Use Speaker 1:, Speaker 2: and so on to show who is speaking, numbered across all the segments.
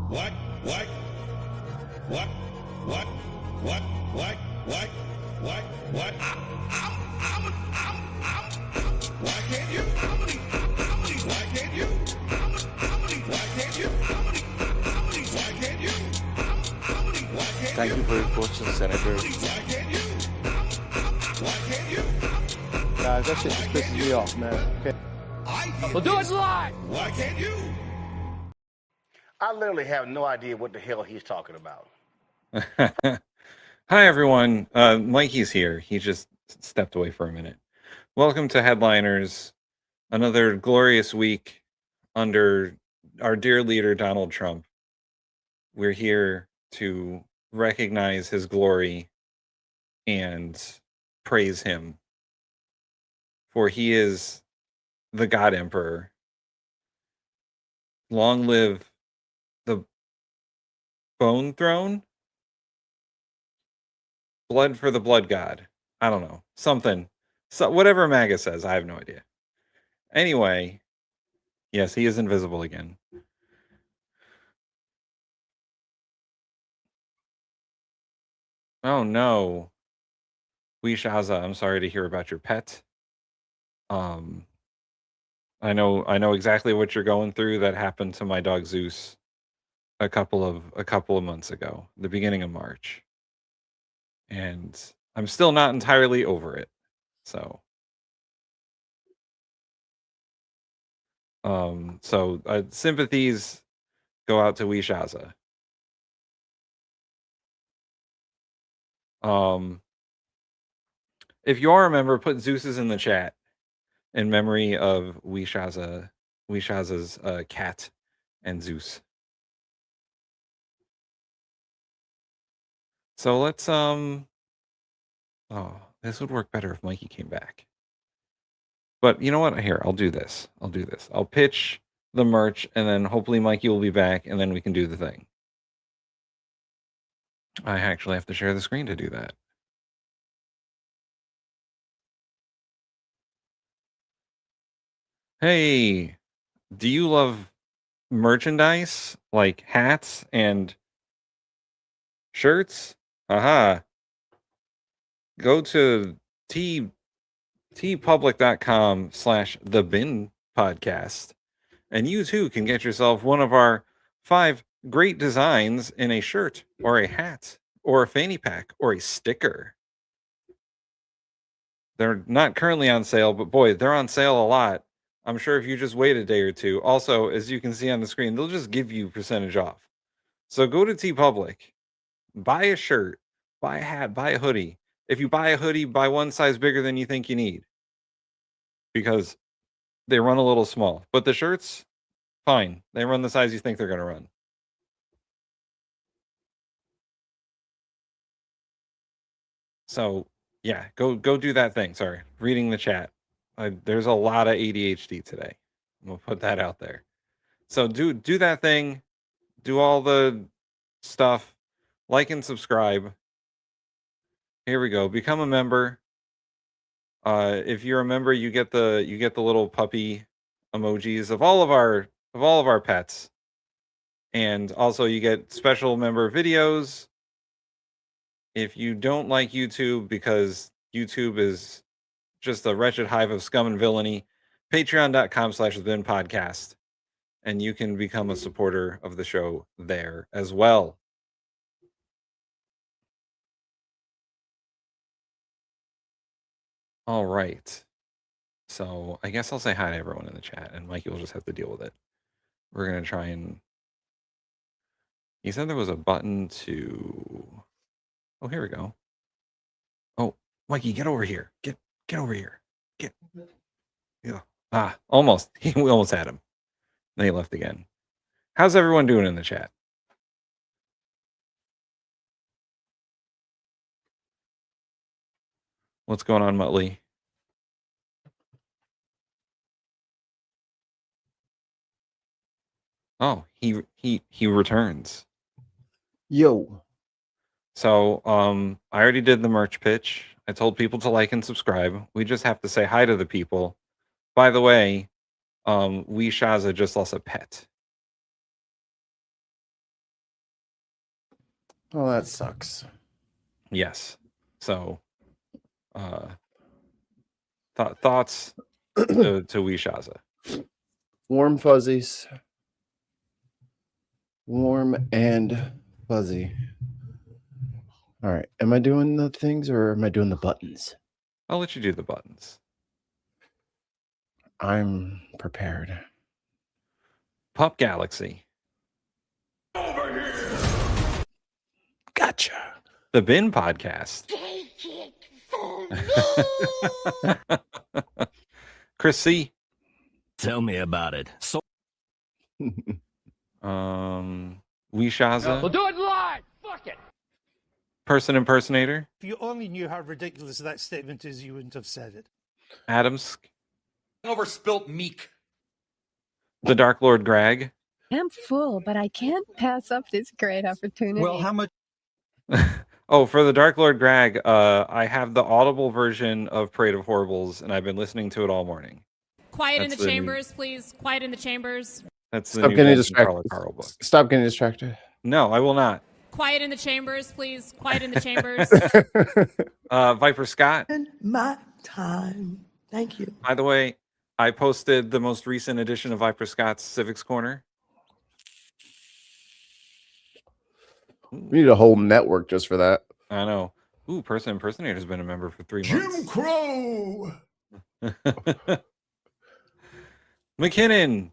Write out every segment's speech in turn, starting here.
Speaker 1: What? What? What? What? What? What? What? What? What? Why can't you? Why can't you? Why can't you? Why can't you? Why can't
Speaker 2: Thank you for your question, Senator.
Speaker 1: Why can't you? Why can't you?
Speaker 3: Guys, that shit just pisses me off, man. Okay.
Speaker 4: We'll do it live.
Speaker 1: Why can't you?
Speaker 5: I literally have no idea what the hell he's talking about.
Speaker 6: Hi, everyone. Mikey's here. He just stepped away for a minute. Welcome to Headliners, another glorious week under our dear leader, Donald Trump. We're here to recognize his glory and praise him, for he is the God Emperor. Long live the Bone Throne? Blood for the Blood God. I don't know. Something. So whatever MAGA says, I have no idea. Anyway, yes, he is invisible again. Oh no. Shaza, I'm sorry to hear about your pet. I know exactly what you're going through. That happened to my dog Zeus a couple of months ago, the beginning of March. And I'm still not entirely over it. So sympathies go out to Shaza. If you all remember, put Zeus's in the chat in memory of Shaza's cat and Zeus. So let's this would work better if Mikey came back. But you know what? Here, I'll do this. I'll pitch the merch, and then hopefully Mikey will be back, and then we can do the thing. I actually have to share the screen to do that. Hey, do you love merchandise like hats and shirts? Aha. Go to tpublic.com/thebinpodcast, and you too can get yourself one of our 5 great designs in a shirt or a hat or a fanny pack or a sticker. They're not currently on sale, but boy, they're on sale a lot. I'm sure if you just wait a day or two. Also, as you can see on the screen, they'll just give you percentage off. So go to TeePublic, buy a shirt, buy a hat, buy a hoodie. If you buy a hoodie, buy one size bigger than you think you need, because they run a little small. But the shirts, fine. They run the size you think they're going to run. So, yeah, go do that thing. Sorry, reading the chat. There's a lot of ADHD today. I'm going to put that out there. So do that thing. Do all the stuff. Like and subscribe. Here we go. Become a member. If you're a member, you get the little puppy emojis of all of our pets, and also you get special member videos. If you don't like YouTube because YouTube is just a wretched hive of scum and villainy, patreon.com/thebinpodcast, and you can become a supporter of the show there as well. All right. So I guess I'll say hi to everyone in the chat, and Mikey will just have to deal with it. We're going to try and... He said there was a button to... Oh, here we go. Oh, Mikey, get over here. Get over here. Get... Yeah. Almost. We almost had him. Then he left again. How's everyone doing in the chat? What's going on, Muttley? Oh, he returns.
Speaker 3: Yo.
Speaker 6: So, I already did the merch pitch. I told people to like and subscribe. We just have to say hi to the people. By the way, Shaza just lost a pet.
Speaker 3: Oh, that sucks.
Speaker 6: Yes. So, thoughts to Wishaza.
Speaker 3: Warm fuzzies. Warm and fuzzy. All right. Am I doing the things or am I doing the buttons?
Speaker 6: I'll let you do the buttons.
Speaker 3: I'm prepared.
Speaker 6: Pup Galaxy.
Speaker 1: Over here.
Speaker 3: Gotcha.
Speaker 6: The Bin Podcast.
Speaker 1: Take it for me.
Speaker 6: Chris C.
Speaker 2: Tell me about it. So
Speaker 6: Wishaza.
Speaker 4: We'll do it live. Fuck it.
Speaker 6: Person Impersonator.
Speaker 7: If you only knew how ridiculous that statement is, you wouldn't have said it.
Speaker 6: Adams.
Speaker 4: Over spilt meek.
Speaker 6: The Dark Lord Greg.
Speaker 8: I'm full, but I can't pass up this great opportunity.
Speaker 2: well, how much?
Speaker 6: Oh, for the Dark Lord Greg, I have the Audible version of Parade of Horribles, and I've been listening to it all morning.
Speaker 9: Quiet in
Speaker 6: That's
Speaker 9: the
Speaker 6: the new-
Speaker 9: chambers, please. Quiet in the chambers.
Speaker 6: That's the
Speaker 3: Stop
Speaker 6: new
Speaker 3: getting
Speaker 6: Golden Carla
Speaker 3: distracted.
Speaker 6: Carl book.
Speaker 3: Stop getting distracted.
Speaker 6: No, I will not.
Speaker 9: Quiet in the chambers, please. Quiet in the chambers.
Speaker 6: Viper Scott.
Speaker 10: My time. Thank you.
Speaker 6: By the way, I posted the most recent edition of Viper Scott's Civics Corner.
Speaker 3: We need a whole network just for that.
Speaker 6: I know. Ooh, Person Impersonator has been a member for 3
Speaker 1: Jim
Speaker 6: months.
Speaker 1: Crow.
Speaker 6: McKinnon.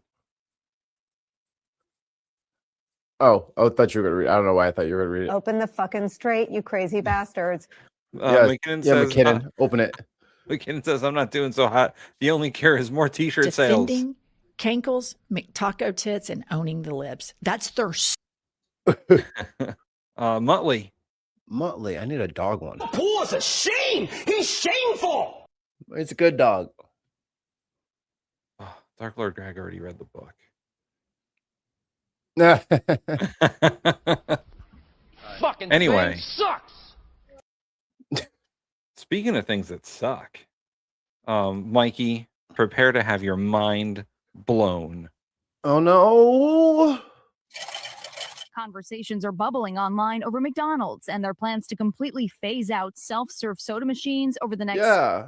Speaker 3: Oh, I thought you were gonna read. I don't know why I thought you were gonna read it.
Speaker 11: Open the fucking straight, you crazy bastards.
Speaker 6: McKinnon
Speaker 3: Yeah,
Speaker 6: says,
Speaker 3: McKinnon, open it.
Speaker 6: McKinnon says, I'm not doing so hot. The only cure is more t-shirt sales.
Speaker 12: Defending cankles, McTaco tits, and owning the libs. That's thirst.
Speaker 6: Muttley.
Speaker 3: Muttley, I need a dog one.
Speaker 2: Pool is a shame. He's shameful.
Speaker 3: It's a good dog.
Speaker 6: Oh, Dark Lord Greg already read the book.
Speaker 4: Fucking
Speaker 6: Anyway.
Speaker 4: thing sucks.
Speaker 6: Speaking of things that suck, Mikey, prepare to have your mind blown.
Speaker 3: Oh no.
Speaker 8: Conversations are bubbling online over McDonald's and their plans to completely phase out self-serve soda machines over the next.
Speaker 3: Yeah.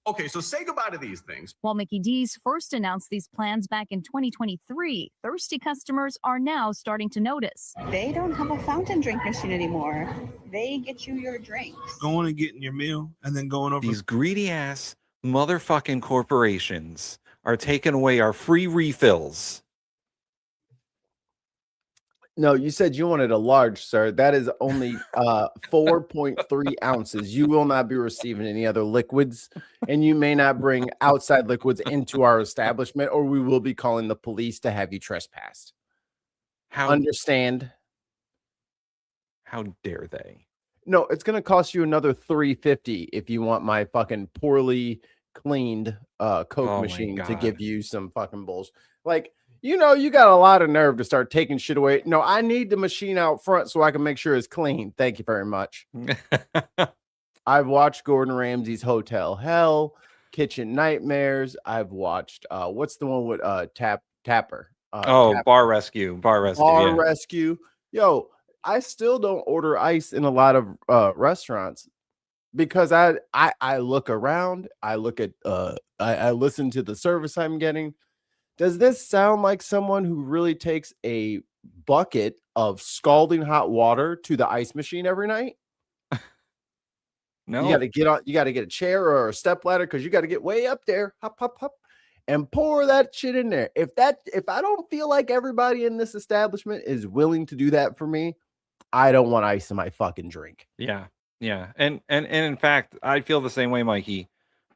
Speaker 2: Okay, so say goodbye to these things.
Speaker 8: While Mickey D's first announced these plans back in 2023, thirsty customers are now starting to notice.
Speaker 11: They don't have a fountain drink machine anymore. They get you your drinks.
Speaker 2: Going and getting your meal and then going over.
Speaker 6: These greedy ass motherfucking corporations are taking away our free refills.
Speaker 3: No, you said you wanted a large, sir. That is only 4.3 ounces. You will not be receiving any other liquids, and you may not bring outside liquids into our establishment, or we will be calling the police to have you trespassed.
Speaker 6: How
Speaker 3: Understand?
Speaker 6: how dare they?
Speaker 3: No, it's gonna cost you another $3.50 if you want my fucking poorly cleaned Coke
Speaker 6: Oh my
Speaker 3: machine to
Speaker 6: God.
Speaker 3: give you some fucking bullshit. Like, you know, you got a lot of nerve to start taking shit away. No, I need the machine out front so I can make sure it's clean. Thank you very much. I've watched Gordon Ramsay's Hotel Hell, Kitchen Nightmares. I've watched what's the one with Tapper?
Speaker 6: Bar Rescue.
Speaker 3: Bar
Speaker 6: Yeah.
Speaker 3: Rescue. Yo, I still don't order ice in a lot of restaurants because I look around, I look at I listen to the service I'm getting. Does this sound like someone who really takes a bucket of scalding hot water to the ice machine every night?
Speaker 6: No.
Speaker 3: You got to get on. You got to get a chair or a step ladder because you got to get way up there, hop, hop, hop, and pour that shit in there. If I don't feel like everybody in this establishment is willing to do that for me, I don't want ice in my fucking drink.
Speaker 6: Yeah. And in fact, I feel the same way, Mikey.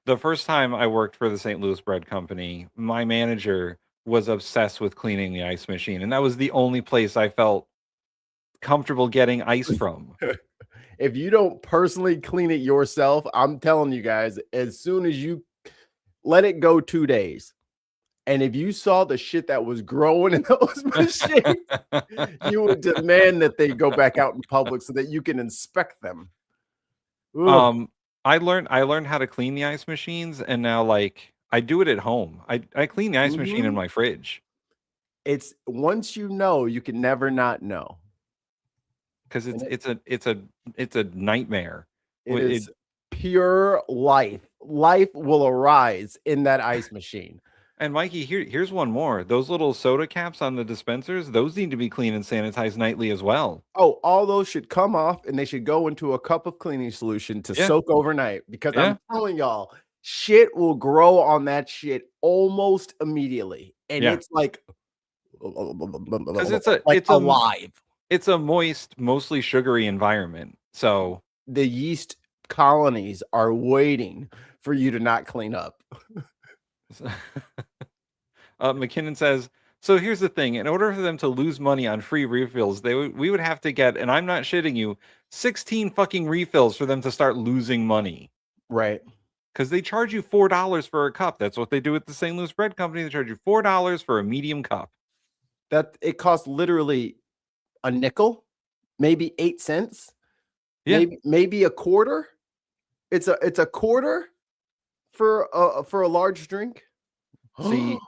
Speaker 6: The first time I worked for the St. Louis Bread Company, my manager was obsessed with cleaning the ice machine, and that was the only place I felt comfortable getting ice from.
Speaker 3: If you don't personally clean it yourself, I'm telling you guys, as soon as you let it go 2 days, and if you saw the shit that was growing in those machines, you would demand that they go back out in public so that you can inspect them. Ugh.
Speaker 6: I learned how to clean the ice machines, and now like I do it at home. I clean the ice machine in my fridge.
Speaker 3: It's once you know, you can never not know.
Speaker 6: because it's a nightmare.
Speaker 3: It is pure life. Life will arise in that ice machine.
Speaker 6: And Mikey, here's one more. Those little soda caps on the dispensers, those need to be cleaned and sanitized nightly as well.
Speaker 3: Oh, all those should come off and they should go into a cup of cleaning solution to soak overnight, because I'm telling y'all, shit will grow on that shit almost immediately. And it's like,
Speaker 6: because
Speaker 3: it's alive.
Speaker 6: It's a moist, mostly sugary environment. So
Speaker 3: the yeast colonies are waiting for you to not clean up.
Speaker 6: McKinnon says, so here's the thing. In order for them to lose money on free refills, we would have to get, and I'm not shitting you, 16 fucking refills for them to start losing money.
Speaker 3: Right.
Speaker 6: Because they charge you $4 for a cup. That's what they do at the St. Louis Bread Company. They charge you $4 for a medium cup.
Speaker 3: That it costs literally a nickel, maybe 8 cents, maybe a quarter. It's a quarter for a large drink.
Speaker 6: See,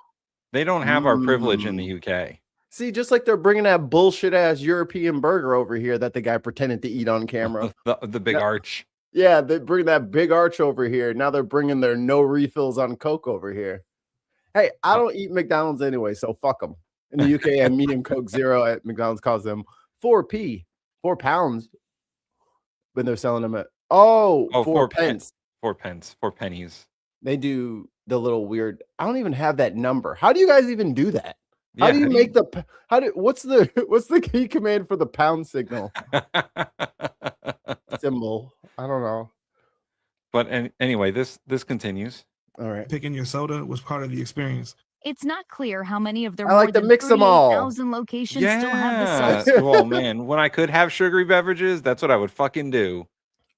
Speaker 6: they don't have our privilege in the UK.
Speaker 3: See, just like they're bringing that bullshit ass European burger over here that the guy pretended to eat on camera.
Speaker 6: the big arch.
Speaker 3: Yeah, they bring that big arch over here. Now they're bringing their no refills on Coke over here. Hey, I don't eat McDonald's anyway, so fuck them. In the UK, a medium Coke Zero at McDonald's costs them 4 pounds, when they're selling them at 4 pence.
Speaker 6: 4 pence, 4 pennies.
Speaker 3: They do the little weird. I don't even have that number. How do you guys even do that? How do you make the? What's the key command for the pound signal? Symbol. I don't know.
Speaker 6: But anyway, this continues.
Speaker 3: All right.
Speaker 2: Picking your soda was part of the experience.
Speaker 8: It's not clear how many of their
Speaker 3: I like
Speaker 8: more
Speaker 3: to
Speaker 8: than
Speaker 3: mix them all.
Speaker 8: 38,000 locations still have the sauce.
Speaker 6: Oh man, when I could have sugary beverages, that's what I would fucking do.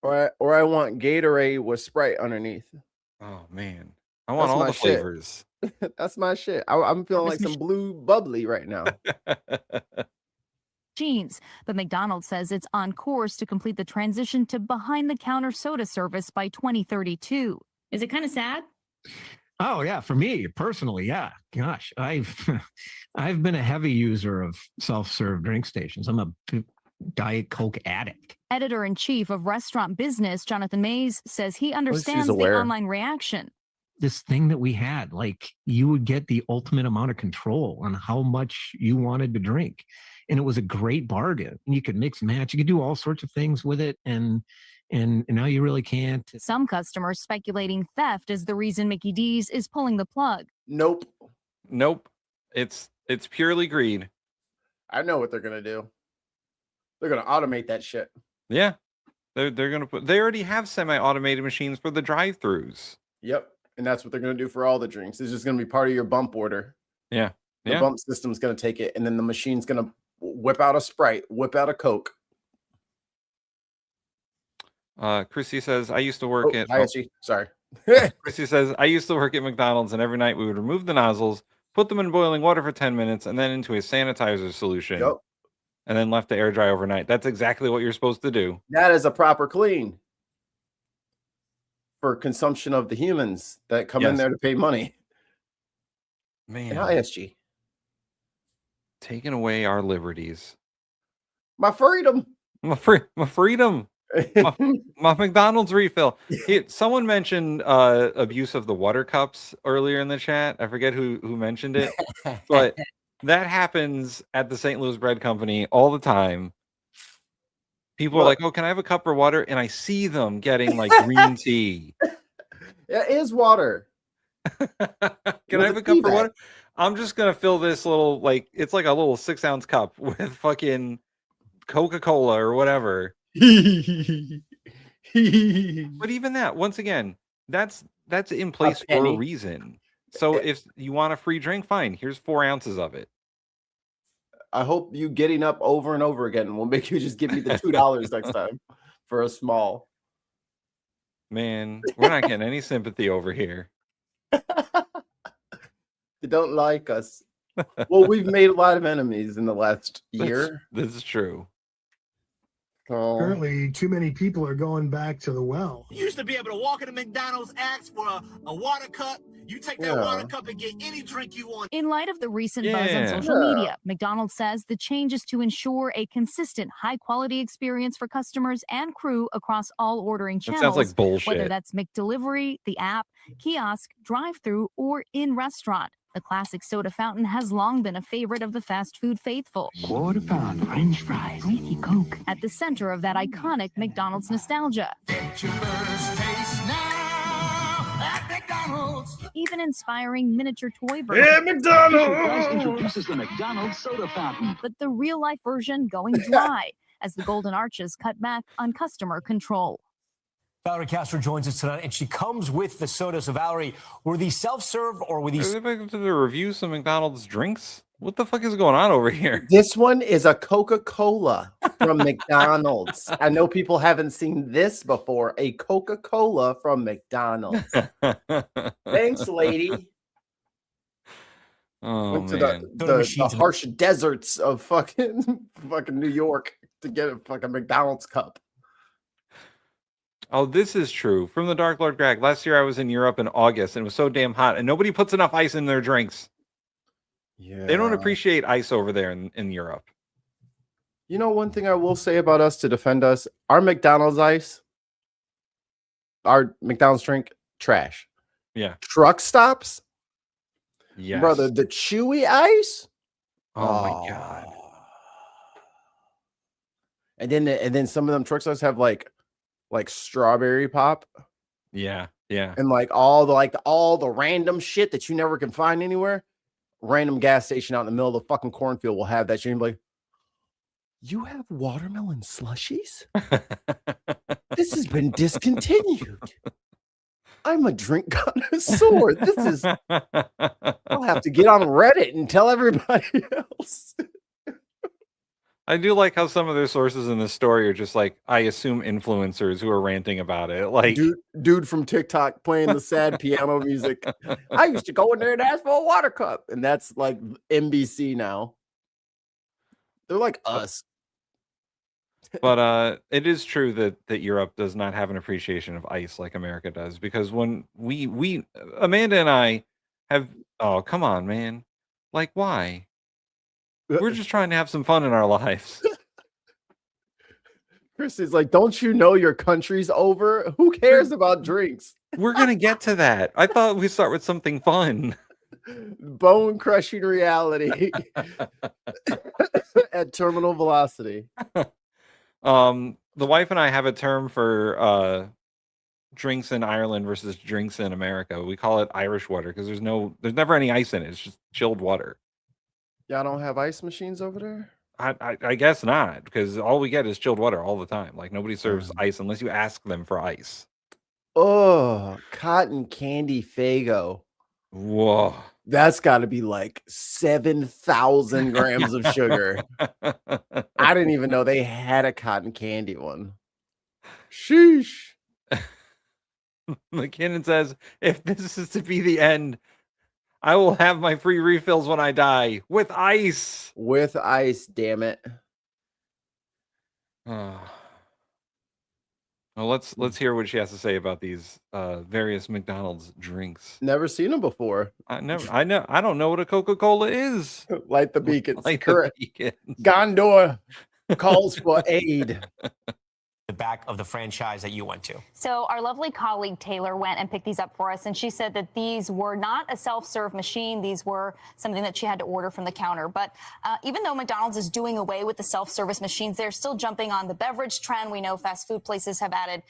Speaker 3: Or I want Gatorade with Sprite underneath.
Speaker 6: Oh man, I want all the flavors.
Speaker 3: That's my shit. I'm feeling like some blue bubbly right now.
Speaker 8: Jeans, but McDonald's says it's on course to complete the transition to behind-the-counter soda service by 2032.
Speaker 9: Is it kind of sad?
Speaker 13: Oh yeah, for me personally, yeah. Gosh, I've been a heavy user of self-serve drink stations. I'm a Diet Coke addict.
Speaker 8: Editor-in-chief of Restaurant Business, Jonathan Mays, says he understands the online reaction.
Speaker 13: This thing that we had, like you would get the ultimate amount of control on how much you wanted to drink. And it was a great bargain. And you could mix and match. You could do all sorts of things with it. And now you really can't.
Speaker 8: Some customers speculating theft is the reason Mickey D's is pulling the plug.
Speaker 3: Nope.
Speaker 6: It's purely greed.
Speaker 3: I know what they're gonna do. They're gonna automate that shit.
Speaker 6: Yeah, they're gonna put. They already have semi-automated machines for the drive-throughs.
Speaker 3: Yep, and that's what they're gonna do for all the drinks. It's just gonna be part of your bump order.
Speaker 6: Yeah,
Speaker 3: the bump system's gonna take it, and then the machine's gonna whip out a Sprite, whip out a Coke.
Speaker 6: Chrissy says, I used to work at...
Speaker 3: Sorry.
Speaker 6: Chrissy says, I used to work at McDonald's, and every night we would remove the nozzles, put them in boiling water for 10 minutes, and then into a sanitizer solution.
Speaker 3: Yep.
Speaker 6: And then left to air dry overnight. That's exactly what you're supposed to do.
Speaker 3: That is a proper clean for consumption of the humans that come in there to pay money.
Speaker 6: Man.
Speaker 3: And ISG.
Speaker 6: Taking away our liberties.
Speaker 3: My freedom.
Speaker 6: My freedom. my McDonald's refill. Someone mentioned abuse of the water cups earlier in the chat. I forget who mentioned it, but that happens at the St. Louis Bread Company all the time. People are like, "Oh, can I have a cup for water?" And I see them getting like green tea.
Speaker 3: It is water.
Speaker 6: Can I have a cup for water? I'm just gonna fill this little it's like a little 6-ounce cup with fucking Coca-Cola or whatever. But even that, once again, that's in place for a reason. So if you want a free drink, fine. Here's 4 ounces of it.
Speaker 3: I hope you getting up over and over again will make you just give me the $2 next time for a small.
Speaker 6: Man, we're not getting any sympathy over here.
Speaker 3: They don't like us. Well, we've made a lot of enemies in the last year.
Speaker 6: This is true.
Speaker 2: Currently, too many people are going back to the well.
Speaker 1: You used to be able to walk into McDonald's, ask for a water cup. You take that water cup and get any drink you want.
Speaker 8: In light of the recent buzz on social media, McDonald's says the change is to ensure a consistent, high-quality experience for customers and crew across all ordering channels.
Speaker 6: That sounds like bullshit.
Speaker 8: Whether that's McDelivery, the app, kiosk, drive-thru, or in-restaurant. The classic soda fountain has long been a favorite of the fast food faithful.
Speaker 14: Quarter pound French fries, greasy Coke.
Speaker 8: At the center of that iconic McDonald's nostalgia.
Speaker 1: Get your first taste now at McDonald's.
Speaker 8: Even inspiring miniature toy versions.
Speaker 1: Yeah, McDonald's!
Speaker 14: Introduces the McDonald's soda fountain.
Speaker 8: But the real-life version going dry as the Golden Arches cut back on customer control.
Speaker 15: Valerie Castro joins us tonight, and she comes with the soda. So, Valerie, were these self-serve or were these...
Speaker 6: Are they back to the review some McDonald's drinks? What the fuck is going on over here?
Speaker 3: This one is a Coca-Cola from McDonald's. I know people haven't seen this before. A Coca-Cola from McDonald's. Thanks, lady.
Speaker 6: Oh,
Speaker 3: Went to
Speaker 6: man.
Speaker 3: the harsh deserts of fucking New York to get a fucking McDonald's cup.
Speaker 6: Oh, this is true. From the Dark Lord Greg. Last year I was in Europe in August and it was so damn hot and nobody puts enough ice in their drinks.
Speaker 3: Yeah.
Speaker 6: They don't appreciate ice over there in Europe.
Speaker 3: You know, one thing I will say about us to defend us, our McDonald's ice, our McDonald's drink, trash.
Speaker 6: Yeah.
Speaker 3: Truck stops.
Speaker 6: Yes.
Speaker 3: Brother, the chewy ice.
Speaker 6: Oh my God.
Speaker 3: And then some of them truck stops have like strawberry pop.
Speaker 6: Yeah. Yeah.
Speaker 3: And all the random shit that you never can find anywhere. Random gas station out in the middle of the fucking cornfield will have that shit. And be like, you have watermelon slushies? This has been discontinued. I'm a drink connoisseur. This is... I'll have to get on Reddit and tell everybody else.
Speaker 6: I do like how some of their sources in this story are just like, I assume influencers who are ranting about it. Like
Speaker 3: dude from TikTok playing the sad piano music. I used to go in there and ask for a water cup. And that's like NBC now. They're like us.
Speaker 6: But it is true that Europe does not have an appreciation of ice like America does. Because when we Amanda and I have, oh, come on, man. Like, why? We're just trying to have some fun in our lives.
Speaker 3: Chris is like, don't you know your country's over? Who cares about drinks?
Speaker 6: We're going to get to that. I thought we'd start with something fun.
Speaker 3: Bone crushing reality at terminal velocity.
Speaker 6: The wife and I have a term for drinks in Ireland versus drinks in America. We call it Irish water because there's never any ice in it. It's just chilled water.
Speaker 3: Y'all don't have ice machines over there?
Speaker 6: I guess not, because all we get is chilled water all the time. Like nobody serves ice unless you ask them for ice.
Speaker 3: Oh, cotton candy Faygo.
Speaker 6: Whoa.
Speaker 3: That's got to be like 7,000 grams of sugar. I didn't even know they had a cotton candy one. Sheesh.
Speaker 6: McKinnon says, if this is to be the end, I will have my free refills when I die with ice.
Speaker 3: With ice, damn it.
Speaker 6: Well, let's hear what she has to say about these various McDonald's drinks.
Speaker 3: Never seen them before.
Speaker 6: I don't know what a Coca-Cola is.
Speaker 3: Light the beacons.
Speaker 6: Light
Speaker 3: Correct.
Speaker 6: the beacons.
Speaker 3: Gondor calls for aid.
Speaker 15: The back of the franchise that you went to.
Speaker 8: So our lovely colleague Taylor went and picked these up for us, and she said that these were not a self-serve machine. These were something that she had to order from the counter. But even though McDonald's is doing away with the self-service machines, they're still jumping on the beverage trend. We know fast food places have added,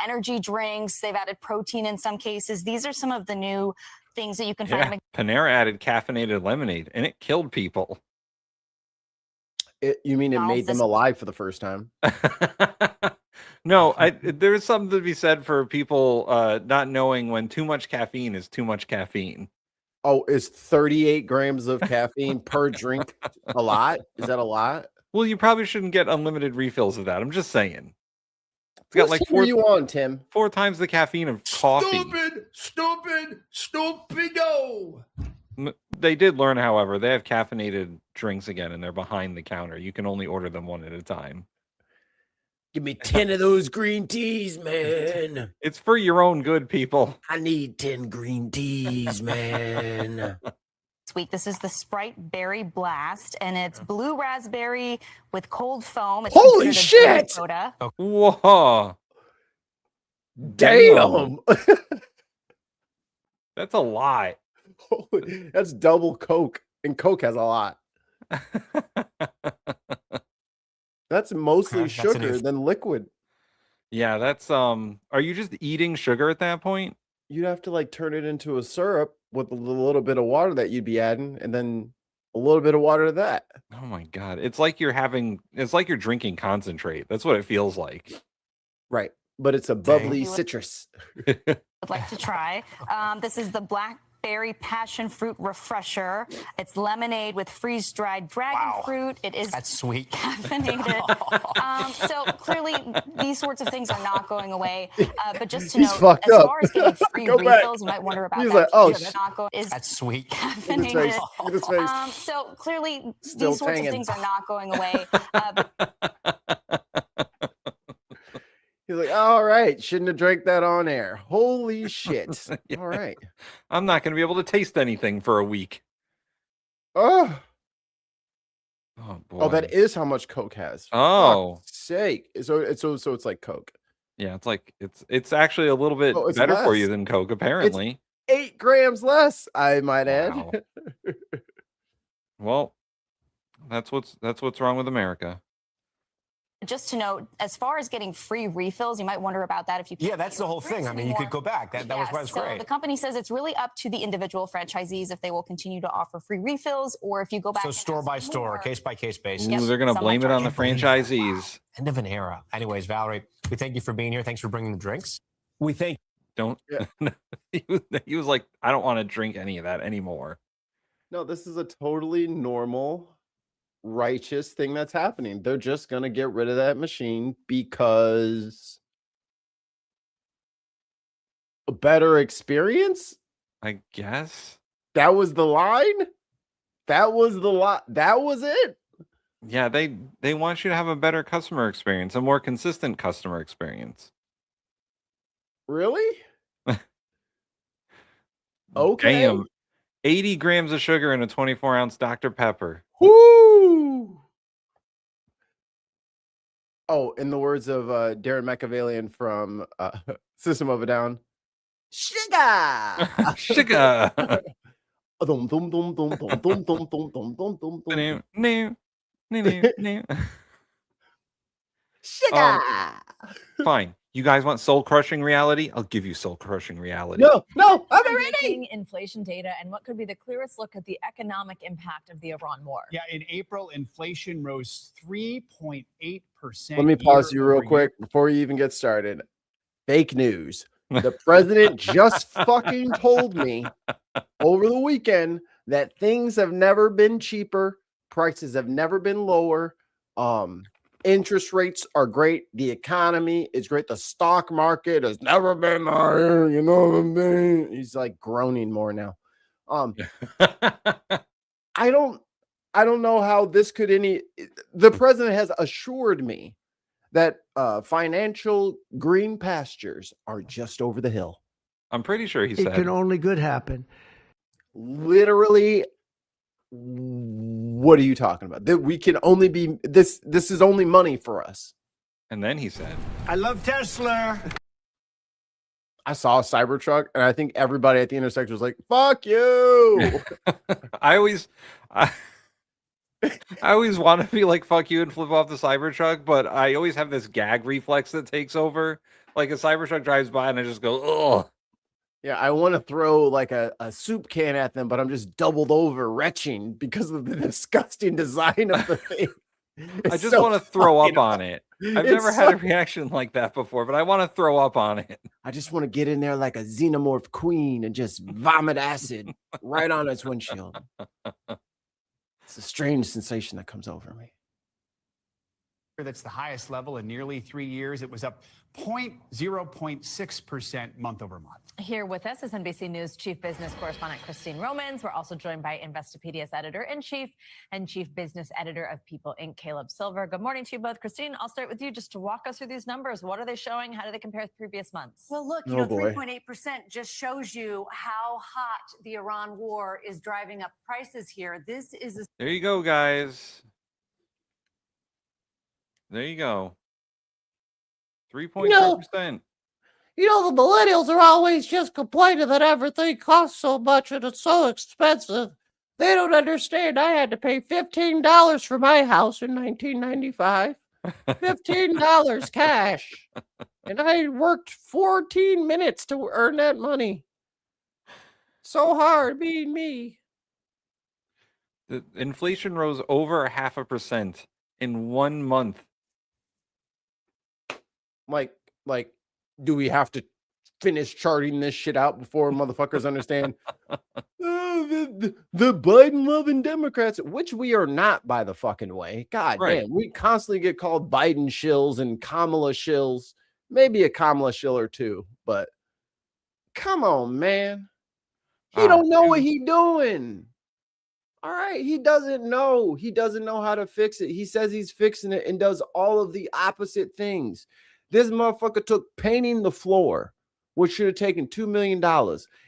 Speaker 8: energy drinks. They've added protein in some cases. These are some of the new things that you can find.
Speaker 6: Panera added caffeinated lemonade, and it killed people.
Speaker 3: You mean it made them alive for the first time?
Speaker 6: No, there's something to be said for people not knowing when too much caffeine is too much caffeine.
Speaker 3: Oh, is 38 grams of caffeine per drink a lot? Is that a lot?
Speaker 6: Well, you probably shouldn't get unlimited refills of that. I'm just saying. It's got like
Speaker 3: four you on, Tim?
Speaker 6: 4 times the caffeine of coffee.
Speaker 1: Stupido.
Speaker 6: They did learn, however, they have caffeinated drinks again, and they're behind the counter. You can only order them one at a time.
Speaker 3: Give me 10 of those green teas, man.
Speaker 6: It's for your own good, people.
Speaker 3: I need 10 green teas, man.
Speaker 8: This week, this is the Sprite Berry Blast, and it's blue raspberry with cold foam. It's
Speaker 3: Holy
Speaker 8: considered a
Speaker 3: shit!
Speaker 8: soda.
Speaker 6: Whoa.
Speaker 3: Damn.
Speaker 6: That's a lot.
Speaker 3: That's double Coke, and Coke has a lot. That's mostly
Speaker 15: That's
Speaker 3: sugar than liquid.
Speaker 6: Yeah, that's are you just eating sugar at that point?
Speaker 3: You'd have to like turn it into a syrup with a little bit of water that you'd be adding, and then a little bit of water to that.
Speaker 6: Oh my god. It's like you're drinking concentrate. That's what it feels like.
Speaker 3: Right. But it's a bubbly citrus.
Speaker 8: I'd like to try. This is the Blackberry Passion Fruit Refresher. It's lemonade with freeze-dried dragon fruit. It is
Speaker 15: That's sweet.
Speaker 8: caffeinated. So clearly, these sorts of things are not going away. But just to
Speaker 3: He's
Speaker 8: note,
Speaker 3: fucked
Speaker 8: as
Speaker 3: up.
Speaker 8: far as getting free
Speaker 3: Go back.
Speaker 8: refills, you might wonder about
Speaker 3: He's
Speaker 8: that.
Speaker 3: like, oh,
Speaker 8: It's not going. Is
Speaker 15: That's sweet.
Speaker 8: caffeinated.
Speaker 3: Look at his face.
Speaker 8: So clearly,
Speaker 3: Still
Speaker 8: these sorts
Speaker 3: tangin'.
Speaker 8: of things are not going away.
Speaker 3: He's like, all right, shouldn't have drank that on air. Holy shit.
Speaker 6: Yeah.
Speaker 3: All right.
Speaker 6: I'm not going to be able to taste anything for a week.
Speaker 3: Oh,
Speaker 6: boy.
Speaker 3: Oh, that is how much Coke has.
Speaker 6: Oh.
Speaker 3: Fuck's sake. So it's like Coke.
Speaker 6: Yeah, it's like it's actually a little bit
Speaker 3: Oh, it's
Speaker 6: better for
Speaker 3: less.
Speaker 6: you than Coke, apparently.
Speaker 3: 8 grams less, I might add.
Speaker 6: Wow. Well, that's what's wrong with America.
Speaker 8: Just to note, as far as getting free refills, you might wonder about that if you can't.
Speaker 15: Yeah, that's the whole thing. I mean, you could go back. That was
Speaker 8: So
Speaker 15: great.
Speaker 8: the company says it's really up to the individual franchisees if they will continue to offer free refills or if you go back.
Speaker 15: So
Speaker 8: and
Speaker 15: store
Speaker 8: ask
Speaker 15: by
Speaker 8: for
Speaker 15: store,
Speaker 8: more.
Speaker 15: case by case basis.
Speaker 6: Ooh, they're going to
Speaker 8: some
Speaker 6: blame
Speaker 8: might
Speaker 6: it on the
Speaker 15: try to believe that.
Speaker 6: franchisees.
Speaker 15: End of an era. Anyways, Valerie, we thank you for being here. Thanks for bringing the drinks. We thank
Speaker 6: Don't. He was like, I don't want to drink any of that anymore.
Speaker 3: No, this is a totally normal, righteous thing that's happening. They're just going to get rid of that machine because a better experience?
Speaker 6: I guess.
Speaker 3: That was the line? That was the lot. That was it?
Speaker 6: Yeah, they want you to have a better customer experience, a more consistent customer experience.
Speaker 3: Really? Okay.
Speaker 6: Damn. 80 grams of sugar in a 24-ounce Dr. Pepper.
Speaker 3: Woo! Oh, in the words of Darren McAvalian from System of a Down, sugar!
Speaker 6: Sugar!
Speaker 3: Dum, dum, dum, dum, dum, dum, dum, dum, dum, dum, dum, dum. Sugar!
Speaker 6: Fine. You guys want soul-crushing reality? I'll give you soul-crushing reality.
Speaker 3: No, I'm ready!
Speaker 16: Inflation data and what could be the clearest look at the economic impact of the Iran war.
Speaker 17: Yeah, in April, inflation rose 3.8%.
Speaker 3: Let me pause you real quick before you even get started. Fake news. The president just fucking told me over the weekend that things have never been cheaper, prices have never been lower. Interest rates are great. The economy is great. The stock market has never been higher. You know what I mean? He's like groaning more now. I don't know how this could the president has assured me that financial green pastures are just over the hill.
Speaker 6: I'm pretty sure he
Speaker 18: It
Speaker 6: said
Speaker 18: can only good happen.
Speaker 3: Literally, what are you talking about? That we can only be this is only money for us.
Speaker 6: And then he said,
Speaker 17: I love Tesla.
Speaker 3: I saw a Cybertruck, and I think everybody at the intersection was like, fuck you.
Speaker 6: I always want to be like, fuck you and flip off the Cybertruck, but I always have this gag reflex that takes over. Like a Cybertruck drives by and I just go, oh.
Speaker 3: Yeah, I want to throw like a soup can at them, but I'm just doubled over retching because of the disgusting design of the thing.
Speaker 6: I just want to throw up on it. I've never had a reaction like that before, but I want to throw up on it.
Speaker 3: I just want to get in there like a xenomorph queen and just vomit acid right on its windshield. It's a strange sensation that comes over me.
Speaker 17: That's the highest level in nearly 3 years. It was up 0.6% month over month.
Speaker 16: Here with us is NBC News Chief Business Correspondent Christine Romans. We're also joined by Investopedia's Editor-in-Chief and Chief Business Editor of People Inc., Caleb Silver. Good morning to you both. Christine, I'll start with you just to walk us through these numbers. What are they showing? How do they compare with previous months?
Speaker 18: Well, look, 3.8% just shows you how hot the Iran war is driving up prices here. This is a
Speaker 6: There you go, guys. There you go. 3.2%.
Speaker 19: You know, the millennials are always just complaining that everything costs so much and it's so expensive. They don't understand. I had to pay $15 for my house in 1995. $15 cash. And I worked 14 minutes to earn that money. So hard being me.
Speaker 6: The inflation rose over 0.5% in 1 month.
Speaker 3: Like, do we have to finish charting this shit out before motherfuckers understand the Biden loving Democrats, which we are not, by the fucking way. God damn, we constantly get called Biden shills and Kamala shills, maybe a Kamala shill or two, but come on, man. He don't know what he doing. All right, he doesn't know. He doesn't know how to fix it. He says he's fixing it and does all of the opposite things. This motherfucker took painting the floor, which should have taken $2 million,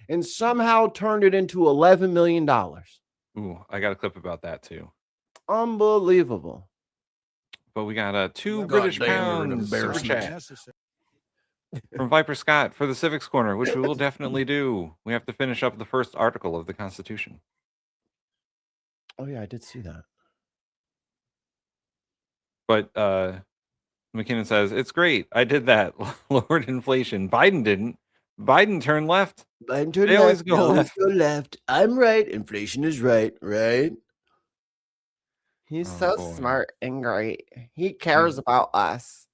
Speaker 3: and somehow turned it into $11 million.
Speaker 6: Ooh, I got a clip about that too.
Speaker 3: Unbelievable.
Speaker 6: But we got two British pounds super chat from Viper Scott for the Civics Corner, which we will definitely do. We have to finish up the first article of the Constitution.
Speaker 3: Oh yeah, I did see that.
Speaker 6: But McKinnon says, it's great. I did that. Lowered inflation. Biden didn't. Biden turned left.
Speaker 3: Biden turned
Speaker 6: they
Speaker 3: left.
Speaker 6: Always go left.
Speaker 3: Go left. I'm right. Inflation is right. Right? He's so smart and great. He cares about us.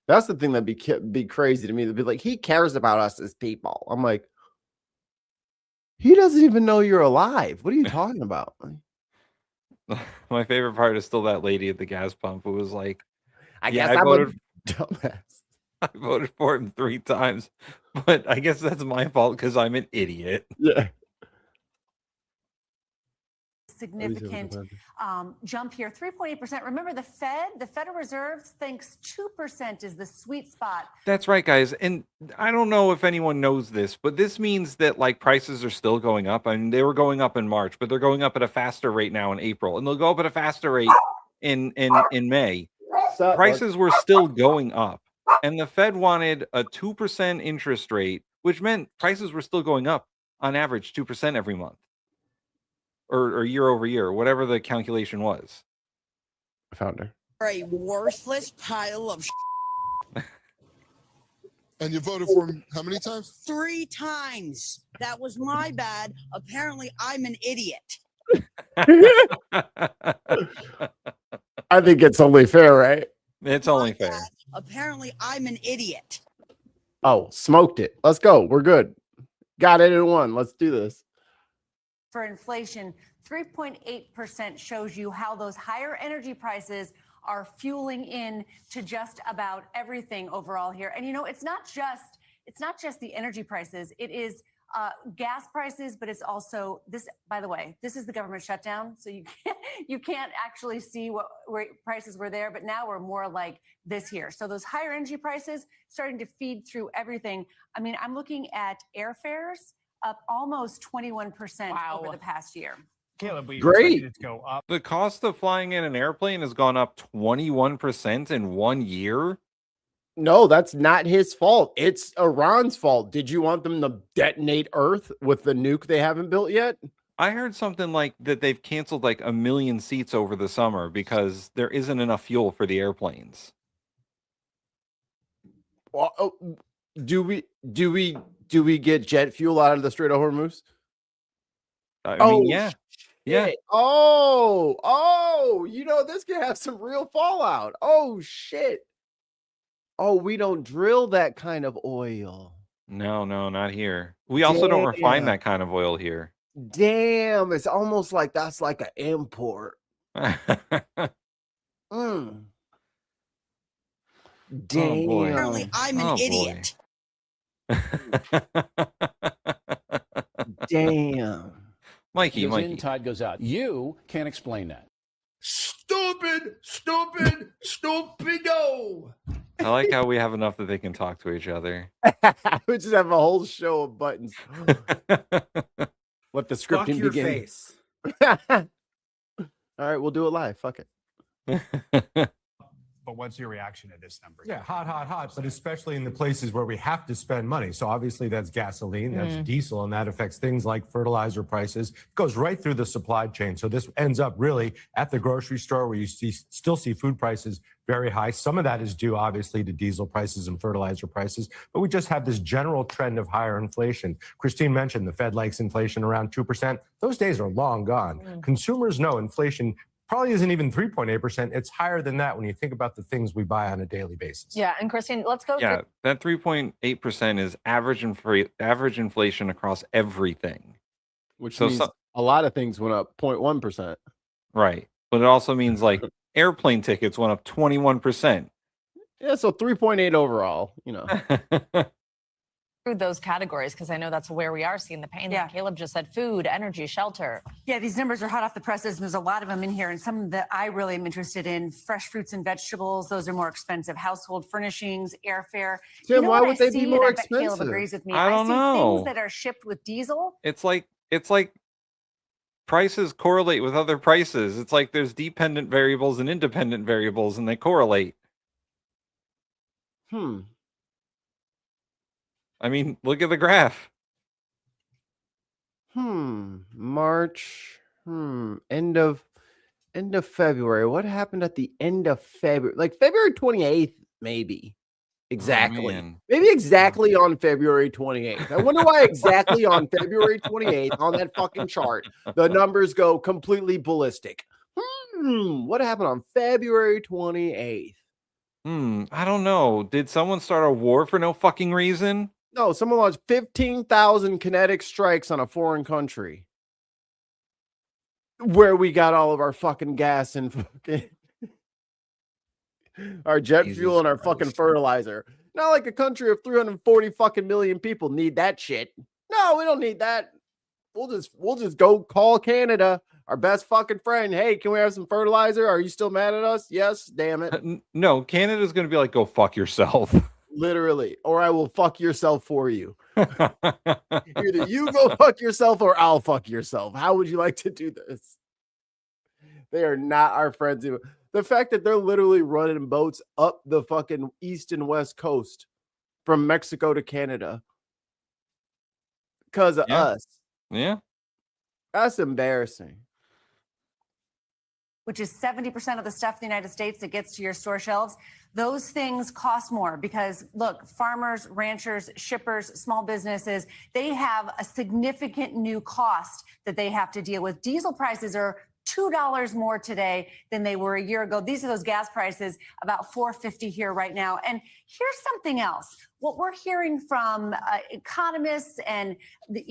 Speaker 3: That's the thing that'd be crazy to me. They'd be like, he cares about us as people. I'm like, he doesn't even know you're alive. What are you talking about?
Speaker 6: My favorite part is still that lady at the gas pump who was like,
Speaker 3: I voted dumbass.
Speaker 6: I voted for him 3 times, but I guess that's my fault because I'm an idiot.
Speaker 3: Yeah.
Speaker 18: significant jump here, 3.8%. Remember, the Federal Reserve thinks 2% is the sweet spot.
Speaker 6: That's right, guys. And I don't know if anyone knows this, but this means that like prices are still going up. I mean, they were going up in March, but they're going up at a faster rate now in April, and they'll go up at a faster rate in May. Prices were still going up, and the Fed wanted a 2% interest rate, which meant prices were still going up on average 2% every month. Or year over year, whatever the calculation was.
Speaker 3: I found her.
Speaker 10: A worthless pile of
Speaker 20: And you voted for him how many times?
Speaker 10: 3 times. That was my bad. Apparently, I'm an idiot.
Speaker 3: I think it's only fair, right?
Speaker 6: It's only fair.
Speaker 10: Apparently, I'm an idiot.
Speaker 3: Oh, smoked it. Let's go. We're good. Got it in one. Let's do this.
Speaker 18: For inflation, 3.8% shows you how those higher energy prices are fueling in to just about everything overall here. And you know, it's not just the energy prices. It is gas prices, but it's also this. By the way, this is the government shutdown, so you can't actually see what prices were there. But now we're more like this here. So those higher energy prices starting to feed through everything. I mean, I'm looking at airfares up almost 21% over the past year.
Speaker 17: Caleb, we
Speaker 3: Great.
Speaker 17: It to go up.
Speaker 6: The cost of flying in an airplane has gone up 21% in 1 year.
Speaker 3: No, that's not his fault. It's Iran's fault. Did you want them to detonate Earth with the nuke they haven't built yet?
Speaker 6: I heard something like that they've canceled like 1 million seats over the summer because there isn't enough fuel for the airplanes.
Speaker 3: Well, do we get jet fuel out of the Strait of Hormuz?
Speaker 6: I mean, yeah. Yeah.
Speaker 3: Oh, you know, this could have some real fallout. Oh, shit. Oh, we don't drill that kind of oil.
Speaker 6: No, not here. We also don't refine that kind of oil here.
Speaker 3: Damn, it's almost like that's like an import. Damn.
Speaker 10: Apparently, I'm an idiot.
Speaker 3: Damn.
Speaker 6: Mikey,
Speaker 5: Goes
Speaker 6: Mikey.
Speaker 5: in, tide goes out. You can't explain that.
Speaker 1: Stupid, stupido.
Speaker 6: I like how we have enough that they can talk to each other.
Speaker 3: We just have a whole show of buttons. Let the scripting
Speaker 1: your
Speaker 3: begin.
Speaker 1: face.
Speaker 3: All right, we'll do it live. Fuck it.
Speaker 17: But what's your reaction to this number?
Speaker 15: Yeah, hot, but especially in the places where we have to spend money. So obviously that's gasoline, that's diesel, and that affects things like fertilizer prices. It goes right through the supply chain. So this ends up really at the grocery store where you still see food prices very high. Some of that is due obviously to diesel prices and fertilizer prices, but we just have this general trend of higher inflation. Christine mentioned the Fed likes inflation around 2%. Those days are long gone. Consumers know inflation probably isn't even 3.8%. It's higher than that when you think about the things we buy on a daily basis.
Speaker 16: Yeah, and Christine, let's go.
Speaker 6: Yeah, that 3.8% is average inflation across everything.
Speaker 3: Which means a lot of things went up 0.1%.
Speaker 6: Right. But it also means like airplane tickets went up 21%.
Speaker 3: Yeah, so 3.8 overall, you know.
Speaker 16: Through those categories, because I know that's where we are seeing the pain.
Speaker 18: Yeah.
Speaker 16: Caleb just said food, energy, shelter.
Speaker 18: Yeah, these numbers are hot off the presses, and there's a lot of them in here. And some that I really am interested in: fresh fruits and vegetables. Those are more expensive. Household furnishings, airfare.
Speaker 3: Tim, why
Speaker 18: what
Speaker 3: would
Speaker 18: I
Speaker 3: they be
Speaker 18: see, and
Speaker 3: more
Speaker 18: I bet Caleb
Speaker 3: expensive?
Speaker 18: agrees with me.
Speaker 6: I don't
Speaker 18: see
Speaker 6: know.
Speaker 18: things that are shipped with diesel.
Speaker 6: It's like prices correlate with other prices. It's like there's dependent variables and independent variables, and they correlate. I mean, look at the graph.
Speaker 3: March. End of February. What happened at the end of February? Like February 28th, maybe. Exactly.
Speaker 6: man.
Speaker 3: Maybe exactly on February 28th. I wonder why exactly on February 28th on that fucking chart the numbers go completely ballistic. What happened on February 28th?
Speaker 6: I don't know. Did someone start a war for no fucking reason?
Speaker 3: No, someone launched 15,000 kinetic strikes on a foreign country where we got all of our fucking gas and fucking our jet fuel and our fucking fertilizer. Not like a country of 340 fucking million people need that shit. No, we don't need that. We'll just go call Canada, our best fucking friend. Hey, can we have some fertilizer? Are you still mad at us? Yes, damn it.
Speaker 6: No, Canada's going to be like, go fuck yourself.
Speaker 3: Literally, or I will fuck yourself for you. Either you go fuck yourself or I'll fuck yourself. How would you like to do this? They are not our friends. The fact that they're literally running boats up the fucking east and west coast from Mexico to Canada because of us.
Speaker 6: Yeah.
Speaker 3: That's embarrassing.
Speaker 18: Which is 70% of the stuff in the United States that gets to your store shelves. Those things cost more because, look, farmers, ranchers, shippers, small businesses, they have a significant new cost that they have to deal with. Diesel prices are $2 more today than they were a year ago. These are those gas prices, about $4.50 here right now. And here's something else. What we're hearing from economists and the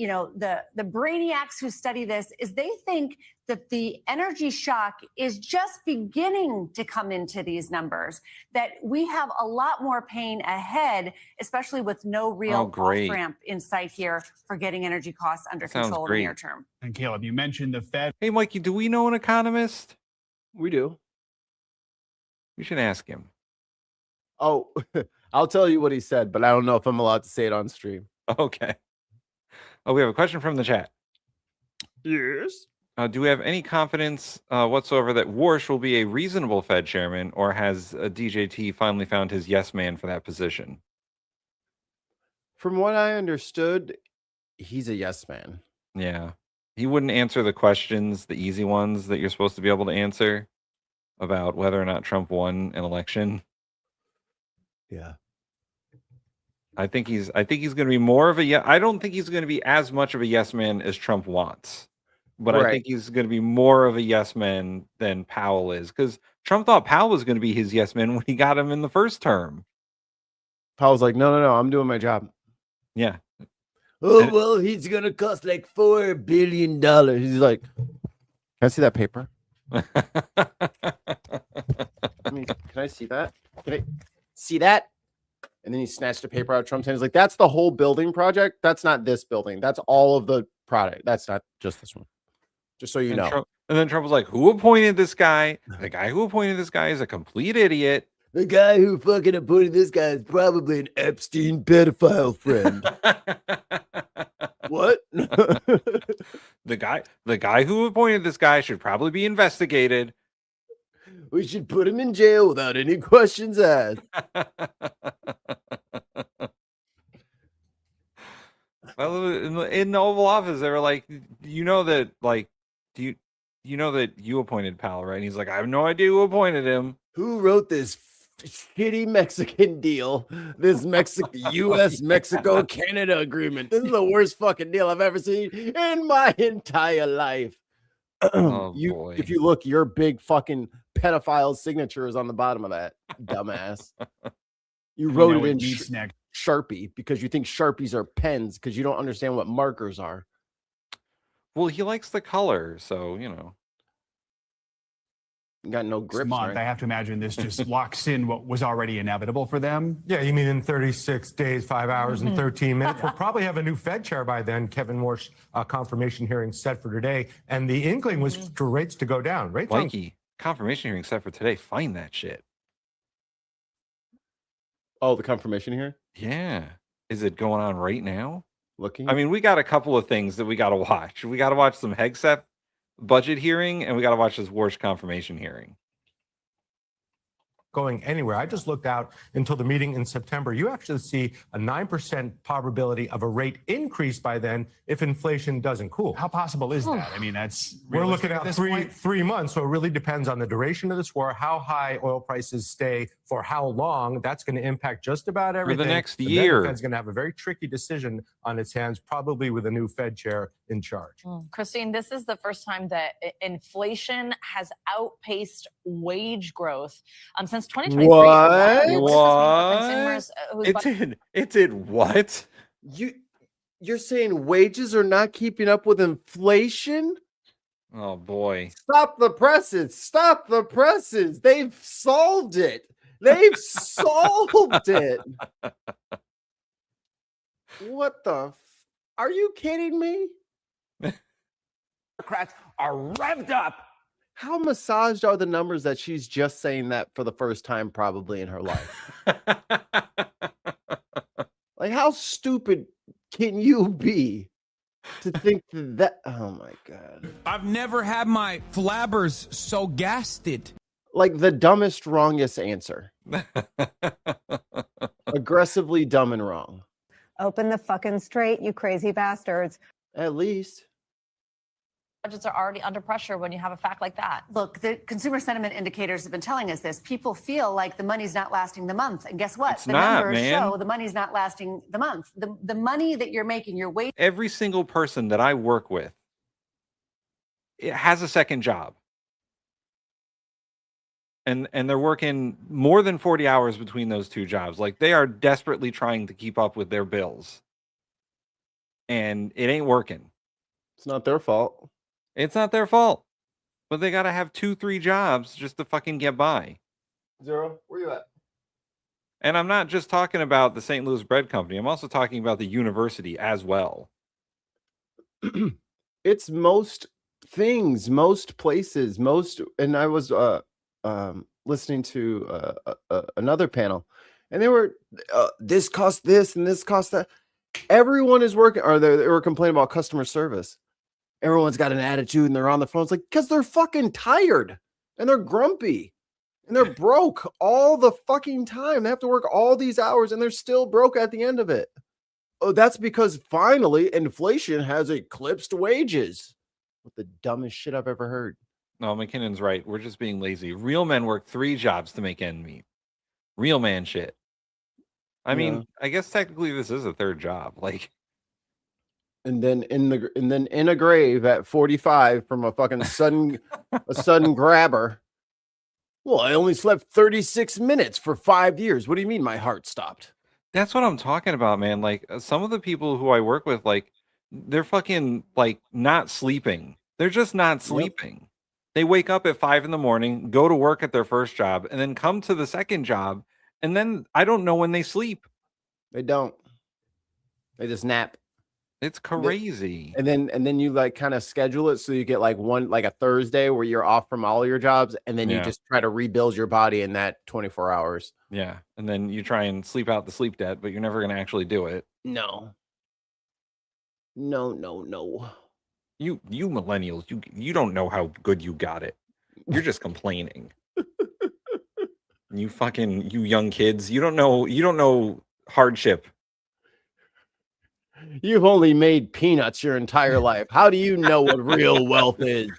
Speaker 18: brainiacs who study this is they think that the energy shock is just beginning to come into these numbers, that we have a lot more pain ahead, especially with no real off-ramp in sight here for getting energy costs under control in the near term.
Speaker 17: And Caleb, you mentioned the Fed.
Speaker 6: Hey, Mikey, do we know an economist?
Speaker 3: We do.
Speaker 6: We should ask him.
Speaker 3: Oh, I'll tell you what he said, but I don't know if I'm allowed to say it on stream.
Speaker 6: Okay. Oh, we have a question from the chat.
Speaker 3: Yes.
Speaker 6: Do we have any confidence whatsoever that Warsh will be a reasonable Fed chairman, or has DJT finally found his yes man for that position?
Speaker 3: From what I understood, he's a yes man.
Speaker 6: Yeah. He wouldn't answer the questions, the easy ones that you're supposed to be able to answer about whether or not Trump won an election.
Speaker 3: Yeah.
Speaker 6: I think he's going to be more of a I don't think he's going to be as much of a yes man as Trump wants. But I think he's going to be more of a yes man than Powell is, because Trump thought Powell was going to be his yes man when he got him in the first term.
Speaker 3: Powell's like, no, I'm doing my job.
Speaker 6: Yeah.
Speaker 3: Oh, well, he's going to cost like $4 billion. He's like, can I see that paper? Can I see that? See that? And then he snatched the paper out of Trump's hand. He's like, that's the whole building project. That's not this building. That's all of the product. That's not just this one. Just so you know.
Speaker 6: And then Trump was like, who appointed this guy? The guy who appointed this guy is a complete idiot.
Speaker 3: The guy who fucking appointed this guy is probably an Epstein pedophile friend. What?
Speaker 6: The guy who appointed this guy should probably be investigated.
Speaker 3: We should put him in jail without any questions asked.
Speaker 6: Well, in the Oval Office, they were like, you know that, like, do you know that you appointed Powell, right? And he's like, I have no idea who appointed him.
Speaker 3: Who wrote this shitty Mexican deal? This U.S. Mexico Canada agreement. This is the worst fucking deal I've ever seen in my entire life.
Speaker 6: Oh, boy.
Speaker 3: If you look, your big fucking pedophile signature is on the bottom of that, dumbass. You wrote it in Sharpie because you think Sharpies are pens because you don't understand what markers are.
Speaker 6: Well, he likes the color, so, you know.
Speaker 3: Got no grips.
Speaker 17: Month,
Speaker 3: right?
Speaker 17: I have to imagine this just locks in what was already inevitable for them.
Speaker 15: Yeah, you mean in 36 days, 5 hours, and 13 minutes. We'll probably have a new Fed chair by then. Kevin Moore's confirmation hearing set for today. And the inkling was for rates to go down. Rates
Speaker 6: Mikey, confirmation hearing set for today. Find that shit.
Speaker 3: Oh, the confirmation hearing?
Speaker 6: Yeah. Is it going on right now?
Speaker 3: Looking.
Speaker 6: I mean, we got a couple of things that we got to watch. We got to watch some Hegseth budget hearing, and we got to watch this Warsh confirmation hearing.
Speaker 15: Going anywhere. I just looked out until the meeting in September. You actually see a 9% probability of a rate increase by then if inflation doesn't cool.
Speaker 17: How possible is that? I mean, that's
Speaker 15: we're looking at three months, so it really depends on the duration of this war, how high oil prices stay for how long. That's going to impact just about everything.
Speaker 6: For the next
Speaker 15: And
Speaker 6: year.
Speaker 15: then the Fed's going to have a very tricky decision on its hands, probably with a new Fed chair in charge.
Speaker 16: Christine, this is the first time that inflation has outpaced wage growth since 2023.
Speaker 6: What? It did what?
Speaker 3: You're saying wages are not keeping up with inflation?
Speaker 6: Oh boy.
Speaker 3: Stop the presses. Stop the presses. They've solved it. They've solved it. What the are you kidding me?
Speaker 5: Democrats are revved up.
Speaker 3: How massaged are the numbers that she's just saying that for the first time probably in her life? Like, how stupid can you be to think that? Oh my God.
Speaker 21: I've never had my flabbers so gasted.
Speaker 3: Like the dumbest, wrongest answer. Aggressively dumb and wrong.
Speaker 22: Open the fucking straight, you crazy bastards.
Speaker 3: At least.
Speaker 16: Budgets are already under pressure when you have a fact like that.
Speaker 18: Look, the consumer sentiment indicators have been telling us this. People feel like the money's not lasting the month. And guess what? The numbers show the money's not lasting the month. The money that you're making, your wage.
Speaker 6: Every single person that I work with it has a second job. And they're working more than 40 hours between those two jobs. Like, they are desperately trying to keep up with their bills. And it ain't working.
Speaker 3: It's not their fault.
Speaker 6: It's not their fault. But they got to have 2-3 jobs just to fucking get by.
Speaker 3: Zero, where you at?
Speaker 6: And I'm not just talking about the St. Louis Bread Company. I'm also talking about the university as well.
Speaker 3: It's most things, most places, most. And I was listening to another panel, and they were this cost this and this cost that. Everyone is working, or they were complaining about customer service. Everyone's got an attitude and they're on the phone. It's like, because they're fucking tired and they're grumpy and they're broke all the fucking time. They have to work all these hours and they're still broke at the end of it. Oh, that's because finally inflation has eclipsed wages. What the dumbest shit I've ever heard.
Speaker 6: No, McKinnon's right. We're just being lazy. Real men work 3 jobs to make ends meet. Real man shit. I mean, I guess technically this is a third job. Like,
Speaker 3: and then in a grave at 45 from a fucking sudden grabber. Well, I only slept 36 minutes for 5 years. What do you mean my heart stopped?
Speaker 6: that's what I'm talking about, man. Like, some of the people who I work with, like, they're fucking like not sleeping. They're just not sleeping. They wake up at 5 a.m, go to work at their first job, and then come to the second job And then I don't know when they sleep.
Speaker 3: They don't. They just nap.
Speaker 6: It's crazy.
Speaker 3: And then you like kind of schedule it so you get like a Thursday where you're off from all your jobs, and then you just try to rebuild your body in that 24 hours.
Speaker 6: Yeah. And then you try and sleep out the sleep debt, but you're never going to actually do it.
Speaker 3: No.
Speaker 6: You millennials, you don't know how good you got it. You're just complaining. You young kids, you don't know hardship.
Speaker 3: You've only made peanuts your entire life. How do you know what real wealth is?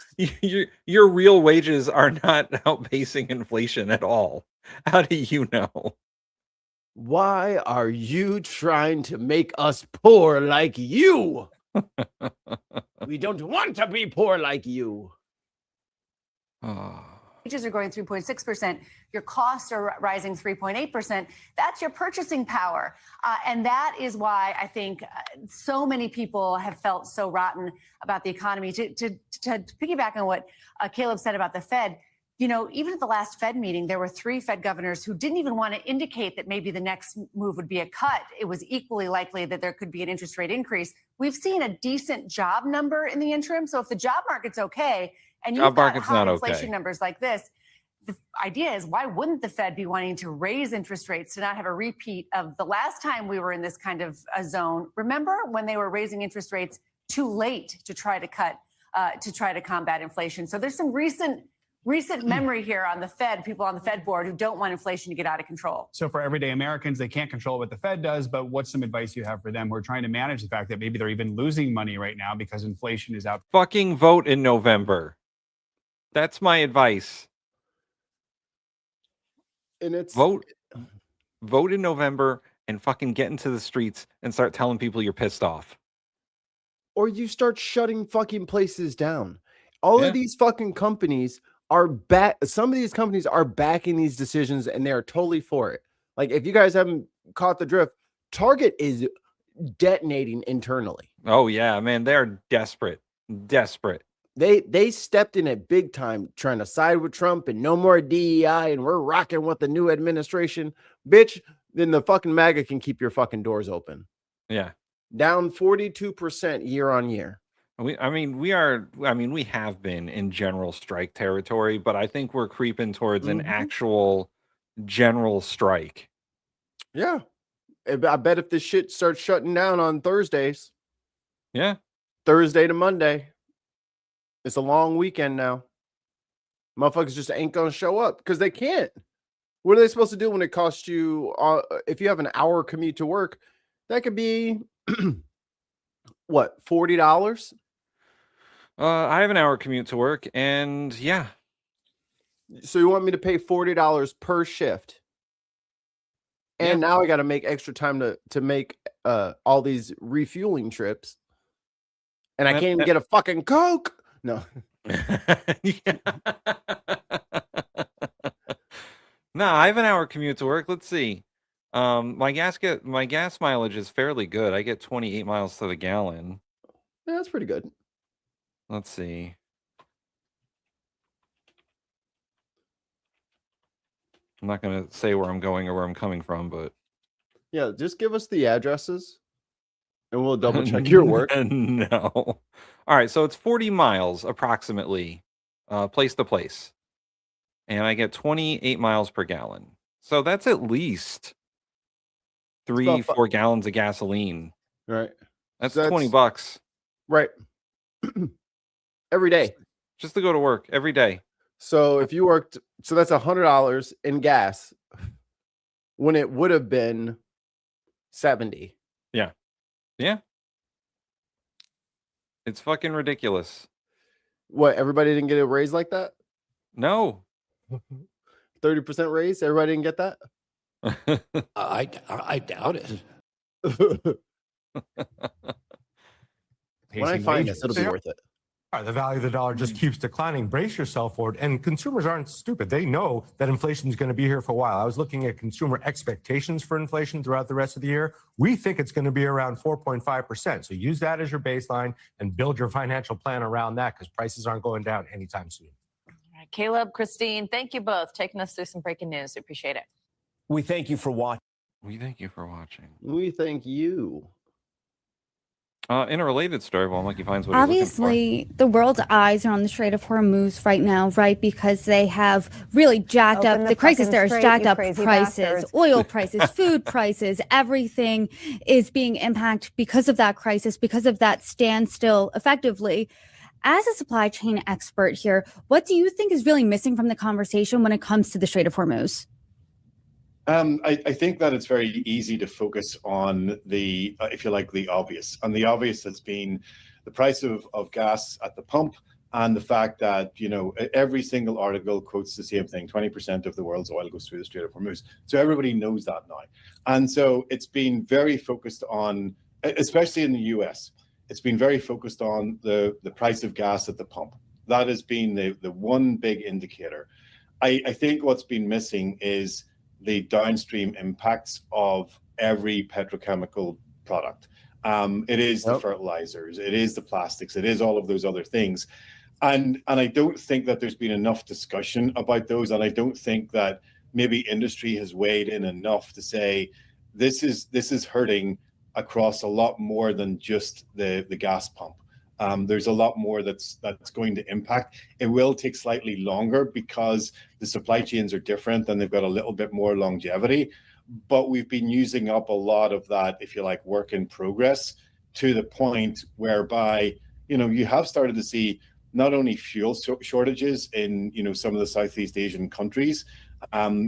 Speaker 6: Your real wages are not outpacing inflation at all. How do you know?
Speaker 3: Why are you trying to make us poor like you? We don't want to be poor like you.
Speaker 18: Wages are growing 3.6%. Your costs are rising 3.8%. That's your purchasing power. And that is why I think so many people have felt so rotten about the economy. To piggyback on what Caleb said about the Fed, even at the last Fed meeting, there were 3 Fed governors who didn't even want to indicate that maybe the next move would be a cut. It was equally likely that there could be an interest rate increase. We've seen a decent job number in the interim. So if the job market's okay, and you've got high inflation numbers like this, the idea is, why wouldn't the Fed be wanting to raise interest rates to not have a repeat of the last time we were in this kind of a zone? Remember when they were raising interest rates too late to try to combat inflation? So there's some recent memory here on the Fed, people on the Fed board who don't want inflation to get out of control.
Speaker 17: So for everyday Americans, they can't control what the Fed does, but what's some advice you have for them who are trying to manage the fact that maybe they're even losing money right now because inflation is out?
Speaker 6: Fucking vote in November. That's my advice.
Speaker 3: And it's
Speaker 6: vote in November and fucking get into the streets and start telling people you're pissed off.
Speaker 3: Or you start shutting fucking places down. All of these fucking companies are some of these companies are backing these decisions, and they are totally for it. Like, if you guys haven't caught the drift, Target is detonating internally.
Speaker 6: Oh yeah, man, they're desperate.
Speaker 3: They stepped in it big time, trying to side with Trump and no more DEI, and we're rocking with the new administration. Bitch, then the fucking MAGA can keep your fucking doors open.
Speaker 6: Yeah.
Speaker 3: Down 42% year on year.
Speaker 6: We have been in general strike territory, but I think we're creeping towards an actual general strike.
Speaker 3: Yeah. I bet if this shit starts shutting down on Thursdays.
Speaker 6: Yeah.
Speaker 3: Thursday to Monday. It's a long weekend now. Motherfuckers just ain't gonna show up because they can't. What are they supposed to do when it costs you, if you have an hour commute to work, that could be, what, $40?
Speaker 6: I have an hour commute to work, and yeah.
Speaker 3: So you want me to pay $40 per shift? And now I got to make extra time to make all these refueling trips. And I can't even get a fucking Coke. No.
Speaker 6: No, I have an hour commute to work. Let's see. My gas mileage is fairly good. I get 28 miles to the gallon.
Speaker 3: Yeah, that's pretty good.
Speaker 6: Let's see. I'm not going to say where I'm going or where I'm coming from, but
Speaker 3: yeah, just give us the addresses and we'll double check your work.
Speaker 6: No. All right, so it's 40 miles approximately, place to place. And I get 28 miles per gallon. So that's at least 3-4 gallons of gasoline.
Speaker 3: Right.
Speaker 6: That's $20.
Speaker 3: Right. Every day.
Speaker 6: Just to go to work every day.
Speaker 3: So if you worked, so that's $100 in gas when it would have been 70.
Speaker 6: Yeah. Yeah. It's fucking ridiculous.
Speaker 3: What, everybody didn't get a raise like that?
Speaker 6: No.
Speaker 3: 30% raise? Everybody didn't get that?
Speaker 5: I doubt it.
Speaker 3: When I find this, it'll be worth it.
Speaker 15: The value of the dollar just keeps declining. Brace yourself for it. And consumers aren't stupid. They know that inflation is going to be here for a while. I was looking at consumer expectations for inflation throughout the rest of the year. We think it's going to be around 4.5%. So use that as your baseline and build your financial plan around that, because prices aren't going down anytime soon.
Speaker 16: All right, Caleb, Christine, thank you both for taking us through some breaking news. We appreciate it.
Speaker 7: We thank you for watching.
Speaker 6: We thank you for watching.
Speaker 3: We thank you.
Speaker 6: In a related story, while Mikey finds what he's looking
Speaker 12: Obviously, the world's eyes are on the Strait of Hormuz right now, right? Because they have really jacked
Speaker 22: Open
Speaker 12: up
Speaker 22: the
Speaker 12: the crisis
Speaker 22: fucking
Speaker 12: there has
Speaker 22: strait,
Speaker 12: jacked
Speaker 22: you
Speaker 12: up
Speaker 22: crazy
Speaker 12: prices,
Speaker 22: bastards.
Speaker 12: oil prices, food prices, everything is being impacted because of that crisis, because of that standstill, effectively. As a supply chain expert here, what do you think is really missing from the conversation when it comes to the Strait of Hormuz?
Speaker 23: I think that it's very easy to focus on the, if you like, the obvious. And the obvious has been the price of gas at the pump and the fact that, you know, every single article quotes the same thing. 20% of the world's oil goes through the Strait of Hormuz. So everybody knows that now. And so it's been very focused on, especially in the US, it's been very focused on the price of gas at the pump. That has been the one big indicator. I think what's been missing is the downstream impacts of every petrochemical product. It is the fertilizers, it is the plastics, it is all of those other things. And I don't think that there's been enough discussion about those. And I don't think that maybe industry has weighed in enough to say, this is hurting across a lot more than just the gas pump. There's a lot more that's going to impact. It will take slightly longer because the supply chains are different and they've got a little bit more longevity. But we've been using up a lot of that, if you like, work in progress to the point whereby, you know, you have started to see not only fuel shortages in, you know, some of the Southeast Asian countries,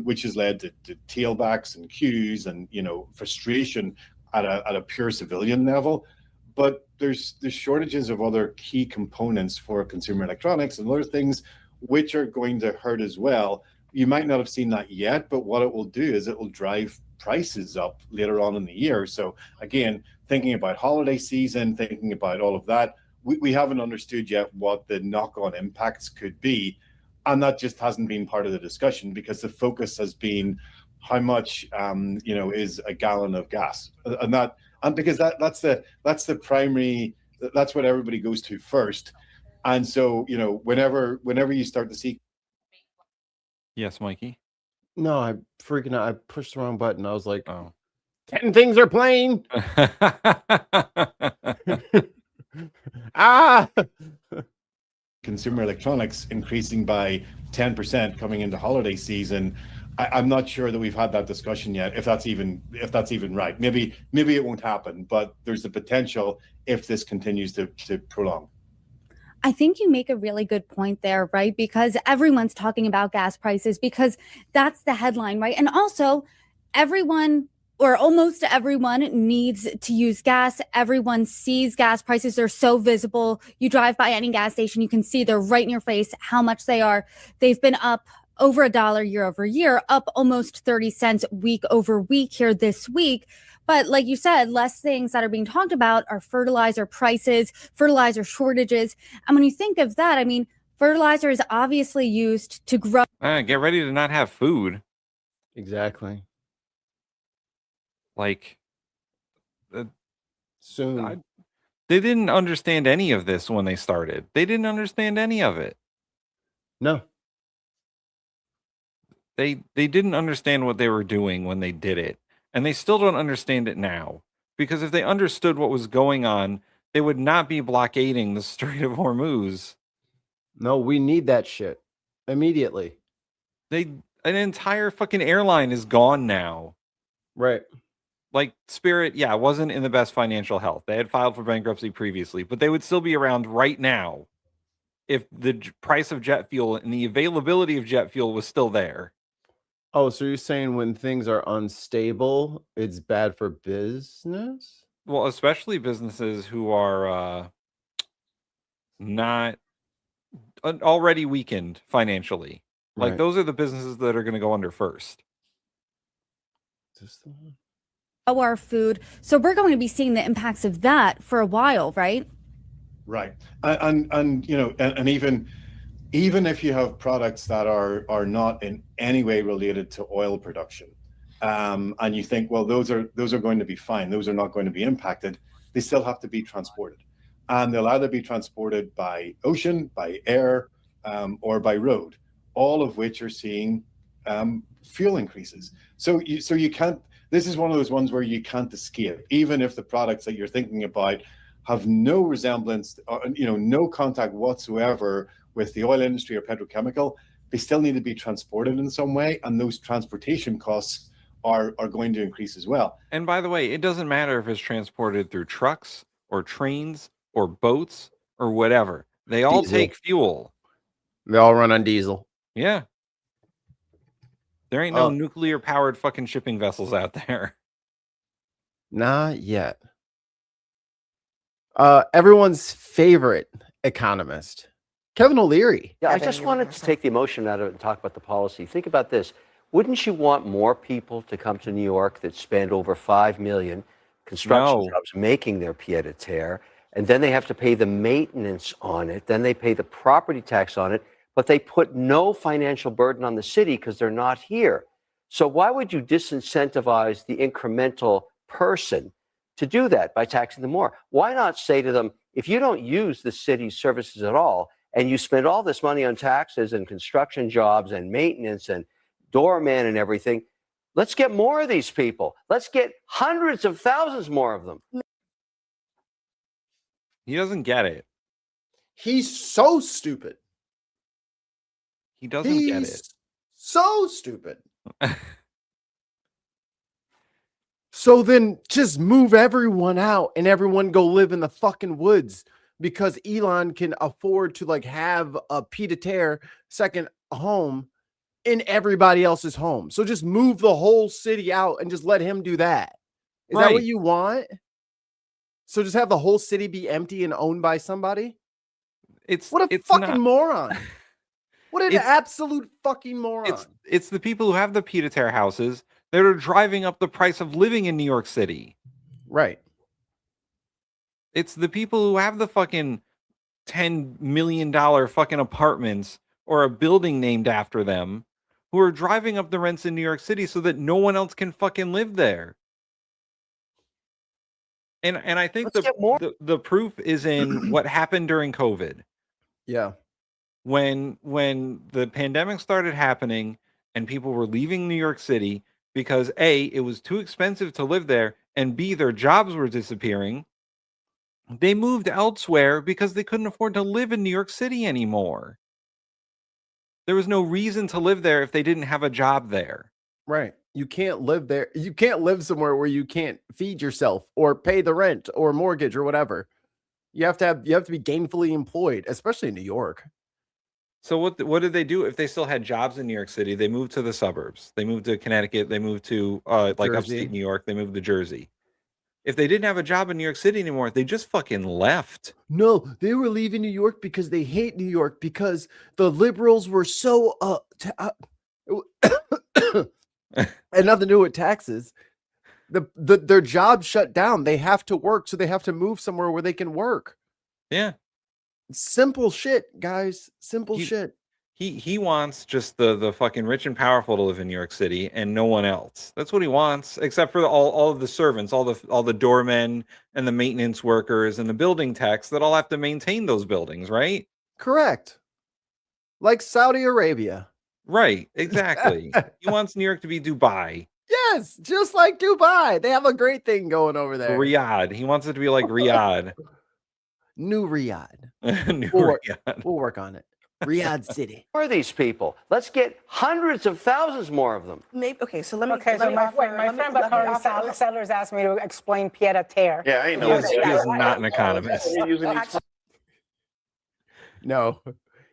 Speaker 23: which has led to tailbacks and queues and, you know, frustration at a pure civilian level. But there's shortages of other key components for consumer electronics and other things which are going to hurt as well. You might not have seen that yet, but what it will do is it will drive prices up later on in the year. So again, thinking about holiday season, thinking about all of that, we haven't understood yet what the knock-on impacts could be. And that just hasn't been part of the discussion because the focus has been how much, you know, is a gallon of gas. And because that's the primary, that's what everybody goes to first. And so, you know, whenever you start to see.
Speaker 6: Yes, Mikey.
Speaker 3: No, I freaking out. I pushed the wrong button. I was like, oh, 10 things are playing.
Speaker 23: Consumer electronics increasing by 10% coming into holiday season. I'm not sure that we've had that discussion yet, if that's even right. Maybe it won't happen, but there's the potential if this continues to prolong.
Speaker 12: I think you make a really good point there, right? Because everyone's talking about gas prices because that's the headline, right? And also everyone or almost everyone needs to use gas. Everyone sees gas prices. They're so visible. You drive by any gas station, you can see they're right in your face how much they are. They've been up over $1 year over year, up almost 30 cents week over week here this week. But like you said, less things that are being talked about are fertilizer prices, fertilizer shortages. And when you think of that, I mean, fertilizer is obviously used to grow.
Speaker 6: Get ready to not have food.
Speaker 3: Exactly.
Speaker 6: Like,
Speaker 3: soon.
Speaker 6: They didn't understand any of this when they started. They didn't understand any of it.
Speaker 3: No.
Speaker 6: They didn't understand what they were doing when they did it. And they still don't understand it now. Because if they understood what was going on, they would not be blockading the Strait of Hormuz.
Speaker 3: No, we need that shit immediately.
Speaker 6: An entire fucking airline is gone now.
Speaker 3: Right.
Speaker 6: Like Spirit, yeah, wasn't in the best financial health. They had filed for bankruptcy previously, but they would still be around right now if the price of jet fuel and the availability of jet fuel was still there.
Speaker 3: Oh, so you're saying when things are unstable, it's bad for business?
Speaker 6: Well, especially businesses who are not already weakened financially. Like,
Speaker 3: Right.
Speaker 6: those are the businesses that are going to go under first.
Speaker 12: Our food. So we're going to be seeing the impacts of that for a while, right?
Speaker 23: Right. And you know, and even if you have products that are not in any way related to oil production, and you think, well, those are going to be fine, those are not going to be impacted, they still have to be transported. And they'll either be transported by ocean, by air, or by road, all of which are seeing fuel increases. So you can't. This is one of those ones where you can't escape, even if the products that you're thinking about have no resemblance, no contact whatsoever with the oil industry or petrochemical. They still need to be transported in some way, and those transportation costs are going to increase as well.
Speaker 6: And by the way, it doesn't matter if it's transported through trucks or trains or boats or whatever. They all
Speaker 3: Diesel.
Speaker 6: take fuel.
Speaker 3: They all run on diesel.
Speaker 6: Yeah. There ain't no nuclear powered fucking shipping vessels out there.
Speaker 3: Not yet. Everyone's favorite economist, Kevin O'Leary.
Speaker 4: Yeah, I just wanted to take the emotion out of it and talk about the policy. Think about this. Wouldn't you want more people to come to New York that spend over $5 million construction jobs making their pied-à-terre, and then they have to pay the maintenance on it, then they pay the property tax on it, but they put no financial burden on the city because they're not here. So why would you disincentivize the incremental person to do that by taxing them more? Why not say to them, if you don't use the city's services at all, and you spend all this money on taxes and construction jobs and maintenance and doorman and everything, let's get more of these people. Let's get hundreds of thousands more of them.
Speaker 6: He doesn't get it.
Speaker 3: He's so stupid.
Speaker 6: He doesn't get it.
Speaker 3: So stupid. So then just move everyone out and everyone go live in the fucking woods because Elon can afford to like have a pied-à-terre second home in everybody else's home. So just move the whole city out and just let him do that. Is that what you want? So just have the whole city be empty and owned by somebody? What a fucking moron. What an absolute fucking moron.
Speaker 6: It's the people who have the pied-à-terre houses that are driving up the price of living in New York City.
Speaker 3: Right.
Speaker 6: It's the people who have the fucking $10 million fucking apartments or a building named after them who are driving up the rents in New York City so that no one else can fucking live there. And I think the proof is in what happened during COVID.
Speaker 3: Yeah.
Speaker 6: When the pandemic started happening and people were leaving New York City because A, it was too expensive to live there, and B, their jobs were disappearing, they moved elsewhere because they couldn't afford to live in New York City anymore. There was no reason to live there if they didn't have a job there.
Speaker 3: Right. You can't live there. You can't live somewhere where you can't feed yourself or pay the rent or mortgage or whatever. You have to be gainfully employed, especially in New York.
Speaker 6: So what did they do if they still had jobs in New York City? They moved to the suburbs. They moved to Connecticut. They moved to like
Speaker 3: Jersey.
Speaker 6: upstate New York. They moved to Jersey. If they didn't have a job in New York City anymore, they just fucking left.
Speaker 3: No, they were leaving New York because they hate New York because the liberals were so and nothing to do with taxes. Their jobs shut down. They have to work, so they have to move somewhere where they can work.
Speaker 6: Yeah.
Speaker 3: Simple shit, guys. Simple shit.
Speaker 6: He wants just the fucking rich and powerful to live in New York City and no one else. That's what he wants, except for all of the servants, all the doormen and the maintenance workers and the building techs that all have to maintain those buildings, right?
Speaker 3: Correct. Like Saudi Arabia.
Speaker 6: Right, exactly. He wants New York to be Dubai.
Speaker 3: Yes, just like Dubai. They have a great thing going over there.
Speaker 6: Riyadh. He wants it to be like Riyadh.
Speaker 3: New Riyadh. We'll work on it. Riyadh City.
Speaker 4: Who are these people? Let's get hundreds of thousands more of them.
Speaker 7: Okay, so let me. Okay, so my friend Bakari Sellers asked me to explain pied-à-terre.
Speaker 23: Yeah, I know.
Speaker 6: He is not an economist.
Speaker 3: No,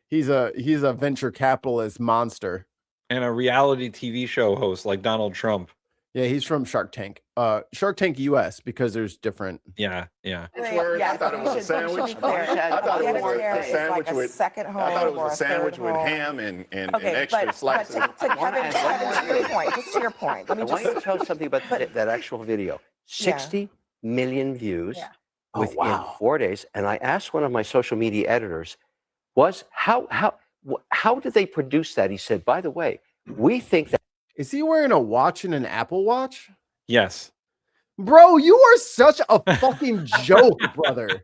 Speaker 3: he's a venture capitalist monster
Speaker 6: and a reality TV show host like Donald Trump.
Speaker 3: Yeah, he's from Shark Tank. Shark Tank US because there's different.
Speaker 6: Yeah.
Speaker 23: I thought it was a sandwich. I thought it was a sandwich with second home. I thought it was a sandwich with ham and extra slices.
Speaker 7: Just to your point, let me
Speaker 4: I want you to tell something about that actual video. 60 million views within 4 days. And I asked one of my social media editors, how did they produce that? He said, by the way, we think that.
Speaker 3: Is he wearing a watch and an Apple Watch?
Speaker 6: Yes.
Speaker 3: Bro, you are such a fucking joke, brother.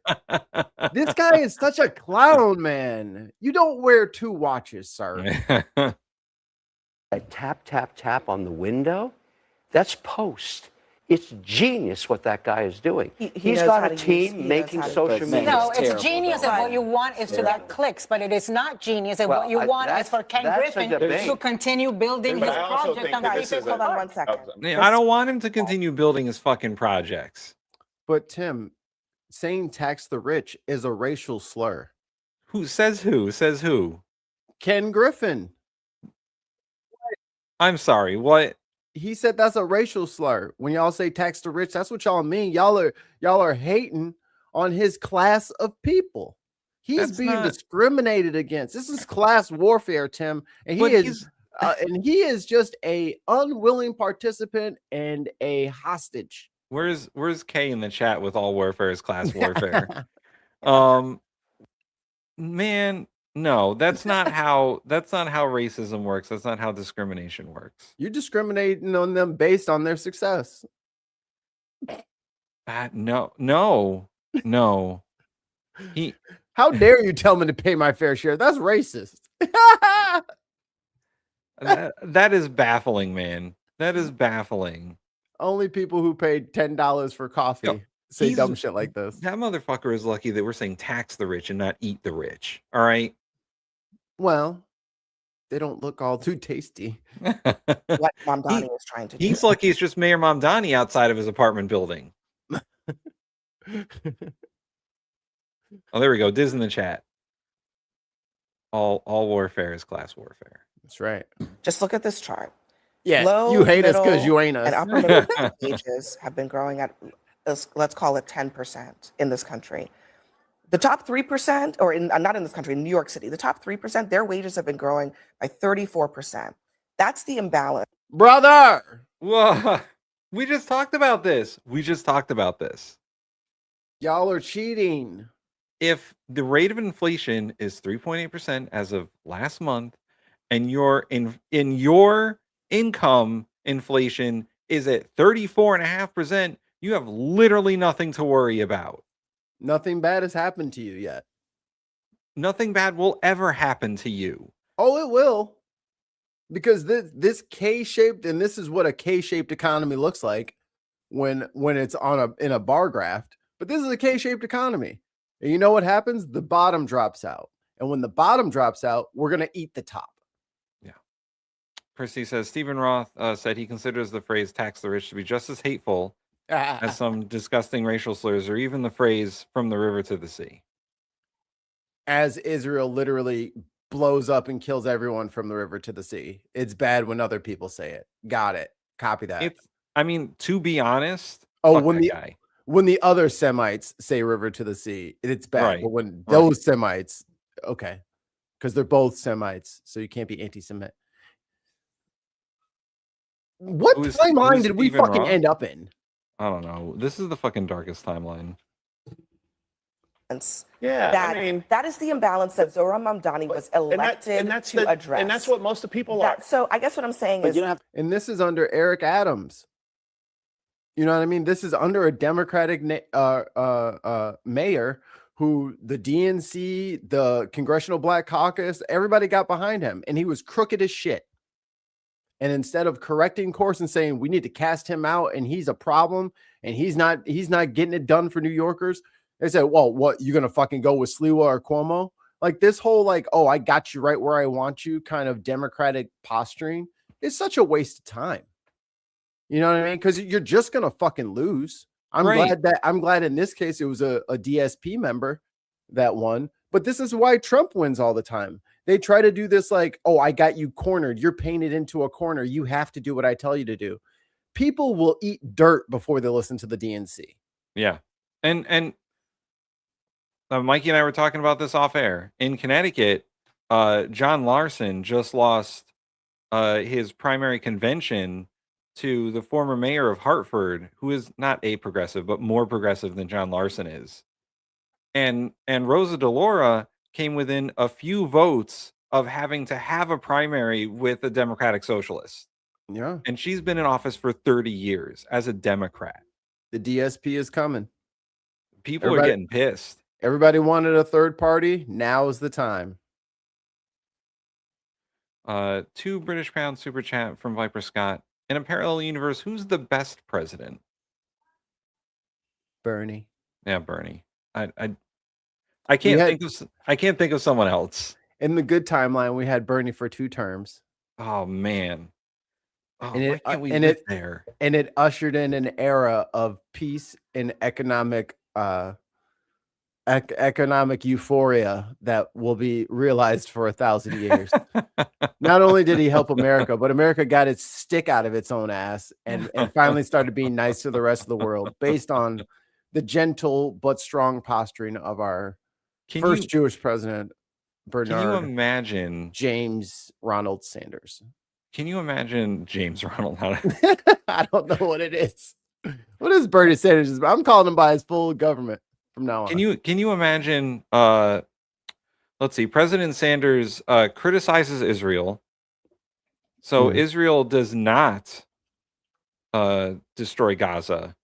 Speaker 3: This guy is such a clown, man. You don't wear two watches, sir.
Speaker 4: That tap, tap, tap on the window, that's post. It's genius what that guy is doing. He's got a team making social media.
Speaker 7: No, it's genius if what you want is to get clicks, but it is not genius if what you want is for Ken Griffin to continue building his project on people.
Speaker 9: Hold on 1 second.
Speaker 6: I don't want him to continue building his fucking projects.
Speaker 3: But Tim, saying tax the rich is a racial slur.
Speaker 6: Who says who? Says who?
Speaker 3: Ken Griffin.
Speaker 6: I'm sorry, what?
Speaker 3: He said that's a racial slur. When y'all say tax the rich, that's what y'all mean. Y'all are hating on his class of people. He's being discriminated against. This is class warfare, Tim. And he is just a unwilling participant and a hostage.
Speaker 6: Where's Kay in the chat with all warfare is class warfare? Man, no, that's not how racism works. That's not how discrimination works.
Speaker 3: You're discriminating on them based on their success.
Speaker 6: No.
Speaker 3: How dare you tell me to pay my fair share? That's racist.
Speaker 6: that is baffling, man. That is baffling.
Speaker 3: Only people who paid $10 for coffee say dumb shit like this.
Speaker 6: That motherfucker is lucky that we're saying tax the rich and not eat the rich. All right.
Speaker 3: Well, they don't look all too tasty.
Speaker 9: What Mamdani is trying to do.
Speaker 6: He's lucky it's just Mayor Mamdani outside of his apartment building. Oh, there we go. Diz in the chat. All warfare is class warfare.
Speaker 3: That's right.
Speaker 9: Just look at this chart.
Speaker 3: Yeah,
Speaker 9: Low,
Speaker 3: you hate us
Speaker 9: middle,
Speaker 3: because you ain't us.
Speaker 9: And upper middle wages have been growing at, let's call it 10% in this country. The top 3%, or not in this country, in New York City, the top 3%, their wages have been growing by 34%. That's the imbalance.
Speaker 3: Brother!
Speaker 6: Whoa. We just talked about this.
Speaker 3: Y'all are cheating.
Speaker 6: If the rate of inflation is 3.8% as of last month, and your income inflation is at 34.5%, you have literally nothing to worry about.
Speaker 3: Nothing bad has happened to you yet.
Speaker 6: Nothing bad will ever happen to you.
Speaker 3: Oh, it will. Because this K-shaped, and this is what a K-shaped economy looks like when it's in a bar graph. But this is a K-shaped economy. And you know what happens? The bottom drops out. And when the bottom drops out, we're going to eat the top.
Speaker 6: Yeah. Percy says, Stephen Roth said he considers the phrase tax the rich to be just as hateful as some disgusting racial slurs, or even the phrase from the river to the sea.
Speaker 3: As Israel literally blows up and kills everyone from the river to the sea. It's bad when other people say it. Got it. Copy that.
Speaker 6: To be honest,
Speaker 3: when the other Semites say river to the sea, it's bad.
Speaker 6: Right.
Speaker 3: But when those Semites, okay, because they're both Semites, so you can't be anti-Semite. What timeline did we fucking end up in?
Speaker 6: I don't know. This is the fucking darkest timeline.
Speaker 9: Yeah, that is the imbalance that Zohran Mamdani was elected to address.
Speaker 5: And that's what most of the people are.
Speaker 9: So I guess what I'm saying is...
Speaker 3: And this is under Eric Adams. You know what I mean? This is under a Democratic mayor who the DNC, the Congressional Black Caucus, everybody got behind him. And he was crooked as shit. And instead of correcting course and saying we need to cast him out and he's a problem and he's not getting it done for New Yorkers, they said, well, what, you gonna fucking go with Sliwa or Cuomo? Like this whole oh, I got you right where I want you kind of Democratic posturing is such a waste of time. You know what I mean? Because you're just gonna fucking lose. I'm glad in this case it was a DSP member that won. But this is why Trump wins all the time. They try to do this oh, I got you cornered. You're painted into a corner. You have to do what I tell you to do. People will eat dirt before they listen to the DNC.
Speaker 6: Yeah. And Mikey and I were talking about this off air. In Connecticut, John Larson just lost his primary convention to the former mayor of Hartford, who is not a progressive, but more progressive than John Larson is. And Rosa DeLauro came within a few votes of having to have a primary with a Democratic Socialist.
Speaker 3: Yeah.
Speaker 6: And she's been in office for 30 years as a Democrat.
Speaker 3: The DSP is coming.
Speaker 6: People are getting pissed.
Speaker 3: Everybody wanted a third party. Now is the time.
Speaker 6: 2 British pound super chat from Viper Scott. In a parallel universe, who's the best president?
Speaker 3: Bernie.
Speaker 6: Yeah, Bernie. I can't think of someone else.
Speaker 3: In the good timeline, we had Bernie for 2 terms.
Speaker 6: Oh man. Oh,
Speaker 3: And
Speaker 6: why can't we live there?
Speaker 3: And it ushered in an era of peace and economic economic euphoria that will be realized for 1,000 years. Not only did he help America, but America got its stick out of its own ass and finally started being nice to the rest of the world based on the gentle but strong posturing of our first Jewish president, Bernard.
Speaker 6: Can you imagine
Speaker 3: James Ronald Sanders?
Speaker 6: Can you imagine James Ronald?
Speaker 3: I don't know what it is. What is Bernie Sanders? I'm calling him by his full government from now on.
Speaker 6: Can you imagine? Let's see. President Sanders criticizes Israel, so Israel does not destroy Gaza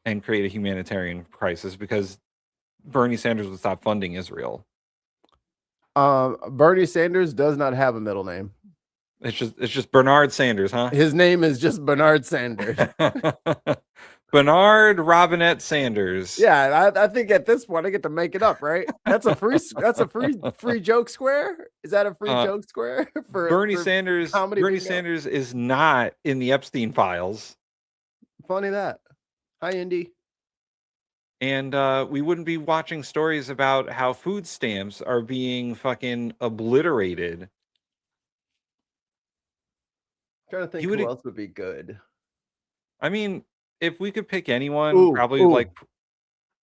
Speaker 6: and create a humanitarian crisis because Bernie Sanders would stop funding Israel.
Speaker 3: Bernie Sanders does not have a middle name.
Speaker 6: It's just Bernard Sanders, huh?
Speaker 3: His name is just Bernard Sanders.
Speaker 6: Bernard Robinette Sanders.
Speaker 3: Yeah, I think at this point I get to make it up, right? That's a free joke square. Is that a free joke square for
Speaker 6: Bernie Sanders? Bernie Sanders is not in the Epstein files.
Speaker 3: Funny that. Hi, Indy.
Speaker 6: And we wouldn't be watching stories about how food stamps are being fucking obliterated.
Speaker 3: I'm trying to think who else would be good.
Speaker 6: I mean, if we could pick anyone, probably like.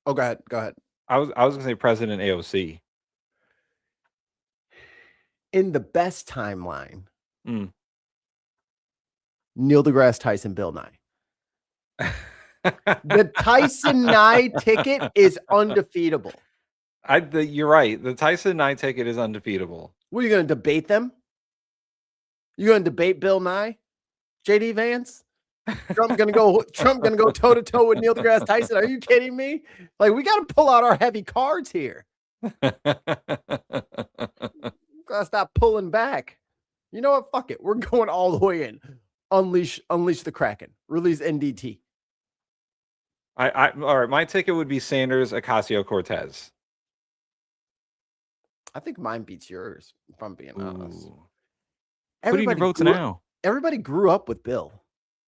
Speaker 3: Oh, go ahead.
Speaker 6: I was gonna say President AOC.
Speaker 3: In the best timeline, Neil deGrasse Tyson, Bill Nye. The Tyson Nye ticket is undefeatable.
Speaker 6: You're right. The Tyson Nye ticket is undefeatable.
Speaker 3: What are you going to debate them? You going to debate Bill Nye, JD Vance? Trump gonna go toe to toe with Neil deGrasse Tyson? Are you kidding me? Like, we got to pull out our heavy cards here. Gotta stop pulling back. You know what? Fuck it. We're going all the way in. Unleash the Kraken. Release NDT.
Speaker 6: All right. My ticket would be Sanders, Ocasio-Cortez.
Speaker 3: I think mine beats yours, if I'm being honest.
Speaker 6: Put in your votes now.
Speaker 3: Everybody grew up with Bill.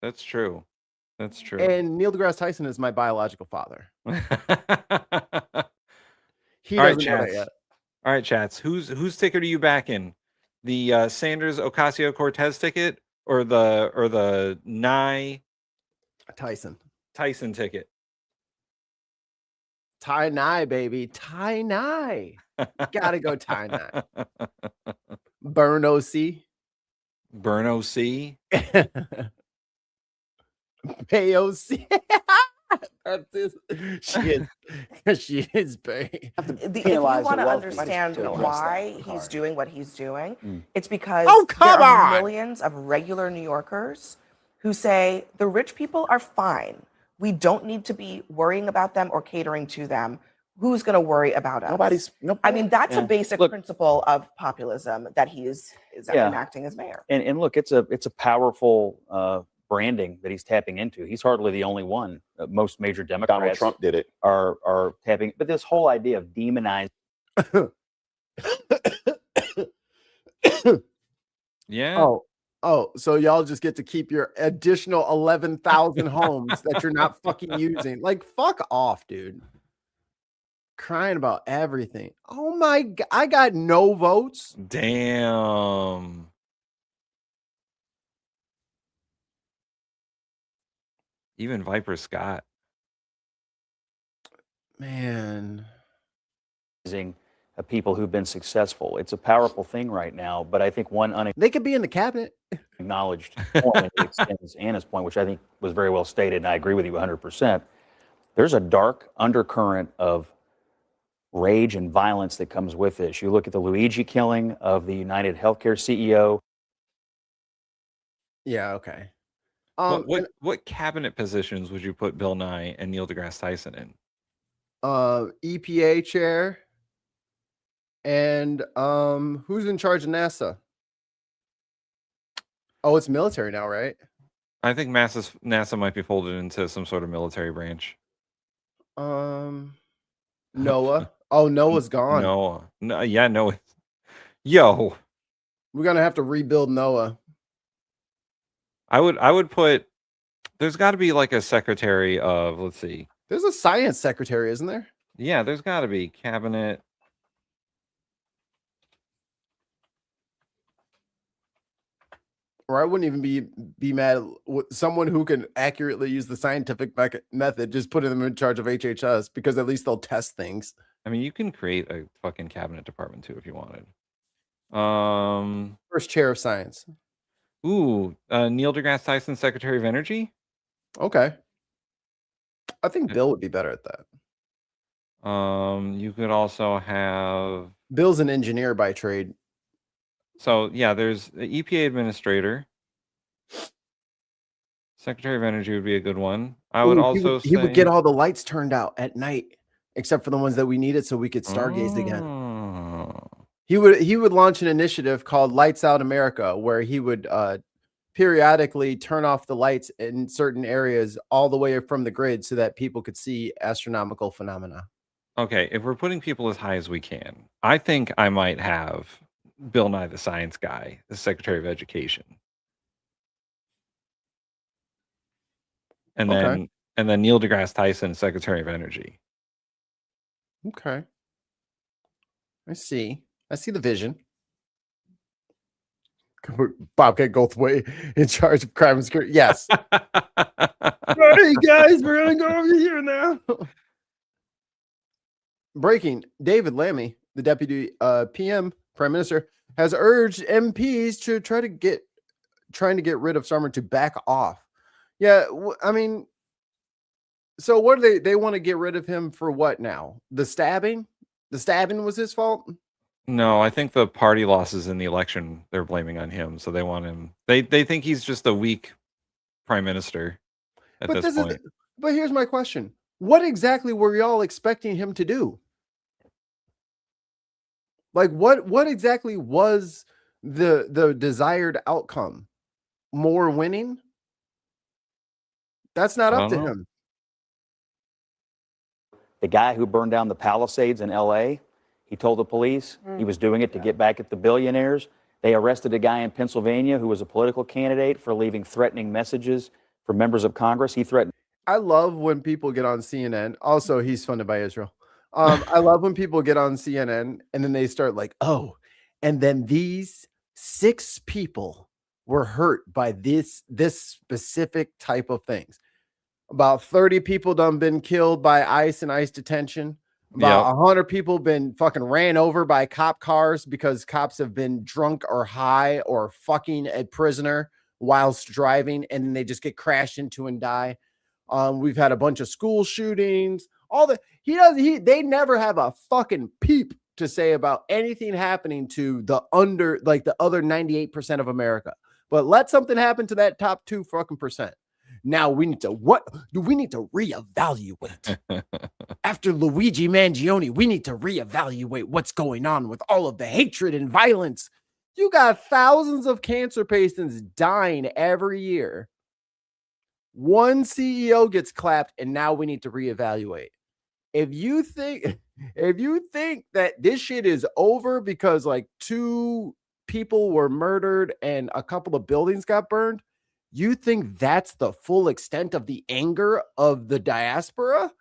Speaker 6: That's true. That's true.
Speaker 3: And Neil deGrasse Tyson is my biological father. He
Speaker 6: All right,
Speaker 3: doesn't know that
Speaker 6: chats.
Speaker 3: yet.
Speaker 6: All right, chats. Whose ticket are you backing? The Sanders Ocasio-Cortez ticket or the Nye
Speaker 3: Tyson
Speaker 6: ticket?
Speaker 3: Ty Nye, baby. Ty Nye. Gotta go Ty Nye. Burn OC.
Speaker 6: Burn OC.
Speaker 3: AOC. She is Bay.
Speaker 9: If you want to understand why he's doing what he's doing, it's because there are millions of regular New Yorkers who say the rich people are fine. We don't need to be worrying about them or catering to them. Who's going to worry about us? I mean, that's a basic principle of populism that he is enacting as mayor.
Speaker 2: And look, it's a powerful branding that he's tapping into. He's hardly the only one. Most major Democrats,
Speaker 11: Donald Trump did it,
Speaker 2: are tapping. But this whole idea of demonizing.
Speaker 6: Yeah.
Speaker 3: Oh, so y'all just get to keep your additional 11,000 homes that you're not fucking using. Like, fuck off, dude. Crying about everything. Oh my God, I got no votes.
Speaker 6: Damn. Even Viper Scott.
Speaker 3: Man.
Speaker 2: People who've been successful. It's a powerful thing right now, but I think
Speaker 3: they could be in the cabinet.
Speaker 2: Acknowledged point extends Anna's point, which I think was very well stated, and I agree with you 100%. There's a dark undercurrent of rage and violence that comes with this. You look at the Luigi killing of the United Healthcare CEO.
Speaker 3: Yeah, okay.
Speaker 6: What cabinet positions would you put Bill Nye and Neil deGrasse Tyson in?
Speaker 3: EPA chair. And who's in charge of NASA? Oh, it's military now, right?
Speaker 6: I think NASA might be folded into some sort of military branch.
Speaker 3: NOAA. Oh, NOAA's gone.
Speaker 6: Noah. No, yeah, Noah. Yo.
Speaker 3: We're gonna have to rebuild NOAA.
Speaker 6: I would put. There's got to be like a secretary of. Let's see.
Speaker 3: There's a science secretary, isn't there?
Speaker 6: Yeah, there's got to be cabinet.
Speaker 3: Or I wouldn't even be mad with someone who can accurately use the scientific method. Just putting them in charge of HHS because at least they'll test things.
Speaker 6: I mean, you can create a fucking cabinet department too if you wanted.
Speaker 3: First chair of science.
Speaker 6: Ooh, Neil deGrasse Tyson, Secretary of Energy.
Speaker 3: Okay. I think Bill would be better at that.
Speaker 6: You could also have.
Speaker 3: Bill's an engineer by trade.
Speaker 6: So yeah, there's the EPA administrator. Secretary of Energy would be a good one. I would also
Speaker 3: he would get all the lights turned out at night, except for the ones that we needed, so we could stargaze again. He would launch an initiative called Lights Out America, where he would periodically turn off the lights in certain areas all the way from the grid so that people could see astronomical phenomena.
Speaker 6: Okay, if we're putting people as high as we can, I think I might have Bill Nye the Science Guy, the Secretary of Education. And then Neil deGrasse Tyson, Secretary of Energy.
Speaker 3: Okay. I see the vision. Bobcat Goldthwait in charge of crime and security. Yes. Hey guys, we're gonna go over here now. Breaking: David Lammy, the deputy PM Prime Minister, has urged MPs to trying to get rid of Starmer to back off. Yeah, I mean, so what do they want to get rid of him for? What now? The stabbing? The stabbing was his fault?
Speaker 6: No, I think the party losses in the election they're blaming on him. So they want him. They think he's just a weak prime minister at this point.
Speaker 3: But here's my question: what exactly were y'all expecting him to do? Like, what exactly was the desired outcome? More winning? That's not up to him.
Speaker 2: The guy who burned down the Palisades in L.A., he told the police he was doing it to get back at the billionaires. They arrested a guy in Pennsylvania who was a political candidate for leaving threatening messages for members of Congress. He threatened.
Speaker 3: I love when people get on CNN. Also, he's funded by Israel. I love when people get on CNN and then they start like, oh, and then these 6 people were hurt by this specific type of things. About 30 people done been killed by ICE and ICE detention. About 100 people been fucking ran over by cop cars because cops have been drunk or high or fucking a prisoner whilst driving, and then they just get crashed into and die. We've had a bunch of school shootings. They never have a fucking peep to say about anything happening to the other 98% of America. But let something happen to that top 2 fucking percent. Now we need to reevaluate. After Luigi Mangione, we need to reevaluate what's going on with all of the hatred and violence. You got thousands of cancer patients dying every year. One CEO gets clapped, and now we need to reevaluate. If you think that this shit is over because like 2 people were murdered and a couple of buildings got burned, you think that's the full extent of the anger of the diaspora?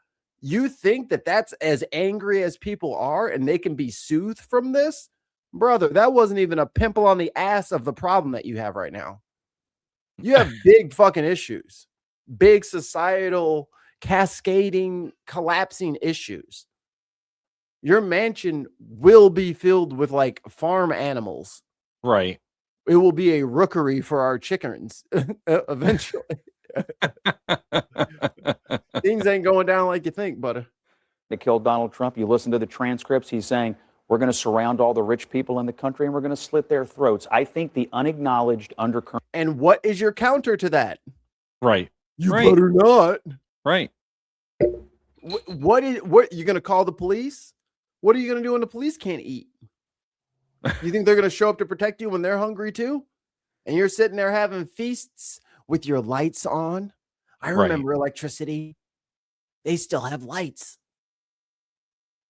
Speaker 3: You think that that's as angry as people are and they can be soothed from this? Brother, that wasn't even a pimple on the ass of the problem that you have right now. You have big fucking issues, big societal cascading, collapsing issues. Your mansion will be filled with like farm animals.
Speaker 6: Right.
Speaker 3: It will be a rookery for our chickens eventually. Things ain't going down like you think, buddy.
Speaker 2: To kill Donald Trump, you listen to the transcripts, he's saying, we're going to surround all the rich people in the country and we're going to slit their throats. I think the unacknowledged undercurrent.
Speaker 3: And what is your counter to that?
Speaker 6: Right.
Speaker 3: You better not.
Speaker 6: Right.
Speaker 3: What you going to call the police? What are you going to do when the police can't eat? You think they're going to show up to protect you when they're hungry too? and you're sitting there having feasts with your lights on. I remember electricity. They still have lights.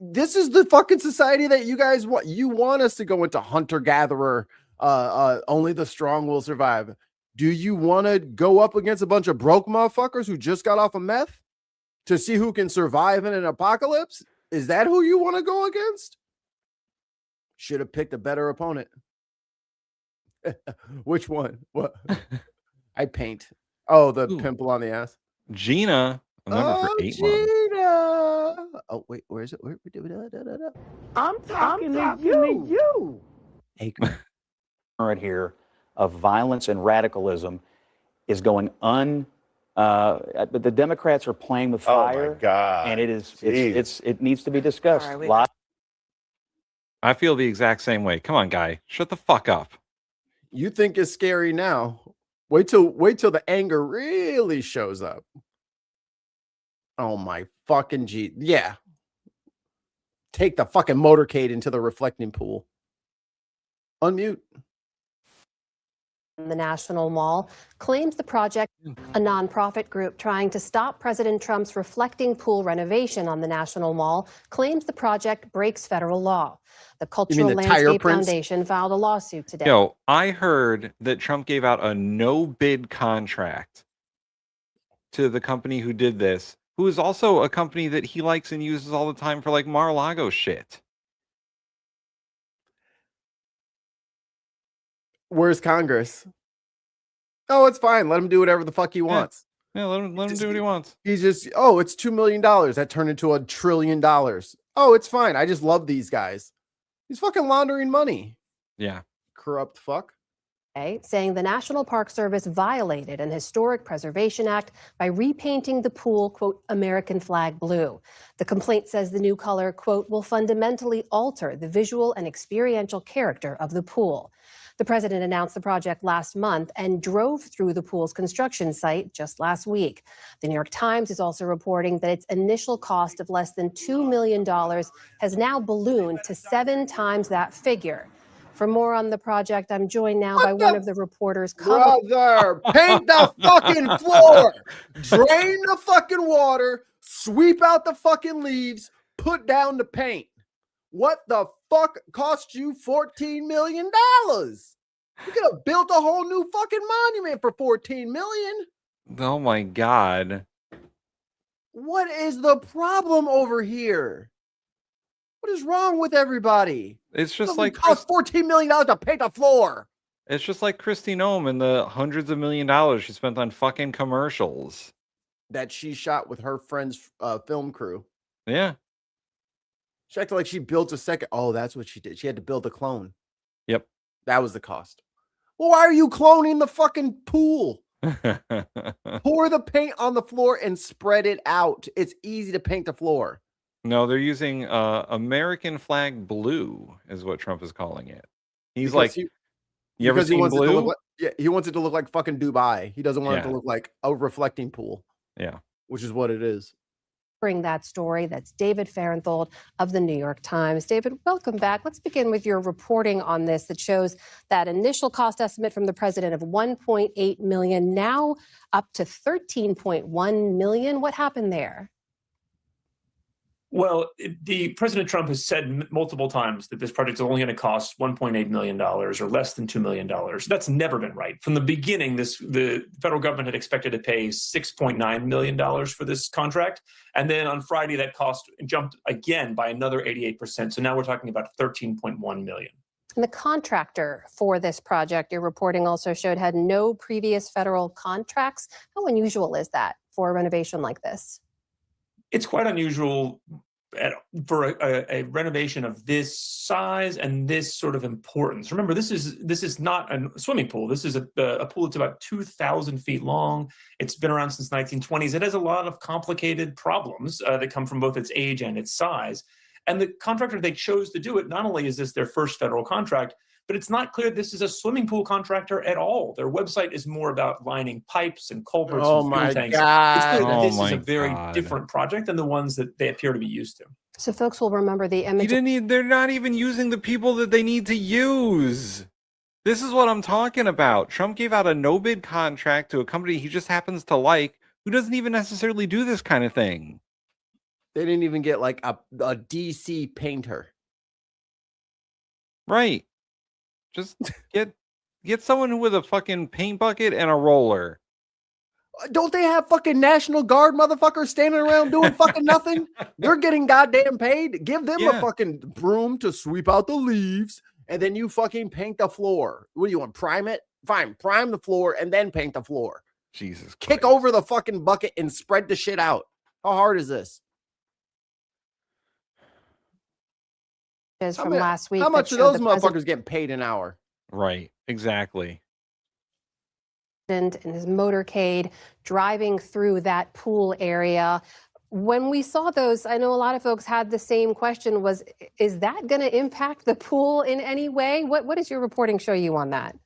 Speaker 3: This is the fucking society that you guys want. You want us to go into hunter-gatherer. Only the strong will survive. Do you want to go up against a bunch of broke motherfuckers who just got off of meth to see who can survive in an apocalypse? Is that who you want to go against? Should have picked a better opponent. Which one? What? I paint. Oh, the pimple on the ass.
Speaker 6: Gina. For 8 months.
Speaker 3: Oh, wait, where is it?
Speaker 19: I'm talking to you.
Speaker 2: Hey, current here of violence and radicalism is going but the Democrats are playing with fire.
Speaker 23: Oh my God.
Speaker 2: And it needs to be discussed.
Speaker 6: I feel the exact same way. Come on, guy. Shut the fuck up.
Speaker 3: You think it's scary now. Wait till the anger really shows up. Oh my fucking G. Yeah. Take the fucking motorcade into the reflecting pool. Unmute.
Speaker 11: The National Mall claims the project, a nonprofit group trying to stop President Trump's reflecting pool renovation on the National Mall, claims the project breaks federal law. The Cultural Landscape Foundation filed a lawsuit today.
Speaker 6: Yo, I heard that Trump gave out a no-bid contract to the company who did this, who is also a company that he likes and uses all the time for like Mar-a-Lago shit.
Speaker 3: Where's Congress? Oh, it's fine. Let him do whatever the fuck he wants.
Speaker 6: Yeah, let him do what he wants.
Speaker 3: He's just, oh, it's $2 million. That turned into $1 trillion. Oh, it's fine. I just love these guys. He's fucking laundering money.
Speaker 6: Yeah.
Speaker 3: Corrupt fuck.
Speaker 11: Saying the National Park Service violated an historic preservation act by repainting the pool, quote, American flag blue. The complaint says the new color, quote, will fundamentally alter the visual and experiential character of the pool. The president announced the project last month and drove through the pool's construction site just last week. The New York Times is also reporting that its initial cost of less than $2 million has now ballooned to 7 times that figure. For more on the project, I'm joined now by one of the reporters covering.
Speaker 3: Brother, paint the fucking floor, drain the fucking water, sweep out the fucking leaves, put down the paint. What the fuck cost you $14 million? You could have built a whole new fucking monument for $14 million.
Speaker 6: Oh my God.
Speaker 3: What is the problem over here? What is wrong with everybody?
Speaker 6: It's just like
Speaker 3: cost $14 million to paint a floor.
Speaker 6: It's just like Kristi Noem and the hundreds of $1 million she spent on fucking commercials
Speaker 3: that she shot with her friend's film crew.
Speaker 6: Yeah.
Speaker 3: She acted like she built a second. Oh, that's what she did. She had to build a clone.
Speaker 6: Yep.
Speaker 3: That was the cost. Well, why are you cloning the fucking pool? Pour the paint on the floor and spread it out. It's easy to paint the floor.
Speaker 6: No, they're using American flag blue is what Trump is calling it. He's
Speaker 3: Because
Speaker 6: like,
Speaker 3: he-
Speaker 6: you ever
Speaker 3: because he
Speaker 6: seen
Speaker 3: wants it to
Speaker 6: blue?
Speaker 3: look like, yeah, he wants it to look like fucking Dubai. He doesn't want it to
Speaker 6: Yeah.
Speaker 3: look like a reflecting pool,
Speaker 6: Yeah.
Speaker 3: which is what it is.
Speaker 11: that story. That's David Farenthold of the New York Times. David, welcome back. Let's begin with your reporting on this that shows that initial cost estimate from the president of $1.8 million, now up to $13.1 million. What happened there?
Speaker 13: Well, the President Trump has said multiple times that this project is only going to cost $1.8 million or less than $2 million. That's never been right. From the beginning, the federal government had expected to pay $6.9 million for this contract. And then on Friday, that cost jumped again by another 88%. So now we're talking about $13.1 million.
Speaker 11: And the contractor for this project, your reporting also showed, had no previous federal contracts. How unusual is that for a renovation like this?
Speaker 13: It's quite unusual for a renovation of this size and this sort of importance. Remember, this is not a swimming pool. This is a pool that's about 2,000 feet long. It's been around since 1920s. It has a lot of complicated problems that come from both its age and its size. And the contractor they chose to do it, not only is this their first federal contract, but it's not clear this is a swimming pool contractor at all. Their website is more about lining pipes and culverts and fuel tanks. It's clear that this is a very different project than the ones that they appear to be used to.
Speaker 11: So folks will remember the image.
Speaker 6: They're not even using the people that they need to use. This is what I'm talking about. Trump gave out a no-bid contract to a company he just happens to like, who doesn't even necessarily do this kind of thing.
Speaker 3: They didn't even get like a DC painter.
Speaker 6: Right. Just get someone with a fucking paint bucket and a roller.
Speaker 3: Don't they have fucking National Guard motherfuckers standing around doing fucking nothing? They're getting goddamn paid. Give them a fucking broom to sweep out the leaves, and then you fucking paint the floor. What do you want? Prime it? Fine, prime the floor and then paint the floor.
Speaker 6: Jesus.
Speaker 3: Kick over the fucking bucket and spread the shit out. How hard is this?
Speaker 11: From last week.
Speaker 3: How much are those motherfuckers getting paid an hour?
Speaker 6: Right, exactly.
Speaker 11: In his motorcade driving through that pool area. When we saw those, I know a lot of folks had the same question, is that going to impact the pool in any way? What does your reporting show you on that?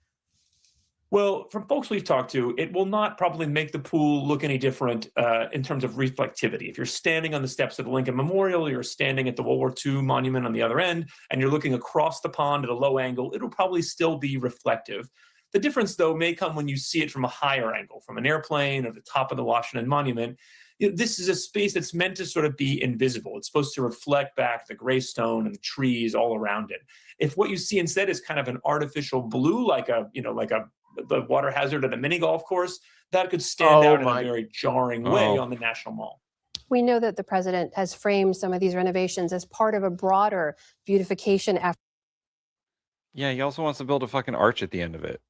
Speaker 13: Well, from folks we've talked to, it will not probably make the pool look any different in terms of reflectivity. If you're standing on the steps of the Lincoln Memorial, you're standing at the World War II monument on the other end, and you're looking across the pond at a low angle, it'll probably still be reflective. The difference, though, may come when you see it from a higher angle, from an airplane or the top of the Washington Monument. This is a space that's meant to sort of be invisible. It's supposed to reflect back the gray stone and the trees all around it. If what you see instead is kind of an artificial blue, like the water hazard at a mini golf course, that could stand out in a very jarring way on the National Mall.
Speaker 11: We know that the president has framed some of these renovations as part of a broader beautification effort.
Speaker 6: Yeah, he also wants to build a fucking arch at the end of it.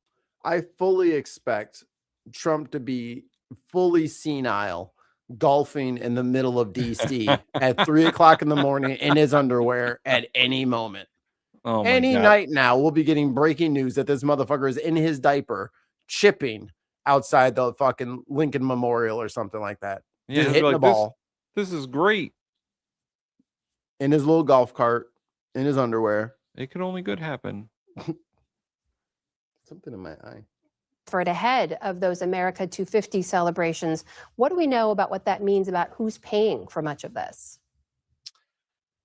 Speaker 3: I fully expect Trump to be fully senile, golfing in the middle of DC at 3 o'clock in the morning in his underwear at any moment.
Speaker 6: Oh my
Speaker 3: Any
Speaker 6: God.
Speaker 3: night now, we'll be getting breaking news that this motherfucker is in his diaper chipping outside the fucking Lincoln Memorial or something like that.
Speaker 6: Yeah,
Speaker 3: Just hitting the ball.
Speaker 6: This is great.
Speaker 3: In his little golf cart, in his underwear.
Speaker 6: It could only good happen.
Speaker 3: Something in my eye.
Speaker 11: For it ahead of those America 250 celebrations. What do we know about what that means about who's paying for much of this?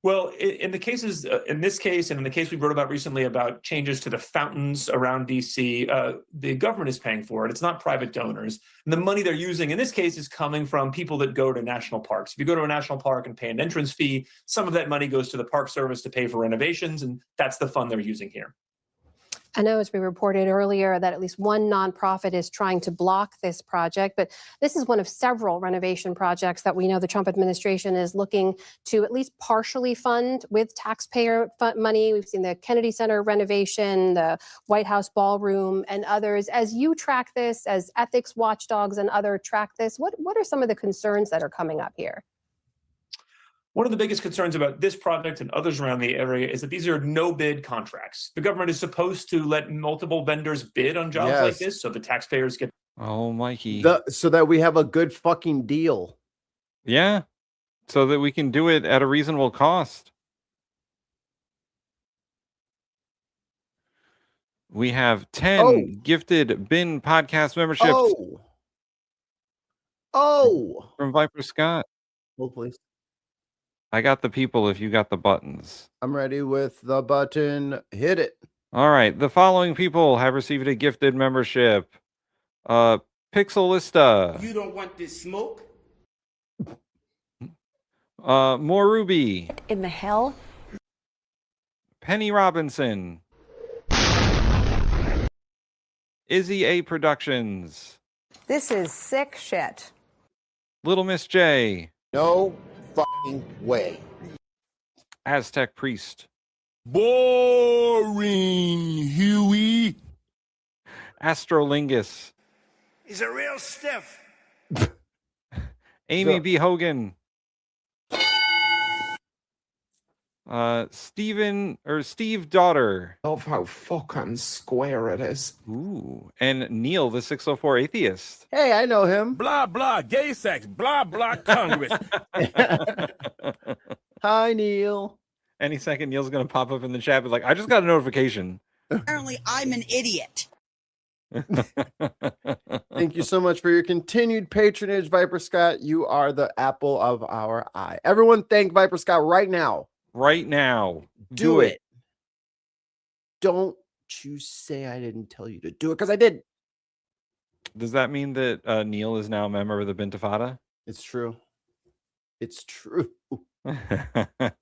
Speaker 13: Well, in the cases, in this case, and in the case we wrote about recently about changes to the fountains around DC, the government is paying for it. It's not private donors. And the money they're using in this case is coming from people that go to national parks. If you go to a national park and pay an entrance fee, some of that money goes to the Park Service to pay for renovations, and that's the fund they're using here.
Speaker 11: I know, as we reported earlier, that at least one nonprofit is trying to block this project, but this is one of several renovation projects that we know the Trump administration is looking to at least partially fund with taxpayer money. We've seen the Kennedy Center renovation, the White House ballroom, and others. As you track this, as ethics watchdogs and others track this, what are some of the concerns that are coming up here?
Speaker 13: One of the biggest concerns about this project and others around the area is that these are no-bid contracts. The government is supposed to let multiple vendors bid on jobs like this, so the taxpayers get...
Speaker 6: Oh, Mikey.
Speaker 3: So that we have a good fucking deal.
Speaker 6: Yeah, so that we can do it at a reasonable cost. We have 10 gifted bin podcast memberships. From Viper Scott.
Speaker 3: Oh, please.
Speaker 6: I got the people if you got the buttons.
Speaker 3: I'm ready with the button. Hit it.
Speaker 6: All right. The following people have received a gifted membership. Pixelista.
Speaker 5: You don't want this smoke?
Speaker 6: More Ruby.
Speaker 8: In the hell?
Speaker 6: Penny Robinson. Izzy A Productions.
Speaker 22: This is sick shit.
Speaker 6: Little Miss J.
Speaker 5: No fucking way.
Speaker 6: Aztec Priest.
Speaker 5: Boring, Huey.
Speaker 6: Astrolingus.
Speaker 5: He's a real stiff.
Speaker 6: Amy B. Hogan. Steve Daughter.
Speaker 14: Love how fucking square it is.
Speaker 6: Ooh. And Neil, the 604 Atheist.
Speaker 3: Hey, I know him.
Speaker 5: Blah, blah, gay sex, blah, blah, Congress.
Speaker 3: Hi, Neil.
Speaker 6: Any second, Neil's going to pop up in the chat, but like, I just got a notification.
Speaker 10: Apparently, I'm an idiot.
Speaker 3: Thank you so much for your continued patronage, Viper Scott. You are the apple of our eye. Everyone thank Viper Scott right now.
Speaker 6: Right now.
Speaker 3: Do it. Don't you say I didn't tell you to do it? Because I did.
Speaker 6: Does that mean that Neil is now a member of the Bintifada?
Speaker 3: It's true. It's true.
Speaker 13: Their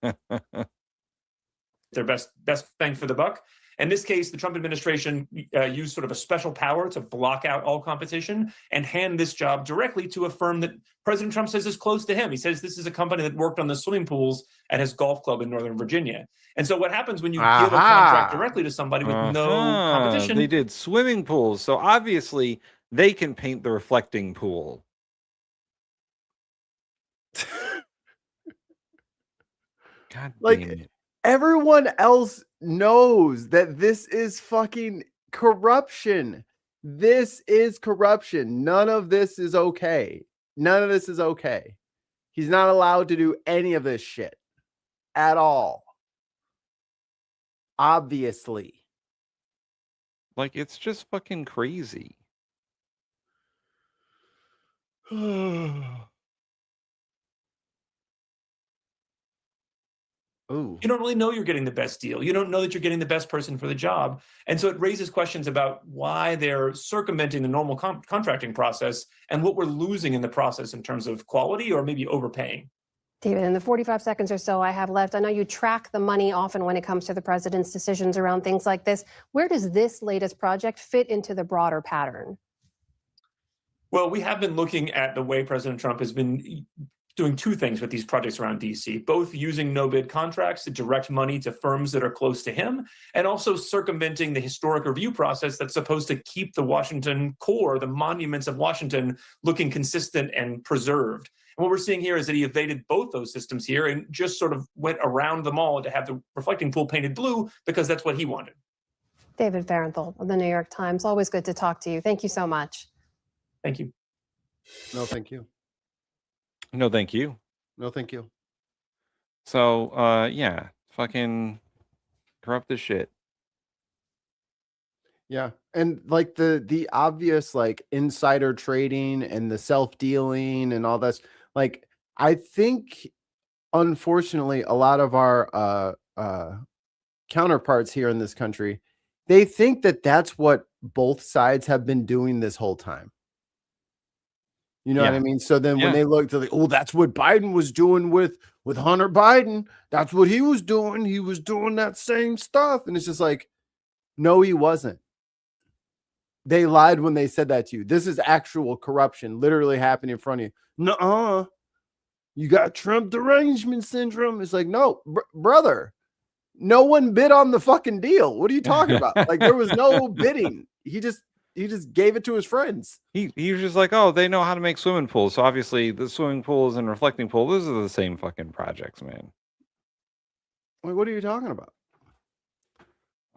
Speaker 13: best bang for the buck. In this case, the Trump administration used sort of a special power to block out all competition and hand this job directly to a firm that President Trump says is close to him. He says this is a company that worked on the swimming pools at his golf club in Northern Virginia. And so what happens when you give a contract directly to somebody with no competition?
Speaker 6: They did swimming pools. So obviously they can paint the reflecting pool. God damn it.
Speaker 3: Everyone else knows that this is fucking corruption. This is corruption. None of this is okay. None of this is okay. He's not allowed to do any of this shit at all. Obviously.
Speaker 6: Like, it's just fucking crazy.
Speaker 3: Ooh.
Speaker 13: You don't really know you're getting the best deal. You don't know that you're getting the best person for the job. And so it raises questions about why they're circumventing the normal contracting process and what we're losing in the process in terms of quality or maybe overpaying.
Speaker 11: David, in the 45 seconds or so I have left, I know you track the money often when it comes to the president's decisions around things like this. Where does this latest project fit into the broader pattern?
Speaker 13: Well, we have been looking at the way President Trump has been doing two things with these projects around DC, both using no-bid contracts to direct money to firms that are close to him, and also circumventing the historic review process that's supposed to keep the Washington core, the monuments of Washington, looking consistent and preserved. And what we're seeing here is that he evaded both those systems here and just sort of went around them all to have the reflecting pool painted blue because that's what he wanted.
Speaker 11: David Fahrenthold of the New York Times. Always good to talk to you. Thank you so much.
Speaker 13: Thank you.
Speaker 3: No, thank you.
Speaker 6: No, thank you.
Speaker 3: No, thank you.
Speaker 6: So, yeah, fucking corrupt this shit.
Speaker 3: Yeah. And like the obvious like insider trading and the self-dealing and all this, like I think unfortunately a lot of our counterparts here in this country, they think that that's what both sides have been doing this whole time. You know what I mean? So then when they look to the, oh, that's what Biden was doing with Hunter Biden. That's what he was doing. He was doing that same stuff. And it's just like, no, he wasn't. They lied when they said that to you. This is actual corruption literally happening in front of you. Nuh-uh. You got Trump derangement syndrome. It's like, no, brother, no one bid on the fucking deal. What are you talking about? Like there was no bidding. He just gave it to his friends.
Speaker 6: He was just like, oh, they know how to make swimming pools. So obviously the swimming pools and reflecting pool, those are the same fucking projects, man.
Speaker 3: Wait, what are you talking about?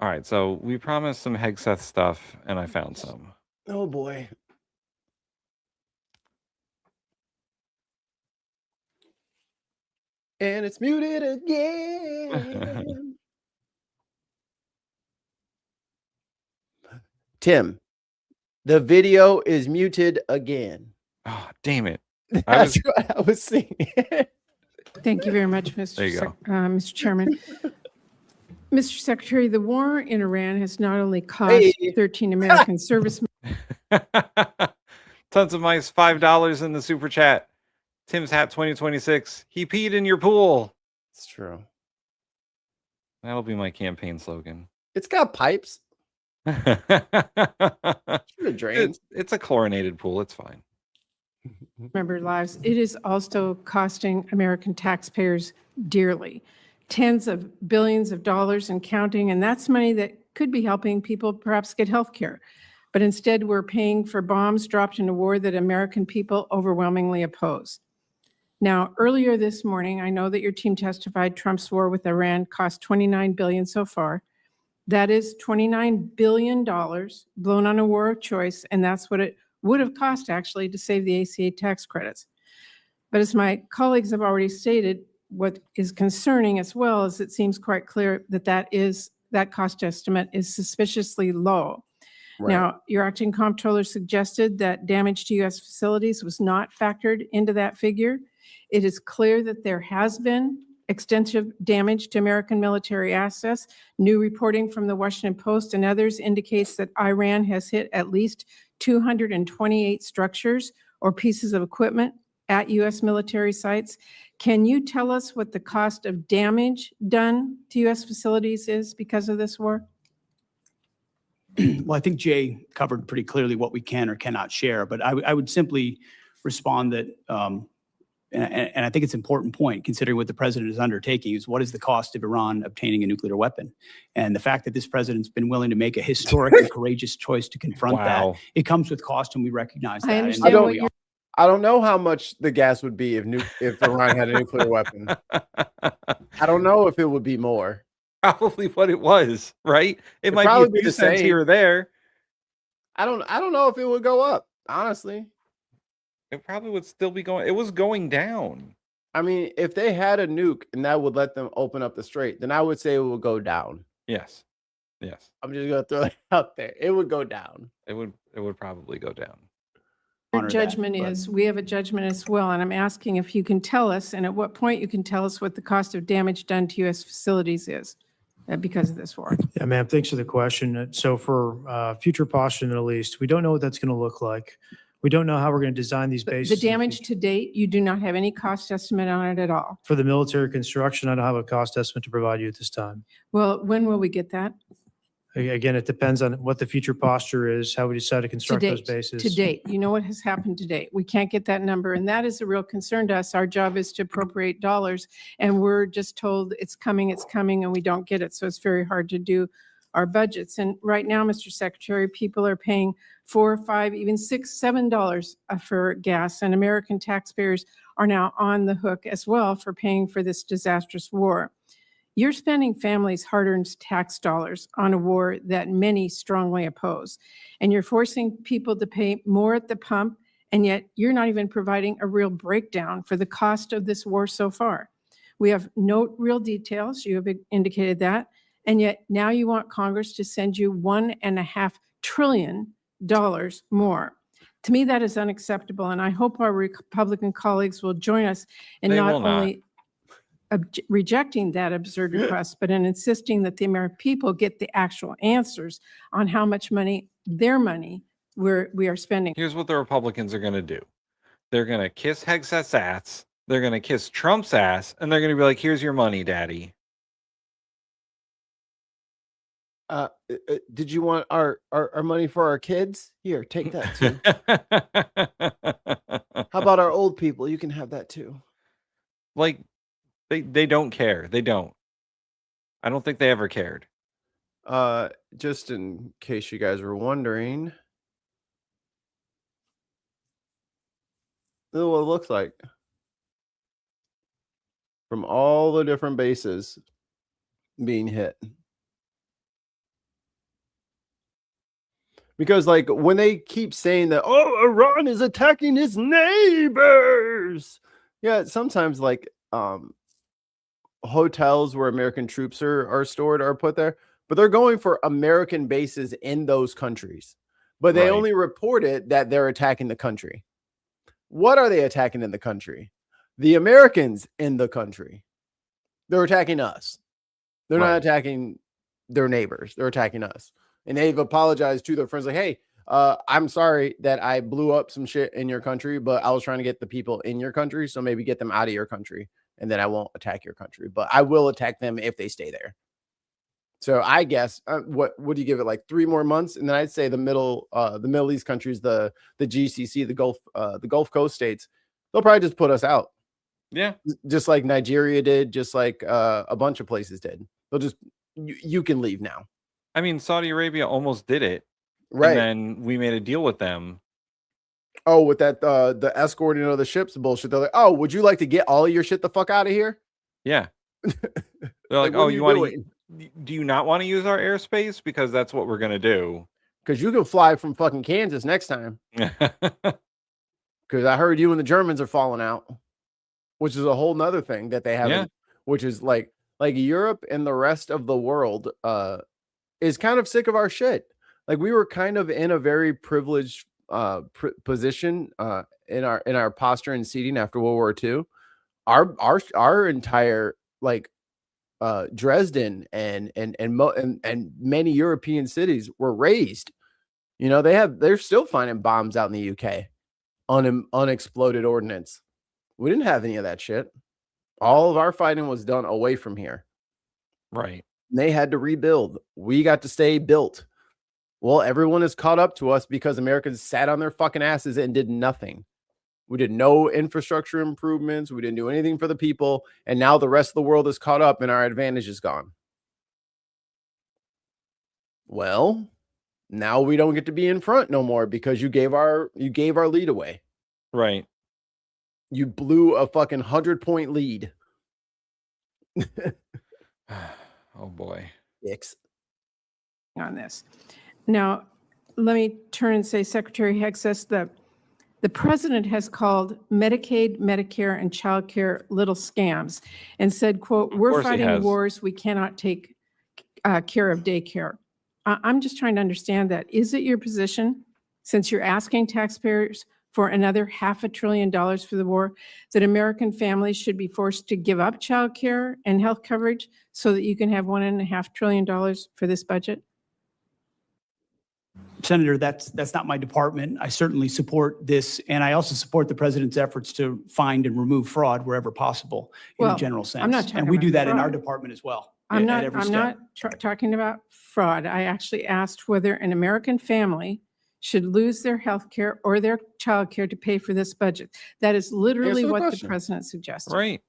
Speaker 6: All right, so we promised some Hegseth stuff, and I found some.
Speaker 3: Oh, boy. And it's muted again. Tim, the video is muted again.
Speaker 6: Oh, damn it.
Speaker 3: That's what I was seeing.
Speaker 1: Thank you very much, Mr.
Speaker 6: There you go.
Speaker 1: Mr. Chairman. Mr. Secretary, the war in Iran has not only cost 13 American servicemen.
Speaker 6: Tons of mice, $5 in the super chat. Tim's hat 2026. He peed in your pool.
Speaker 3: It's true.
Speaker 6: That'll be my campaign slogan.
Speaker 3: It's got pipes.
Speaker 6: It drains. It's a chlorinated pool. It's fine.
Speaker 1: Remember lives. It is also costing American taxpayers dearly. Tens of billions of dollars and counting, and that's money that could be helping people perhaps get health care. But instead, we're paying for bombs dropped in a war that American people overwhelmingly oppose. Now, earlier this morning, I know that your team testified Trump's war with Iran cost $29 billion so far. That is $29 billion blown on a war of choice, and that's what it would have cost actually to save the ACA tax credits. But as my colleagues have already stated, what is concerning as well is it seems quite clear that that cost estimate is suspiciously low. Right. Now, your acting comptroller suggested that damage to U.S. facilities was not factored into that figure. It is clear that there has been extensive damage to American military assets. New reporting from the Washington Post and others indicates that Iran has hit at least 228 structures or pieces of equipment at U.S. military sites. Can you tell us what the cost of damage done to U.S. facilities is because of this war?
Speaker 8: Well, I think Jay covered pretty clearly what we can or cannot share, but I would simply respond that, and I think it's an important point, considering what the president is undertaking, is what is the cost of Iran obtaining a nuclear weapon? And the fact that this president's been willing to make a historic and courageous choice to confront that, it comes with cost, and we recognize that.
Speaker 1: I understand what you're
Speaker 3: I don't know how much the gas would be if Iran had a nuclear weapon. I don't know if it would be more.
Speaker 6: Probably what it was, right? It might
Speaker 3: probably
Speaker 6: be a
Speaker 3: be
Speaker 6: few
Speaker 3: the
Speaker 6: cents
Speaker 3: same.
Speaker 6: here or there.
Speaker 3: I don't know if it would go up, honestly.
Speaker 6: It probably would still be going. It was going down.
Speaker 3: I mean, if they had a nuke and that would let them open up the strait, then I would say it would go down.
Speaker 6: Yes. Yes.
Speaker 3: I'm just gonna throw it out there. It would go down.
Speaker 6: It would probably go down.
Speaker 1: Your judgment is, we have a judgment as well, and I'm asking if you can tell us, and at what point you can tell us what the cost of damage done to U.S. facilities is because of this war.
Speaker 20: Yeah, ma'am, thanks for the question. So for future posture in the Middle East, we don't know what that's going to look like. We don't know how we're going to design these bases.
Speaker 1: The damage to date, you do not have any cost estimate on it at all.
Speaker 20: For the military construction, I don't have a cost estimate to provide you at this time.
Speaker 1: Well, when will we get that?
Speaker 20: Again, it depends on what the future posture is, how we decide to construct those bases.
Speaker 1: To date, you know what has happened to date. We can't get that number, and that is a real concern to us. Our job is to appropriate dollars, and we're just told it's coming, and we don't get it. So it's very hard to do our budgets. And right now, Mr. Secretary, people are paying $4, $5, even $6, $7 for gas, and American taxpayers are now on the hook as well for paying for this disastrous war. You're spending families' hard-earned tax dollars on a war that many strongly oppose, and you're forcing people to pay more at the pump, and yet you're not even providing a real breakdown for the cost of this war so far. We have no real details, you have indicated that, and yet now you want Congress to send you $1.5 trillion more. To me, that is unacceptable, and I hope our Republican colleagues will join us in
Speaker 6: They
Speaker 1: not
Speaker 6: will not.
Speaker 1: only rejecting that absurd request, but in insisting that the American people get the actual answers on how much money, their money, we are spending.
Speaker 6: Here's what the Republicans are going to do. They're going to kiss Hegseth's ass. They're going to kiss Trump's ass, and they're going to be like, "Here's your money, Daddy."
Speaker 3: Did you want our money for our kids? Here, take that too. How about our old people? You can have that too.
Speaker 6: Like, they don't care. They don't. I don't think they ever cared.
Speaker 3: Just in case you guys were wondering, this is what it looks like from all the different bases being hit. Because like when they keep saying that, oh, Iran is attacking its neighbors. Yeah, sometimes like hotels where American troops are stored are put there, but they're going for American bases in those countries. But they only reported that they're attacking the country. What are they attacking in the country? The Americans in the country. They're attacking us. They're not attacking their neighbors. They're attacking us. And they've apologized to their friends like, hey, I'm sorry that I blew up some shit in your country, but I was trying to get the people in your country. So maybe get them out of your country and then I won't attack your country, but I will attack them if they stay there. So I guess what would you give it, like 3 more months? And then I'd say the Middle East countries, the GCC, the Gulf Coast states, they'll probably just put us out.
Speaker 6: Yeah.
Speaker 3: Just like Nigeria did, just like a bunch of places did. They'll just, you can leave now.
Speaker 6: I mean, Saudi Arabia almost did it.
Speaker 3: Right.
Speaker 6: And then we made a deal with them.
Speaker 3: Oh, with that, the escorting of the ships bullshit. They're like, oh, would you like to get all of your shit the fuck out of here?
Speaker 6: Yeah. They're like,
Speaker 3: what
Speaker 6: oh,
Speaker 3: are
Speaker 6: you
Speaker 3: you
Speaker 6: want
Speaker 3: doing?
Speaker 6: to, do you not want to use our airspace? Because that's what we're going to do.
Speaker 3: Because you can fly from fucking Kansas next time. Because I heard you and the Germans are falling out, which is a whole nother thing that they haven't, which is like Europe and the rest of the world is kind of sick of our shit. Like we were kind of in a very privileged position in our posture and seating after World War II. Our entire like Dresden and many European cities were razed. You know, they're still finding bombs out in the UK, unexploded ordnance. We didn't have any of that shit. All of our fighting was done away from here.
Speaker 6: Right.
Speaker 3: They had to rebuild. We got to stay built. Well, everyone is caught up to us because Americans sat on their fucking asses and did nothing. We did no infrastructure improvements. We didn't do anything for the people. And now the rest of the world is caught up and our advantage is gone. Well, now we don't get to be in front no more because you gave our lead away.
Speaker 6: Right.
Speaker 3: You blew a fucking 100-point lead.
Speaker 6: Oh boy.
Speaker 3: Dicks.
Speaker 1: On this. Now, let me turn and say, Secretary Hegseth, the president has called Medicaid, Medicare, and child care little scams and said, quote, we're fighting wars, we cannot take care of daycare. I'm just trying to understand that. Is it your position, since you're asking taxpayers for another $500 billion for the war, that American families should be forced to give up child care and health coverage so that you can have $1.5 trillion for this budget?
Speaker 8: Senator, that's not my department. I certainly support this, and I also support the president's efforts to find and remove fraud wherever possible in a general sense.
Speaker 1: I'm not talking
Speaker 8: and we
Speaker 1: about
Speaker 8: do that in
Speaker 1: fraud.
Speaker 8: our department as well.
Speaker 1: I'm
Speaker 8: at every
Speaker 1: not
Speaker 8: step.
Speaker 1: talking about fraud. I actually asked whether an American family should lose their health care or their child care to pay for this budget. That is literally
Speaker 3: Answer the
Speaker 1: what the
Speaker 3: question.
Speaker 1: president suggested.
Speaker 6: Right.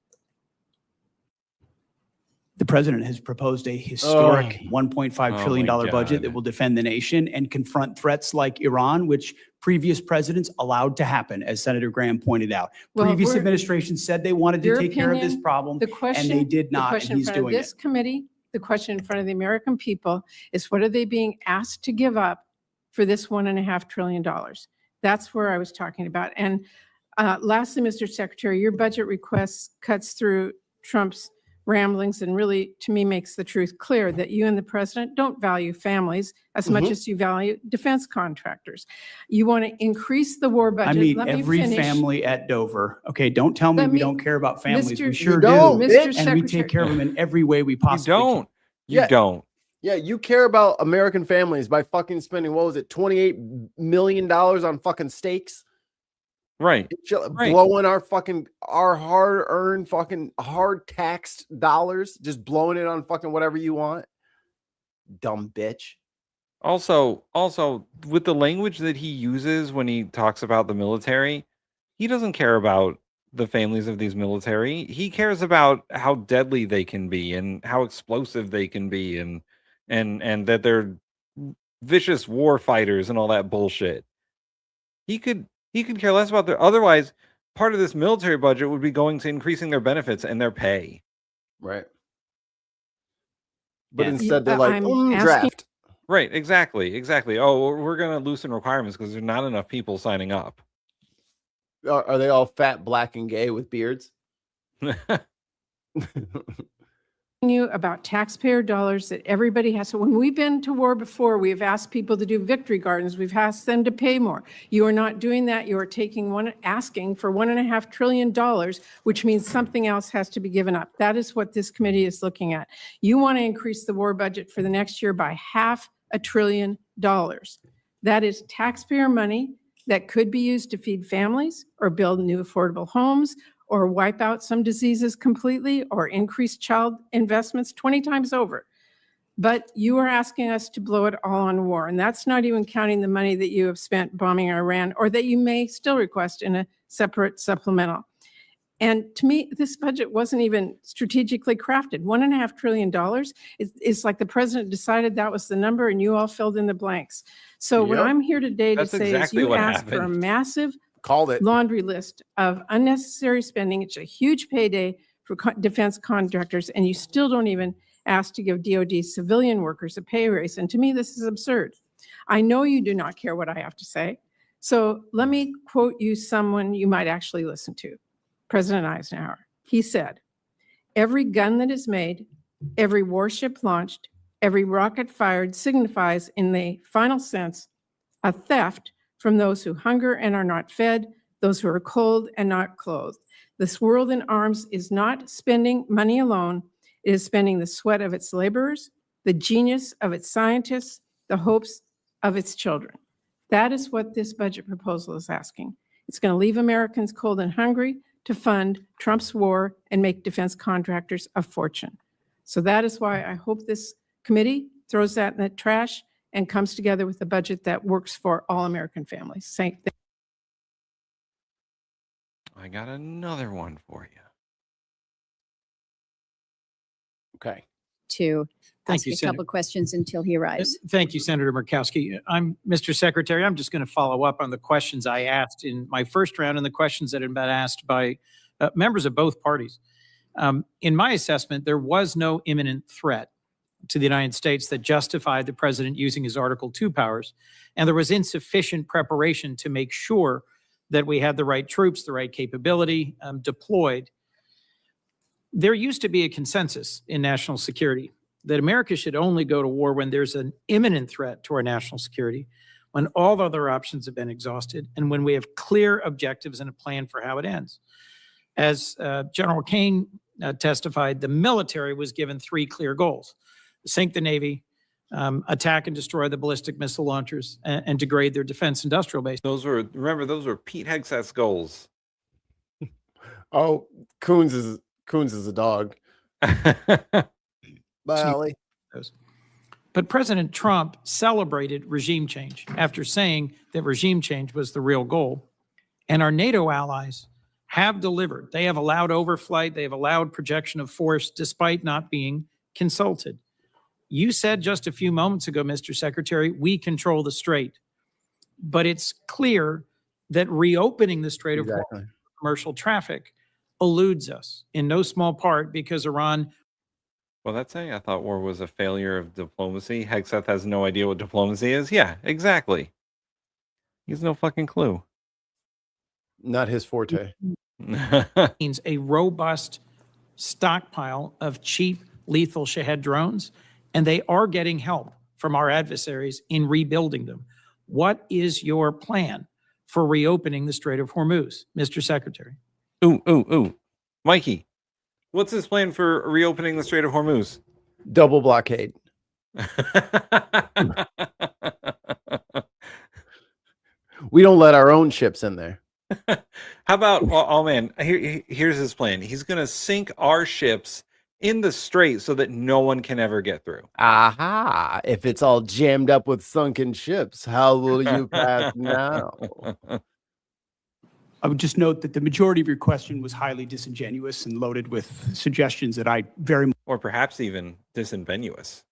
Speaker 8: The president has proposed a historic $1.5 trillion
Speaker 6: my
Speaker 8: budget that
Speaker 6: God.
Speaker 8: will defend the nation and confront threats like Iran, which previous presidents allowed to happen, as Senator Graham pointed out.
Speaker 1: Well,
Speaker 8: Previous
Speaker 1: we're-
Speaker 8: administrations said they wanted to
Speaker 1: Your
Speaker 8: take care of this
Speaker 1: opinion,
Speaker 8: problem,
Speaker 1: the question,
Speaker 8: and they did
Speaker 1: the
Speaker 8: not,
Speaker 1: question
Speaker 8: and
Speaker 1: in
Speaker 8: he's
Speaker 1: front of
Speaker 8: doing it.
Speaker 1: this committee, the question in front of the American people is, what are they being asked to give up for this $1.5 trillion? That's where I was talking about. And lastly, Mr. Secretary, your budget request cuts through Trump's ramblings and really, to me, makes the truth clear that you and the president don't value families as much as you value defense contractors. You want to increase the war budget.
Speaker 8: I meet
Speaker 1: Let me
Speaker 8: every
Speaker 1: finish.
Speaker 8: family at Dover. Okay, don't tell me
Speaker 1: Let
Speaker 8: we
Speaker 1: me-
Speaker 8: don't care about families.
Speaker 1: Mr.
Speaker 8: We sure
Speaker 1: You
Speaker 8: do.
Speaker 3: don't,
Speaker 1: Mr.
Speaker 3: bitch.
Speaker 8: And we
Speaker 1: Secretary-
Speaker 8: take care of them in every way we
Speaker 6: You
Speaker 8: possibly can.
Speaker 6: don't. You
Speaker 3: Yeah.
Speaker 6: don't.
Speaker 3: Yeah, you care about American families by fucking spending, what was it, $28 million on fucking steaks?
Speaker 6: Right. Right.
Speaker 3: Blowing our hard-earned, fucking hard-taxed dollars, just blowing it on fucking whatever you want. Dumb bitch.
Speaker 6: Also, with the language that he uses when he talks about the military, he doesn't care about the families of these military. He cares about how deadly they can be and how explosive they can be and that they're vicious war fighters and all that bullshit. He could care less about their, otherwise part of this military budget would be going to increasing their benefits and their pay.
Speaker 3: Right. But
Speaker 6: Yeah.
Speaker 3: instead they're like,
Speaker 1: I'm asking-
Speaker 3: draft.
Speaker 6: Right, exactly. Oh, we're going to loosen requirements because there's not enough people signing up.
Speaker 3: Are they all fat, black, and gay with beards?
Speaker 1: You about taxpayer dollars that everybody has to. When we've been to war before, we've asked people to do victory gardens. We've asked them to pay more. You are not doing that. You are asking for $1.5 trillion, which means something else has to be given up. That is what this committee is looking at. You want to increase the war budget for the next year by $500 billion. That is taxpayer money that could be used to feed families or build new affordable homes or wipe out some diseases completely, or increase child investments 20 times over. But you are asking us to blow it all on war, and that's not even counting the money that you have spent bombing Iran, or that you may still request in a separate supplemental. And to me, this budget wasn't even strategically crafted. $1.5 trillion is like the president decided that was the number, and you all filled in the blanks. So what
Speaker 3: Yep.
Speaker 1: I'm here today
Speaker 6: That's
Speaker 1: to say
Speaker 6: exactly
Speaker 1: is you
Speaker 6: what
Speaker 1: asked for a
Speaker 6: happened.
Speaker 1: massive
Speaker 3: Called it.
Speaker 1: laundry list of unnecessary spending. It's a huge payday for defense contractors, and you still don't even ask to give DoD civilian workers a pay raise. And to me, this is absurd. I know you do not care what I have to say. So let me quote you someone you might actually listen to, President Eisenhower. He said, "Every gun that is made, every warship launched, every rocket fired signifies in the final sense a theft from those who hunger and are not fed, those who are cold and not clothed. This world in arms is not spending money alone. It is spending the sweat of its laborers, the genius of its scientists, the hopes of its children. That is what this budget proposal is asking. It's going to leave Americans cold and hungry to fund Trump's war and make defense contractors a fortune. So that is why I hope this committee throws that in the trash and comes together with a budget that works for all American families.
Speaker 6: I got another one for you.
Speaker 3: Okay.
Speaker 17: To
Speaker 18: Thank
Speaker 17: ask
Speaker 18: you,
Speaker 17: a
Speaker 18: Senator.
Speaker 17: couple questions until he arrives.
Speaker 18: Thank you, Senator Murkowski. Mr. Secretary, I'm just going to follow up on the questions I asked in my first round and the questions that had been asked by members of both parties. In my assessment, there was no imminent threat to the United States that justified the president using his Article 2 powers, and there was insufficient preparation to make sure that we had the right troops, the right capability deployed. There used to be a consensus in national security that America should only go to war when there's an imminent threat to our national security, when all other options have been exhausted, and when we have clear objectives and a plan for how it ends. As General Kane testified, the military was given 3 clear goals: sink the Navy, attack and destroy the ballistic missile launchers, and degrade their defense industrial base.
Speaker 6: Those were Pete Hegseth's goals.
Speaker 3: Oh, Coons is a dog. Bye, Ollie.
Speaker 18: But President Trump celebrated regime change after saying that regime change was the real goal. And our NATO allies have delivered. They have allowed overflight. They have allowed projection of force despite not being consulted. You said just a few moments ago, Mr. Secretary, we control the strait. But it's clear that reopening the Strait of Hormuz for commercial traffic eludes us in no small part because Iran.
Speaker 6: Well, that's saying I thought war was a failure of diplomacy. Hegseth has no idea what diplomacy is. Yeah, exactly. He has no fucking clue.
Speaker 3: Not his forte.
Speaker 18: Means a robust stockpile of cheap, lethal Shahed drones, and they are getting help from our adversaries in rebuilding them. What is your plan for reopening the Strait of Hormuz, Mr. Secretary?
Speaker 6: Ooh. Mikey, what's his plan for reopening the Strait of Hormuz?
Speaker 3: Double blockade. We don't let our own ships in there.
Speaker 6: How about, oh man, here's his plan. He's going to sink our ships in the strait so that no one can ever get through.
Speaker 3: Aha! If it's all jammed up with sunken ships, how will you pass now?
Speaker 8: I would just note that the majority of your question was highly disingenuous and loaded with suggestions that I very
Speaker 6: or perhaps even disingenuous.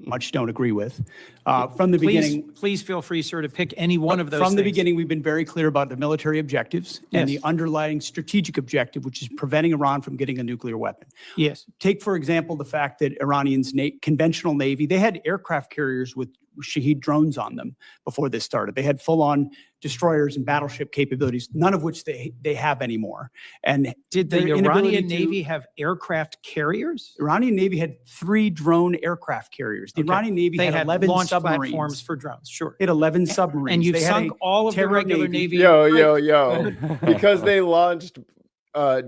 Speaker 8: much don't agree with. From the beginning,
Speaker 18: Please feel free, sir, to pick any one of those
Speaker 8: From the
Speaker 18: things.
Speaker 8: beginning, we've been very clear about the military objectives and the
Speaker 18: Yes.
Speaker 8: underlying strategic objective, which is preventing Iran from getting a nuclear weapon.
Speaker 18: Yes.
Speaker 8: Take, for example, the fact that Iranians' conventional Navy, they had aircraft carriers with Shahed drones on them before this started. They had full-on destroyers and battleship capabilities, none of which they have anymore. And
Speaker 18: Did the
Speaker 8: their inability
Speaker 18: Iranian
Speaker 8: to-
Speaker 18: Navy have aircraft carriers?
Speaker 8: Iranian Navy had 3 drone aircraft carriers. The
Speaker 18: Okay.
Speaker 8: Iranian Navy
Speaker 18: They
Speaker 8: had
Speaker 18: had
Speaker 8: 11
Speaker 18: launch
Speaker 8: submarines.
Speaker 18: platforms for drones, sure.
Speaker 8: They had 11 submarines.
Speaker 18: And you've
Speaker 8: They had
Speaker 18: sunk
Speaker 8: a
Speaker 18: all of the
Speaker 8: terror
Speaker 18: regular Navy.
Speaker 3: Yo. Because they launched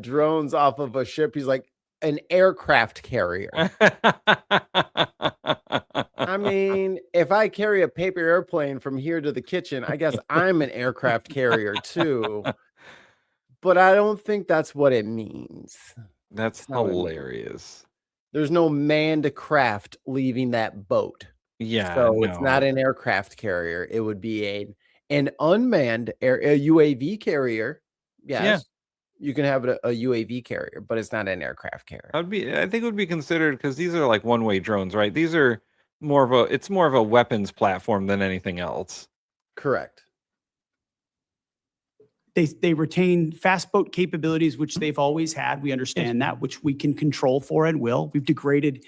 Speaker 3: drones off of a ship. He's like, an aircraft carrier. I mean, if I carry a paper airplane from here to the kitchen, I guess I'm an aircraft carrier too. But I don't think that's what it means.
Speaker 6: That's
Speaker 3: not what it means.
Speaker 6: hilarious.
Speaker 3: There's no manned craft leaving that boat.
Speaker 6: Yeah,
Speaker 3: So it's not
Speaker 6: no.
Speaker 3: an aircraft carrier. It would be an unmanned a UAV carrier. Yes.
Speaker 6: Yeah.
Speaker 3: You can have a UAV carrier, but it's not an aircraft carrier.
Speaker 6: I think it would be considered because these are like one-way drones, right? These are more of a weapons platform than anything else.
Speaker 3: Correct.
Speaker 8: They retain fast boat capabilities, which they've always had. We understand that, which we can control for and will. We've degraded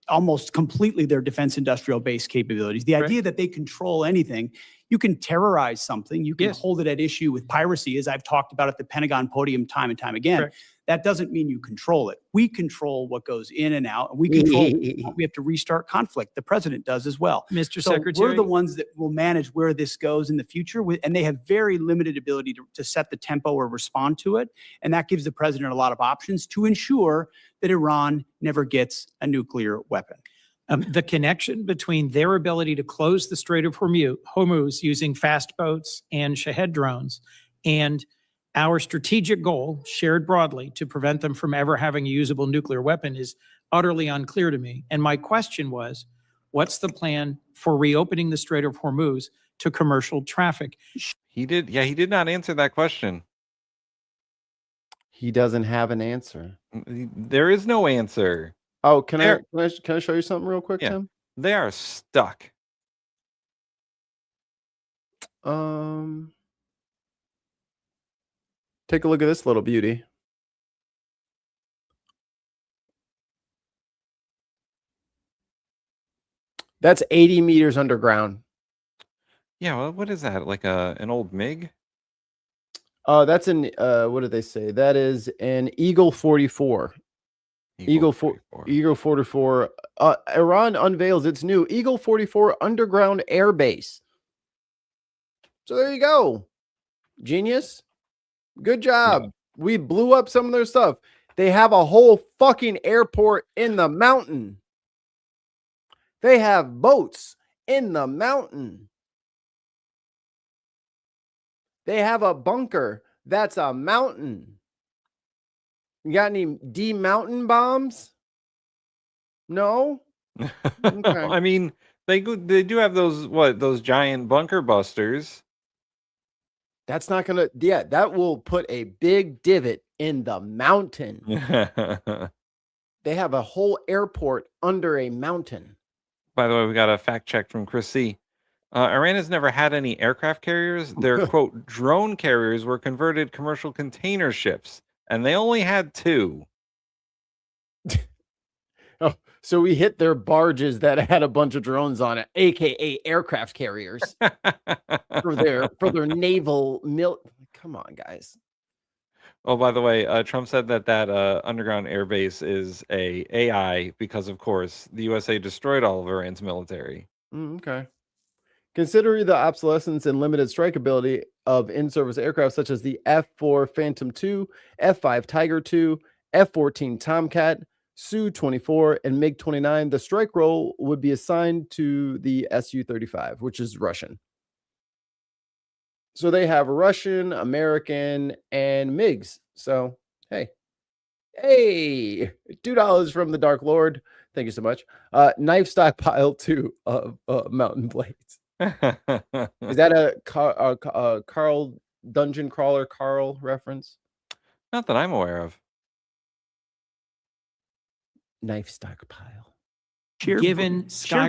Speaker 8: almost completely their defense industrial base capabilities. The idea that they control anything, you can terrorize something, you can hold it at issue with piracy, as I've talked about at the Pentagon podium time and time again. That doesn't mean you control it. We control what goes in and out, and we control we have to restart conflict. The president does as well.
Speaker 18: Mr.
Speaker 8: So
Speaker 18: Secretary,
Speaker 8: we're the ones that will manage where this goes in the future, and they have very limited ability to set the tempo or respond to it. And that gives the president a lot of options to ensure that Iran never gets a nuclear weapon.
Speaker 18: the connection between their ability to close the Strait of Hormuz using fast boats and Shahed drones and our strategic goal, shared broadly, to prevent them from ever having a usable nuclear weapon is utterly unclear to me. And my question was, what's the plan for reopening the Strait of Hormuz to commercial traffic?
Speaker 6: He did not answer that question.
Speaker 3: He doesn't have an answer.
Speaker 6: There is no answer.
Speaker 3: Oh, can I show you something real quick, Tim?
Speaker 6: They are stuck.
Speaker 3: Take a look at this little beauty. That's 80 meters underground.
Speaker 6: Yeah, well, what is that? Like an old MiG?
Speaker 3: That's an what did they say? That is an Eagle 44. Eagle 44. Iran unveils its new Eagle 44 underground air base. So there you go. Genius. Good job. Yeah. We blew up some of their stuff. They have a whole fucking airport in the mountain. They have boats in the mountain. They have a bunker that's a mountain. You got any D-mountain bombs? No? Okay.
Speaker 6: I mean, they do have those giant bunker busters.
Speaker 3: That's not gonna, that will put a big divot in the mountain. They have a whole airport under a mountain.
Speaker 6: By the way, we got a fact check from Chris C. Iran has never had any aircraft carriers. Their quote drone carriers were converted commercial container ships, and they only had 2.
Speaker 3: Oh, so we hit their barges that had a bunch of drones on it, aka aircraft carriers, for their naval Come on, guys.
Speaker 6: Oh, by the way, Trump said that underground air base is a AI because, of course, the USA destroyed all of Iran's military.
Speaker 3: Okay. Considering the obsolescence and limited strike ability of in-service aircraft such as the F-4 Phantom II, F-5 Tiger II, F-14 Tomcat, Su-24, and MiG-29, the strike role would be assigned to the Su-35, which is Russian. So they have Russian, American, and MiGs. So, hey, $2 from the Dark Lord. Thank you so much. Knife stockpile 2 of mountain blades. Is that a Carl Dungeon Crawler Carl reference?
Speaker 6: Not that I'm aware of.
Speaker 3: Knife stockpile.
Speaker 8: Shared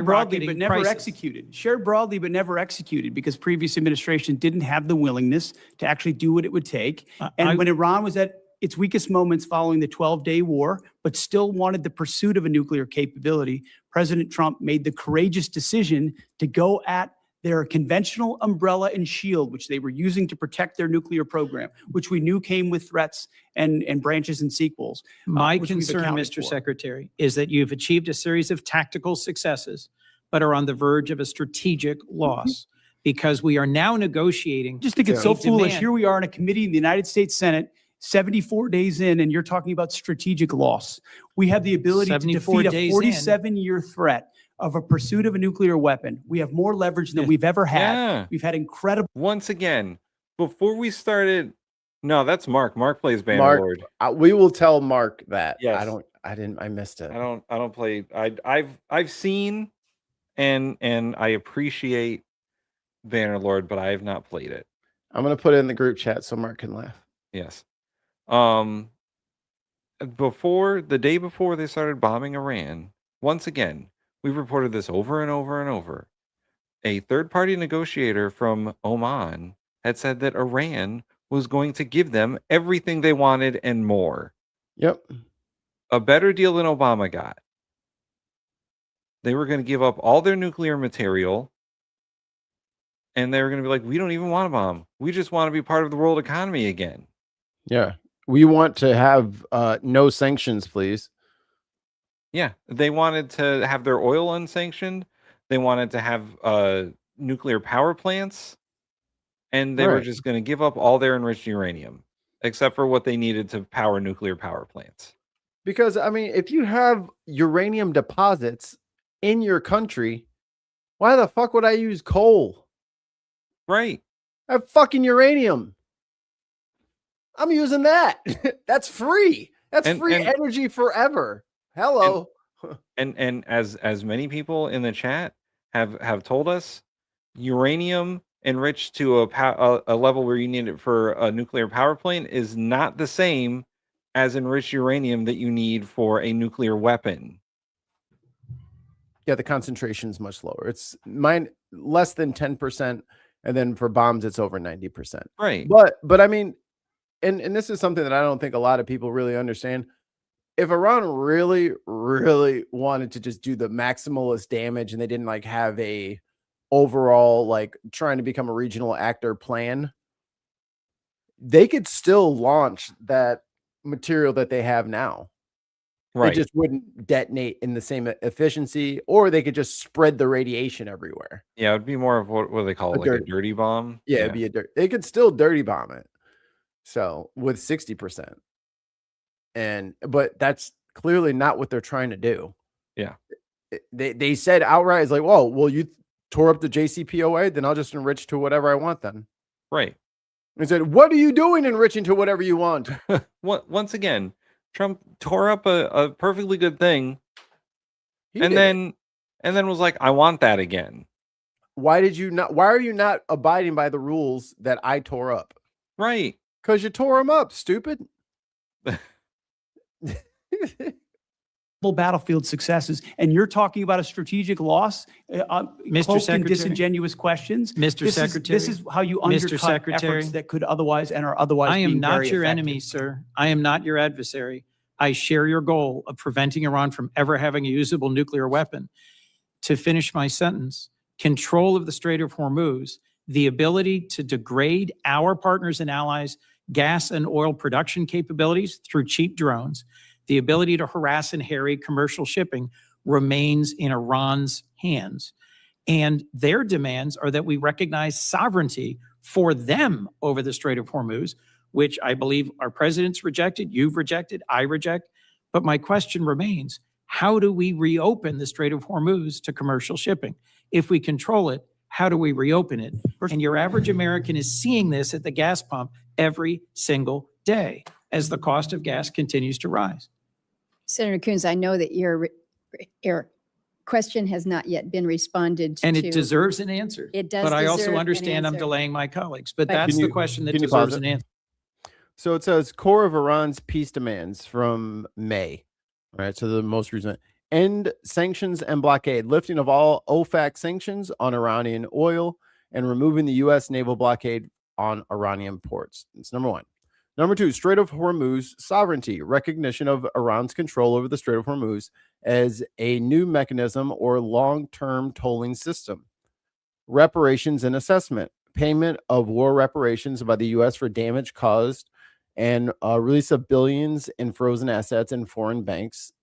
Speaker 8: broadly, but never
Speaker 18: prices.
Speaker 8: executed. Shared broadly, but never executed because previous administration didn't have the willingness to actually do what it would take. And when Iran was at its weakest moments following the 12-day war, but still wanted the pursuit of a nuclear capability, President Trump made the courageous decision to go at their conventional umbrella and shield, which they were using to protect their nuclear program, which we knew came with threats and branches and sequels.
Speaker 18: My concern, Mr. Secretary, is that you've achieved a series of tactical successes, but are on the verge of a strategic loss because we are now negotiating.
Speaker 8: Just think it's so foolish. Here we are in a committee in the United States Senate, 74 days in, and you're talking about strategic loss. We have the ability to defeat a 47-year threat of a pursuit of a nuclear weapon. We have more leverage than we've ever had.
Speaker 6: Yeah.
Speaker 8: We've had incredible.
Speaker 6: Once again, before we started, no, that's Mark. Mark plays Bannerlord.
Speaker 3: We will tell Mark that.
Speaker 6: Yes.
Speaker 3: I missed it.
Speaker 6: I don't play. I've seen and I appreciate Bannerlord, but I have not played it.
Speaker 3: I'm gonna put it in the group chat so Mark can laugh.
Speaker 6: Yes. The day before they started bombing Iran, once again, we've reported this over and over and over. A third-party negotiator from Oman had said that Iran was going to give them everything they wanted and more.
Speaker 3: Yep.
Speaker 6: A better deal than Obama got. They were going to give up all their nuclear material, and they were going to be like, we don't even want a bomb. We just want to be part of the world economy again.
Speaker 3: Yeah. We want to have no sanctions, please.
Speaker 6: Yeah, they wanted to have their oil unsanctioned. They wanted to have nuclear power plants, and they were
Speaker 3: Right.
Speaker 6: just going to give up all their enriched uranium, except for what they needed to power nuclear power plants.
Speaker 3: Because, I mean, if you have uranium deposits in your country, why the fuck would I use coal?
Speaker 6: Right.
Speaker 3: I have fucking uranium. I'm using that. That's free. That's free energy forever. Hello.
Speaker 6: And as many people in the chat have told us, uranium enriched to a level where you need it for a nuclear power plant is not the same as enriched uranium that you need for a nuclear weapon.
Speaker 3: Yeah, the concentration is much lower. It's less than 10%, and then for bombs it's over 90%.
Speaker 6: Right.
Speaker 3: But I mean, and this is something that I don't think a lot of people really understand. If Iran really, really wanted to just do the maximalist damage and they didn't like have a overall like trying to become a regional actor plan, they could still launch that material that they have now.
Speaker 6: Right.
Speaker 3: It just wouldn't detonate in the same efficiency, or they could just spread the radiation everywhere.
Speaker 6: Yeah, it would be more of what do they call it, like a dirty bomb?
Speaker 3: Yeah, it'd be a dirt. They could still dirty bomb it. So with 60%. But that's clearly not what they're trying to do.
Speaker 6: Yeah.
Speaker 3: They said outright, it's like, whoa, well, you tore up the JCPOA, then I'll just enrich to whatever I want then.
Speaker 6: Right.
Speaker 3: They said, what are you doing enriching to whatever you want?
Speaker 6: Once again, Trump tore up a perfectly good thing and then was like, I want that again.
Speaker 3: Why are you not abiding by the rules that I tore up?
Speaker 6: Right.
Speaker 3: Because you tore them up, stupid.
Speaker 8: Battlefield successes, and you're talking about a strategic loss,
Speaker 18: Mr. Secretary,
Speaker 8: disingenuous questions.
Speaker 18: Mr. Secretary,
Speaker 8: this is how you undercut efforts that could otherwise and are otherwise.
Speaker 18: I am
Speaker 8: being
Speaker 18: not
Speaker 8: very
Speaker 18: your
Speaker 8: effective.
Speaker 18: enemy, sir. I am not your adversary. I share your goal of preventing Iran from ever having a usable nuclear weapon. To finish my sentence, control of the Strait of Hormuz, the ability to degrade our partners and allies' gas and oil production capabilities through cheap drones, the ability to harass and harry commercial shipping remains in Iran's hands. And their demands are that we recognize sovereignty for them over the Strait of Hormuz, which I believe our president's rejected, you've rejected, I reject. But my question remains, how do we reopen the Strait of Hormuz to commercial shipping? If we control it, how do we reopen it? And your average American is seeing this at the gas pump every single day as the cost of gas continues to rise.
Speaker 17: Senator Coons, I know that your question has not yet been responded to.
Speaker 18: And it deserves an answer.
Speaker 17: It does
Speaker 18: But I also
Speaker 17: deserve an
Speaker 18: understand I'm
Speaker 17: answer.
Speaker 18: delaying my colleagues. But
Speaker 17: But-
Speaker 18: that's
Speaker 3: Can
Speaker 18: the
Speaker 3: you-
Speaker 18: question that
Speaker 3: can you pause
Speaker 18: deserves
Speaker 3: it?
Speaker 18: an answer.
Speaker 3: So it says core of Iran's peace demands from May, right? So the most recent: end sanctions and blockade, lifting of all OFAC sanctions on Iranian oil, and removing the U.S. naval blockade on Iranian ports. That's number one. Number two, Strait of Hormuz sovereignty, recognition of Iran's control over the Strait of Hormuz as a new mechanism or long-term tolling system. Reparations and assessment, payment of war reparations by the U.S. for damage caused, and release of billions in frozen assets in foreign banks.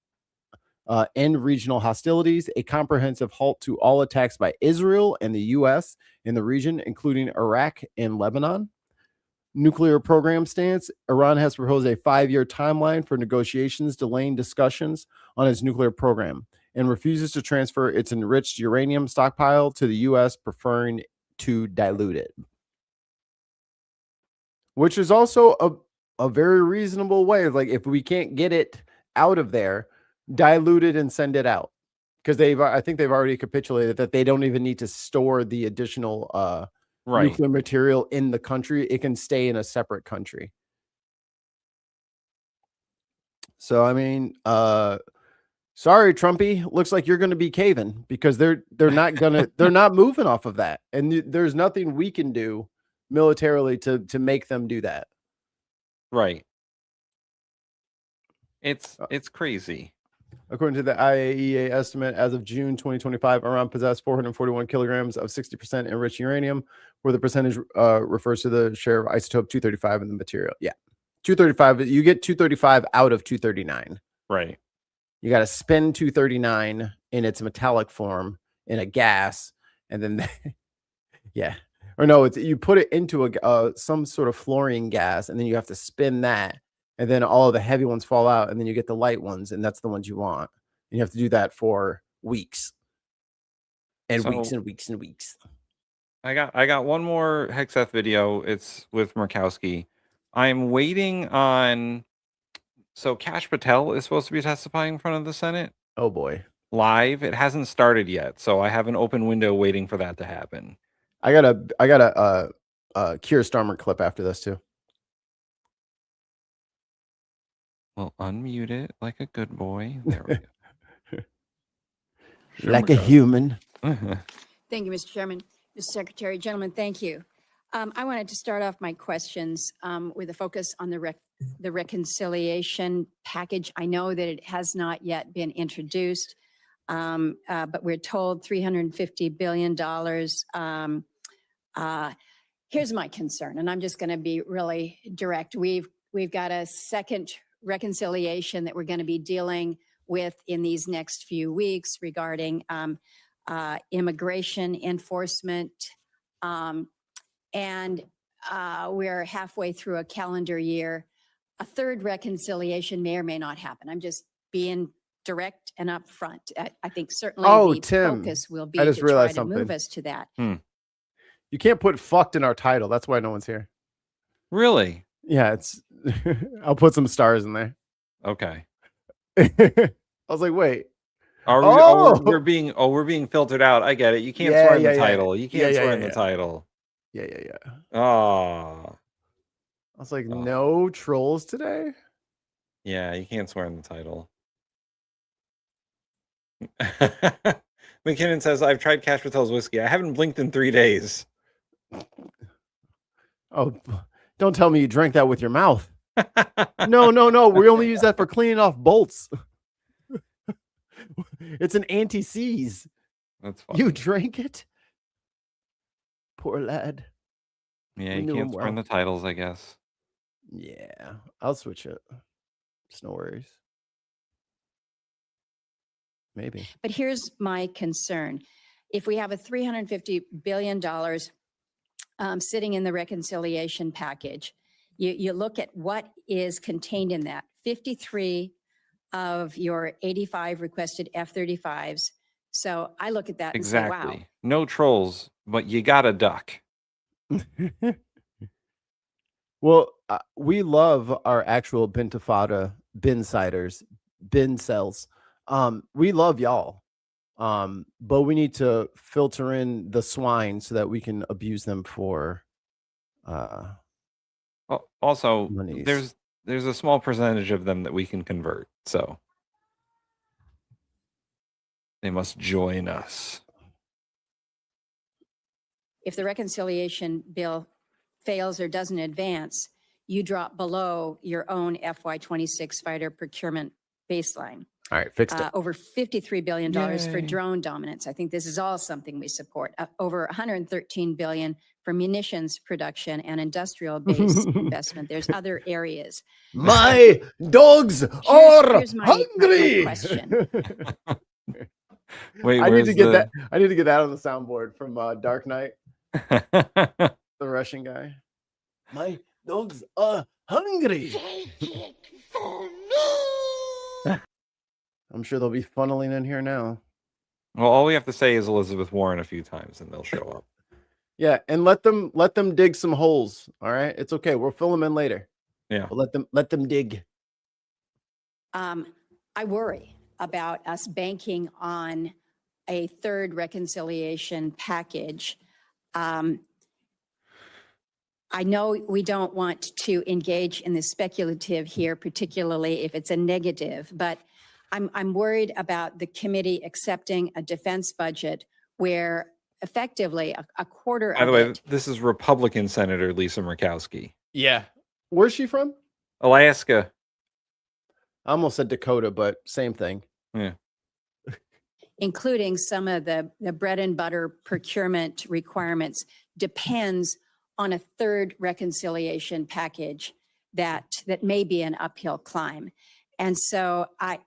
Speaker 3: End regional hostilities, a comprehensive halt to all attacks by Israel and the U.S. in the region, including Iraq and Lebanon. Nuclear program stance, Iran has proposed a 5-year timeline for negotiations, delaying discussions on its nuclear program, and refuses to transfer its enriched uranium stockpile to the U.S., preferring to dilute it. Which is also a very reasonable way. Like, if we can't get it out of there, dilute it and send it out. Because I think they've already capitulated that they don't even need to store the additional nuclear material in the country. It can stay in a separate country. So, I mean, sorry, Trumpy, looks like you're going to be caving, because they're not moving off of that. And there's nothing we can do militarily to make them do that.
Speaker 6: Right. It's crazy.
Speaker 3: According to the IAEA estimate, as of June 2025, Iran possessed 441 kilograms of 60% enriched uranium, where the percentage refers to the share of isotope 235 in the material. Yeah, 235. You get 235 out of 239.
Speaker 6: Right.
Speaker 3: You got to spend 239 in its metallic form in a gas, and then yeah, or no, it's you put it into a some sort of fluorine gas, and then you have to spin that, and then all of the heavy ones fall out, and then you get the light ones, and that's the ones you want. And you have to do that for weeks, and weeks and weeks and weeks.
Speaker 6: I got one more Hegseth video. It's with Murkowski. I'm waiting on. So Kash Patel is supposed to be testifying in front of the Senate.
Speaker 3: Oh boy.
Speaker 6: Live. It hasn't started yet, so I have an open window waiting for that to happen.
Speaker 3: I got a Keir Starmer clip after this too.
Speaker 6: We'll unmute it like a good boy. There we go.
Speaker 3: Like a human.
Speaker 17: Thank you, Mr. Chairman. Mr. Secretary, gentlemen, thank you. I wanted to start off my questions with a focus on the reconciliation package. I know that it has not yet been introduced, but we're told $350 billion. Here's my concern, and I'm just going to be really direct. We've got a second reconciliation that we're going to be dealing with in these next few weeks regarding immigration enforcement. And we're halfway through a calendar year. A third reconciliation may or may not happen. I'm just being direct and upfront. I think certainly the
Speaker 3: Tim,
Speaker 17: focus will be
Speaker 3: I
Speaker 17: to
Speaker 3: just
Speaker 17: try
Speaker 3: realized
Speaker 17: to
Speaker 3: something.
Speaker 17: move us to that.
Speaker 3: You can't put fucked in our title. That's why no one's here.
Speaker 6: Really?
Speaker 3: Yeah, it's I'll put some stars in there.
Speaker 6: Okay.
Speaker 3: I was like, wait.
Speaker 6: Are we, we're being filtered out. I get it. You can't swear in the title. You can't swear in the title.
Speaker 3: Yeah.
Speaker 6: Oh.
Speaker 3: I was like, no trolls today?
Speaker 6: Yeah, you can't swear in the title. McKinnon says, I've tried Kash Patel's whiskey. I haven't blinked in 3 days.
Speaker 3: Oh, don't tell me you drank that with your mouth. No. We only use that for cleaning off bolts. It's an anti-seize.
Speaker 6: That's fine.
Speaker 3: You drank it? Poor lad.
Speaker 6: Yeah, you can't swear in the titles, I guess.
Speaker 3: Yeah, I'll switch it. It's no worries. Maybe.
Speaker 17: But here's my concern. If we have a $350 billion sitting in the reconciliation package, you look at what is contained in that. 53 of your 85 requested F-35s. So I look at that and say, wow.
Speaker 6: No trolls, but you got a duck.
Speaker 3: Well, we love our actual Bintifada binsiders, bin cells. We love y'all. But we need to filter in the swine so that we can abuse them for
Speaker 6: also
Speaker 3: monies.
Speaker 6: there's a small percentage of them that we can convert, so they must join us.
Speaker 17: If the reconciliation bill fails or doesn't advance, you drop below your own FY26 fighter procurement baseline.
Speaker 3: All right, fixed it.
Speaker 17: Over $53 billion for
Speaker 3: Yay.
Speaker 17: drone dominance. I think this is all something we support. Over $113 billion for munitions production and industrial-based investment. There's other areas.
Speaker 3: My dogs are
Speaker 17: here's my
Speaker 3: hungry.
Speaker 17: question.
Speaker 6: Wait,
Speaker 3: I need to get
Speaker 6: the-
Speaker 3: that. I need to get that on the soundboard from Dark Knight. The Russian guy. My dogs are hungry. I'm sure they'll be funneling in here now.
Speaker 6: Well, all we have to say is Elizabeth Warren a few times and they'll show up.
Speaker 3: Yeah, and let them dig some holes. All right, it's okay. We'll fill them in later.
Speaker 6: Yeah,
Speaker 3: but let them dig.
Speaker 17: I worry about us banking on a third reconciliation package. I know we don't want to engage in the speculative here, particularly if it's a negative, but I'm worried about the committee accepting a defense budget where effectively a quarter
Speaker 6: By the
Speaker 17: of
Speaker 6: way,
Speaker 17: it.
Speaker 6: this is Republican Senator Lisa Murkowski.
Speaker 3: Yeah. Where's she from?
Speaker 6: Alaska.
Speaker 3: I almost said Dakota, but same thing.
Speaker 6: Yeah.
Speaker 17: Including some of the bread and butter procurement requirements, depends on a third reconciliation package that may be an uphill climb. And so I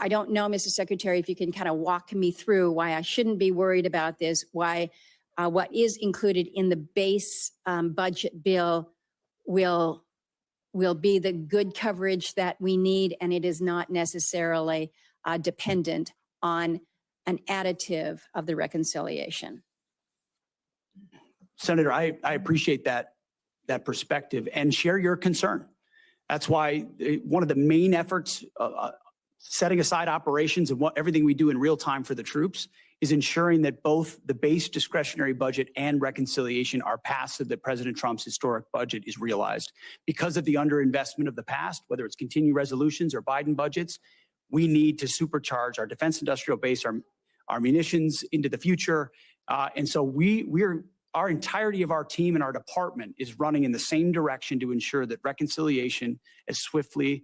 Speaker 17: don't know, Mr. Secretary, if you can kind of walk me through why I shouldn't be worried about this, why what is included in the base budget bill will be the good coverage that we need, and it is not necessarily dependent on an additive of the reconciliation.
Speaker 8: Senator, I appreciate that perspective and share your concern. That's why one of the main efforts, setting aside operations and everything we do in real time for the troops, is ensuring that both the base discretionary budget and reconciliation are passed so that President Trump's historic budget is realized. Because of the underinvestment of the past, whether it's continuing resolutions or Biden budgets, we need to supercharge our defense industrial base, our munitions into the future. And so our entirety of our team and our department is running in the same direction to ensure that reconciliation as swiftly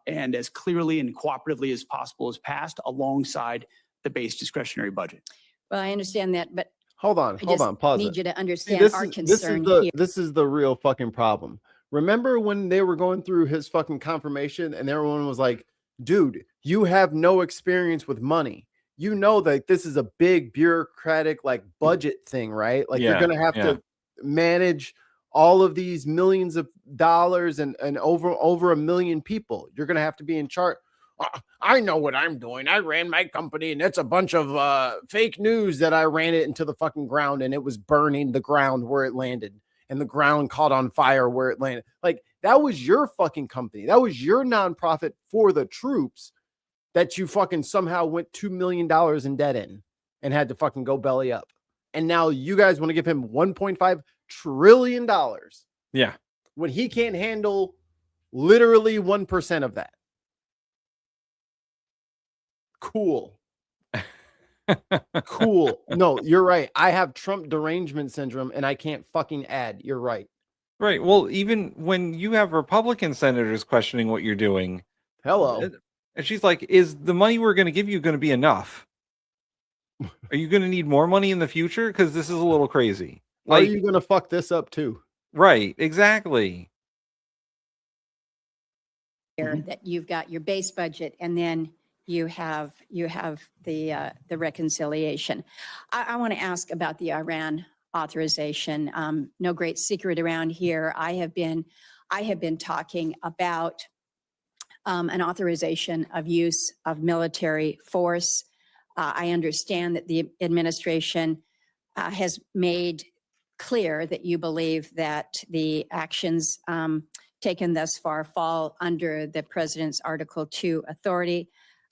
Speaker 8: and as clearly and cooperatively as possible is passed alongside the base discretionary budget.
Speaker 17: Well, I understand that, but
Speaker 3: hold on, pause
Speaker 17: need
Speaker 3: it.
Speaker 17: you to understand our concern here.
Speaker 3: This is the real fucking problem. Remember when they were going through his fucking confirmation and everyone was like, dude, you have no experience with money. You know that this is a big bureaucratic like budget thing, right? Like you're going to have to manage all of these millions of dollars and over 1 million people. You're going to have to be in charge. I know what I'm doing. I ran my company and it's a bunch of fake news that I ran it into the fucking ground and it was burning the ground where it landed and the ground caught on fire where it landed. Like that was your fucking company. That was your nonprofit for the troops that you fucking somehow went $2 million in debt in and had to fucking go belly up. And now you guys want to give him $1.5 trillion.
Speaker 6: Yeah.
Speaker 3: When he can't handle literally 1% of that. Cool. Cool. No, you're right. I have Trump derangement syndrome and I can't fucking add. You're right.
Speaker 6: Right. Well, even when you have Republican senators questioning what you're doing.
Speaker 3: Hello.
Speaker 6: And she's like, is the money we're going to give you going to be enough? Are you going to need more money in the future? Because this is a little crazy.
Speaker 3: Like, are you going to fuck this up too?
Speaker 6: Right. Exactly.
Speaker 17: That you've got your base budget and then you have the reconciliation. I want to ask about the Iran authorization. No great secret around here. I have been talking about an authorization of use of military force. I understand that the administration has made clear that you believe that the actions taken thus far fall under the president's Article 2 authority.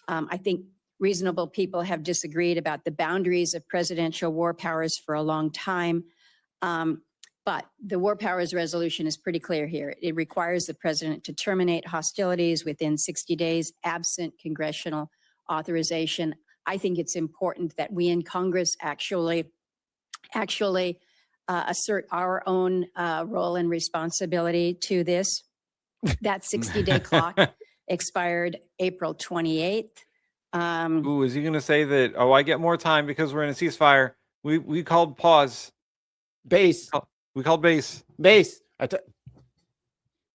Speaker 17: I think reasonable people have disagreed about the boundaries of presidential war powers for a long time. But the war powers resolution is pretty clear here. It requires the president to terminate hostilities within 60 days, absent congressional authorization. I think it's important that we in Congress actually assert our own role and responsibility to this. That 60-day clock expired April 28th.
Speaker 6: Ooh, is he going to say that, oh, I get more time because we're in a ceasefire? We called pause.
Speaker 3: Base.
Speaker 6: We called base.
Speaker 3: Base.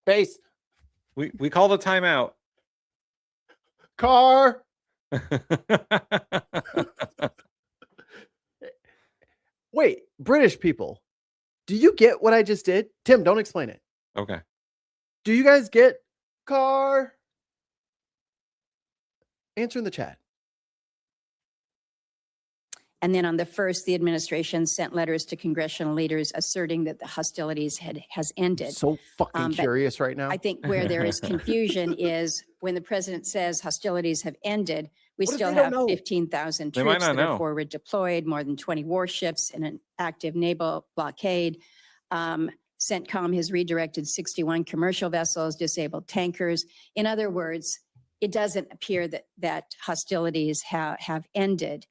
Speaker 3: Base.
Speaker 6: We called a timeout.
Speaker 3: Car. Wait, British people, do you get what I just did? Tim, don't explain it.
Speaker 6: Okay.
Speaker 3: Do you guys get car? Answer in the chat.
Speaker 17: And then on the 1st, the administration sent letters to congressional leaders asserting that the hostilities has ended.
Speaker 3: So fucking curious right now.
Speaker 17: I think where there is confusion is when the president says hostilities have ended, we still have 15,000 troops that are forward deployed, more than 20 warships in an active naval blockade. CENTCOM has redirected 61 commercial vessels, disabled tankers. In other words, it doesn't appear that hostilities have ended.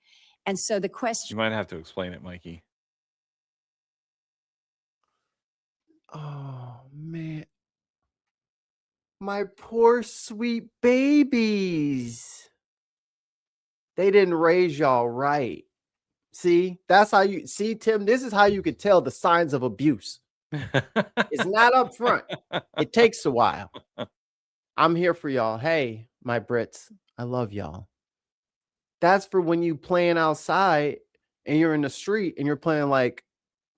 Speaker 17: And so the question—
Speaker 6: You might have to explain it, Mikey.
Speaker 3: Oh, man. My poor sweet babies. They didn't raise y'all right. See, that's how you see, Tim. This is how you could tell the signs of abuse. It's not up front. It takes a while. I'm here for y'all. Hey, my Brits, I love y'all. That's for when you playing outside and you're in the street and you're playing like,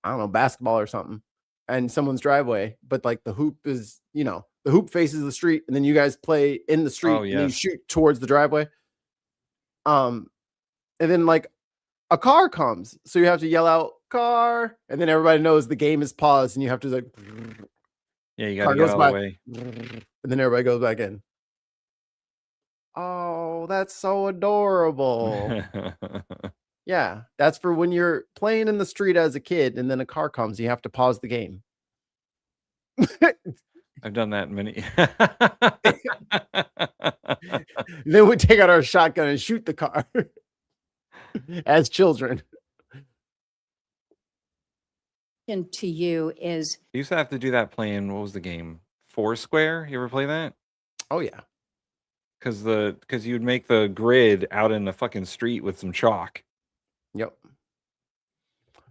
Speaker 3: I don't know, basketball or something, and someone's driveway, but like the hoop is, the hoop faces the street, and then you guys play in the street and you shoot towards the driveway. And then like a car comes, so you have to yell out car, and then everybody knows the game is paused, and you have to like,
Speaker 6: Yeah, you gotta get out of the way.
Speaker 3: and then everybody goes back in. Oh, that's so adorable. Yeah, that's for when you're playing in the street as a kid, and then a car comes, you have to pause the game.
Speaker 6: I've done that many.
Speaker 3: Then we take out our shotgun and shoot the car as children.
Speaker 17: To you is
Speaker 6: I used to have to do that playing, what was the game? Foursquare? You ever play that?
Speaker 3: Oh yeah.
Speaker 6: Because you'd make the grid out in the fucking street with some chalk.
Speaker 3: Yep.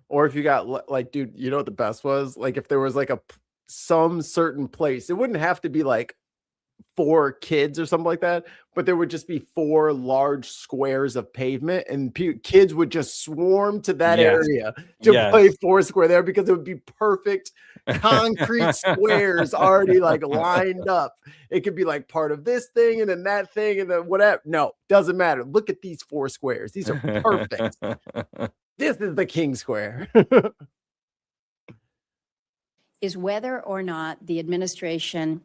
Speaker 3: Or if you got like, dude, you know what the best was? Like if there was like some certain place, it wouldn't have to be like 4 kids or something like that, but there would just be 4 large squares of pavement, and kids would just swarm to that area to play Foursquare there, because it would be perfect concrete squares already like lined up. It could be like part of this thing and then that thing and then whatever. No, doesn't matter. Look at these 4 squares. These are perfect. This is the king square.
Speaker 17: is whether or not the administration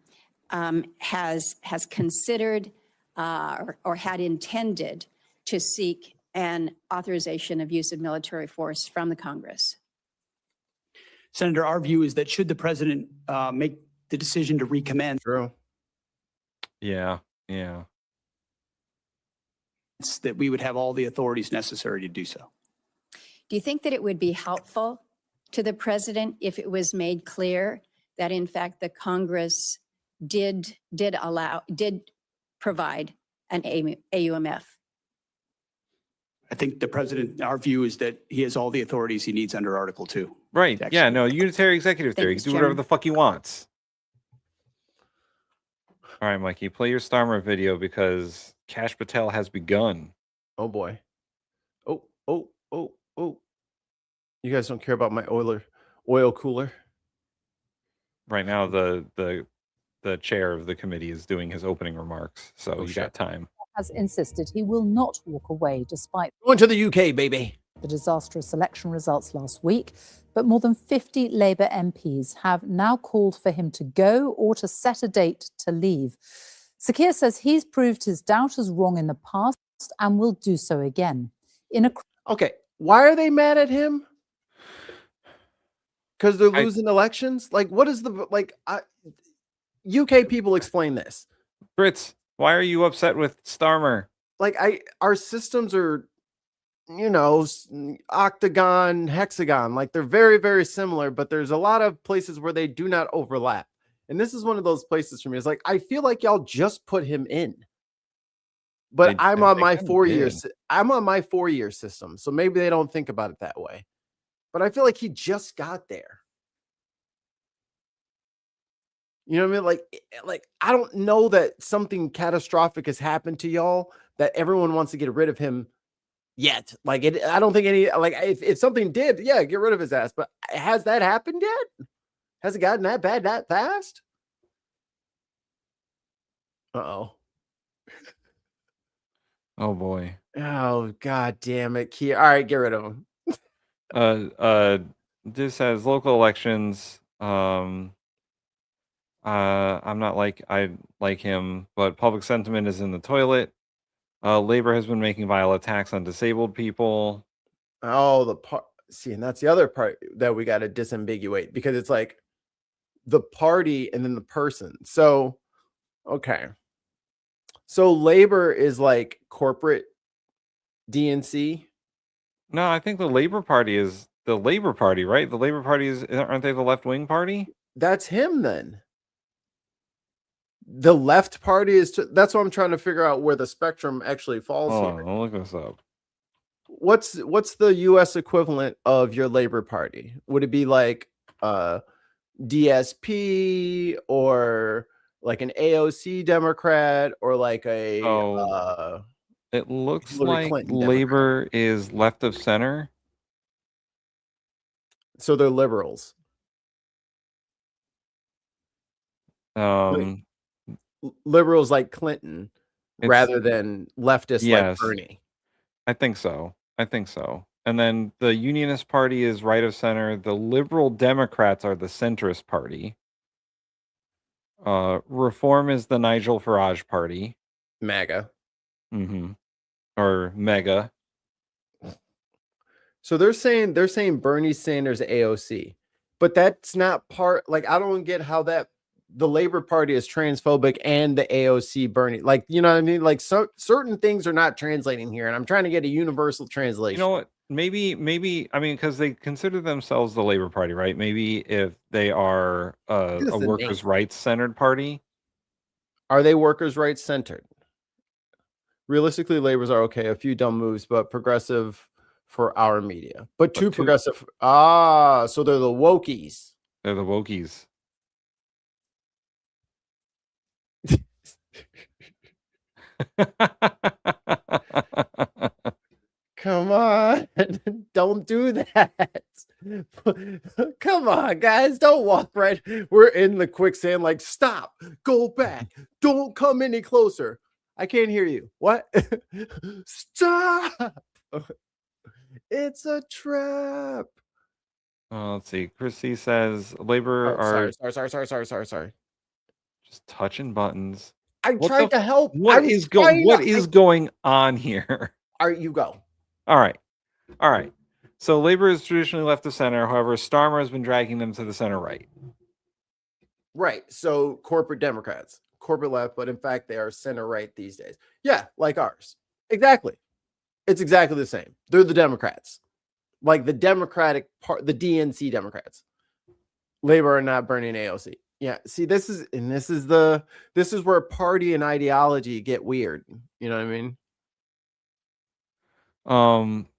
Speaker 17: has considered or had intended to seek an authorization of use of military force from the Congress.
Speaker 8: Senator, our view is that should the president make the decision to recommend,
Speaker 6: Yeah.
Speaker 8: it's that we would have all the authorities necessary to do so.
Speaker 17: Do you think that it would be helpful to the president if it was made clear that in fact the Congress did provide an AUMF?
Speaker 8: I think the president, our view is that he has all the authorities he needs under Article 2.
Speaker 6: Right. Yeah, no, unitary executive theory. He can do whatever the fuck he wants. All right, Mikey, play your Starmer video because Kash Patel has begun.
Speaker 3: Oh boy. Oh. You guys don't care about my oil cooler?
Speaker 6: Right now, the chair of the committee is doing his opening remarks, so you got time.
Speaker 15: Has insisted he will not walk away despite
Speaker 3: going to the UK, baby.
Speaker 15: The disastrous election results last week, but more than 50 Labour MPs have now called for him to go or to set a date to leave. Sir Keir says he's proved his doubters wrong in the past and will do so again.
Speaker 3: Okay, why are they mad at him? Because they're losing elections? Like, what is UK people explain this?
Speaker 6: Brits, why are you upset with Starmer?
Speaker 3: Like, our systems are, octagon, hexagon. Like, they're very, very similar, but there's a lot of places where they do not overlap. And this is one of those places for me. It's like, I feel like y'all just put him in. But I'm on my 4-year. I'm on my 4-year system, so maybe they don't think about it that way. But I feel like he just got there. You know what I mean? Like I don't know that something catastrophic has happened to y'all that everyone wants to get rid of him yet. Like I don't think if something did, yeah, get rid of his ass. But has that happened yet? Has it gotten that bad that fast? Uh-oh.
Speaker 6: Oh boy.
Speaker 3: Oh god damn it. All right, get rid of him.
Speaker 6: This has local elections. I'm not I like him, but public sentiment is in the toilet. Labor has been making vile attacks on disabled people.
Speaker 3: Oh, the part. See, and that's the other part that we got to disambiguate, because it's like the party and then the person. So, okay. So Labor is like corporate DNC.
Speaker 6: No, I think the Labor Party is the Labor Party, right? The Labor Party aren't they the left-wing party?
Speaker 3: That's him then. The left party that's what I'm trying to figure out where the spectrum actually falls here.
Speaker 6: I'll look this up.
Speaker 3: What's the US equivalent of your Labor Party? Would it be like DSP or like an AOC Democrat or like a
Speaker 6: it looks
Speaker 3: Hillary
Speaker 6: like
Speaker 3: Clinton
Speaker 6: Labor is left of center.
Speaker 3: So they're liberals. Liberals like Clinton rather than leftists like Bernie.
Speaker 6: I think so. And then the Unionist Party is right of center. The Liberal Democrats are the centrist party. Reform is the Nigel Farage party.
Speaker 3: MAGA.
Speaker 6: Or Mega.
Speaker 3: So they're saying Bernie Sanders AOC, but that's not part. Like, I don't get how that the Labor Party is transphobic and the AOC Bernie, like, you know what I mean? Like, so certain things are not translating here, and I'm trying to get a universal translation.
Speaker 6: You know what? Maybe I mean, because they consider themselves the Labor Party, right? Maybe if they are a workers' rights centered party.
Speaker 3: Are they workers' rights centered? Realistically, Labor's are okay. A few dumb moves, but progressive for our media. But too progressive. So they're the wokies.
Speaker 6: They're the wokies.
Speaker 3: Come on. Don't do that. Come on, guys. Don't walk right. We're in the quicksand. Like, stop. Go back. Don't come any closer. I can't hear you. What? Stop. It's a trap.
Speaker 6: Let's see. Chrissy says Labor are
Speaker 3: sorry.
Speaker 6: Just touching buttons.
Speaker 3: I tried to help.
Speaker 6: What is going on here?
Speaker 3: All right, you go.
Speaker 6: All right. So Labor is traditionally left of center. However, Starmer has been dragging them to the center right.
Speaker 3: Right. So corporate Democrats, corporate left, but in fact, they are center right these days. Yeah, like ours. Exactly. It's exactly the same. They're the Democrats, like the Democratic part, the DNC Democrats. Labor are not burning AOC. Yeah. See, this is where party and ideology get weird. You know what I mean?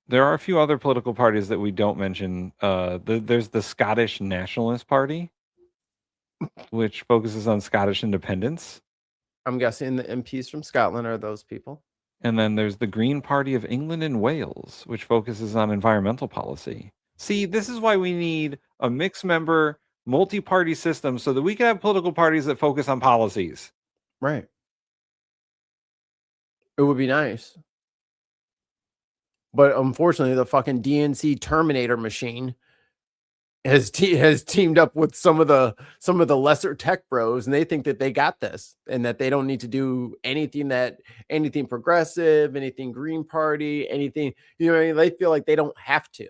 Speaker 6: There are a few other political parties that we don't mention. There's the Scottish Nationalist Party, which focuses on Scottish independence.
Speaker 3: I'm guessing the MPs from Scotland are those people.
Speaker 6: And then there's the Green Party of England and Wales, which focuses on environmental policy. See, this is why we need a mixed member, multi-party system so that we can have political parties that focus on policies.
Speaker 3: Right. It would be nice. But unfortunately, the fucking DNC Terminator machine has teamed up with some of the lesser tech bros, and they think that they got this and that they don't need to do anything progressive, anything Green Party, anything, you know what I mean? They feel like they don't have to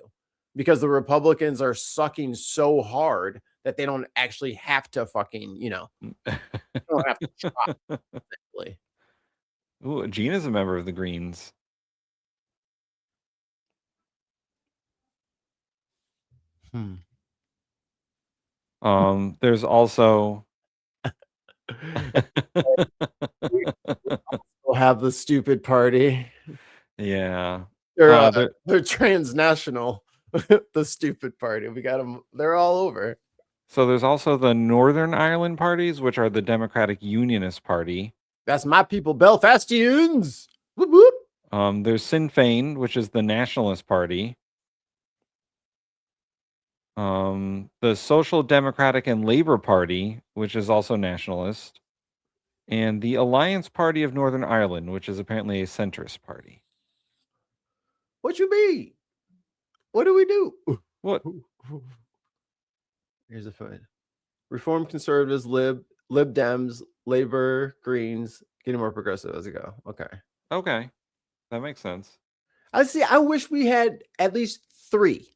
Speaker 3: because the Republicans are sucking so hard that they don't actually have to fucking, don't have to try.
Speaker 6: Ooh, Gina's a member of the Greens. There's also
Speaker 3: we'll have the stupid party.
Speaker 6: Yeah.
Speaker 3: They're transnational. The stupid party. We got them. They're all over.
Speaker 6: So there's also the Northern Ireland parties, which are the Democratic Unionist Party.
Speaker 3: That's my people, Belfastians. Whoop, whoop.
Speaker 6: There's Sinn Féin, which is the Nationalist Party. The Social Democratic and Labour Party, which is also nationalist, and the Alliance Party of Northern Ireland, which is apparently a centrist party.
Speaker 3: What you mean? What do we do?
Speaker 6: What?
Speaker 3: Here's a fight. Reform Conservatives, Lib Dems, Labor, Greens, getting more progressive as we go. Okay.
Speaker 6: That makes sense.
Speaker 3: I wish we had at least 3.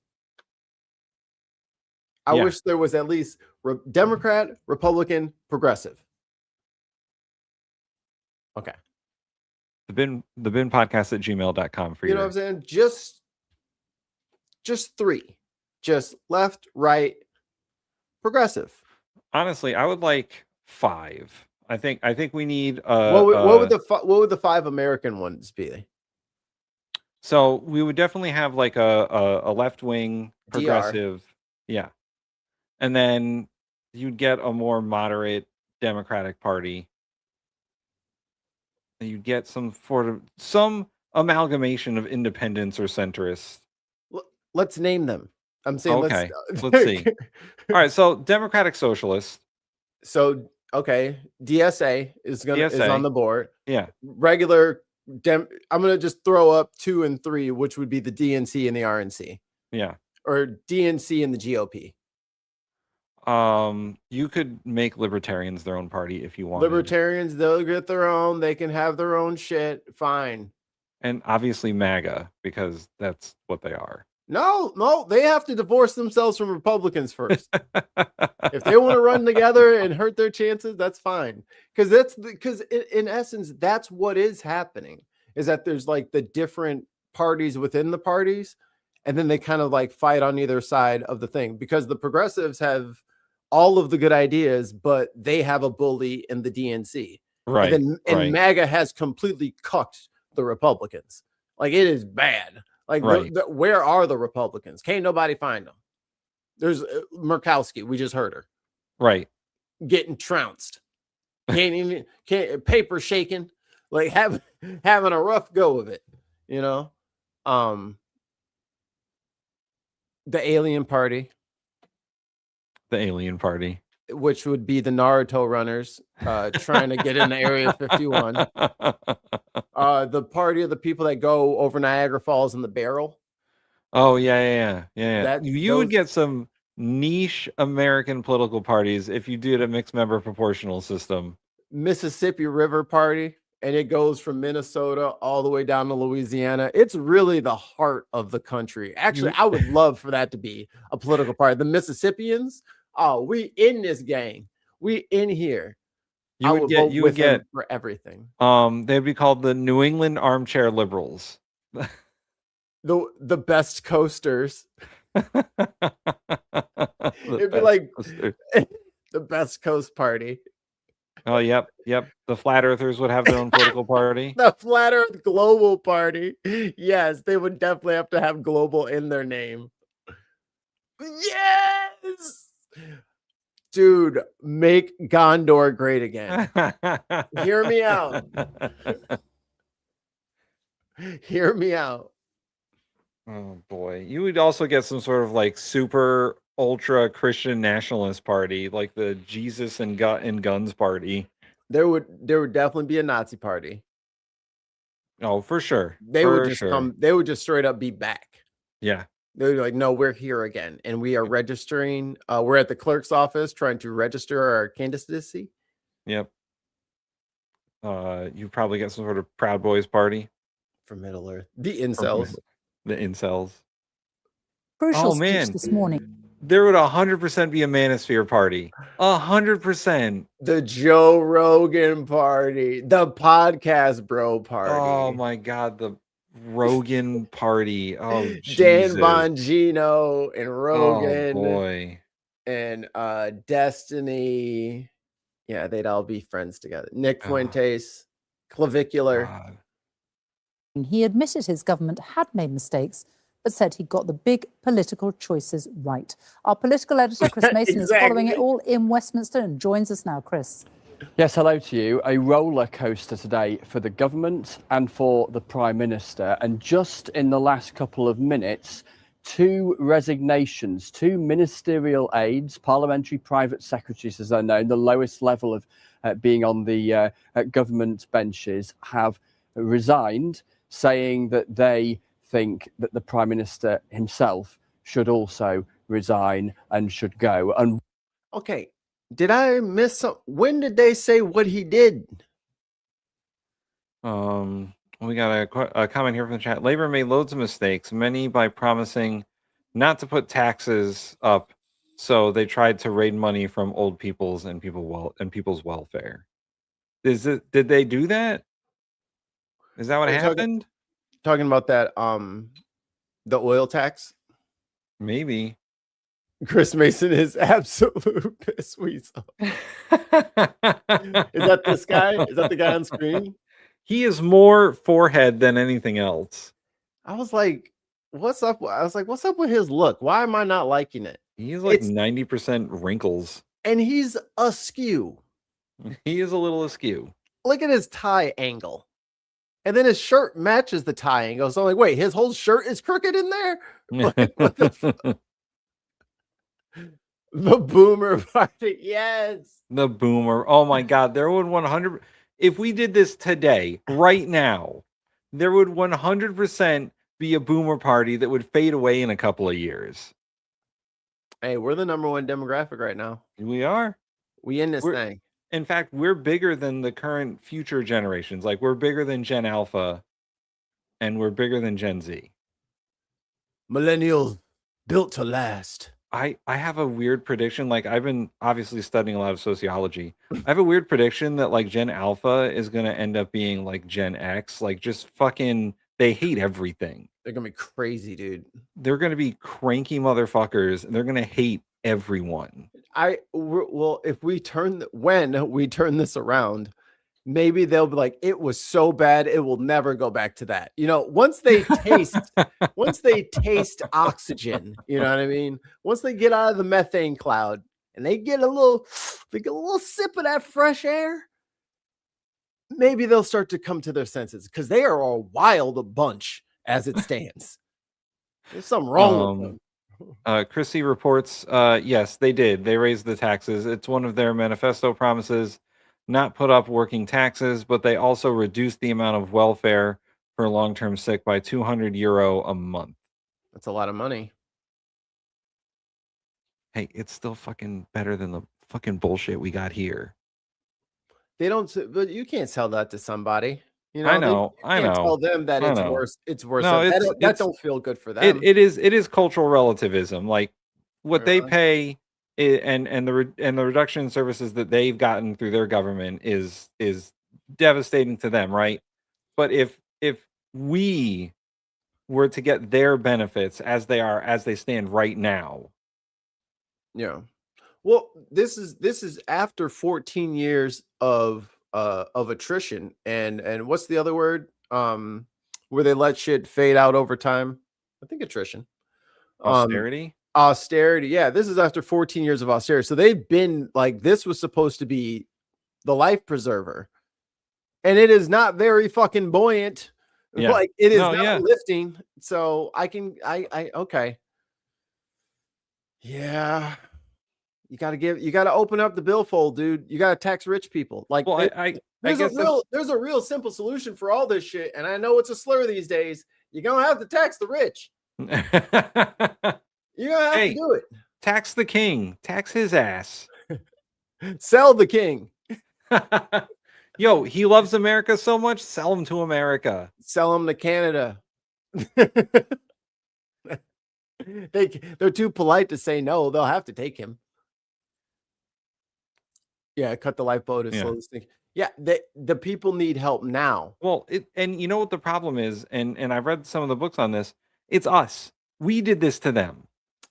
Speaker 3: I wish there was at least Democrat, Republican, progressive. Okay.
Speaker 6: The bin podcast at gmail.com for
Speaker 3: you know what I'm saying? Just 3. Just left, right, progressive.
Speaker 6: Honestly, I would like 5. I think we need
Speaker 3: what would the 5 American ones be?
Speaker 6: So we would definitely have like a left wing progressive.
Speaker 3: DR.
Speaker 6: Yeah. And then you'd get a more moderate Democratic Party. You'd get some amalgamation of independents or centrists.
Speaker 3: Let's name them. I'm saying
Speaker 6: Okay, let's see. All right, so Democratic Socialists.
Speaker 3: So okay, DSA is on the board.
Speaker 6: Yeah.
Speaker 3: Regular I'm gonna just throw up 2 and 3, which would be the DNC and the RNC.
Speaker 6: Yeah.
Speaker 3: Or DNC and the GOP.
Speaker 6: You could make libertarians their own party if you want.
Speaker 3: Libertarians, they'll get their own. They can have their own shit. Fine.
Speaker 6: And obviously MAGA, because that's what they are.
Speaker 3: No, they have to divorce themselves from Republicans first. If they want to run together and hurt their chances, that's fine. Because in essence, that's what is happening, is that there's like the different parties within the parties, and then they kind of like fight on either side of the thing, because the progressives have all of the good ideas, but they have a bully in the DNC.
Speaker 6: Right.
Speaker 3: And MAGA has completely cucked the Republicans. Like, it is bad. Like,
Speaker 6: Right.
Speaker 3: Where are the Republicans? Can't nobody find them. There's Murkowski. We just heard her.
Speaker 6: Right.
Speaker 3: Getting trounced. Can't paper shaking. Like, having a rough go of it. You know? The Alien Party.
Speaker 6: The Alien Party.
Speaker 3: Which would be the Naruto runners trying to get into Area 51. The party of the people that go over Niagara Falls in the barrel.
Speaker 6: Oh, yeah. You would get some niche American political parties if you did a mixed member proportional system.
Speaker 3: Mississippi River Party, and it goes from Minnesota all the way down to Louisiana. It's really the heart of the country. Actually, I would love for that to be a political party. The Mississippians, oh, we in this gang. We in here.
Speaker 6: You would get
Speaker 3: for everything.
Speaker 6: They'd be called the New England Armchair Liberals.
Speaker 3: The best coasters. It'd be like the Best Coast Party.
Speaker 6: Oh, yep. The Flat Earthers would have their own political party.
Speaker 3: The Flat Earth Global Party. Yes, they would definitely have to have global in their name. Yes! Dude, make Gondor great again. Hear me out. Hear me out.
Speaker 6: Oh boy. You would also get some sort of like super ultra Christian nationalist party, like the Jesus and Guns party.
Speaker 3: There would definitely be a Nazi party.
Speaker 6: Oh, for sure.
Speaker 3: They would just straight up be back.
Speaker 6: Yeah.
Speaker 3: They're like, no, we're here again, and we are registering. We're at the clerk's office trying to register our candidacy.
Speaker 6: Yep. You probably get some sort of Proud Boys party
Speaker 3: for Middle Earth. The incels.
Speaker 6: The incels.
Speaker 15: Crucial
Speaker 6: Oh man,
Speaker 15: speech this morning.
Speaker 6: There would 100% be a Manosphere party. 100%.
Speaker 3: The Joe Rogan party. The podcast bro party.
Speaker 6: Oh my God, the Rogan party. Oh,
Speaker 3: Dan
Speaker 6: Jesus.
Speaker 3: Bongino and Rogan.
Speaker 6: Oh boy.
Speaker 3: And Destiny. Yeah, they'd all be friends together. Nick Fuentes, Clavicular.
Speaker 15: He admitted his government had made mistakes, but said he got the big political choices right. Our political editor, Chris Mason, is following it all in Westminster and joins us now. Chris.
Speaker 12: Yes, hello to you. A roller coaster today for the government and for the Prime Minister. And just in the last couple of minutes, 2 resignations, 2 ministerial aides, parliamentary private secretaries, as they're known, the lowest level of being on the government benches, have resigned, saying that they think that the Prime Minister himself should also resign and should go. And
Speaker 3: okay. Did I miss some? When did they say what he did?
Speaker 6: We got a comment here from the chat. Labor made loads of mistakes, many by promising not to put taxes up, so they tried to raid money from old people's and people's welfare. Did they do that? Is that what happened?
Speaker 3: Talking about that the oil tax?
Speaker 6: Maybe.
Speaker 3: Chris Mason is absolute piss weasel. Is that this guy? Is that the guy on screen?
Speaker 6: He is more forehead than anything else.
Speaker 3: I was like, what's up? I was like, what's up with his look? Why am I not liking it?
Speaker 6: He's like 90% wrinkles.
Speaker 3: and he's askew.
Speaker 6: He is a little askew.
Speaker 3: Look at his tie angle. And then his shirt matches the tie angle. So I'm like, wait, his whole shirt is crooked in there? Like, what the The boomer party, yes.
Speaker 6: The boomer. Oh my God, there would 100. If we did this today, right now, there would 100% be a boomer party that would fade away in a couple of years.
Speaker 3: Hey, we're the #1 demographic right now.
Speaker 6: We are.
Speaker 3: We in this thing.
Speaker 6: In fact, we're bigger than the current future generations. Like, we're bigger than Gen Alpha, and we're bigger than Gen Z.
Speaker 3: Millennials built to last.
Speaker 6: I have a weird prediction. Like, I've been obviously studying a lot of sociology. I have a weird prediction that like Gen Alpha is going to end up being like Gen X. Like, just fucking, they hate everything.
Speaker 3: They're going to be crazy, dude.
Speaker 6: They're going to be cranky motherfuckers. And they're going to hate everyone.
Speaker 3: Well, if when we turn this around, maybe they'll be like, it was so bad, it will never go back to that. You know, once they taste oxygen, you know what I mean? Once they get out of the methane cloud and they get a little sip of that fresh air, maybe they'll start to come to their senses, because they are a wild bunch as it stands. There's something wrong with them.
Speaker 6: Chrissy reports, yes, they did. They raised the taxes. It's one of their manifesto promises. Not put up working taxes, but they also reduced the amount of welfare for long-term sick by €200 a month.
Speaker 3: That's a lot of money.
Speaker 6: Hey, it's still fucking better than the fucking bullshit we got here.
Speaker 3: They don't, but you can't sell that to somebody. You know,
Speaker 6: I know.
Speaker 3: You can't tell them that it's worse. It's worse.
Speaker 6: No,
Speaker 3: that don't feel good for them.
Speaker 6: It is cultural relativism. Like, what they pay and the reduction in services that they've gotten through their government is devastating to them, right? But if we were to get their benefits as they stand right now,
Speaker 3: yeah. Well, this is after 14 years of attrition and what's the other word? Where they let shit fade out over time. I think attrition.
Speaker 6: Austerity.
Speaker 3: Austerity, yeah. This is after 14 years of austerity. So they've been like, this was supposed to be the life preserver, and it is not very fucking buoyant.
Speaker 6: Yeah.
Speaker 3: Like, it is not lifting. So I okay. Yeah. You got to open up the billfold, dude. You got to tax rich people. Like,
Speaker 6: well,
Speaker 3: there's a real simple solution for all this shit. And I know it's a slur these days. You're going to have to tax the rich. You're going to have to do it.
Speaker 6: Tax the king. Tax his ass.
Speaker 3: Sell the king.
Speaker 6: Yo, he loves America so much. Sell him to America.
Speaker 3: Sell him to Canada. They're too polite to say no. They'll have to take him. Yeah, cut the lifeboat as slow as thinking. Yeah, the people need help now.
Speaker 6: Well, and you know what the problem is, and I've read some of the books on this. It's us. We did this to them.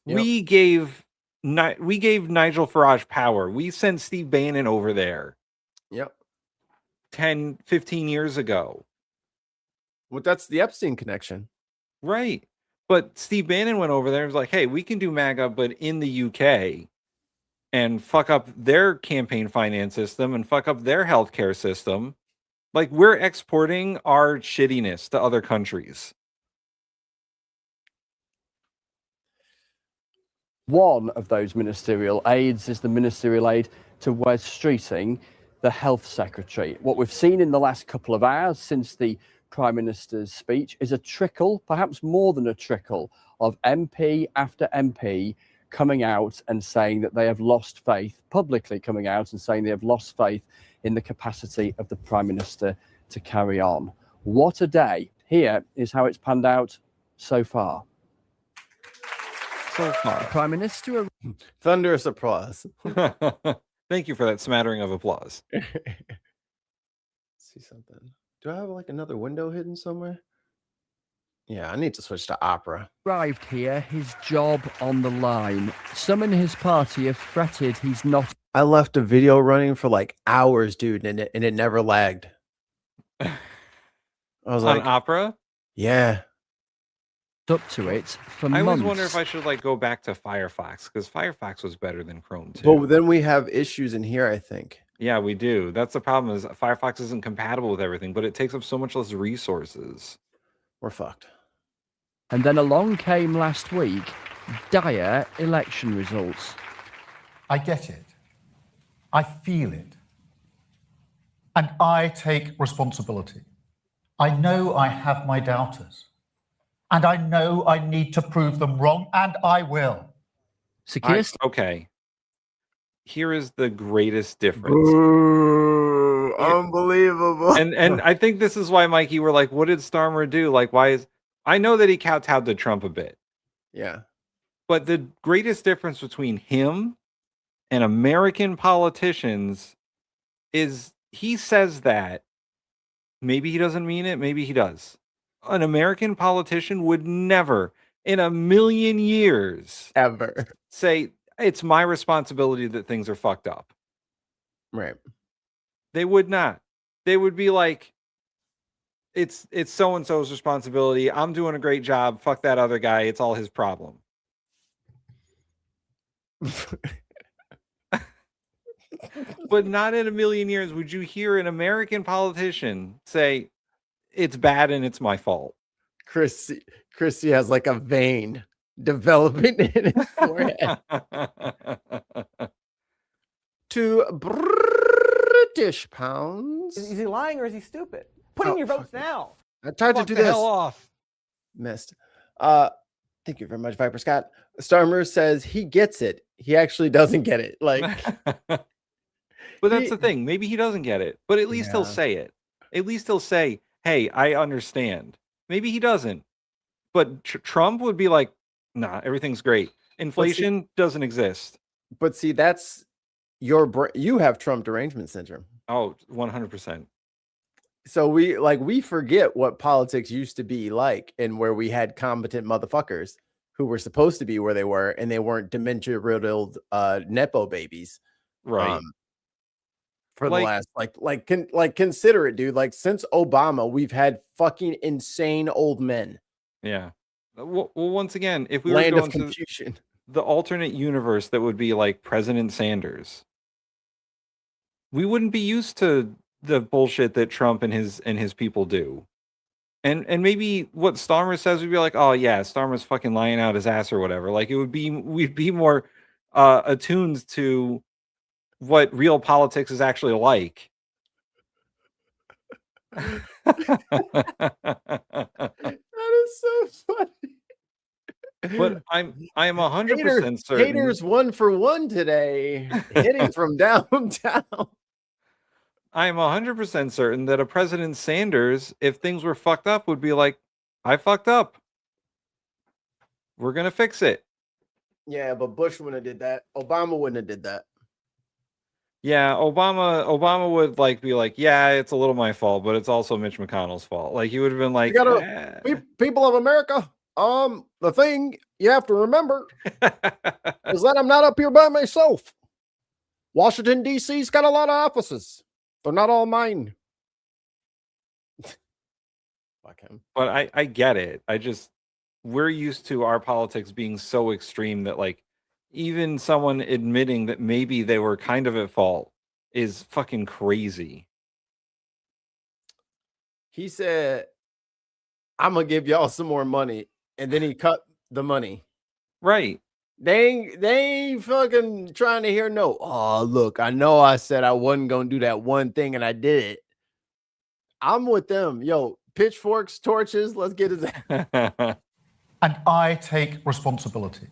Speaker 6: Yep. We gave Nigel Farage power. We sent Steve Bannon over there.
Speaker 3: Yep.
Speaker 6: 10, 15 years ago.
Speaker 3: Well, that's the Epstein connection.
Speaker 6: Right. But Steve Bannon went over there and was like, hey, we can do MAGA, but in the UK, and fuck up their campaign finance system and fuck up their healthcare system. Like, we're exporting our shittiness to other countries.
Speaker 12: One of those ministerial aids is the ministerial aid to Wes Streeting, the health secretary. What we've seen in the last couple of hours since the Prime Minister's speech is a trickle, perhaps more than a trickle, of MP after MP coming out and saying that they have lost faith, publicly coming out and saying they have lost faith in the capacity of the Prime Minister to carry on. What a day. Here is how it's panned out so far.
Speaker 6: So far.
Speaker 12: Prime Minister.
Speaker 3: Thunderous applause.
Speaker 6: Thank you for that smattering of applause.
Speaker 3: Let's see something. Do I have like another window hidden somewhere? Yeah, I need to switch to opera.
Speaker 12: Arrived here, his job on the line. Some in his party have fretted he's not.
Speaker 3: I left a video running for like hours, dude, and it never lagged. I was
Speaker 6: on
Speaker 3: like,
Speaker 6: opera?
Speaker 3: Yeah.
Speaker 12: up to it for
Speaker 6: I
Speaker 12: months.
Speaker 6: always wonder if I should like go back to Firefox because Firefox was better than Chrome too.
Speaker 3: But then we have issues in here, I think.
Speaker 6: Yeah, we do. That's the problem is Firefox isn't compatible with everything, but it takes up so much less resources.
Speaker 3: We're fucked.
Speaker 12: And then along came last week dire election results.
Speaker 4: I get it. I feel it. And I take responsibility. I know I have my doubters. And I know I need to prove them wrong, and I will.
Speaker 6: Okay. Here is the greatest difference.
Speaker 3: Ooh, unbelievable.
Speaker 6: And I think this is why, Mikey, we're like, what did Starmer do? Like, why is... I know that he kowtowed to Trump a bit.
Speaker 3: Yeah.
Speaker 6: But the greatest difference between him and American politicians is he says that. Maybe he doesn't mean it. Maybe he does. An American politician would never in a million years
Speaker 3: ever
Speaker 6: say it's my responsibility that things are fucked up.
Speaker 3: Right.
Speaker 6: They would not. They would be like, it's so-and-so's responsibility. I'm doing a great job. Fuck that other guy. It's all his problem. But not in a million years would you hear an American politician say, it's bad and it's my fault.
Speaker 3: Chrissy has like a vein developing in his forehead. To British pounds.
Speaker 16: Is he lying or is he stupid? Put in your votes now.
Speaker 3: I tried to do this.
Speaker 16: Hell off.
Speaker 3: Missed. Thank you very much, Viper Scott. Starmer says he gets it. He actually doesn't get it. Like,
Speaker 6: but that's the thing. Maybe he doesn't get it, but at least he'll say it. At least he'll say, hey, I understand. Maybe he doesn't. But Trump would be like, nah, everything's great. Inflation doesn't exist.
Speaker 3: But see, that's you have Trump derangement syndrome.
Speaker 6: Oh, 100%.
Speaker 3: So we forget what politics used to be like and where we had competent motherfuckers who were supposed to be where they were and they weren't dementia-riddled Nepo babies.
Speaker 6: Right.
Speaker 3: For the last consider it, dude. Like since Obama, we've had fucking insane old men.
Speaker 6: Yeah. Well, once again, if we
Speaker 3: Land
Speaker 6: were
Speaker 3: of
Speaker 6: going to
Speaker 3: confusion.
Speaker 6: the alternate universe that would be like President Sanders, we wouldn't be used to the bullshit that Trump and his people do. And maybe what Starmer says would be like, oh yeah, Starmer's fucking lying out his ass or whatever. Like we'd be more attuned to what real politics is actually like.
Speaker 3: That is so funny.
Speaker 6: But I am 100% certain.
Speaker 3: Haters 1 for 1 today, hitting from downtown.
Speaker 6: I am 100% certain that a President Sanders, if things were fucked up, would be like, I fucked up. We're gonna fix it.
Speaker 3: Yeah, but Bush wouldn't have did that. Obama wouldn't have did that.
Speaker 6: Yeah, Obama would like be like, yeah, it's a little my fault, but it's also Mitch McConnell's fault. Like he would have been like,
Speaker 3: people of America, the thing you have to remember is that I'm not up here by myself. Washington, D.C.'s got a lot of offices. They're not all mine. Fuck him.
Speaker 6: But I get it. We're used to our politics being so extreme that like even someone admitting that maybe they were kind of at fault is fucking crazy.
Speaker 3: He said, I'm going to give y'all some more money. And then he cut the money.
Speaker 6: Right.
Speaker 3: They ain't fucking trying to hear no. Oh, look, I know I said I wasn't going to do that one thing and I did it. I'm with them. Yo, pitchforks, torches, let's get his ass.
Speaker 4: And I take responsibility.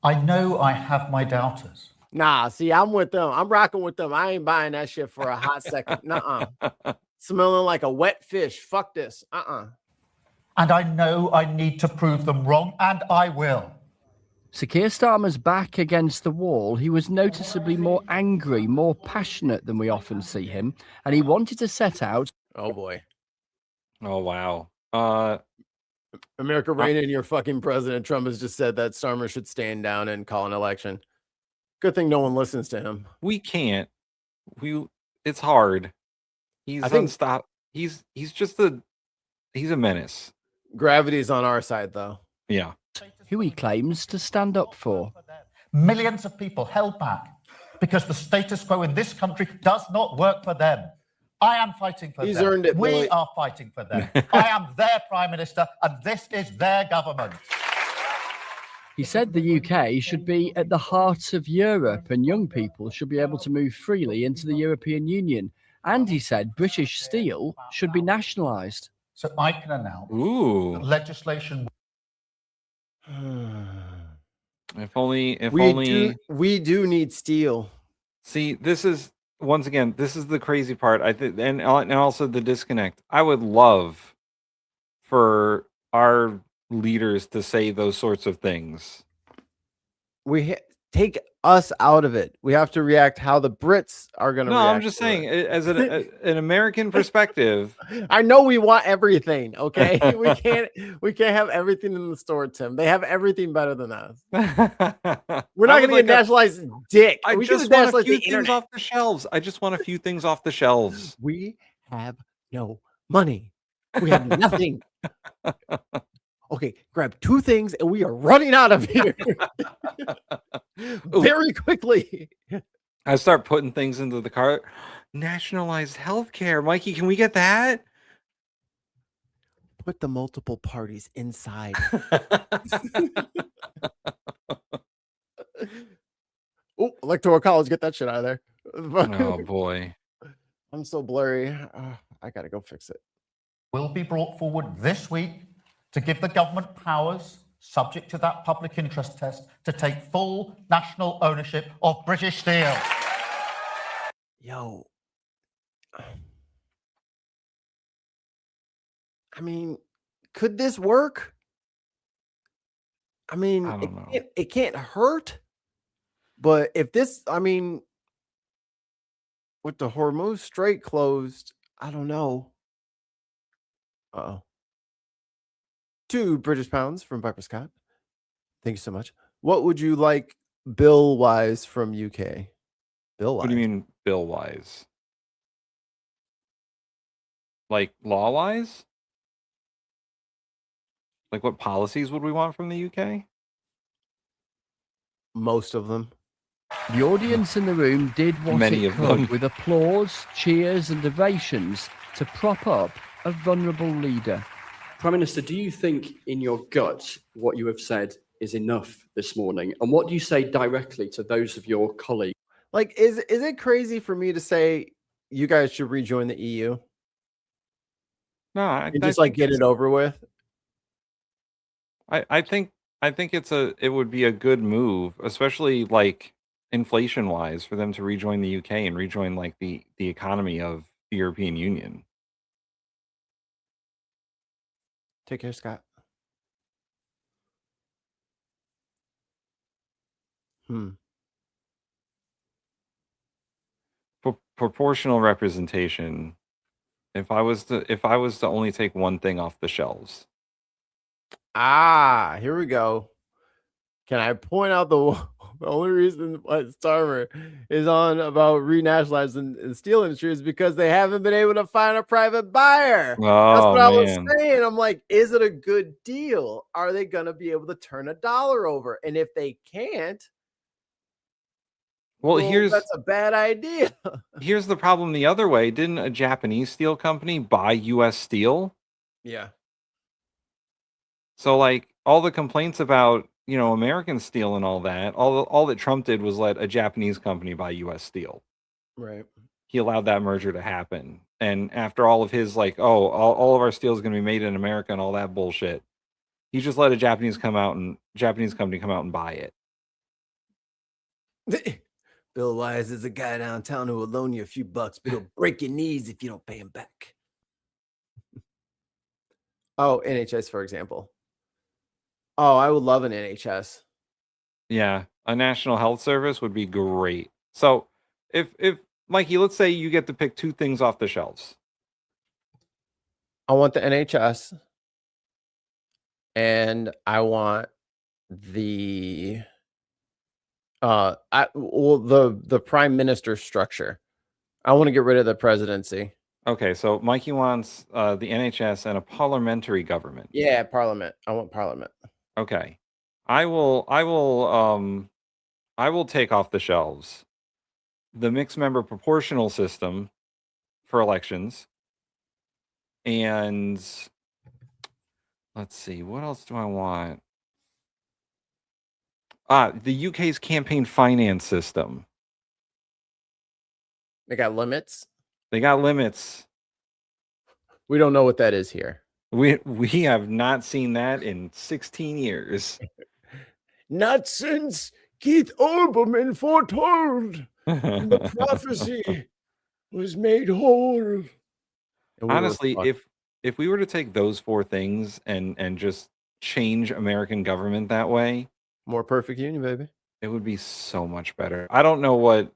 Speaker 4: I know I have my doubters.
Speaker 3: Nah, see, I'm with them. I'm rocking with them. I ain't buying that shit for a hot second. Nuh-uh. Smelling like a wet fish. Fuck this.
Speaker 4: And I know I need to prove them wrong, and I will.
Speaker 12: So Keir Starmer's back against the wall. He was noticeably more angry, more passionate than we often see him, and he wanted to set out.
Speaker 3: Oh boy.
Speaker 6: Oh wow.
Speaker 3: America reign in your fucking president. Trump has just said that Starmer should stand down and call an election. Good thing no one listens to him.
Speaker 6: We can't. It's hard. He's unstoppable. He's a menace.
Speaker 3: Gravity's on our side though.
Speaker 6: Yeah.
Speaker 12: who he claims to stand up for.
Speaker 4: Millions of people held back because the status quo in this country does not work for them. I am fighting for
Speaker 3: He's
Speaker 4: them.
Speaker 3: earned it,
Speaker 4: We
Speaker 3: Billy.
Speaker 4: are fighting for them. I am their prime minister, and this is their government.
Speaker 12: He said the UK should be at the heart of Europe and young people should be able to move freely into the European Union. And he said British steel should be nationalised.
Speaker 4: So I can announce
Speaker 6: Ooh.
Speaker 4: that legislation.
Speaker 6: If only.
Speaker 3: We do need steel.
Speaker 6: See, this is once again. This is the crazy part. I think, and also the disconnect. I would love for our leaders to say those sorts of things.
Speaker 3: Take us out of it. We have to react how the Brits are going to
Speaker 6: No,
Speaker 3: react.
Speaker 6: I'm just saying, as an American perspective.
Speaker 3: I know we want everything. Okay, we can't have everything in the store, Tim. They have everything better than us. We're not going to get nationalized dick.
Speaker 6: I
Speaker 3: We
Speaker 6: just
Speaker 3: can
Speaker 6: want a
Speaker 3: nationalize
Speaker 6: few
Speaker 3: the
Speaker 6: things
Speaker 3: internet.
Speaker 6: off the shelves. I just want a few things off the shelves.
Speaker 3: We have no money. We have nothing. Okay, grab 2 things and we are running out of here very quickly.
Speaker 6: I start putting things into the cart. Nationalized healthcare. Mikey, can we get that?
Speaker 3: Put the multiple parties inside. Oh, Electoral College, get that shit out of there.
Speaker 6: Oh boy.
Speaker 3: I'm so blurry. I gotta go fix it.
Speaker 4: Will be brought forward this week to give the government powers, subject to that public interest test, to take full national ownership of British Steel.
Speaker 3: Yo. I mean, could this work? I mean,
Speaker 6: I don't know.
Speaker 3: it can't hurt. But if this, I mean, with the Hormuz Strait closed, I don't know. Uh-oh. 2 British pounds from Viper Scott. Thank you so much. What would you like bill-wise from UK? Bill-wise?
Speaker 6: What do you mean bill-wise? Like law-wise? Like what policies would we want from the UK?
Speaker 3: Most of them.
Speaker 12: The audience in the room did what
Speaker 6: Many
Speaker 12: it
Speaker 6: of
Speaker 12: could
Speaker 6: them.
Speaker 12: with applause, cheers and ovations to prop up a vulnerable leader. Prime Minister, do you think in your gut what you have said is enough this morning? And what do you say directly to those of your colleagues?
Speaker 3: Like, is it crazy for me to say you guys should rejoin the EU?
Speaker 6: No,
Speaker 3: And just like get it over with?
Speaker 6: I think it would be a good move, especially like inflation wise, for them to rejoin the UK and rejoin like the economy of the European Union.
Speaker 3: Take care, Scott.
Speaker 6: Proportional representation. If I was to only take one thing off the shelves.
Speaker 3: Ah, here we go. Can I point out the only reason why Starmer is on about renationalizing the steel industry is because they haven't been able to find a private buyer. That's what I was
Speaker 6: Man.
Speaker 3: saying. I'm like, is it a good deal? Are they going to be able to turn $1 over? And if they can't,
Speaker 6: Well, here's
Speaker 3: that's a bad idea.
Speaker 6: here's the problem the other way. Didn't a Japanese steel company buy US steel?
Speaker 3: Yeah.
Speaker 6: So like all the complaints about, American steel and all that Trump did was let a Japanese company buy US steel.
Speaker 3: Right.
Speaker 6: He allowed that merger to happen. And after all of his like, all of our steel is going to be made in America and all that bullshit, he just let a Japanese company come out and buy it.
Speaker 3: Bill Wise is a guy downtown who will loan you a few bucks, but he'll break your knees if you don't pay him back. Oh, NHS, for example. Oh, I would love an NHS.
Speaker 6: Yeah, a national health service would be great. So if Mikey, let's say you get to pick 2 things off the shelves.
Speaker 3: I want the NHS and I want the the prime minister structure. I want to get rid of the presidency.
Speaker 6: Okay, so Mikey wants the NHS and a parliamentary government.
Speaker 3: Yeah, parliament. I want parliament.
Speaker 6: Okay. I will take off the shelves the mixed member proportional system for elections. And let's see, what else do I want? The UK's campaign finance system.
Speaker 3: They got limits.
Speaker 6: They got limits.
Speaker 3: We don't know what that is here.
Speaker 6: We have not seen that in 16 years.
Speaker 3: Not since Keith Olbermann foretold the prophecy was made whole.
Speaker 6: Honestly, if we were to take those 4 things and just change American government that way,
Speaker 3: more perfect union, baby,
Speaker 6: it would be so much better. I don't know what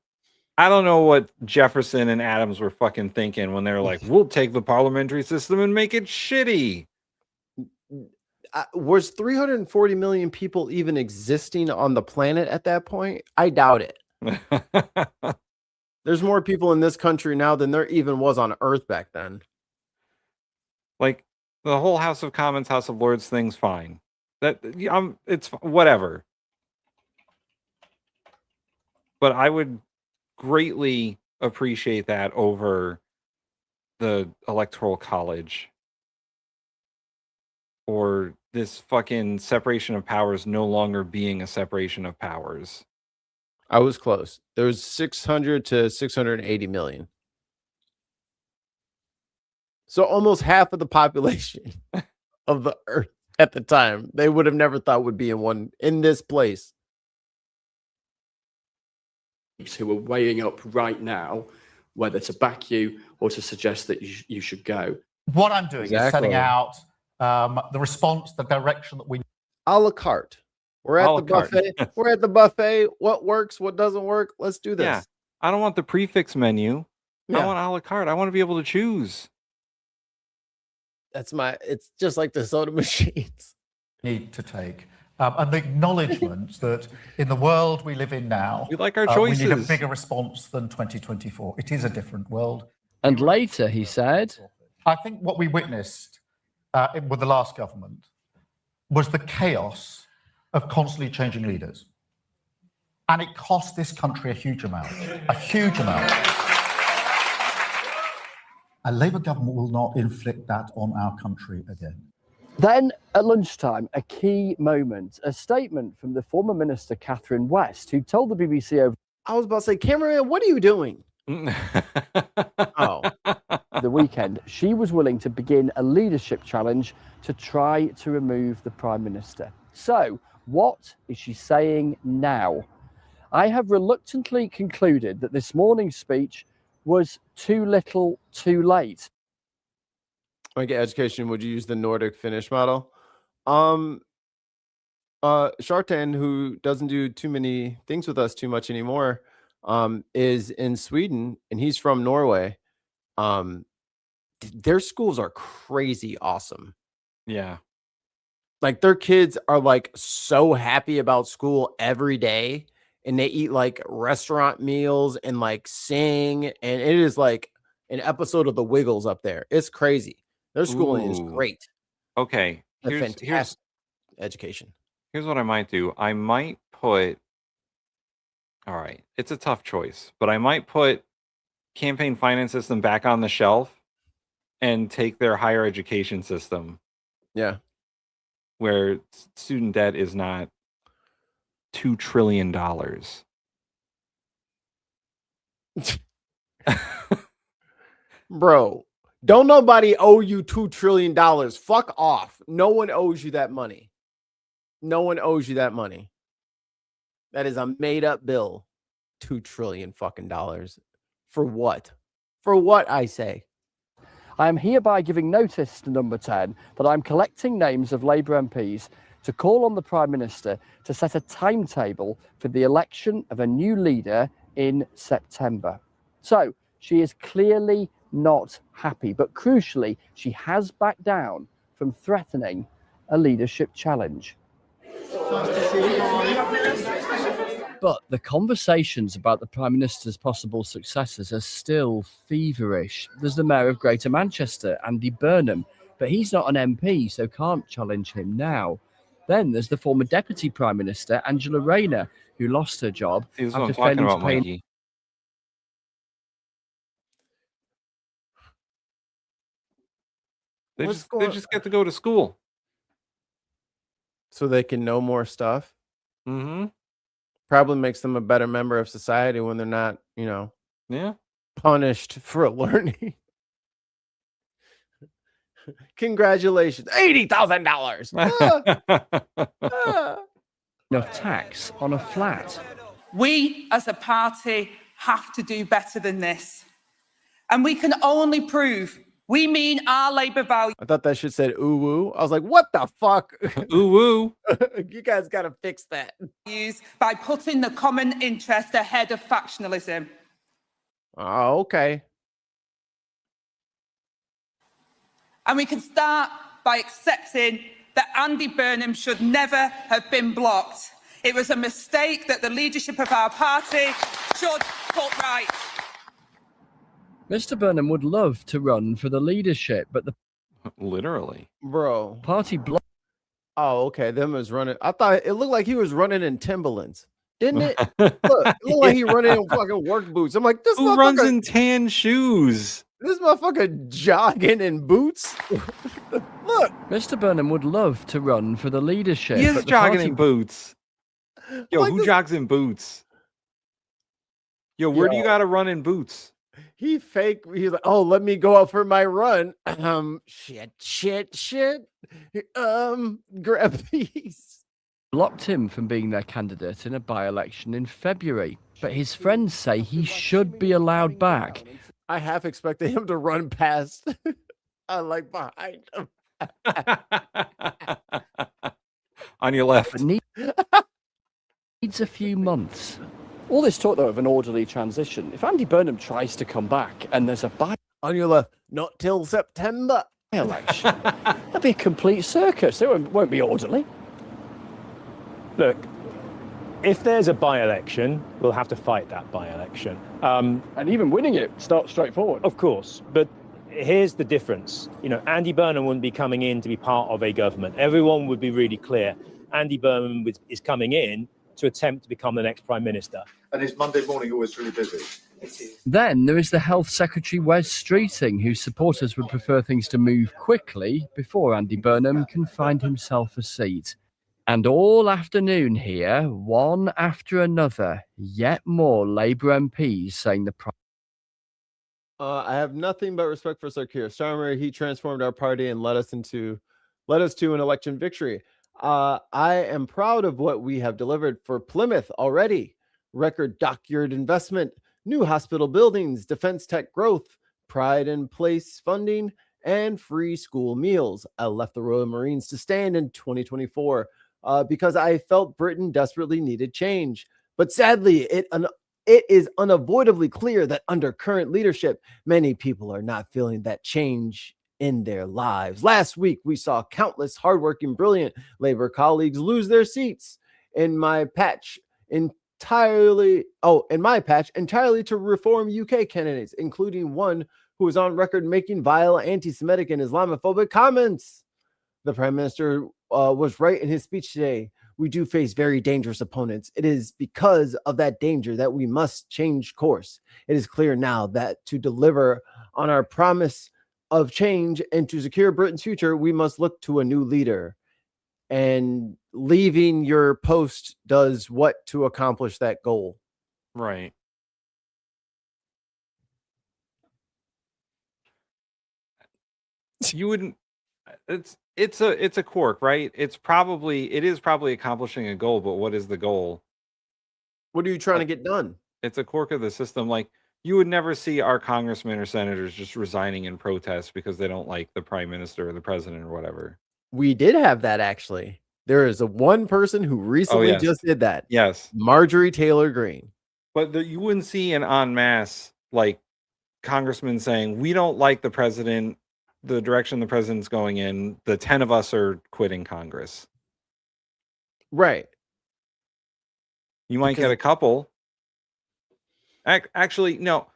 Speaker 6: Jefferson and Adams were fucking thinking when they were like, we'll take the parliamentary system and make it shitty.
Speaker 3: Was 340 million people even existing on the planet at that point? I doubt it. There's more people in this country now than there even was on Earth back then.
Speaker 6: Like the whole House of Commons, House of Lords thing's fine. It's whatever. But I would greatly appreciate that over the Electoral College or this fucking separation of powers no longer being a separation of powers.
Speaker 3: I was close. There was 600 to 680 million. So almost half of the population of the Earth at the time, they would have never thought would be in this place.
Speaker 12: Who are weighing up right now whether to back you or to suggest that you should go.
Speaker 4: What I'm doing is setting out the response, the direction that we...
Speaker 3: A la carte. We're at the buffet. We're at the buffet. What works? What doesn't work? Let's do this.
Speaker 6: Yeah. I don't want the prefix menu. I want a la carte. I want to be able to choose.
Speaker 3: It's just like the soda machines.
Speaker 4: Need to take. And the acknowledgement that in the world we live in now,
Speaker 6: we like our choices.
Speaker 4: We need a bigger response than 2024. It is a different world.
Speaker 12: And later he said,
Speaker 4: I think what we witnessed with the last government was the chaos of constantly changing leaders. And it cost this country a huge amount. A huge amount. A Labour government will not inflict that on our country again.
Speaker 12: Then at lunchtime, a key moment, a statement from the former minister, Catherine West, who told the BBC over...
Speaker 3: I was about to say, cameraman, what are you doing?
Speaker 12: The weekend, she was willing to begin a leadership challenge to try to remove the Prime Minister. So, what is she saying now? I have reluctantly concluded that this morning's speech was too little, too late.
Speaker 3: I get education. Would you use the Nordic Finnish model? Shartan, who doesn't do too many things with us too much anymore, is in Sweden, and he's from Norway. Their schools are crazy awesome.
Speaker 6: Yeah.
Speaker 3: Like their kids are like so happy about school every day, and they eat like restaurant meals and like sing, and it is like an episode of The Wiggles up there. It's crazy. Their schooling is great.
Speaker 6: Okay.
Speaker 3: Here's education.
Speaker 6: Here's what I might do. I might put, all right, it's a tough choice, but I might put campaign finance system back on the shelf and take their higher education system.
Speaker 3: Yeah.
Speaker 6: Where student debt is not $2 trillion.
Speaker 3: Bro, don't nobody owe you $2 trillion. Fuck off. No one owes you that money. No one owes you that money. That is a made up bill. $2 trillion fucking dollars. For what? For what, I say?
Speaker 12: I am hereby giving notice to Number 10 that I'm collecting names of Labour MPs to call on the Prime Minister to set a timetable for the election of a new leader in September. So she is clearly not happy, but crucially, she has backed down from threatening a leadership challenge. But the conversations about the Prime Minister's possible successors are still feverish. There's the Mayor of Greater Manchester, Andy Burnham, but he's not an MP, so can't challenge him now. Then there's the former Deputy Prime Minister, Angela Rayner, who lost her job
Speaker 6: See, this is what I'm
Speaker 12: after
Speaker 6: talking
Speaker 12: failing
Speaker 6: about,
Speaker 12: to pay.
Speaker 6: Mikey. They just get to go to school.
Speaker 3: So they can know more stuff.
Speaker 6: Mm-hmm.
Speaker 3: Probably makes them a better member of society when they're not,
Speaker 6: Yeah.
Speaker 3: punished for learning. Congratulations. $80,000.
Speaker 12: Enough tax on a flat.
Speaker 7: We as a party have to do better than this. And we can only prove we mean our Labour values.
Speaker 3: I thought that shit said ooh woo. I was like, what the fuck?
Speaker 6: Ooh woo.
Speaker 3: You guys gotta fix that.
Speaker 7: By putting the common interest ahead of factionalism.
Speaker 3: Oh, okay.
Speaker 7: And we can start by accepting that Andy Burnham should never have been blocked. It was a mistake that the leadership of our party should put right.
Speaker 12: Mr. Burnham would love to run for the leadership, but the
Speaker 6: literally
Speaker 3: bro
Speaker 12: party blocked.
Speaker 3: Oh, okay. Them was running. I thought it looked like he was running in Timberlands, didn't it? Look, it looked like he running in fucking work boots. I'm like,
Speaker 6: Who runs in tan shoes?
Speaker 3: This motherfucker jogging in boots. Look,
Speaker 12: Mr. Burnham would love to run for the leadership.
Speaker 6: He is
Speaker 12: but the
Speaker 6: jogging
Speaker 12: party
Speaker 6: in boots. Yo,
Speaker 3: Like
Speaker 6: who
Speaker 3: this-
Speaker 6: jogs in boots? Yo, where do you
Speaker 3: Yo.
Speaker 6: gotta run in boots?
Speaker 3: he fake. He's like, oh, let me go out for my run. Shit. Grab these.
Speaker 12: blocked him from being their candidate in a by-election in February. But his friends say he should be allowed back.
Speaker 3: I half expected him to run past. Like behind him.
Speaker 6: On your left.
Speaker 12: But needs a few months. All this talk, though, of an orderly transition. If Andy Burnham tries to come back and there's a
Speaker 3: on your left, not till September
Speaker 12: election, that'd be a complete circus. It won't be orderly.
Speaker 9: Look, if there's a by-election, we'll have to fight that by-election.
Speaker 12: And even winning it's not straightforward.
Speaker 9: Of course, but here's the difference. Andy Burnham wouldn't be coming in to be part of a government. Everyone would be really clear. Andy Burnham is coming in to attempt to become the next Prime Minister.
Speaker 21: And is Monday morning always really busy?
Speaker 12: Then there is the Health Secretary Wes Streeting, whose supporters would prefer things to move quickly before Andy Burnham can find himself a seat. And all afternoon here, one after another, yet more Labour MPs saying the
Speaker 3: I have nothing but respect for Sir Keir Starmer. He transformed our party and led us to an election victory. I am proud of what we have delivered for Plymouth already. Record dockyard investment, new hospital buildings, defense tech growth, pride in place funding, and free school meals. I left the Royal Marines to stand in 2024 because I felt Britain desperately needed change. But sadly, it is unavoidably clear that under current leadership, many people are not feeling that change in their lives. Last week, we saw countless hardworking, brilliant Labour colleagues lose their seats. In my patch, entirely to reform UK candidates, including one who was on record making vile anti-Semitic and Islamophobic comments. The Prime Minister was right in his speech today. We do face very dangerous opponents. It is because of that danger that we must change course. It is clear now that to deliver on our promise of change and to secure Britain's future, we must look to a new leader. And leaving your post does what to accomplish that goal?
Speaker 6: Right. You wouldn't. It's a quirk, right? It is probably accomplishing a goal, but what is the goal?
Speaker 3: What are you trying to get done?
Speaker 6: It's a quirk of the system. Like, you would never see our congressmen or senators just resigning in protest because they don't like the prime minister or the president or whatever.
Speaker 3: We did have that, actually. There is one person who recently just did that.
Speaker 6: Yes.
Speaker 3: Marjorie Taylor Greene.
Speaker 6: But you wouldn't see an en masse, like, congressmen saying, we don't like the president, the direction the president's going in. The 10 of us are quitting Congress.
Speaker 3: Right.
Speaker 6: You might get a couple. Actually, no.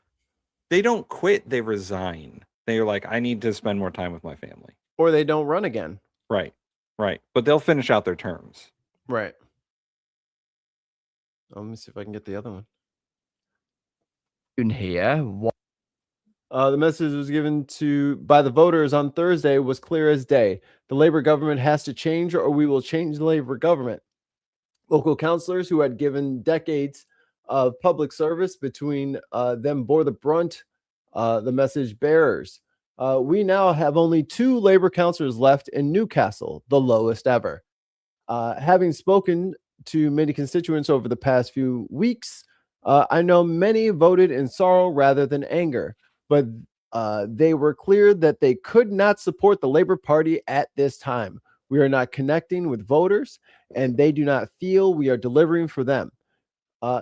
Speaker 6: They don't quit. They resign. They're like, I need to spend more time with my family.
Speaker 3: Or they don't run again.
Speaker 6: Right. Right. But they'll finish out their terms.
Speaker 3: Right. Let me see if I can get the other one.
Speaker 12: In here,
Speaker 3: the message was given by the voters on Thursday was clear as day. The Labor government has to change, or we will change the Labor government. Local councilors who had given decades of public service between them bore the brunt. The message bearers. We now have only 2 Labor councilors left in Newcastle, the lowest ever. Having spoken to many constituents over the past few weeks, I know many voted in sorrow rather than anger, but they were clear that they could not support the Labor Party at this time. We are not connecting with voters, and they do not feel we are delivering for them.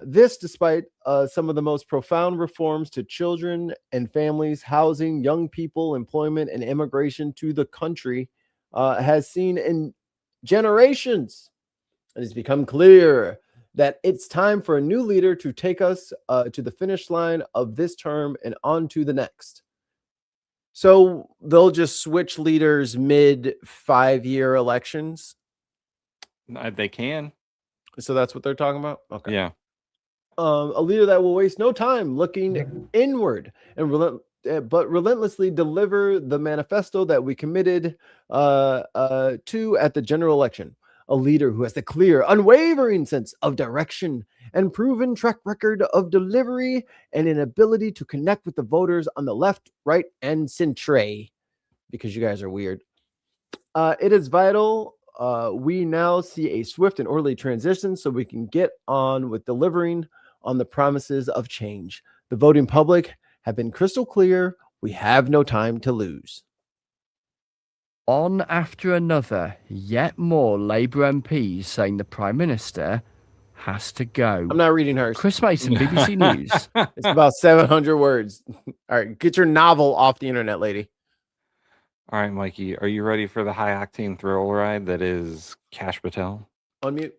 Speaker 3: This despite some of the most profound reforms to children and families, housing, young people, employment, and immigration to the country has seen in generations. It has become clear that it's time for a new leader to take us to the finish line of this term and on to the next. So they'll just switch leaders mid 5-year elections.
Speaker 6: They can.
Speaker 3: So that's what they're talking about? Okay.
Speaker 6: Yeah.
Speaker 3: A leader that will waste no time looking inward and but relentlessly deliver the manifesto that we committed to at the general election. A leader who has the clear, unwavering sense of direction and proven track record of delivery and an ability to connect with the voters on the left, right, and centre, because you guys are weird. It is vital we now see a swift and orderly transition so we can get on with delivering on the promises of change. The voting public have been crystal clear. We have no time to lose.
Speaker 12: on after another, yet more Labour MPs saying the Prime Minister has to go.
Speaker 3: I'm not reading hers.
Speaker 12: Chris Mason, BBC News.
Speaker 3: It's about 700 words. All right, get your novel off the internet, lady.
Speaker 6: All right, Mikey, are you ready for the high-octane thrill ride that is Kash Patel?
Speaker 3: Unmute.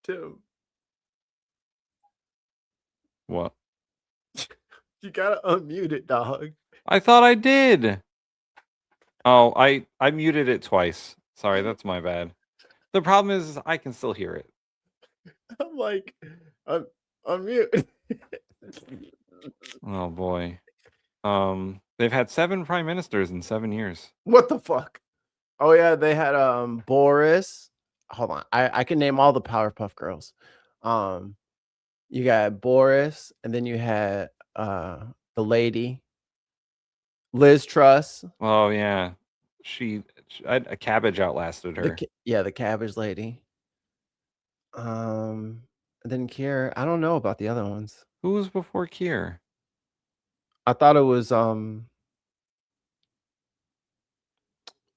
Speaker 3: Tim.
Speaker 6: What?
Speaker 3: You gotta unmute it, dog.
Speaker 6: I thought I did. Oh, I muted it twice. Sorry, that's my bad. The problem is I can still hear it.
Speaker 3: I'm like, unmute.
Speaker 6: Oh boy. They've had 7 prime ministers in 7 years.
Speaker 3: What the fuck? Oh yeah, they had Boris. Hold on. I can name all the Powerpuff Girls. You got Boris, and then you had the lady, Liz Truss.
Speaker 6: Oh yeah. A cabbage outlasted her.
Speaker 3: The cabbage lady. And then Keir. I don't know about the other ones.
Speaker 6: Who was before Keir?
Speaker 3: I thought it was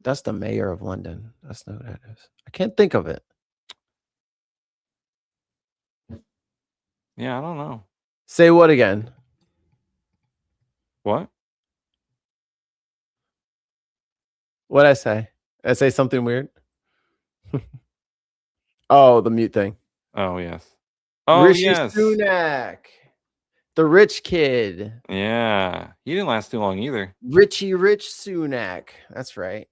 Speaker 3: that's the mayor of London. That's not who that is. I can't think of it.
Speaker 6: Yeah, I don't know.
Speaker 3: Say what again?
Speaker 6: What?
Speaker 3: What'd I say? Did I say something weird? Oh, the mute thing.
Speaker 6: Oh yes. Oh
Speaker 3: Rishi
Speaker 6: yes.
Speaker 3: Sunak. The rich kid.
Speaker 6: Yeah. He didn't last too long either.
Speaker 3: Rich Sunak. That's right.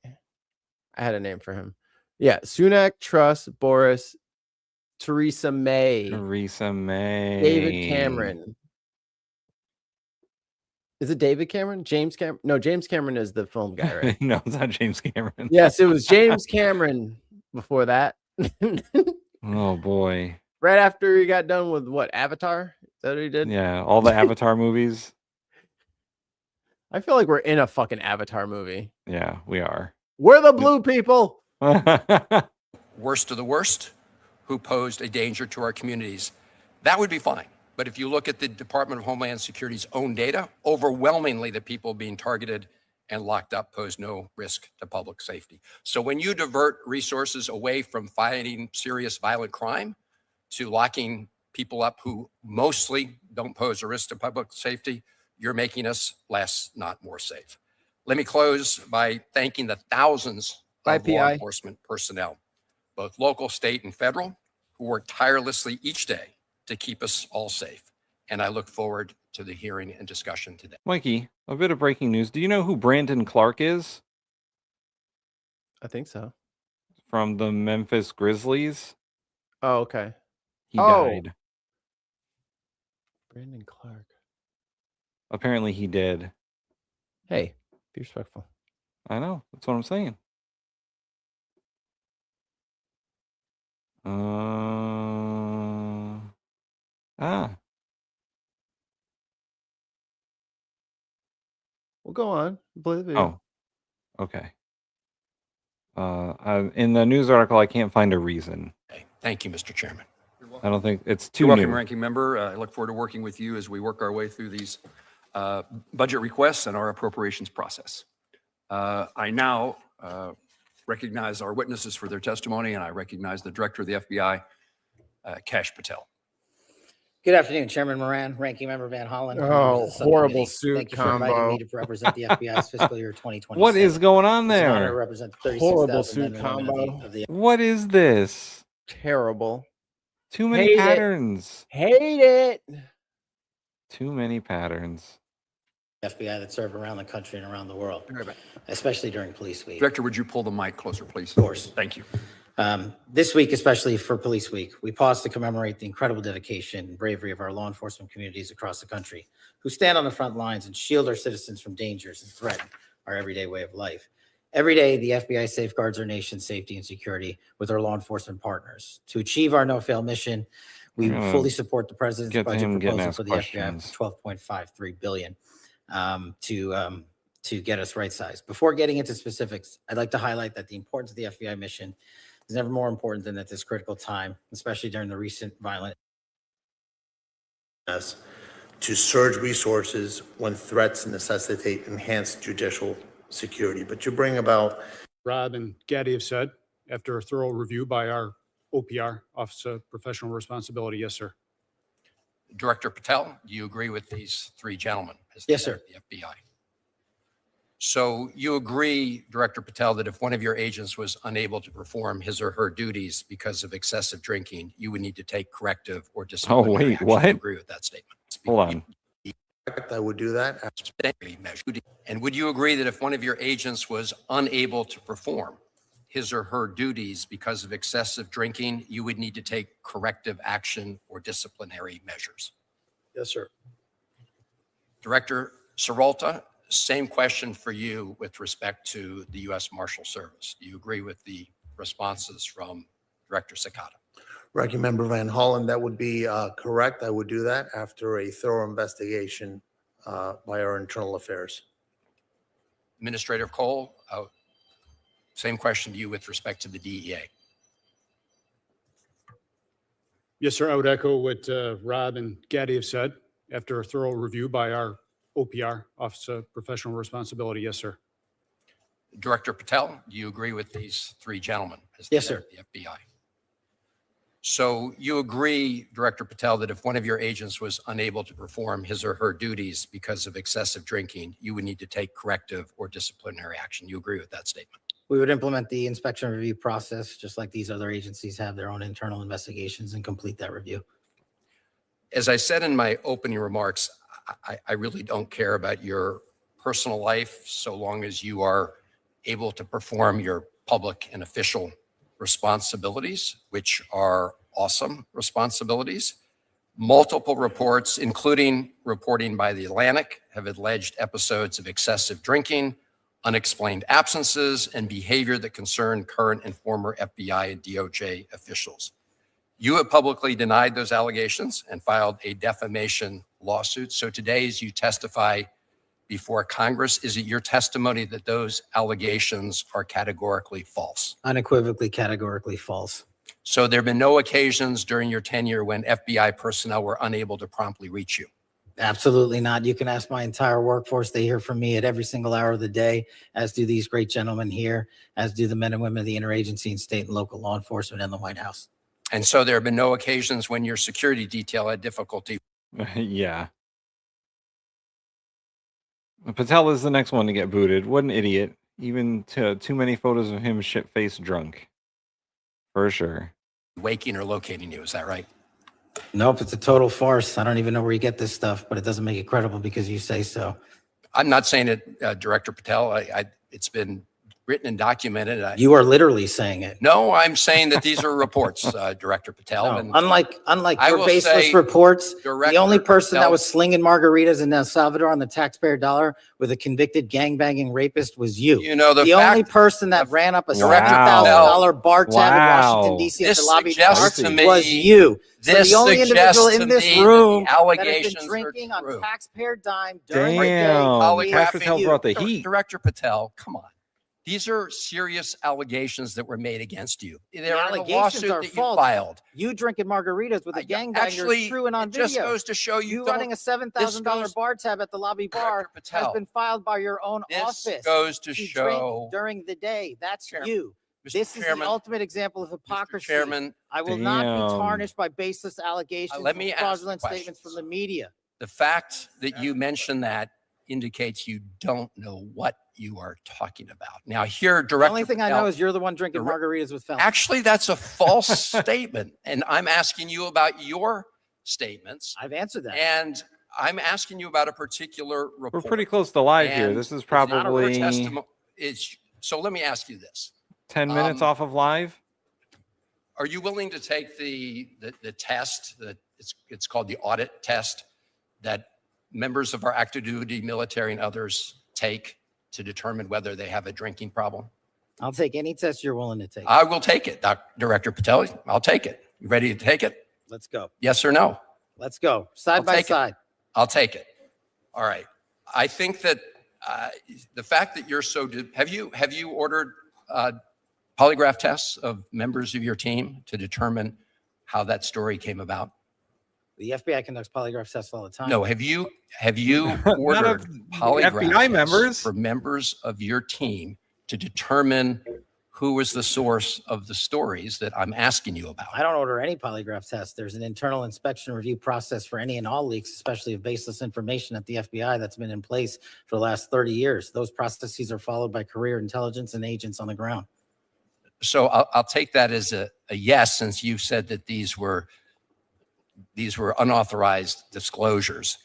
Speaker 3: I had a name for him. Yeah. Sunak, Truss, Boris, Theresa May. David Cameron. Is it David Cameron? James Cameron? No, James Cameron is the film guy, right?
Speaker 6: No, it's not James Cameron.
Speaker 3: Yes, it was James Cameron before that.
Speaker 6: Oh boy.
Speaker 3: Right after he got done with what? Avatar? Is that what he did?
Speaker 6: Yeah, all the Avatar movies.
Speaker 3: I feel like we're in a fucking Avatar movie.
Speaker 6: Yeah, we are.
Speaker 3: We're the blue people.
Speaker 2: Worst of the worst, who posed a danger to our communities. That would be fine. But if you look at the Department of Homeland Security's own data, overwhelmingly the people being targeted and locked up pose no risk to public safety. So when you divert resources away from fighting serious violent crime to locking people up who mostly don't pose a risk to public safety, you're making us less, not more safe. Let me close by thanking the thousands of law
Speaker 3: PI.
Speaker 2: enforcement personnel, both local, state, and federal, who work tirelessly each day to keep us all safe. And I look forward to the hearing and discussion today.
Speaker 6: Mikey, a bit of breaking news. Do you know who Brandon Clark is?
Speaker 3: I think so.
Speaker 6: From the Memphis Grizzlies.
Speaker 3: Oh, okay.
Speaker 6: He died.
Speaker 3: Brandon Clark.
Speaker 6: Apparently he did.
Speaker 3: Hey, be respectful.
Speaker 6: I know. That's what I'm saying.
Speaker 3: Well, go on. Play the video.
Speaker 6: Oh, okay. In the news article, I can't find a reason.
Speaker 2: Thank you, Mr. Chairman.
Speaker 6: I don't think it's too
Speaker 19: You're welcome,
Speaker 6: new.
Speaker 19: Ranking Member. I look forward to working with you as we work our way through these budget requests and our appropriations process. I now recognize our witnesses for their testimony, and I recognize the Director of the FBI, Kash Patel.
Speaker 22: Good afternoon, Chairman Moran, Ranking Member Van Hollen.
Speaker 3: Oh, horrible suit
Speaker 22: Thank you for inviting
Speaker 3: combo.
Speaker 22: me to represent the FBI's fiscal year 2020.
Speaker 6: What is going on
Speaker 22: It's an honor to
Speaker 6: there?
Speaker 22: represent the
Speaker 3: Horrible
Speaker 22: 36,000
Speaker 3: suit
Speaker 22: men and women
Speaker 3: combo.
Speaker 22: of the
Speaker 6: What is this?
Speaker 3: Terrible.
Speaker 6: Too many
Speaker 3: Hate it.
Speaker 6: patterns.
Speaker 3: Hate it.
Speaker 6: Too many patterns.
Speaker 22: FBI that serve around the country and around the world, especially during Police Week.
Speaker 19: Director, would you pull the mic closer, please?
Speaker 22: Of course.
Speaker 19: Thank you.
Speaker 22: This week, especially for Police Week, we pause to commemorate the incredible dedication and bravery of our law enforcement communities across the country who stand on the front lines and shield our citizens from dangers and threaten our everyday way of life. Every day, the FBI safeguards our nation's safety and security with our law enforcement partners. To achieve our no-fail mission, we fully support the president's
Speaker 6: Get to
Speaker 22: budget
Speaker 6: him getting
Speaker 22: proposal
Speaker 6: asked
Speaker 22: for the
Speaker 6: questions.
Speaker 22: FBI for $12.53 billion to get us right-sized. Before getting into specifics, I'd like to highlight that the importance of the FBI mission is never more important than at this critical time, especially during the recent violent.
Speaker 21: Us to surge resources when threats necessitate enhanced judicial security. But you bring about
Speaker 23: Rob and Gaddy have said, after a thorough review by our OPR, Office of Professional Responsibility, yes, sir.
Speaker 2: Director Patel, do you agree with these three gentlemen? As
Speaker 22: Yes,
Speaker 2: the head
Speaker 22: sir.
Speaker 2: of the FBI. So you agree, Director Patel, that if one of your agents was unable to perform his or her duties because of excessive drinking, you would need to take corrective or disciplinary
Speaker 6: wait,
Speaker 2: action.
Speaker 6: what?
Speaker 2: You agree with that statement?
Speaker 6: Hold on.
Speaker 21: I would do that.
Speaker 2: And would you agree that if one of your agents was unable to perform his or her duties because of excessive drinking, you would need to take corrective action or disciplinary measures?
Speaker 23: Yes, sir.
Speaker 2: Director Seralta, same question for you with respect to the U.S. Marshal Service. Do you agree with the responses from Director Sakata?
Speaker 21: Ranking Member Van Hollen, that would be correct. I would do that after a thorough investigation by our internal affairs.
Speaker 2: Administrator Cole, same question to you with respect to the DEA.
Speaker 23: Yes, sir. I would echo what Rob and Gaddy have said. After a thorough review by our OPR, Office of Professional Responsibility, yes, sir.
Speaker 2: Director Patel, do you agree with these three gentlemen? As the
Speaker 22: Yes,
Speaker 2: head
Speaker 22: sir.
Speaker 2: of the FBI. So you agree, Director Patel, that if one of your agents was unable to perform his or her duties because of excessive drinking, you would need to take corrective or disciplinary action. You agree with that statement?
Speaker 22: We would implement the inspection review process, just like these other agencies have their own internal investigations, and complete that review.
Speaker 2: As I said in my opening remarks, I really don't care about your personal life so long as you are able to perform your public and official responsibilities, which are awesome responsibilities. Multiple reports, including reporting by The Atlantic, have alleged episodes of excessive drinking, unexplained absences, and behavior that concern current and former FBI and DOJ officials. You have publicly denied those allegations and filed a defamation lawsuit. So today, as you testify before Congress, is it your testimony that those allegations are categorically false?
Speaker 22: Unequivocally, categorically false.
Speaker 2: So there have been no occasions during your tenure when FBI personnel were unable to promptly reach you?
Speaker 22: Absolutely not. You can ask my entire workforce. They hear from me at every single hour of the day, as do these great gentlemen here, as do the men and women of the interagency and state and local law enforcement and the White House.
Speaker 2: And so there have been no occasions when your security detail had difficulty.
Speaker 6: Yeah. Patel is the next one to get booted. What an idiot. Even too many photos of him shit-faced drunk. For sure.
Speaker 2: Waking or locating you, is that right?
Speaker 22: Nope, it's a total farce. I don't even know where you get this stuff, but it doesn't make it credible because you say so.
Speaker 2: I'm not saying it, Director Patel. It's been written and documented.
Speaker 22: You are literally saying it.
Speaker 2: No, I'm saying that these are reports, Director Patel.
Speaker 22: No,
Speaker 2: and
Speaker 22: unlike
Speaker 2: I
Speaker 22: your
Speaker 2: will
Speaker 22: baseless
Speaker 2: say,
Speaker 22: reports,
Speaker 2: Director
Speaker 22: the only person
Speaker 2: Patel-
Speaker 22: that was slinging margaritas in El Salvador on the taxpayer dollar with a convicted gangbanging rapist was you.
Speaker 2: You know, the
Speaker 22: only
Speaker 2: fact-
Speaker 22: person that ran up a
Speaker 2: Director
Speaker 22: $70,000 bar tab in
Speaker 6: Wow.
Speaker 22: Washington, D.C. at
Speaker 2: This
Speaker 22: the lobby
Speaker 2: suggests
Speaker 22: bar
Speaker 2: to me-
Speaker 22: was you. So
Speaker 2: this
Speaker 22: the only individual
Speaker 2: suggests
Speaker 22: in
Speaker 2: to
Speaker 22: this
Speaker 2: me that
Speaker 22: room
Speaker 2: the
Speaker 22: that has
Speaker 2: allegations
Speaker 22: been
Speaker 2: are
Speaker 22: drinking on
Speaker 2: true.
Speaker 22: taxpayer dime during the
Speaker 6: Damn.
Speaker 22: day.
Speaker 6: Cash Patel
Speaker 22: you.
Speaker 6: brought the heat.
Speaker 2: Director Patel, come on. These are serious allegations that were made against you. They're in a
Speaker 22: allegations
Speaker 2: lawsuit
Speaker 22: are
Speaker 2: that
Speaker 22: false.
Speaker 2: you filed.
Speaker 22: You drinking margaritas with a gangbanger
Speaker 2: Actually,
Speaker 22: is true and on
Speaker 2: it just
Speaker 22: video.
Speaker 2: goes to show you
Speaker 22: You running a $7,000 bar tab at the lobby bar has
Speaker 2: Patel,
Speaker 22: been filed by your own
Speaker 2: this
Speaker 22: office.
Speaker 2: goes to
Speaker 22: drink
Speaker 2: show-
Speaker 22: during the day. That's
Speaker 2: Chairman-
Speaker 22: you.
Speaker 2: Mr.
Speaker 22: This is
Speaker 2: Chairman-
Speaker 22: the ultimate example of hypocrisy.
Speaker 2: Chairman,
Speaker 22: I will not be
Speaker 6: Damn.
Speaker 22: tarnished by baseless allegations
Speaker 2: let me
Speaker 22: and
Speaker 2: ask the
Speaker 22: fraudulent statements
Speaker 2: questions.
Speaker 22: from the media.
Speaker 2: The fact that you mentioned that indicates you don't know what you are talking about. Now, here,
Speaker 22: The
Speaker 2: Director
Speaker 22: only thing I
Speaker 2: Patel-
Speaker 22: know is you're the one drinking margaritas with felons.
Speaker 2: Actually, that's a false statement. And I'm asking you about your statements.
Speaker 22: I've answered that.
Speaker 2: And I'm asking you about a particular report.
Speaker 6: We're pretty close to live here.
Speaker 2: And
Speaker 6: This is
Speaker 2: it's not a
Speaker 6: probably
Speaker 2: testimony. So let me ask you this.
Speaker 6: 10 minutes off of live.
Speaker 2: Are you willing to take the test that it's called the audit test that members of our active duty military and others take to determine whether they have a drinking problem?
Speaker 22: I'll take any test you're willing to take.
Speaker 2: I will take it, Director Patel. I'll take it. You ready to take it?
Speaker 22: Let's go.
Speaker 2: Yes or no?
Speaker 22: Let's go. Side
Speaker 2: I'll
Speaker 22: by
Speaker 2: take it.
Speaker 22: side.
Speaker 2: I'll take it. All right. I think that the fact that you're so, have you ordered polygraph tests of members of your team to determine how that story came about?
Speaker 22: The FBI conducts polygraph tests all the time.
Speaker 2: No, have you ordered polygraph
Speaker 6: FBI
Speaker 2: tests
Speaker 6: members?
Speaker 2: for members of your team to determine who was the source of the stories that I'm asking you about?
Speaker 22: I don't order any polygraph tests. There's an internal inspection review process for any and all leaks, especially of baseless information at the FBI that's been in place for the last 30 years. Those processes are followed by career intelligence and agents on the ground.
Speaker 2: So I'll take that as a yes, since you said that these were unauthorized disclosures.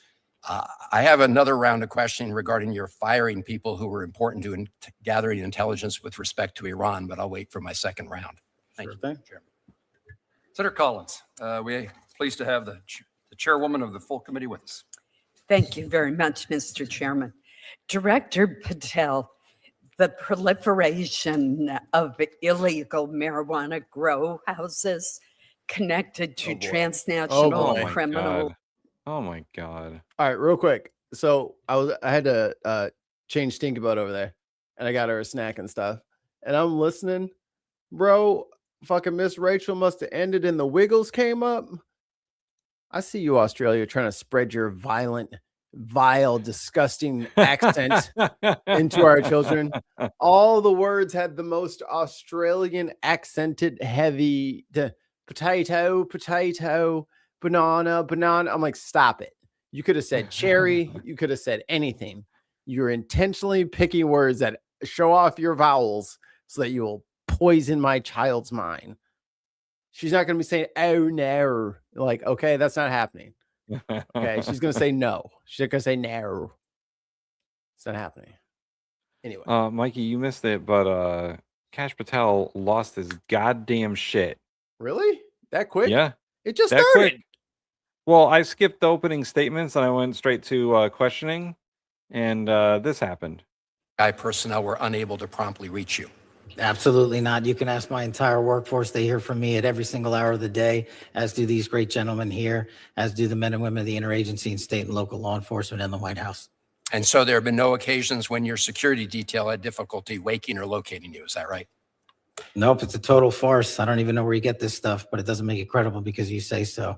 Speaker 2: I have another round of questioning regarding your firing people who were important to gathering intelligence with respect to Iran, but I'll wait for my second round. Thank you, Chairman.
Speaker 19: Senator Collins, we're pleased to have the chairwoman of the full committee with us.
Speaker 5: Thank you very much, Mr. Chairman. Director Patel, the proliferation of illegal marijuana grow houses connected to transnational criminal.
Speaker 6: Oh my God.
Speaker 3: All right, real quick. So I had to change Stinky Boat over there, and I got her a snack and stuff. And I'm listening, bro. Fucking Miss Rachel must have ended and the Wiggles came up. I see you, Australia, trying to spread your violent, vile, disgusting accent into our children. All the words had the most Australian accented, heavy potato, banana. I'm like, stop it. You could have said cherry. You could have said anything. You're intentionally picking words that show off your vowels so that you will poison my child's mind. She's not going to be saying, oh, no. Like, okay, that's not happening. Okay, she's going to say no. She's not going to say no. It's not happening. Anyway.
Speaker 6: Mikey, you missed it, but Cash Patel lost his goddamn shit.
Speaker 3: Really? That quick?
Speaker 6: Yeah.
Speaker 3: It just
Speaker 6: that
Speaker 3: started.
Speaker 6: quick. Well, I skipped the opening statements and I went straight to questioning, and this happened.
Speaker 2: Personnel were unable to promptly reach you.
Speaker 22: Absolutely not. You can ask my entire workforce. They hear from me at every single hour of the day, as do these great gentlemen here, as do the men and women of the interagency and state and local law enforcement in the White House.
Speaker 2: And so there have been no occasions when your security detail had difficulty waking or locating you. Is that right?
Speaker 22: Nope, it's a total farce. I don't even know where you get this stuff, but it doesn't make it credible because you say so.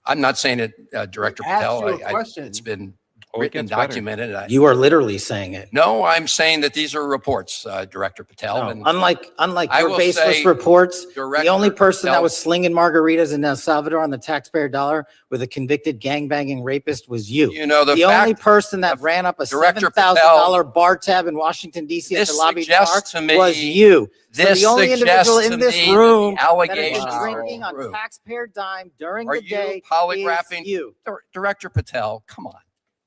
Speaker 2: I'm not saying it, Director
Speaker 3: asked
Speaker 2: Patel.
Speaker 3: you a question.
Speaker 2: It's been written and
Speaker 6: gets better.
Speaker 2: documented.
Speaker 22: You are literally saying it.
Speaker 2: No, I'm saying that these are reports, Director Patel.
Speaker 22: No,
Speaker 2: and
Speaker 22: unlike
Speaker 2: I
Speaker 22: your
Speaker 2: will
Speaker 22: baseless
Speaker 2: say,
Speaker 22: reports,
Speaker 2: Director
Speaker 22: the only person that
Speaker 2: Patel-
Speaker 22: was slinging margaritas in El Salvador on the taxpayer dollar with a convicted gangbanging rapist was you.
Speaker 2: You know,
Speaker 22: the only person that ran up a
Speaker 2: Director
Speaker 22: $7,000 bar tab in Washington, D.C. at the
Speaker 2: this
Speaker 22: lobby bar
Speaker 2: suggests to me-
Speaker 22: was you. So
Speaker 2: this
Speaker 22: the only individual
Speaker 2: suggests
Speaker 22: in
Speaker 2: to
Speaker 22: this
Speaker 2: me that
Speaker 22: room
Speaker 2: the
Speaker 22: that has
Speaker 2: allegations
Speaker 22: been
Speaker 2: are
Speaker 22: drinking on
Speaker 2: true.
Speaker 22: taxpayer dime during
Speaker 2: Are
Speaker 22: the
Speaker 2: you
Speaker 22: day
Speaker 2: polygraphing?
Speaker 22: is you.
Speaker 2: Director Patel, come on.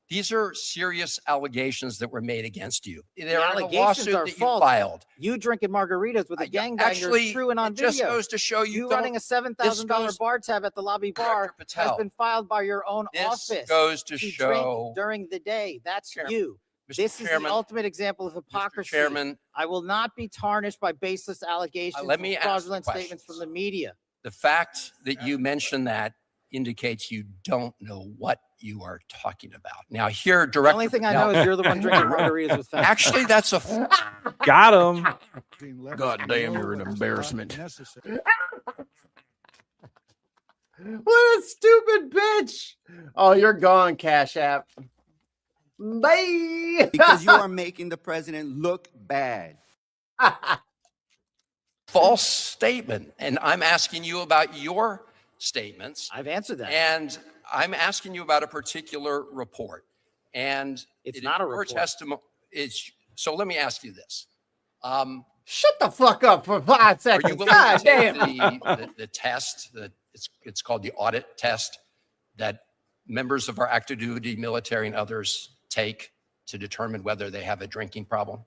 Speaker 2: These are serious allegations that were made against you.
Speaker 22: The
Speaker 2: They're in a
Speaker 22: allegations
Speaker 2: lawsuit
Speaker 22: are
Speaker 2: that you
Speaker 22: false.
Speaker 2: filed.
Speaker 22: You drinking margaritas with a gangbanger
Speaker 2: Actually,
Speaker 22: is true and on
Speaker 2: it just
Speaker 22: video.
Speaker 2: goes to show you
Speaker 22: running a
Speaker 2: don't-
Speaker 22: $7,000
Speaker 2: this goes-
Speaker 22: bar tab at the lobby bar has
Speaker 2: Patel,
Speaker 22: been filed by your own
Speaker 2: this
Speaker 22: office.
Speaker 2: goes to
Speaker 22: drink
Speaker 2: show-
Speaker 22: during the day. That's you.
Speaker 2: Mr.
Speaker 22: This is
Speaker 2: Chairman-
Speaker 22: the ultimate example of hypocrisy.
Speaker 2: Chairman-
Speaker 22: I will not be tarnished by baseless allegations
Speaker 2: let me
Speaker 22: or
Speaker 2: ask
Speaker 22: fraudulent
Speaker 2: questions.
Speaker 22: statements from the media.
Speaker 2: The fact that you mentioned that indicates you don't know what you are talking about. Now, here, Director.
Speaker 22: The only thing I know is you're the one drinking margaritas with fat.
Speaker 2: Actually, that's a.
Speaker 6: Got him.
Speaker 3: God damn, you're an embarrassment. What a stupid bitch. Oh, you're gone, Cash App. Bye.
Speaker 10: Because you are making the president look bad.
Speaker 2: False statement. And I'm asking you about your statements.
Speaker 22: I've answered that.
Speaker 2: And I'm asking you about a particular report. And
Speaker 22: It's not a
Speaker 2: your
Speaker 22: report.
Speaker 2: testimony. So let me ask you this.
Speaker 3: Shut the fuck up for 5
Speaker 2: Are you
Speaker 3: seconds.
Speaker 2: willing
Speaker 3: God
Speaker 2: to take
Speaker 3: damn.
Speaker 2: the test that it's called the audit test that members of our active duty military and others take to determine whether they have a drinking problem?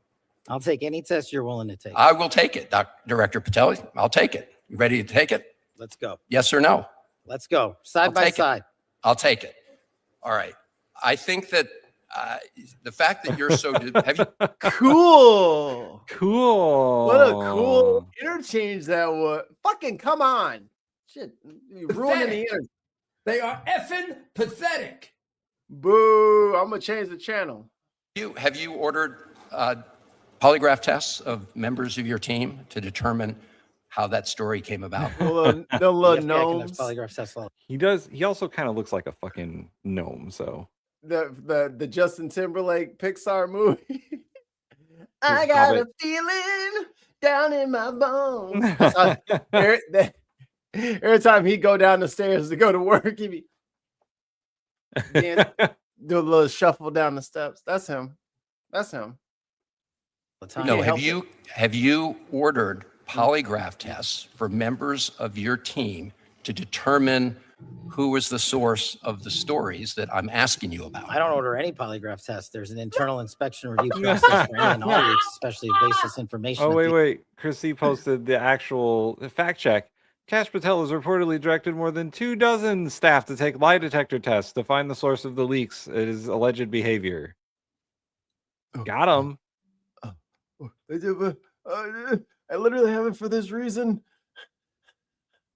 Speaker 22: I'll take any test you're willing to take.
Speaker 2: I will take it, Director Patel. I'll take it. You ready to take it?
Speaker 22: Let's go.
Speaker 2: Yes or no?
Speaker 22: Let's go. Side by
Speaker 2: take it.
Speaker 22: side.
Speaker 2: I'll take it. All right. I think that the fact that you're so have you
Speaker 3: Cool.
Speaker 6: Cool.
Speaker 3: What a cool interchange that was. Fucking come on. Shit. You ruining the internet.
Speaker 10: They are effing pathetic.
Speaker 3: Boo. I'm going to change the channel.
Speaker 2: have you ordered polygraph tests of members of your team to determine how that story came about?
Speaker 3: The little
Speaker 22: The FBI conducts
Speaker 3: gnomes.
Speaker 22: polygraph tests all-
Speaker 6: He does. He also kind of looks like a fucking gnome. So
Speaker 3: The Justin Timberlake Pixar movie. I
Speaker 6: His
Speaker 3: got
Speaker 6: Hobbit.
Speaker 3: a feeling down in my bones. Every time he'd go down the stairs to go to work, he'd be do a little shuffle down the steps. That's him. That's him.
Speaker 2: No,
Speaker 3: can't help
Speaker 2: have you ordered polygraph tests for members of your team to determine who was the source of the stories that I'm asking you about?
Speaker 22: I don't order any polygraph tests. There's an internal inspection review process for any and all leaks, especially baseless information.
Speaker 6: Oh,
Speaker 22: that
Speaker 6: wait. Chrissy posted the actual fact check. Cash Patel has reportedly directed more than 24 staff to take lie detector tests to find the source of the leaks. It is alleged behavior. Got him.
Speaker 3: I literally have it for this reason.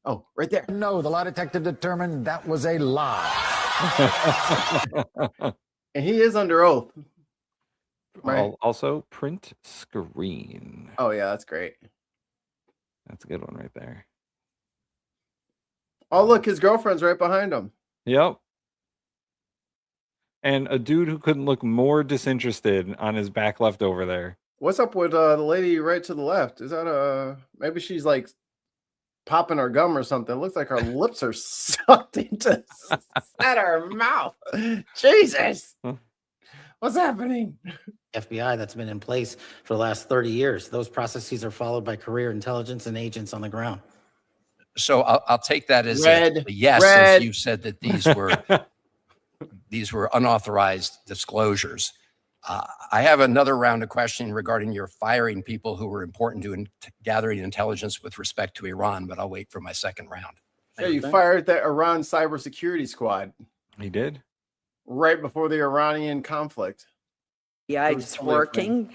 Speaker 3: Oh, right there.
Speaker 10: No, the lie detector determined that was a lie.
Speaker 3: And he is under oath. Right.
Speaker 6: Also, print screen.
Speaker 3: Oh, yeah, that's great.
Speaker 6: That's a good one right there.
Speaker 3: Oh, look, his girlfriend's right behind him.
Speaker 6: Yep. And a dude who couldn't look more disinterested on his back left over there.
Speaker 3: What's up with the lady right to the left? Is that maybe she's like popping her gum or something? It looks like her lips are sucked into at her mouth. Jesus. What's happening?
Speaker 22: FBI that's been in place for the last 30 years. Those processes are followed by career intelligence and agents on the ground.
Speaker 2: So I'll take that as
Speaker 3: Red.
Speaker 2: a yes,
Speaker 3: Red.
Speaker 2: since you said that these were unauthorized disclosures. I have another round of questioning regarding your firing people who were important to gathering intelligence with respect to Iran, but I'll wait for my second round.
Speaker 3: Yeah, you fired that Iran cybersecurity squad
Speaker 6: He did?
Speaker 3: right before the Iranian conflict.
Speaker 5: Yeah,
Speaker 3: It was
Speaker 5: it's
Speaker 3: totally a
Speaker 5: working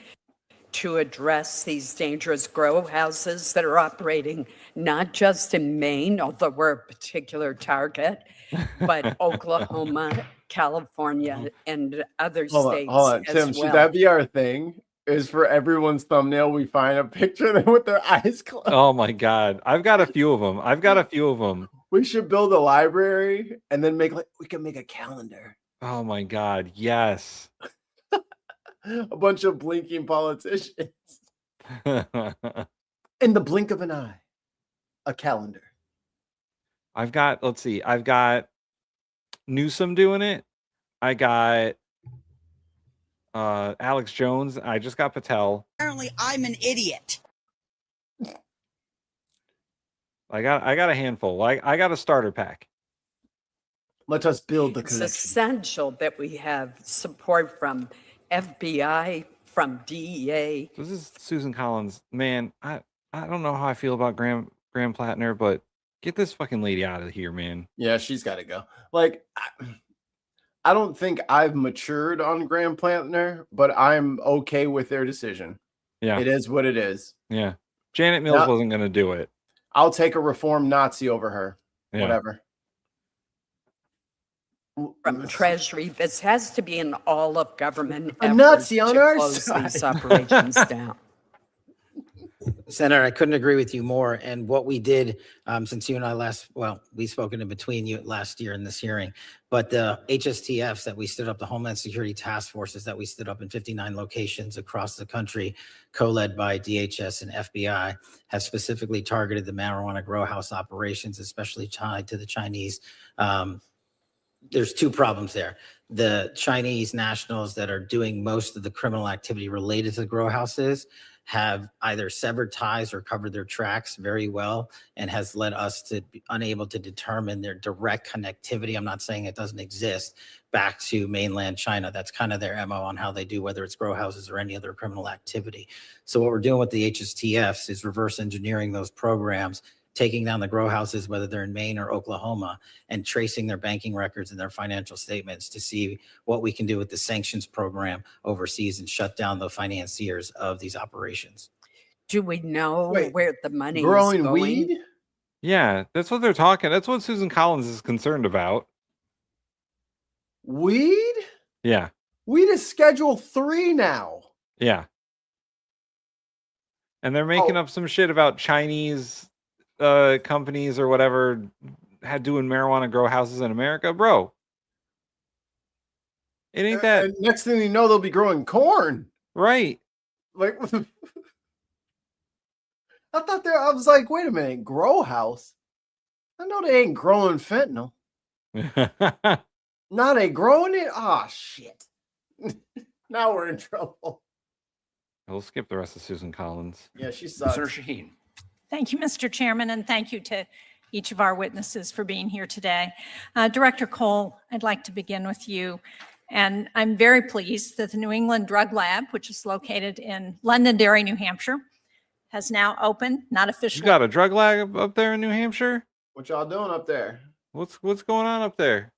Speaker 5: to address these dangerous grow houses that are operating not just in Maine, although we're a particular target, but Oklahoma, California, and other states
Speaker 3: Hold on.
Speaker 5: as
Speaker 3: Tim,
Speaker 5: well.
Speaker 3: should that be our thing? Is for everyone's thumbnail, we find a picture of them with their eyes closed.
Speaker 6: Oh my God. I've got a few of them.
Speaker 3: We should build a library and then we can make a calendar.
Speaker 6: Oh my God, yes.
Speaker 3: A bunch of blinking politicians. In the blink of an eye, a calendar.
Speaker 6: Let's see, I've got Newsom doing it. I got Alex Jones. I just got Patel.
Speaker 11: Apparently, I'm an idiot.
Speaker 6: I got a handful. I got a starter pack.
Speaker 3: Let us build the
Speaker 5: It's
Speaker 3: connection.
Speaker 5: essential that we have support from FBI, from DEA.
Speaker 6: This is Susan Collins. Man, I don't know how I feel about Graham Plattner, but get this fucking lady out of here, man.
Speaker 3: Yeah, she's got to go. Like, I don't think I've matured on Graham Plattner, but I'm okay with their decision.
Speaker 6: Yeah.
Speaker 3: It is what it is.
Speaker 6: Yeah. Janet Mills wasn't going to do it.
Speaker 3: I'll take a reformed Nazi over her.
Speaker 6: Yeah.
Speaker 3: Whatever.
Speaker 5: From Treasury, this has to be an all of government
Speaker 3: A
Speaker 5: effort
Speaker 3: Nazi on
Speaker 5: to
Speaker 3: our
Speaker 5: close
Speaker 3: side.
Speaker 5: these operations down.
Speaker 22: Senator, I couldn't agree with you more. And what we did since you and I we've spoken in between you last year in this hearing, but the HSTFs that we stood up, the Homeland Security Task Forces that we stood up in 59 locations across the country, co-led by DHS and FBI, have specifically targeted the marijuana grow house operations, especially tied to the Chinese. There's two problems there. The Chinese nationals that are doing most of the criminal activity related to the grow houses have either severed ties or covered their tracks very well, and has led us to be unable to determine their direct connectivity. I'm not saying it doesn't exist back to mainland China. That's kind of their MO on how they do, whether it's grow houses or any other criminal activity. So what we're doing with the HSTFs is reverse engineering those programs, taking down the grow houses, whether they're in Maine or Oklahoma, and tracing their banking records and their financial statements to see what we can do with the sanctions program overseas and shut down the financiers of these operations.
Speaker 5: Do we know where the money is
Speaker 3: growing
Speaker 5: going?
Speaker 3: weed?
Speaker 6: Yeah, that's what they're talking. That's what Susan Collins is concerned about.
Speaker 3: Weed?
Speaker 6: Yeah.
Speaker 3: Weed is Schedule 3 now.
Speaker 6: Yeah. And they're making up some shit about Chinese companies or whatever had doing marijuana grow houses in America. Bro, it ain't that.
Speaker 3: And next thing you know, they'll be growing corn.
Speaker 6: Right.
Speaker 3: Like, I thought I was like, wait a minute, grow house? I know they ain't growing fentanyl. Now they growing it? Oh, shit. Now we're in trouble.
Speaker 6: We'll skip the rest of Susan Collins.
Speaker 3: Yeah, she sucks.
Speaker 2: Senator Shaheen.
Speaker 13: Thank you, Mr. Chairman, and thank you to each of our witnesses for being here today. Director Cole, I'd like to begin with you. And I'm very pleased that the New England Drug Lab, which is located in Londonderry, New Hampshire, has now opened, not
Speaker 6: You
Speaker 13: officially.
Speaker 6: got a drug lab up there in New Hampshire?
Speaker 3: What y'all doing up there?
Speaker 6: What's going on up there?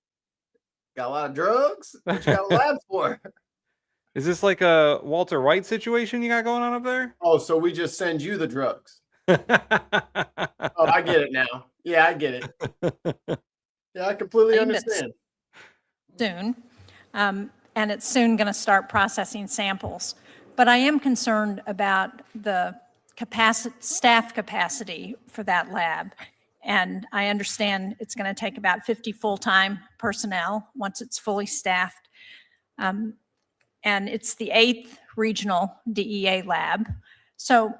Speaker 3: Got a lot of drugs? What you got a lab for?
Speaker 6: Is this like a Walter White situation you got going on up there?
Speaker 3: Oh, so we just send you the drugs. Oh, I get it now. Yeah, I get it. Yeah, I completely understand.
Speaker 13: Soon, and it's soon going to start processing samples. But I am concerned about the staff capacity for that lab. And I understand it's going to take about 50 full-time personnel once it's fully staffed. And it's the 8th regional DEA lab. So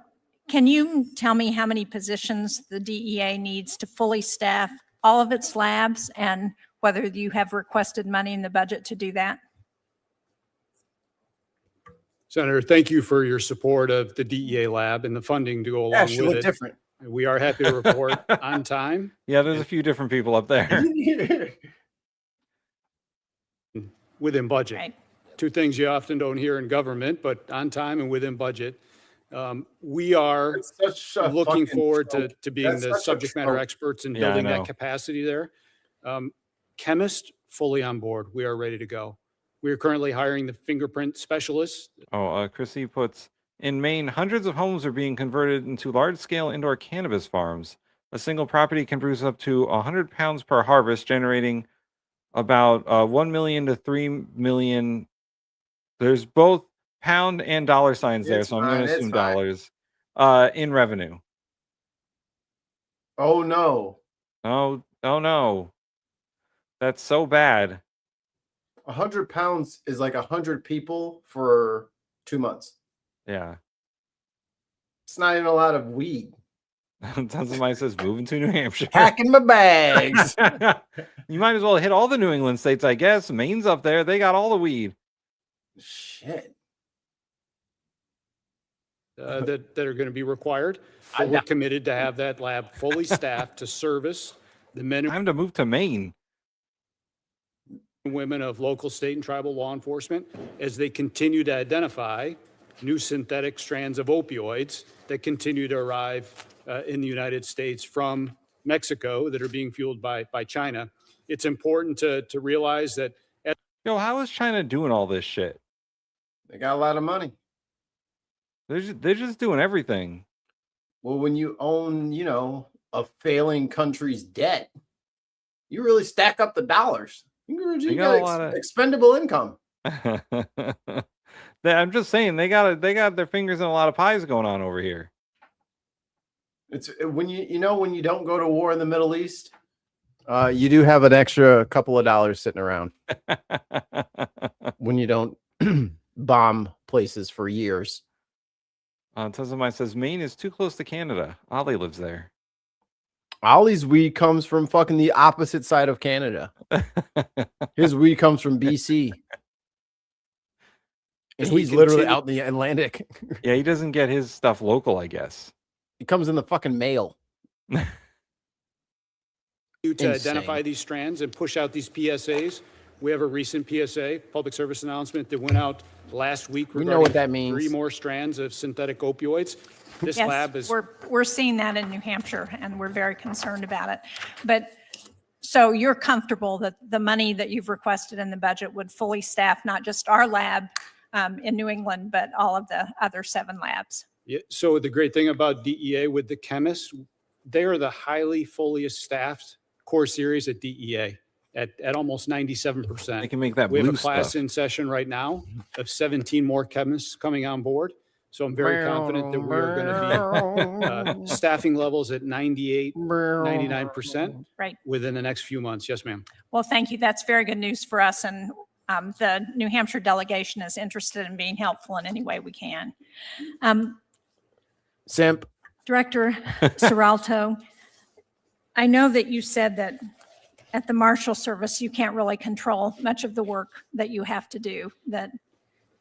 Speaker 13: can you tell me how many positions the DEA needs to fully staff all of its labs, and whether you have requested money in the budget to do that?
Speaker 23: Senator, thank you for your support of the DEA lab and the funding to go along
Speaker 3: she
Speaker 23: with
Speaker 3: looked
Speaker 23: it.
Speaker 3: different.
Speaker 23: We are happy to report on time.
Speaker 6: Yeah, there's a few different people up there.
Speaker 23: Within budget.
Speaker 13: Right.
Speaker 23: Two things you often don't hear in government, but on time and within budget. We are looking forward to being
Speaker 3: That's
Speaker 23: the
Speaker 3: such a
Speaker 23: subject matter
Speaker 3: trope.
Speaker 23: experts in
Speaker 6: Yeah, I
Speaker 23: building
Speaker 6: know.
Speaker 23: that capacity there. Chemist, fully on board. We are ready to go. We are currently hiring the fingerprint specialists.
Speaker 6: Oh, Chrissy puts, in Maine, hundreds of homes are being converted into large-scale indoor cannabis farms. A single property can produce up to 100 pounds per harvest, generating about 1 million to 3 million. There's both pound and dollar signs there,
Speaker 3: It's
Speaker 6: so I'm going
Speaker 3: fine,
Speaker 6: to
Speaker 3: it's
Speaker 6: assume
Speaker 3: fine.
Speaker 6: dollars in revenue.
Speaker 3: Oh, no.
Speaker 6: Oh no. That's so bad.
Speaker 3: 100 pounds is like 100 people for 2 months.
Speaker 6: Yeah.
Speaker 3: It's not even a lot of weed.
Speaker 6: Somebody says moving to New Hampshire.
Speaker 3: Packing my bags.
Speaker 6: You might as well hit all the New England states, I guess. Maine's up there. They got all the weed.
Speaker 3: Shit.
Speaker 23: That are going to be required. But we're committed to have that lab fully staffed to service the men
Speaker 6: Time to move to Maine.
Speaker 23: and women of local, state, and tribal law enforcement as they continue to identify new synthetic strands of opioids that continue to arrive in the United States from Mexico that are being fueled by China. It's important to realize that.
Speaker 6: Yo, how is China doing all this shit?
Speaker 3: They got a lot of money.
Speaker 6: They're just doing everything.
Speaker 3: Well, when you own, a failing country's debt, you really stack up the dollars. You
Speaker 6: got a
Speaker 3: got
Speaker 6: lot of
Speaker 3: expendable income.
Speaker 6: I'm just saying they got their fingers in a lot of pies going on over here.
Speaker 3: It's when when you don't go to war in the Middle East, you do have an extra couple of dollars sitting around. When you don't bomb places for years.
Speaker 6: Somebody says Maine is too close to Canada. Ollie lives there.
Speaker 3: Ollie's weed comes from fucking the opposite side of Canada. His weed comes from BC. And he's literally out in the Atlantic.
Speaker 6: Yeah, he doesn't get his stuff local, I guess.
Speaker 3: It comes in the fucking mail.
Speaker 23: To identify these strands and push out these PSAs. We have a recent PSA, public service announcement, that went out last week.
Speaker 3: We know what that means.
Speaker 23: 3 more strands of synthetic opioids. This
Speaker 13: Yes,
Speaker 23: lab is.
Speaker 13: we're seeing that in New Hampshire, and we're very concerned about it. But so you're comfortable that the money that you've requested in the budget would fully staff not just our lab in New England, but all of the other 7 labs?
Speaker 23: Yeah, so the great thing about DEA with the chemists, they are the highly fully staffed core series at DEA at almost 97%.
Speaker 6: They can make that
Speaker 23: We have a
Speaker 6: blue
Speaker 23: class
Speaker 6: stuff.
Speaker 23: in session right now of 17 more chemists coming on board. So I'm very confident that we are going to be staffing levels at 98, 99%
Speaker 13: Right.
Speaker 23: within the next few months. Yes, ma'am.
Speaker 13: Well, thank you. That's very good news for us. And the New Hampshire delegation is interested in being helpful in any way we can.
Speaker 3: Simp.
Speaker 13: Director Seralto, I know that you said that at the Marshal Service, you can't really control much of the work that you have to do, that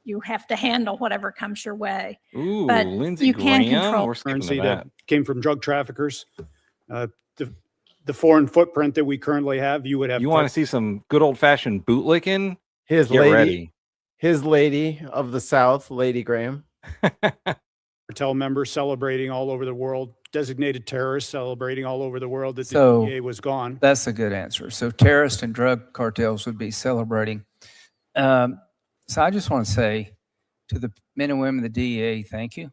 Speaker 13: you have to handle whatever comes your way.
Speaker 6: Ooh,
Speaker 13: But
Speaker 6: Lindsey
Speaker 13: you can
Speaker 6: Graham.
Speaker 13: control-
Speaker 6: We're skipping to
Speaker 23: Currency
Speaker 6: that.
Speaker 23: that came from drug traffickers. The foreign footprint that we currently have, you would have.
Speaker 6: You want to see some good old fashioned bootlicking?
Speaker 3: His
Speaker 6: Get ready.
Speaker 3: His lady of the South, Lady Graham.
Speaker 23: cartel members celebrating all over the world, designated terrorists celebrating all over the world that the
Speaker 1: So
Speaker 23: DEA was gone.
Speaker 1: that's a good answer. So terrorists and drug cartels would be celebrating. So I just want to say to the men and women of the DEA, thank you.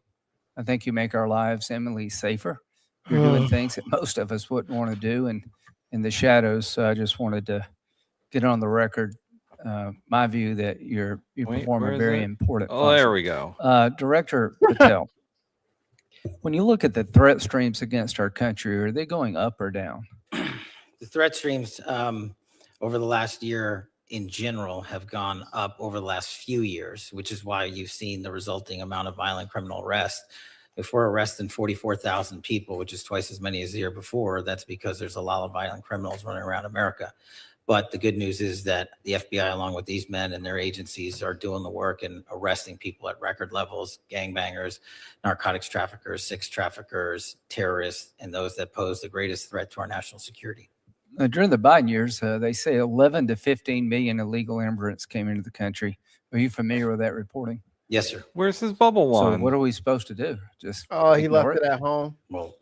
Speaker 1: I think you make our lives eminently safer. You're doing things that most of us wouldn't want to do and in the shadows. So I just wanted to get on the record my view that you perform
Speaker 6: where
Speaker 1: a
Speaker 6: is
Speaker 1: very
Speaker 6: it?
Speaker 1: important
Speaker 6: Oh, there
Speaker 1: function.
Speaker 6: we go.
Speaker 1: Director Patel, when you look at the threat streams against our country, are they going up or down?
Speaker 22: The threat streams over the last year in general have gone up over the last few years, which is why you've seen the resulting amount of violent criminal arrests. If we're arresting 44,000 people, which is twice as many as the year before, that's because there's a lot of violent criminals running around America. But the good news is that the FBI, along with these men and their agencies, are doing the work and arresting people at record levels, gangbangers, narcotics traffickers, sex traffickers, terrorists, and those that pose the greatest threat to our national security.
Speaker 1: During the Biden years, they say 11 to 15 million illegal immigrants came into the country. Are you familiar with that reporting?
Speaker 22: Yes, sir.
Speaker 6: Where's his bubble one?
Speaker 1: So what are we supposed to do? Just
Speaker 3: he
Speaker 1: ignore
Speaker 3: left it at home.
Speaker 22: Well,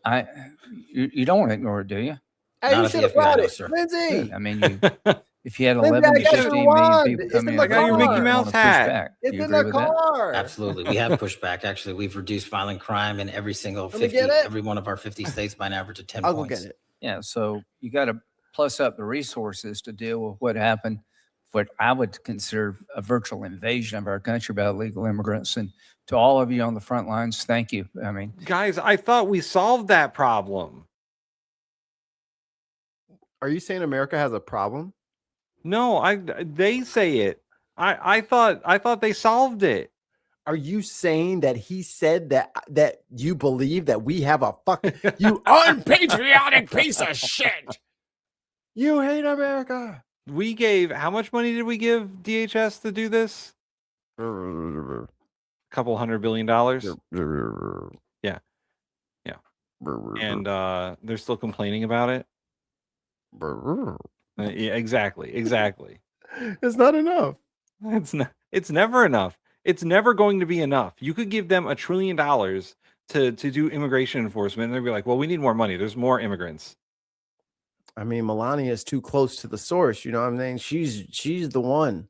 Speaker 1: you don't want to ignore it, do you?
Speaker 3: Hey, you should have brought it, Lindsay.
Speaker 1: Good. I mean, if you had
Speaker 3: Lindsay,
Speaker 1: 11
Speaker 3: I
Speaker 1: to
Speaker 3: got your
Speaker 1: 15 million
Speaker 3: wand.
Speaker 1: people
Speaker 3: It's
Speaker 1: coming
Speaker 3: in
Speaker 1: in,
Speaker 3: the car.
Speaker 1: you
Speaker 3: Mickey
Speaker 1: wanna push back.
Speaker 3: It's
Speaker 1: Do you
Speaker 3: in
Speaker 1: agree
Speaker 3: the
Speaker 1: with that?
Speaker 3: car.
Speaker 22: Absolutely. We have pushed back. Actually, we've reduced violent crime in every single
Speaker 3: Let me
Speaker 22: 50,
Speaker 3: get it.
Speaker 22: every one of our 50 states by an average of 10
Speaker 3: I'll go
Speaker 22: points.
Speaker 3: get it.
Speaker 1: Yeah, so you got to plus up the resources to deal with what happened, what I would consider a virtual invasion of our country by illegal immigrants. And to all of you on the front lines, thank you. I mean,
Speaker 6: Guys, I thought we solved that problem.
Speaker 3: Are you saying America has a problem?
Speaker 6: No, they say it. I thought they solved it.
Speaker 3: Are you saying that he said that you believe that we have a fucking you unpatriotic piece of shit? You hate America.
Speaker 6: We gave how much money did we give DHS to do this? A couple $100 billion. Yeah. And they're still complaining about it. Yeah, exactly.
Speaker 3: It's not enough.
Speaker 6: It's never enough. It's never going to be enough. You could give them $1 trillion to do immigration enforcement, and they'd be like, well, we need more money. There's more immigrants.
Speaker 3: I mean, Melania is too close to the source. You know what I'm saying? She's the one.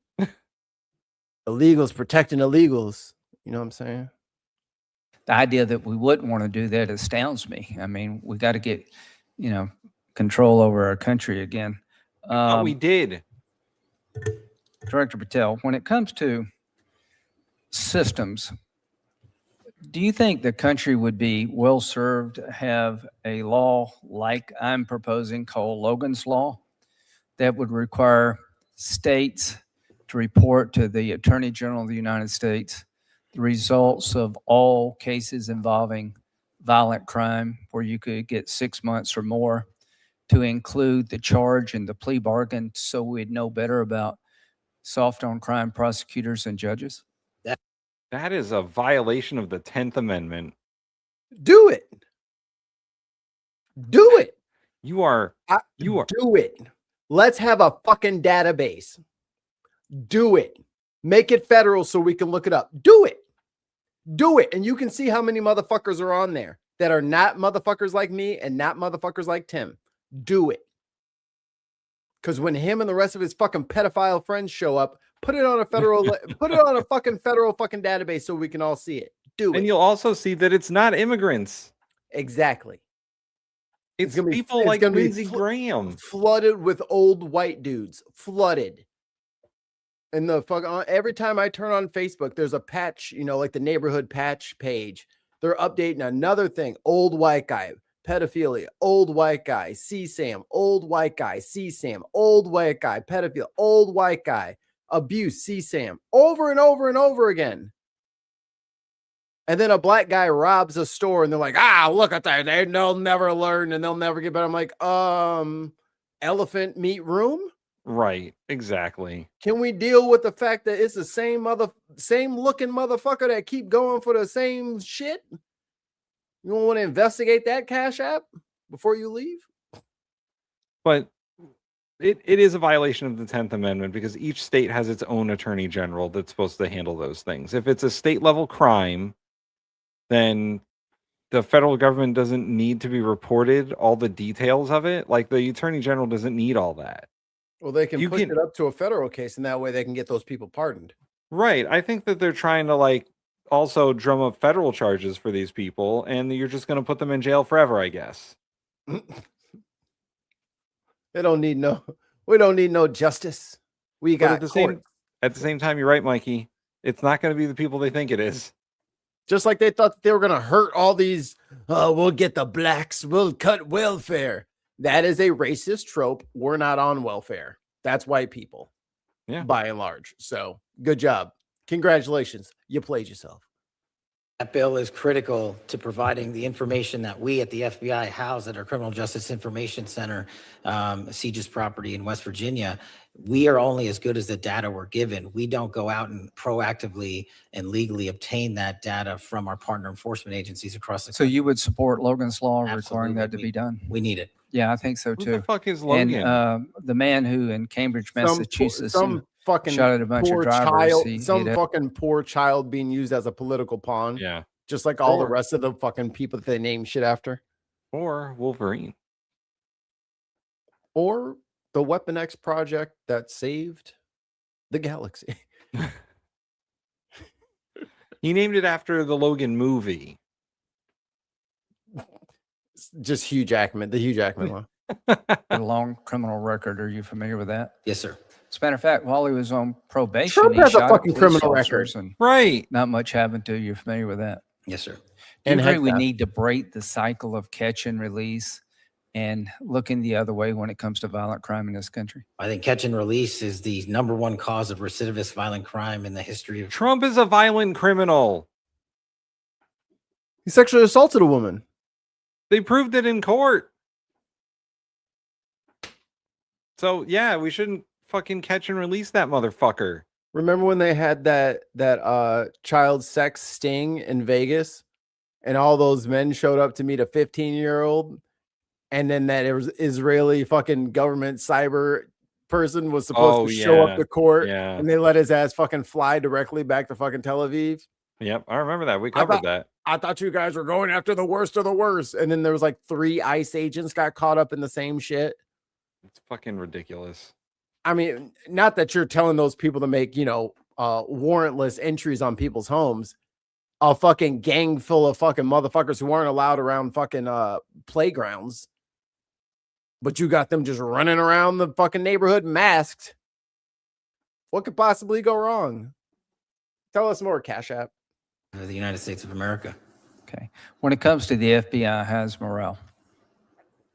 Speaker 3: Illegals protecting illegals. You know what I'm saying?
Speaker 1: The idea that we wouldn't want to do that astounds me. I mean, we got to get, control over our country again.
Speaker 6: We did.
Speaker 1: Director Patel, when it comes to systems, do you think the country would be well served to have a law like I'm proposing called Logan's Law that would require states to report to the Attorney General of the United States the results of all cases involving violent crime, where you could get 6 months or more, to include the charge and the plea bargain so we'd know better about soft on crime prosecutors and judges?
Speaker 6: That is a violation of the 10th Amendment.
Speaker 3: Do it. Do it.
Speaker 6: You are.
Speaker 3: Do it. Let's have a fucking database. Do it. Make it federal so we can look it up. Do it. Do it. And you can see how many motherfuckers are on there that are not motherfuckers like me and not motherfuckers like Tim. Do it. Because when him and the rest of his fucking pedophile friends show up, put it on a federal, put it on a fucking federal fucking database so we can all see it. Do it.
Speaker 6: And you'll also see that it's not immigrants.
Speaker 3: Exactly.
Speaker 6: It's gonna people like Lindsey Graham.
Speaker 3: Flooded with old white dudes. Flooded. And the fuck, every time I turn on Facebook, there's a patch, like the neighborhood patch page. They're updating another thing. Old white guy, pedophilia, old white guy, CSAM, old white guy, CSAM, old white guy, pedophilia, old white guy, abuse, CSAM, over and over and over again. And then a black guy robs a store and they're like, look at that. They'll never learn and they'll never get better. I'm like, elephant meat room?
Speaker 6: Right, exactly.
Speaker 3: Can we deal with the fact that it's the same looking motherfucker that keep going for the same shit? You don't want to investigate that Cash App before you leave?
Speaker 6: But it is a violation of the 10th Amendment because each state has its own attorney general that's supposed to handle those things. If it's a state level crime, then the federal government doesn't need to be reported all the details of it. Like the attorney general doesn't need all that.
Speaker 3: Well, they can push it up to a federal case, and that way they can get those people pardoned.
Speaker 6: Right. I think that they're trying to also drum up federal charges for these people, and you're just going to put them in jail forever, I guess.
Speaker 3: We don't need no justice. We got
Speaker 6: at the same time, you're right, Mikey. It's not going to be the people they think it is.
Speaker 3: Just like they thought they were going to hurt all these, we'll get the blacks, we'll cut welfare. That is a racist trope. We're not on welfare. That's white people.
Speaker 6: Yeah.
Speaker 3: By and large. So good job. Congratulations. You played yourself.
Speaker 22: That bill is critical to providing the information that we at the FBI house at our Criminal Justice Information Center, CJIS property in West Virginia. We are only as good as the data we're given. We don't go out and proactively and legally obtain that data from our partner enforcement agencies across the country.
Speaker 1: So you would support Logan's Law requiring that to be done?
Speaker 22: We need it.
Speaker 1: Yeah, I think so too.
Speaker 6: Who the fuck is Logan?
Speaker 1: And the man who in Cambridge, Massachusetts,
Speaker 3: some fucking
Speaker 1: shot at a bunch of drivers.
Speaker 3: Child, fucking poor child being used as a political pawn.
Speaker 6: Yeah.
Speaker 3: Just like all the rest of the fucking people that they name shit after.
Speaker 6: Or Wolverine.
Speaker 3: Or the Weapon X project that saved the galaxy.
Speaker 6: He named it after the Logan movie.
Speaker 3: Just Hugh Jackman, the Hugh Jackman one.
Speaker 1: A long criminal record. Are you familiar with that?
Speaker 22: Yes, sir.
Speaker 1: As a matter of fact, while he was on probation,
Speaker 3: Trump
Speaker 1: he
Speaker 3: has a
Speaker 1: shot
Speaker 3: fucking
Speaker 1: police
Speaker 3: criminal
Speaker 1: officers
Speaker 3: record.
Speaker 1: and
Speaker 6: Right.
Speaker 1: not much happened to you. You're familiar with that?
Speaker 22: Yes, sir.
Speaker 1: Do you
Speaker 3: And
Speaker 1: agree we
Speaker 3: Hegseth.
Speaker 1: need to break the cycle of catch and release and looking the other way when it comes to violent crime in this country.
Speaker 22: I think catch and release is the #1 cause of recidivist violent crime in the history of.
Speaker 6: Trump is a violent criminal.
Speaker 3: He sexually assaulted a woman.
Speaker 6: They proved it in court. So yeah, we shouldn't fucking catch and release that motherfucker.
Speaker 3: Remember when they had that child sex sting in Vegas, and all those men showed up to meet a 15-year-old, and then that Israeli fucking government cyber person was supposed to show up to court, and they let his ass fucking fly directly back to fucking Tel Aviv.
Speaker 6: Yep, I remember that. We covered that.
Speaker 3: I thought you guys were going after the worst of the worst, and then there was like 3 ICE agents got caught up in the same shit.
Speaker 6: It's fucking ridiculous.
Speaker 3: I mean, not that you're telling those people to make, warrantless entries on people's homes. A fucking gang full of fucking motherfuckers who aren't allowed around fucking playgrounds. But you got them just running around the fucking neighborhood masked. What could possibly go wrong? Tell us more, Cash App.
Speaker 22: The United States of America.
Speaker 1: Okay. When it comes to the FBI, how's morale?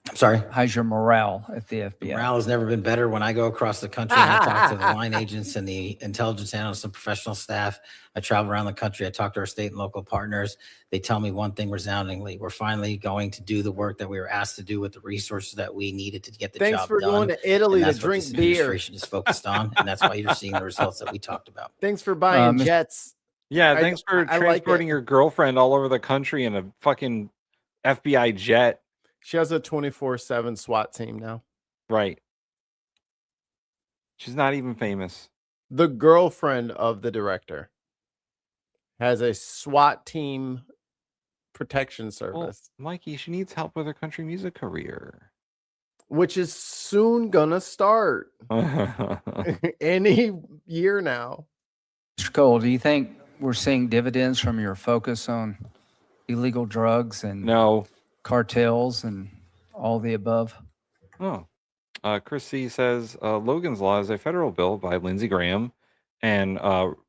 Speaker 22: I'm sorry?
Speaker 1: How's your morale at the FBI?
Speaker 22: Morale has never been better. When I go across the country and I talk to the line agents and the intelligence analysts and professional staff, I travel around the country. I talk to our state and local partners. They tell me one thing resoundingly: we're finally going to do the work that we were asked to do with the resources that we needed to get the
Speaker 3: Thanks
Speaker 22: job
Speaker 3: for
Speaker 22: done.
Speaker 3: going to Italy
Speaker 22: And
Speaker 3: to
Speaker 22: that's what
Speaker 3: drink
Speaker 22: this
Speaker 3: beer.
Speaker 22: administration is focused on, and that's why you're seeing the results that we talked about.
Speaker 3: Thanks for buying jets.
Speaker 6: Yeah, thanks for
Speaker 3: I like
Speaker 6: transporting your girlfriend all over the country in a fucking FBI jet.
Speaker 3: She has a 24/7 SWAT team now.
Speaker 6: Right. She's not even famous.
Speaker 3: The girlfriend of the director has a SWAT team protection service,
Speaker 6: Mikey, she needs help with her country music career.
Speaker 3: which is soon gonna start any year now.
Speaker 1: Mr. Cole, do you think we're seeing dividends from your focus on illegal drugs and cartels and all the above?
Speaker 6: Oh. Chris C says Logan's Law is a federal bill by Lindsey Graham and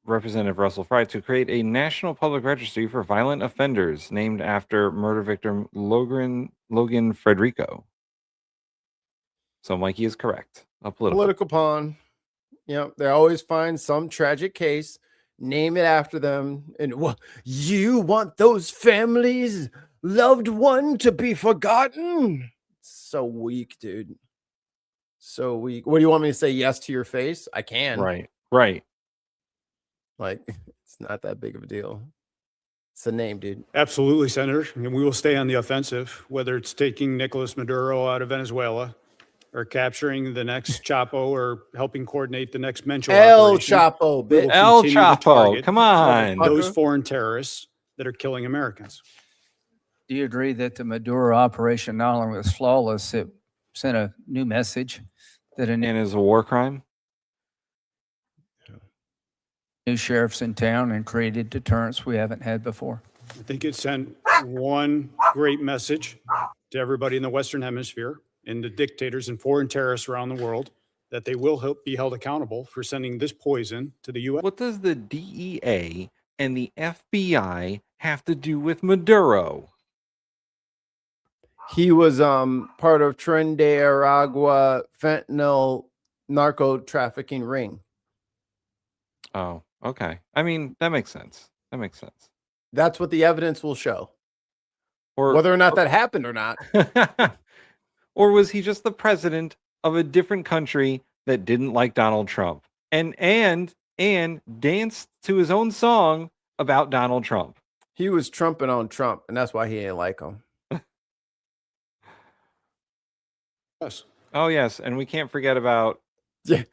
Speaker 6: Representative Russell Fry to create a national public registry for violent offenders named after murder victim Logan Frederico. So Mikey is correct. A
Speaker 3: Political pawn. Yep, they always find some tragic case, name it after them, and you want those families' loved one to be forgotten? So weak, dude. So weak. What do you want me to say? Yes to your face? I can.
Speaker 6: Right.
Speaker 3: Like, it's not that big of a deal. It's a name, dude.
Speaker 23: Absolutely, Senator. And we will stay on the offensive, whether it's taking Nicolas Maduro out of Venezuela or capturing the next Chapo or helping coordinate the next Mencho
Speaker 3: El
Speaker 23: operation.
Speaker 3: Chapo,
Speaker 23: We will
Speaker 3: bitch.
Speaker 6: El
Speaker 23: continue to
Speaker 6: Chapo,
Speaker 23: target
Speaker 6: come on.
Speaker 23: those foreign terrorists that are killing Americans.
Speaker 1: Do you agree that the Maduro operation not only was flawless, it sent a new message that
Speaker 6: And is a war crime?
Speaker 1: new sheriff's in town and created deterrence we haven't had before?
Speaker 23: I think it sent one great message to everybody in the Western Hemisphere and the dictators and foreign terrorists around the world that they will be held accountable for sending this poison to the U.S.
Speaker 6: What does the DEA and the FBI have to do with Maduro?
Speaker 3: He was part of Tren de Aragua fentanyl narco trafficking ring.
Speaker 6: Oh, okay. I mean, that makes sense.
Speaker 3: That's what the evidence will show.
Speaker 6: Or
Speaker 3: whether or not that happened or not.
Speaker 6: Or was he just the president of a different country that didn't like Donald Trump and danced to his own song about Donald Trump?
Speaker 3: He was trumping on Trump, and that's why he ain't like him.
Speaker 23: Yes.
Speaker 6: Oh, yes. And we can't forget about
Speaker 3: the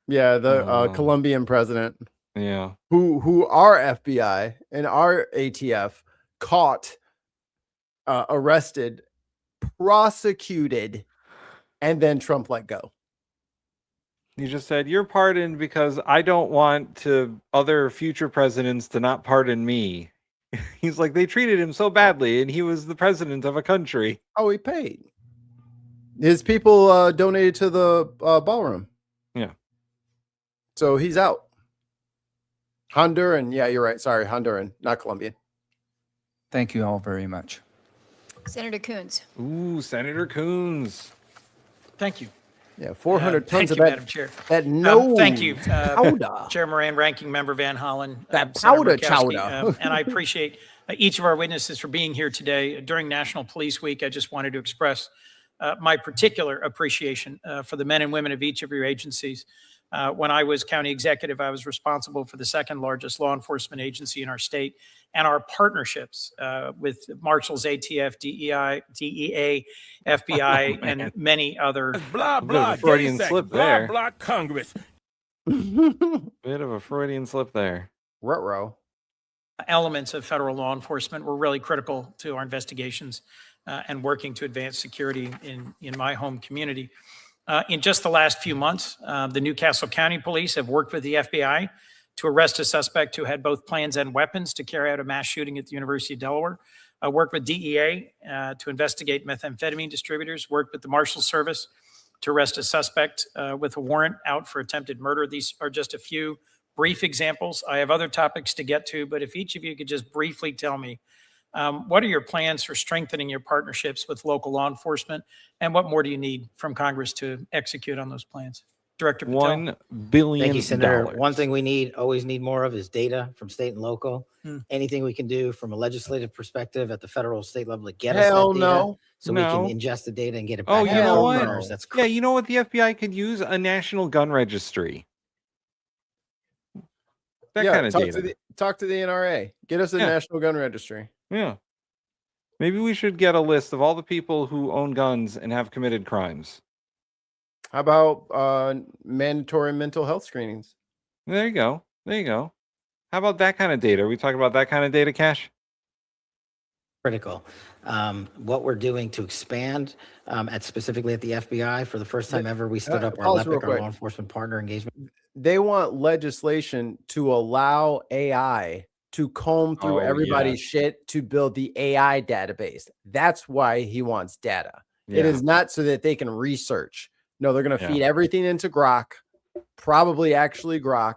Speaker 3: Colombian president.
Speaker 6: Yeah.
Speaker 3: Who our FBI and our ATF caught, arrested, prosecuted, and then Trump let go.
Speaker 6: He just said, "You're pardoned because I don't want other future presidents to not pardon me." He's like, they treated him so badly, and he was the president of a country.
Speaker 3: Oh, he paid. His people donated to the ballroom.
Speaker 6: Yeah.
Speaker 3: So he's out. Honduran. Yeah, you're right. Sorry, Honduran, not Colombian.
Speaker 1: Thank you all very much.
Speaker 14: Senator Coons.
Speaker 6: Ooh, Senator Coons.
Speaker 18: Thank you.
Speaker 3: Yeah, 400
Speaker 18: Thank
Speaker 3: tons of
Speaker 18: you,
Speaker 3: that.
Speaker 18: Madam Chair.
Speaker 3: That no.
Speaker 18: Thank you,
Speaker 3: powder.
Speaker 18: Chair Moran, Ranking Member Van Hollen,
Speaker 3: That
Speaker 18: Senator
Speaker 3: powder
Speaker 18: Murkowski,
Speaker 3: chowder.
Speaker 18: and I appreciate each of our witnesses for being here today. During National Police Week, I just wanted to express my particular appreciation for the men and women of each of your agencies. When I was county executive, I was responsible for the second largest law enforcement agency in our state, and our partnerships with Marshals, ATF, DEA, FBI, and many other.
Speaker 6: Blah, blah, Freudian slip there.
Speaker 18: Blah, Congress.
Speaker 6: Bit of a Freudian slip there.
Speaker 3: Ruh-roh.
Speaker 18: Elements of federal law enforcement were really critical to our investigations and working to advance security in my home community. In just the last few months, the Newcastle County Police have worked with the FBI to arrest a suspect who had both plans and weapons to carry out a mass shooting at the University of Delaware. Worked with DEA to investigate methamphetamine distributors. Worked with the Marshal Service to arrest a suspect with a warrant out for attempted murder. These are just a few brief examples. I have other topics to get to, but if each of you could just briefly tell me, what are your plans for strengthening your partnerships with local law enforcement, and what more do you need from Congress to execute on those plans? Director Patel.
Speaker 6: $1 billion.
Speaker 22: Thank you, Senator. One thing we always need more of is data from state and local. Anything we can do from a legislative perspective at the federal state level to get us that data
Speaker 3: no.
Speaker 22: so we can ingest the data and get it back.
Speaker 6: Oh, you know what?
Speaker 22: Owners. That's
Speaker 6: Yeah, you know what the FBI could use? A national gun registry. That kind of data.
Speaker 3: Talk to the NRA. Get us a national gun registry.
Speaker 6: Yeah. Maybe we should get a list of all the people who own guns and have committed crimes.
Speaker 3: How about mandatory mental health screenings?
Speaker 6: There you go. There you go. How about that kind of data? Are we talking about that kind of data, Cash?
Speaker 22: critical. What we're doing to expand specifically at the FBI, for the first time ever, we stood up our LEPIC, our law enforcement partner engagement.
Speaker 3: They want legislation to allow AI to comb through everybody's shit to build the AI database. That's why he wants data. It is not so that they can research. No, they're going to feed everything into Grok, probably actually Grok.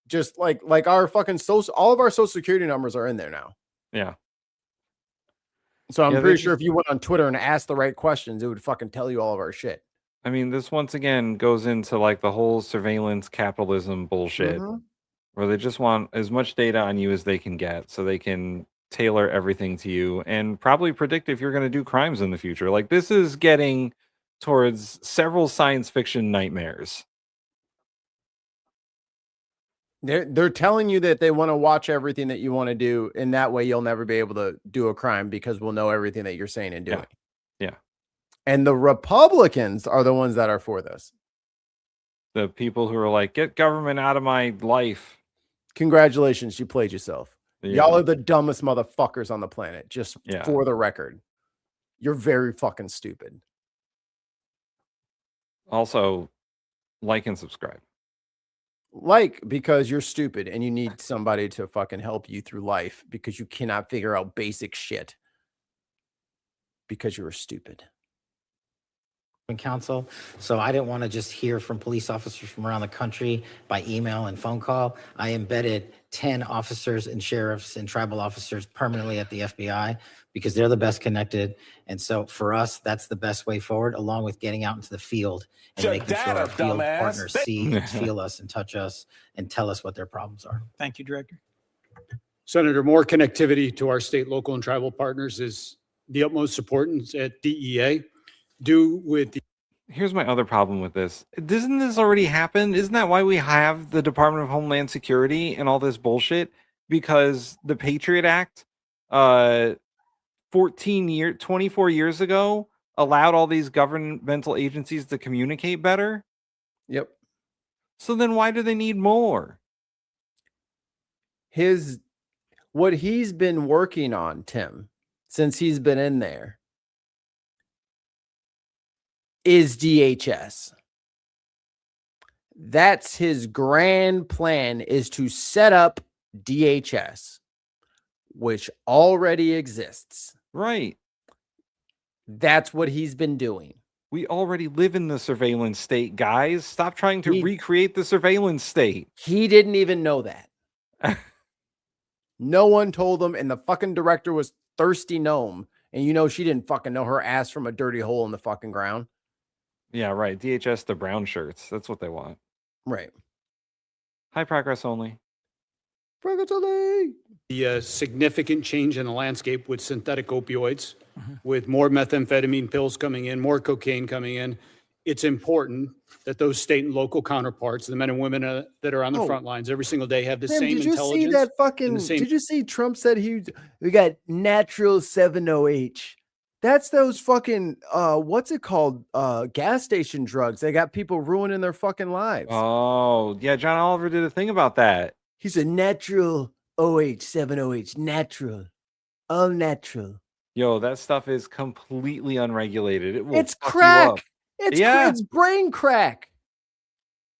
Speaker 3: Just like our fucking all of our social security numbers are in there now.
Speaker 6: Yeah.
Speaker 3: So I'm pretty sure if you went on Twitter and asked the right questions, it would fucking tell you all of our shit.
Speaker 6: I mean, this once again goes into like the whole surveillance capitalism bullshit, where they just want as much data on you as they can get so they can tailor everything to you and probably predict if you're going to do crimes in the future. Like, this is getting towards several science fiction nightmares.
Speaker 3: They're telling you that they want to watch everything that you want to do, and that way you'll never be able to do a crime because we'll know everything that you're saying and doing.
Speaker 6: Yeah.
Speaker 3: And the Republicans are the ones that are for this.
Speaker 6: The people who are like, get government out of my life.
Speaker 3: Congratulations, you played yourself.
Speaker 6: Yeah.
Speaker 3: Y'all are the dumbest motherfuckers on the planet, just for the record. You're very fucking stupid.
Speaker 6: Also, like and subscribe.
Speaker 3: Because you're stupid and you need somebody to fucking help you through life because you cannot figure out basic shit because you're stupid.
Speaker 22: Council. So I didn't want to just hear from police officers from around the country by email and phone call. I embedded 10 officers and sheriffs and tribal officers permanently at the FBI because they're the best connected. And so for us, that's the best way forward, along with getting out into the field and making sure our field partners see and feel us and touch us and tell us what their problems are.
Speaker 18: Thank you, Director.
Speaker 23: Senator, more connectivity to our state, local, and tribal partners is the utmost importance at DEA.
Speaker 6: Here's my other problem with this. Doesn't this already happen? Isn't that why we have the Department of Homeland Security and all this bullshit? Because the Patriot Act 24 years ago allowed all these governmental agencies to communicate better.
Speaker 3: Yep.
Speaker 6: So then why do they need more?
Speaker 3: What he's been working on, Tim, since he's been in there, is DHS. That's his grand plan, is to set up DHS, which already exists.
Speaker 6: Right.
Speaker 3: That's what he's been doing.
Speaker 6: We already live in the surveillance state, guys. Stop trying to recreate the surveillance state.
Speaker 3: He didn't even know that. No one told him, and the fucking director was thirsty gnome And you know she didn't fucking know her ass from a dirty hole in the fucking ground.
Speaker 6: Yeah, right. DHS the brown shirts. That's what they want.
Speaker 3: Right.
Speaker 6: High progress only.
Speaker 3: Progress only.
Speaker 23: The significant change in the landscape with synthetic opioids, with more methamphetamine pills coming in, more cocaine coming in. It's important that those state and local counterparts, the men and women that are on the front lines every single day, have the
Speaker 3: Damn,
Speaker 23: same
Speaker 3: did you
Speaker 23: intelligence.
Speaker 3: see that fucking?
Speaker 23: and the same
Speaker 3: Did you see Trump said we got natural 7-OH? That's those fucking what's it called? Gas station drugs. They got people ruining their fucking lives.
Speaker 6: Oh, yeah, John Oliver did a thing about that.
Speaker 3: He's a natural OH, 7-OH, natural, all natural.
Speaker 6: Yo, that stuff is completely unregulated. It will
Speaker 3: It's
Speaker 6: fuck you
Speaker 3: crack.
Speaker 6: up.
Speaker 3: It's brain crack.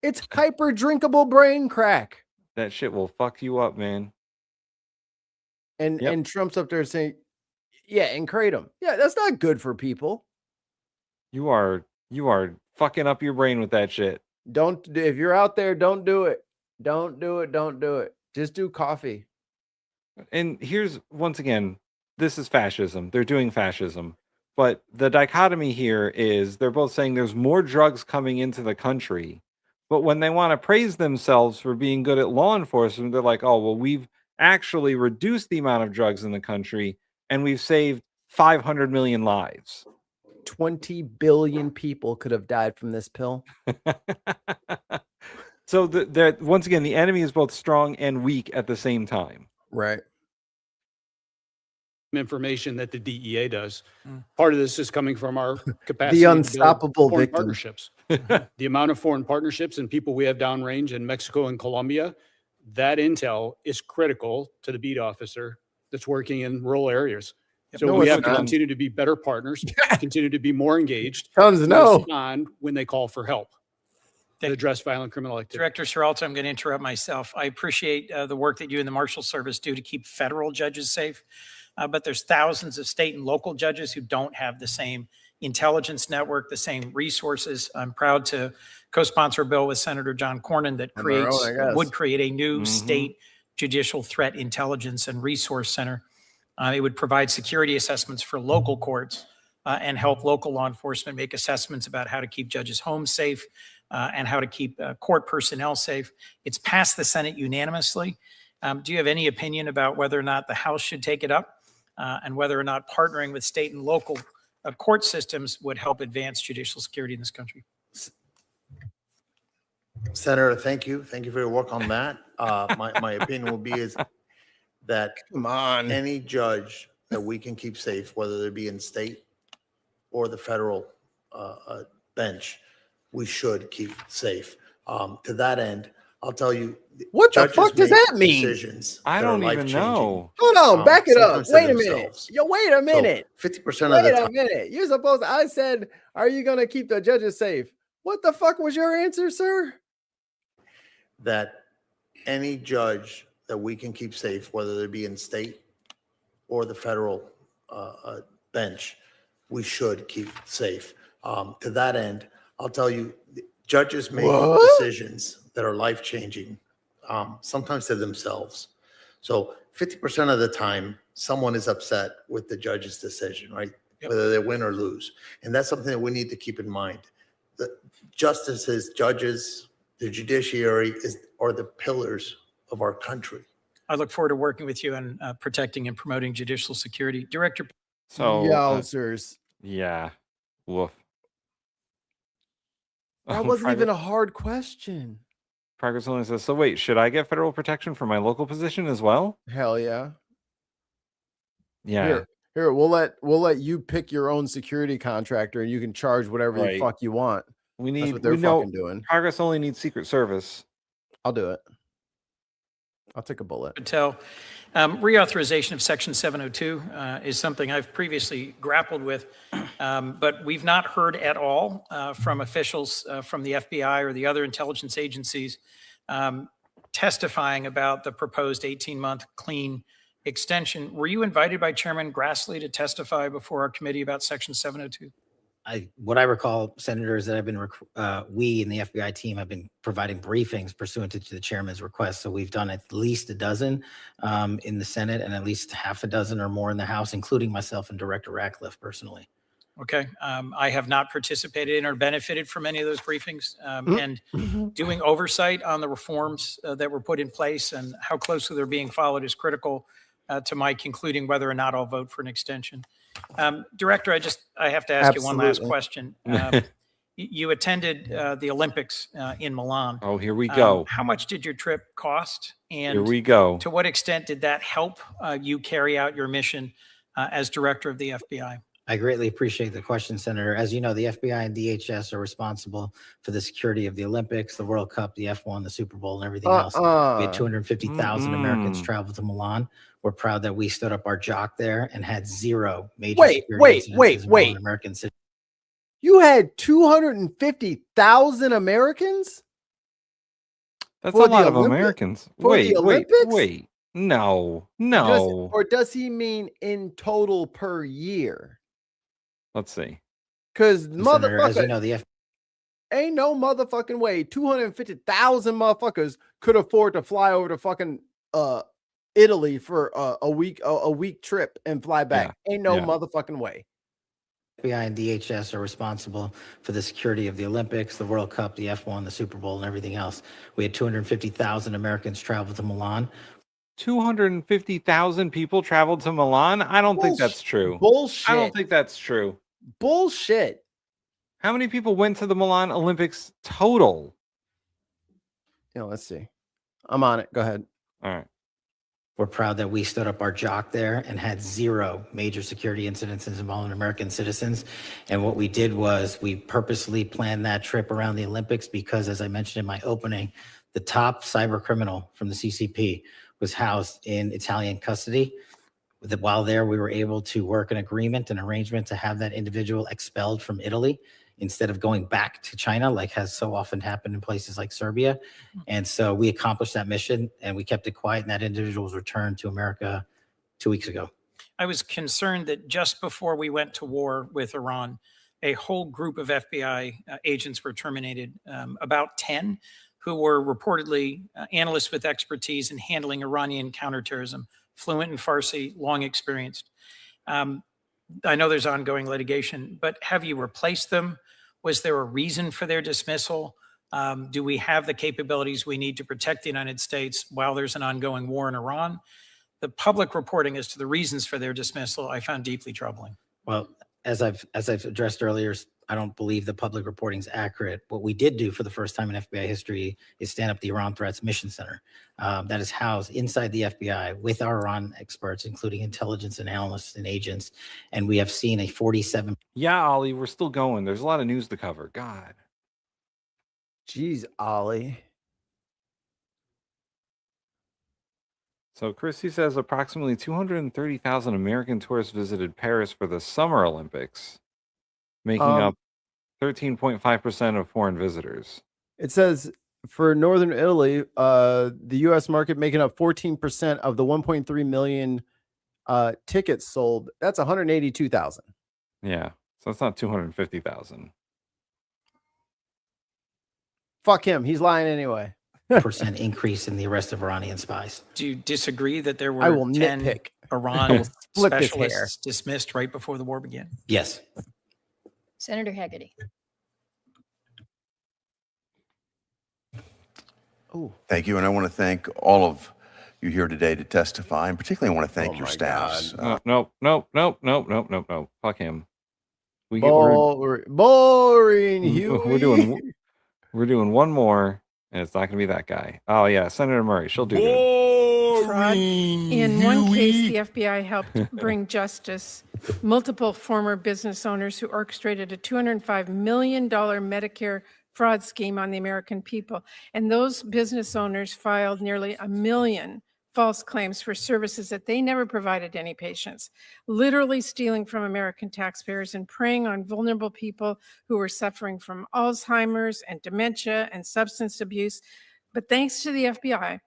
Speaker 3: It's hyper drinkable brain crack.
Speaker 6: That shit will fuck you up, man.
Speaker 3: And Trump's up there saying, yeah, and kratom. Yeah, that's not good for people.
Speaker 6: You are fucking up your brain with that shit.
Speaker 3: If you're out there, don't do it. Don't do it. Don't do it. Just do coffee.
Speaker 6: And here's, once again, this is fascism. They're doing fascism. But the dichotomy here is they're both saying there's more drugs coming into the country. But when they want to praise themselves for being good at law enforcement, they're like, oh, well, we've actually reduced the amount of drugs in the country and we've saved 500 million lives.
Speaker 3: 20 billion people could have died from this pill.
Speaker 6: So once again, the enemy is both strong and weak at the same time.
Speaker 3: Right.
Speaker 23: Information that the DEA does. Part of this is coming from our capacity
Speaker 3: The
Speaker 23: to build
Speaker 3: unstoppable
Speaker 23: foreign
Speaker 3: victim.
Speaker 23: partnerships. The amount of foreign partnerships and people we have downrange in Mexico and Colombia, that intel is critical to the beat officer that's working in rural areas. So
Speaker 3: No,
Speaker 23: we
Speaker 3: it's
Speaker 23: have to
Speaker 3: not.
Speaker 23: continue to be better partners, continue to be more engaged,
Speaker 3: Tons
Speaker 23: and
Speaker 3: no.
Speaker 23: respond when they call for help to address violent criminal activity.
Speaker 18: Director Serralto, I'm going to interrupt myself. I appreciate the work that you and the Marshal Service do to keep federal judges safe. But there's thousands of state and local judges who don't have the same intelligence network, the same resources. I'm proud to co-sponsor a bill with Senator John Cornyn that would create a new state judicial threat intelligence and resource center. It would provide security assessments for local courts and help local law enforcement make assessments about how to keep judges' homes safe and how to keep court personnel safe. It's passed the Senate unanimously. Do you have any opinion about whether or not the House should take it up? And whether or not partnering with state and local court systems would help advance judicial security in this country.
Speaker 21: Senator, thank you. Thank you for your work on that. My opinion will be is that any judge that we can keep safe, whether they be in state or the federal bench, we should keep safe. To that end, I'll tell you,
Speaker 3: what the
Speaker 21: judges
Speaker 3: fuck does
Speaker 21: make
Speaker 3: that mean?
Speaker 21: Decisions
Speaker 6: I
Speaker 21: that are
Speaker 6: don't even
Speaker 21: life-changing.
Speaker 6: know.
Speaker 3: Hold on, back it up.
Speaker 21: sometimes to
Speaker 3: Wait a minute.
Speaker 21: themselves.
Speaker 3: Yo, wait a minute.
Speaker 21: 50% of the
Speaker 3: Wait a
Speaker 21: time,
Speaker 3: minute. You're supposed to, I said, are you going to keep the judges safe? What the fuck was your answer, sir?
Speaker 21: that any judge that we can keep safe, whether they be in state or the federal bench, we should keep safe. To that end, I'll tell you, judges make decisions that are life-changing, sometimes to themselves. So 50% of the time, someone is upset with the judge's decision, right? Whether they win or lose. And that's something that we need to keep in mind. The justices, judges, the judiciary are the pillars of our country.
Speaker 18: I look forward to working with you on protecting and promoting judicial security. Director.
Speaker 6: So,
Speaker 3: Yowzers.
Speaker 6: Yeah. Woof.
Speaker 3: That wasn't even a hard question.
Speaker 6: Progress only says, so wait, should I get federal protection for my local position as well?
Speaker 3: Hell yeah.
Speaker 6: Yeah.
Speaker 3: Here, we'll let you pick your own security contractor and you can charge whatever the fuck you want. That's what they're fucking doing.
Speaker 6: Progress only needs Secret Service.
Speaker 3: I'll do it. I'll take a bullet.
Speaker 18: Patel, reauthorization of Section 702 is something I've previously grappled with, but we've not heard at all from officials from the FBI or the other intelligence agencies testifying about the proposed 18-month clean extension. Were you invited by Chairman Grassley to testify before our committee about Section 702?
Speaker 22: what I recall, Senator, is that we in the FBI team have been providing briefings pursuant to the chairman's request. So we've done at least a dozen in the Senate and at least half a dozen or more in the House, including myself and Director Ratcliffe personally.
Speaker 18: Okay. I have not participated in or benefited from any of those briefings. And doing oversight on the reforms that were put in place and how closely they're being followed is critical to my concluding whether or not I'll vote for an extension. Director, I have to ask you one last question. You attended the Olympics in Milan.
Speaker 6: Oh, here we go.
Speaker 18: How much did your trip cost? And
Speaker 6: Here we go.
Speaker 18: to what extent did that help you carry out your mission as director of the FBI?
Speaker 22: I greatly appreciate the question, Senator. As you know, the FBI and DHS are responsible for the security of the Olympics, the World Cup, the F1, the Super Bowl, and everything else. We had 250,000 Americans travel to Milan. We're proud that we stood up our jock there and had zero major security incidents involving American citizens.
Speaker 3: You had 250,000 Americans?
Speaker 6: That's
Speaker 3: For
Speaker 6: a lot
Speaker 3: the
Speaker 6: of
Speaker 3: Olympic-
Speaker 6: Americans.
Speaker 3: for the Olympics?
Speaker 6: Wait. No.
Speaker 3: Or does he mean in total per year?
Speaker 6: Let's see.
Speaker 3: Because
Speaker 22: Senator, as you
Speaker 3: motherfucker,
Speaker 22: know, the
Speaker 3: ain't no motherfucking way 250,000 motherfuckers could afford to fly over to fucking Italy for a week trip and fly back. Ain't no motherfucking way.
Speaker 22: FBI and DHS are responsible for the security of the Olympics, the World Cup, the F1, the Super Bowl, and everything else. We had 250,000 Americans travel to Milan.
Speaker 6: 250,000 people traveled to Milan? I don't think that's true.
Speaker 3: Bullshit.
Speaker 6: I don't think that's true.
Speaker 3: Bullshit.
Speaker 6: How many people went to the Milan Olympics total?
Speaker 3: Let's see. I'm on it. Go ahead.
Speaker 6: All right.
Speaker 22: We're proud that we stood up our jock there and had zero major security incidents involving American citizens. And what we did was we purposely planned that trip around the Olympics because, as I mentioned in my opening, the top cyber criminal from the CCP was housed in Italian custody. While there, we were able to work an arrangement to have that individual expelled from Italy instead of going back to China, like has so often happened in places like Serbia. And so we accomplished that mission and we kept it quiet, and that individual was returned to America 2 weeks ago.
Speaker 18: I was concerned that just before we went to war with Iran, a whole group of FBI agents were terminated, about 10, who were reportedly analysts with expertise in handling Iranian counterterrorism, fluent in Farsi, long experienced. I know there's ongoing litigation, but have you replaced them? Was there a reason for their dismissal? Do we have the capabilities we need to protect the United States while there's an ongoing war in Iran? The public reporting as to the reasons for their dismissal, I found deeply troubling.
Speaker 22: Well, as I've addressed earlier, I don't believe the public reporting is accurate. What we did do for the first time in FBI history is stand up the Iran Threats Mission Center that is housed inside the FBI with our Iran experts, including intelligence and analysts and agents. And we have seen a 47.
Speaker 6: Yeah, Ollie, we're still going. There's a lot of news to cover. God.
Speaker 3: Jeez, Ollie.
Speaker 6: So Christy says approximately 230,000 American tourists visited Paris for the Summer Olympics, making up 13.5% of foreign visitors.
Speaker 3: It says for Northern Italy, the U.S. market making up 14% of the 1.3 million tickets sold. That's 182,000.
Speaker 6: Yeah, so it's not 250,000.
Speaker 3: Fuck him. He's lying anyway.
Speaker 22: % increase in the arrest of Iranian spies.
Speaker 18: Do you disagree that there
Speaker 3: I
Speaker 18: were
Speaker 3: will
Speaker 18: 10
Speaker 3: nitpick.
Speaker 18: Iran
Speaker 3: Split his hair.
Speaker 18: specialists dismissed right before the war began?
Speaker 22: Yes.
Speaker 13: Senator Hagerty.
Speaker 3: Oh,
Speaker 14: thank you. And I want to thank all of you here today to testify, and particularly I want to thank your staffs.
Speaker 6: No. Fuck him.
Speaker 3: Boring. Huey.
Speaker 6: We're doing one more, and it's not going to be that guy. Oh yeah, Senator Murray. She'll do it.
Speaker 17: Fraud. In one case, the FBI helped bring justice multiple former business owners who orchestrated a $205 million Medicare fraud scheme on the American people. And those business owners filed nearly 1 million false claims for services that they never provided to any patients, literally stealing from American taxpayers and preying on vulnerable people who were suffering from Alzheimer's and dementia and substance abuse. But thanks to the FBI,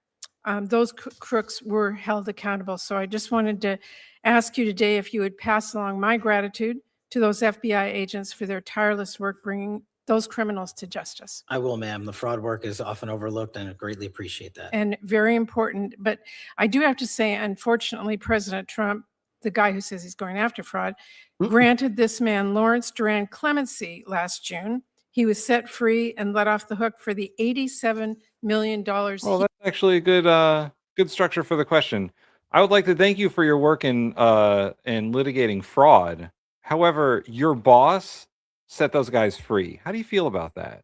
Speaker 17: those crooks were held accountable. So I just wanted to ask you today if you would pass along my gratitude to those FBI agents for their tireless work bringing those criminals to justice.
Speaker 22: I will, ma'am. The fraud work is often overlooked, and I greatly appreciate that.
Speaker 17: And very important. But I do have to say, unfortunately, President Trump, the guy who says he's going after fraud, granted this man Lawrence Duran clemency last June. He was set free and let off the hook for the $87 million.
Speaker 6: Well, that's actually a good structure for the question. I would like to thank you for your work in litigating fraud. However, your boss set those guys free. How do you feel about that?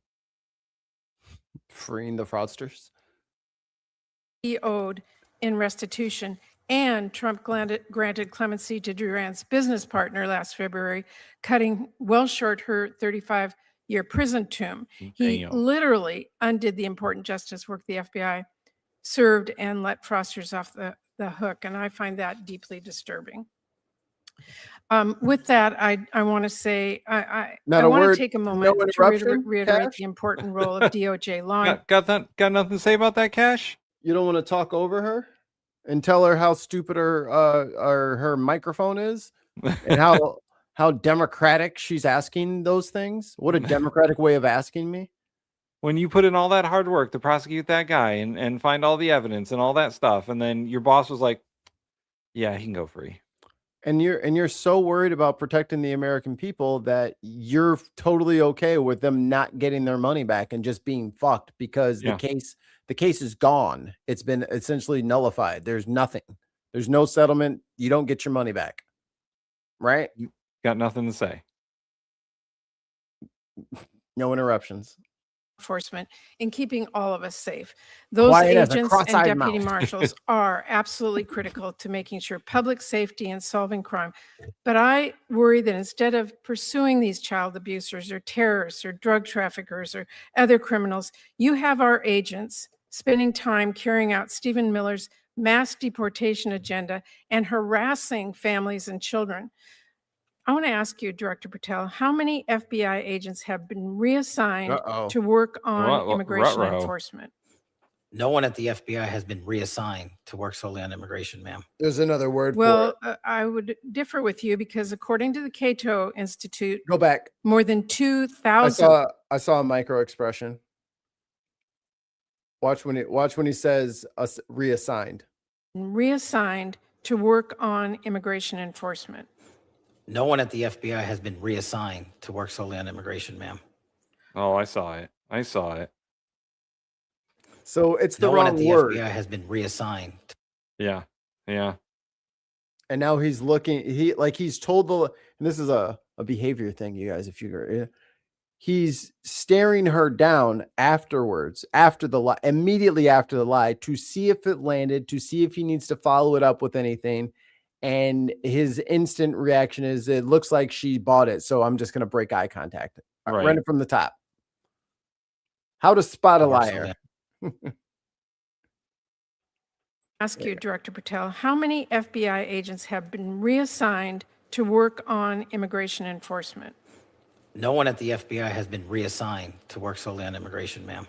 Speaker 3: Freeing the fraudsters?
Speaker 17: He owed in restitution, and Trump granted clemency to Duran's business partner last February, cutting well short her 35-year prison term. He literally undid the important justice work the FBI served and let fraudsters off the hook, and I find that deeply disturbing. With that, I want to say, I want to take a moment to reiterate the important role of DOJ law.
Speaker 6: Got nothing to say about that, Cash?
Speaker 3: You don't want to talk over her and tell her how stupid her microphone is and how democratic she's asking those things? What a democratic way of asking me.
Speaker 6: When you put in all that hard work to prosecute that guy and find all the evidence and all that stuff, and then your boss was like, yeah, he can go free.
Speaker 3: And you're so worried about protecting the American people that you're totally okay with them not getting their money back and just being fucked because the case is gone. It's been essentially nullified. There's nothing. There's no settlement. You don't get your money back. Right?
Speaker 6: You got nothing to say.
Speaker 3: No interruptions.
Speaker 17: Enforcement in keeping all of us safe. Those agents and deputy marshals are absolutely critical to making sure public safety and solving crime. But I worry that instead of pursuing these child abusers or terrorists or drug traffickers or other criminals, you have our agents spending time carrying out Stephen Miller's mass deportation agenda and harassing families and children. I want to ask you, Director Patel, how many FBI agents have been reassigned to work on immigration enforcement?
Speaker 22: No one at the FBI has been reassigned to work solely on immigration, ma'am.
Speaker 3: There's another word
Speaker 17: for it. I would differ with you because according to the Cato Institute,
Speaker 3: go back.
Speaker 17: More than 2,000.
Speaker 3: I saw a micro expression. Watch when he says us reassigned.
Speaker 17: Reassigned to work on immigration enforcement.
Speaker 22: No one at the FBI has been reassigned to work solely on immigration, ma'am.
Speaker 6: Oh, I saw it.
Speaker 3: So it's the
Speaker 22: wrong
Speaker 3: wrong
Speaker 22: one at the
Speaker 3: word.
Speaker 22: FBI has been reassigned.
Speaker 6: Yeah.
Speaker 3: And now he's looking. He's told and this is a behavior thing, you guys. If you, he's staring her down afterwards, immediately after the lie, to see if it landed, to see if he needs to follow it up with anything. And his instant reaction is, it looks like she bought it, so I'm just going to break eye contact.
Speaker 6: Right.
Speaker 3: Run it from the top. How to spot a liar.
Speaker 17: Ask you, Director Patel, how many FBI agents have been reassigned to work on immigration enforcement?
Speaker 22: No one at the FBI has been reassigned to work solely on immigration, ma'am.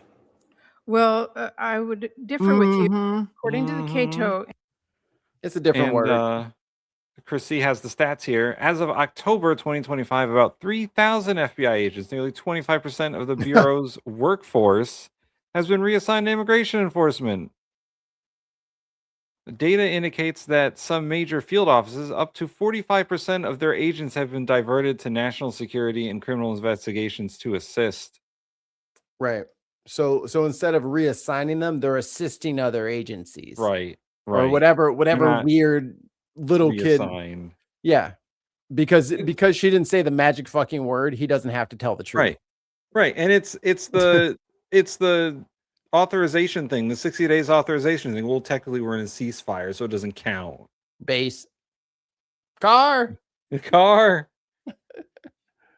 Speaker 17: Well, I would differ with you. According to the Cato,
Speaker 3: it's a different word.
Speaker 6: Chris C has the stats here. As of October 2025, about 3,000 FBI agents, nearly 25% of the Bureau's workforce, has been reassigned to immigration enforcement. The data indicates that some major field offices, up to 45% of their agents have been diverted to national security and criminal investigations to assist.
Speaker 3: Right. So instead of reassigning them, they're assisting other agencies.
Speaker 6: Right.
Speaker 3: Or whatever weird little
Speaker 6: reassigned.
Speaker 3: kid. Yeah. Because she didn't say the magic fucking word, he doesn't have to tell the truth.
Speaker 6: Right. And it's the authorization thing, the 60 days authorization thing. Well, technically we're in a ceasefire, so it doesn't count.
Speaker 3: Base. Car.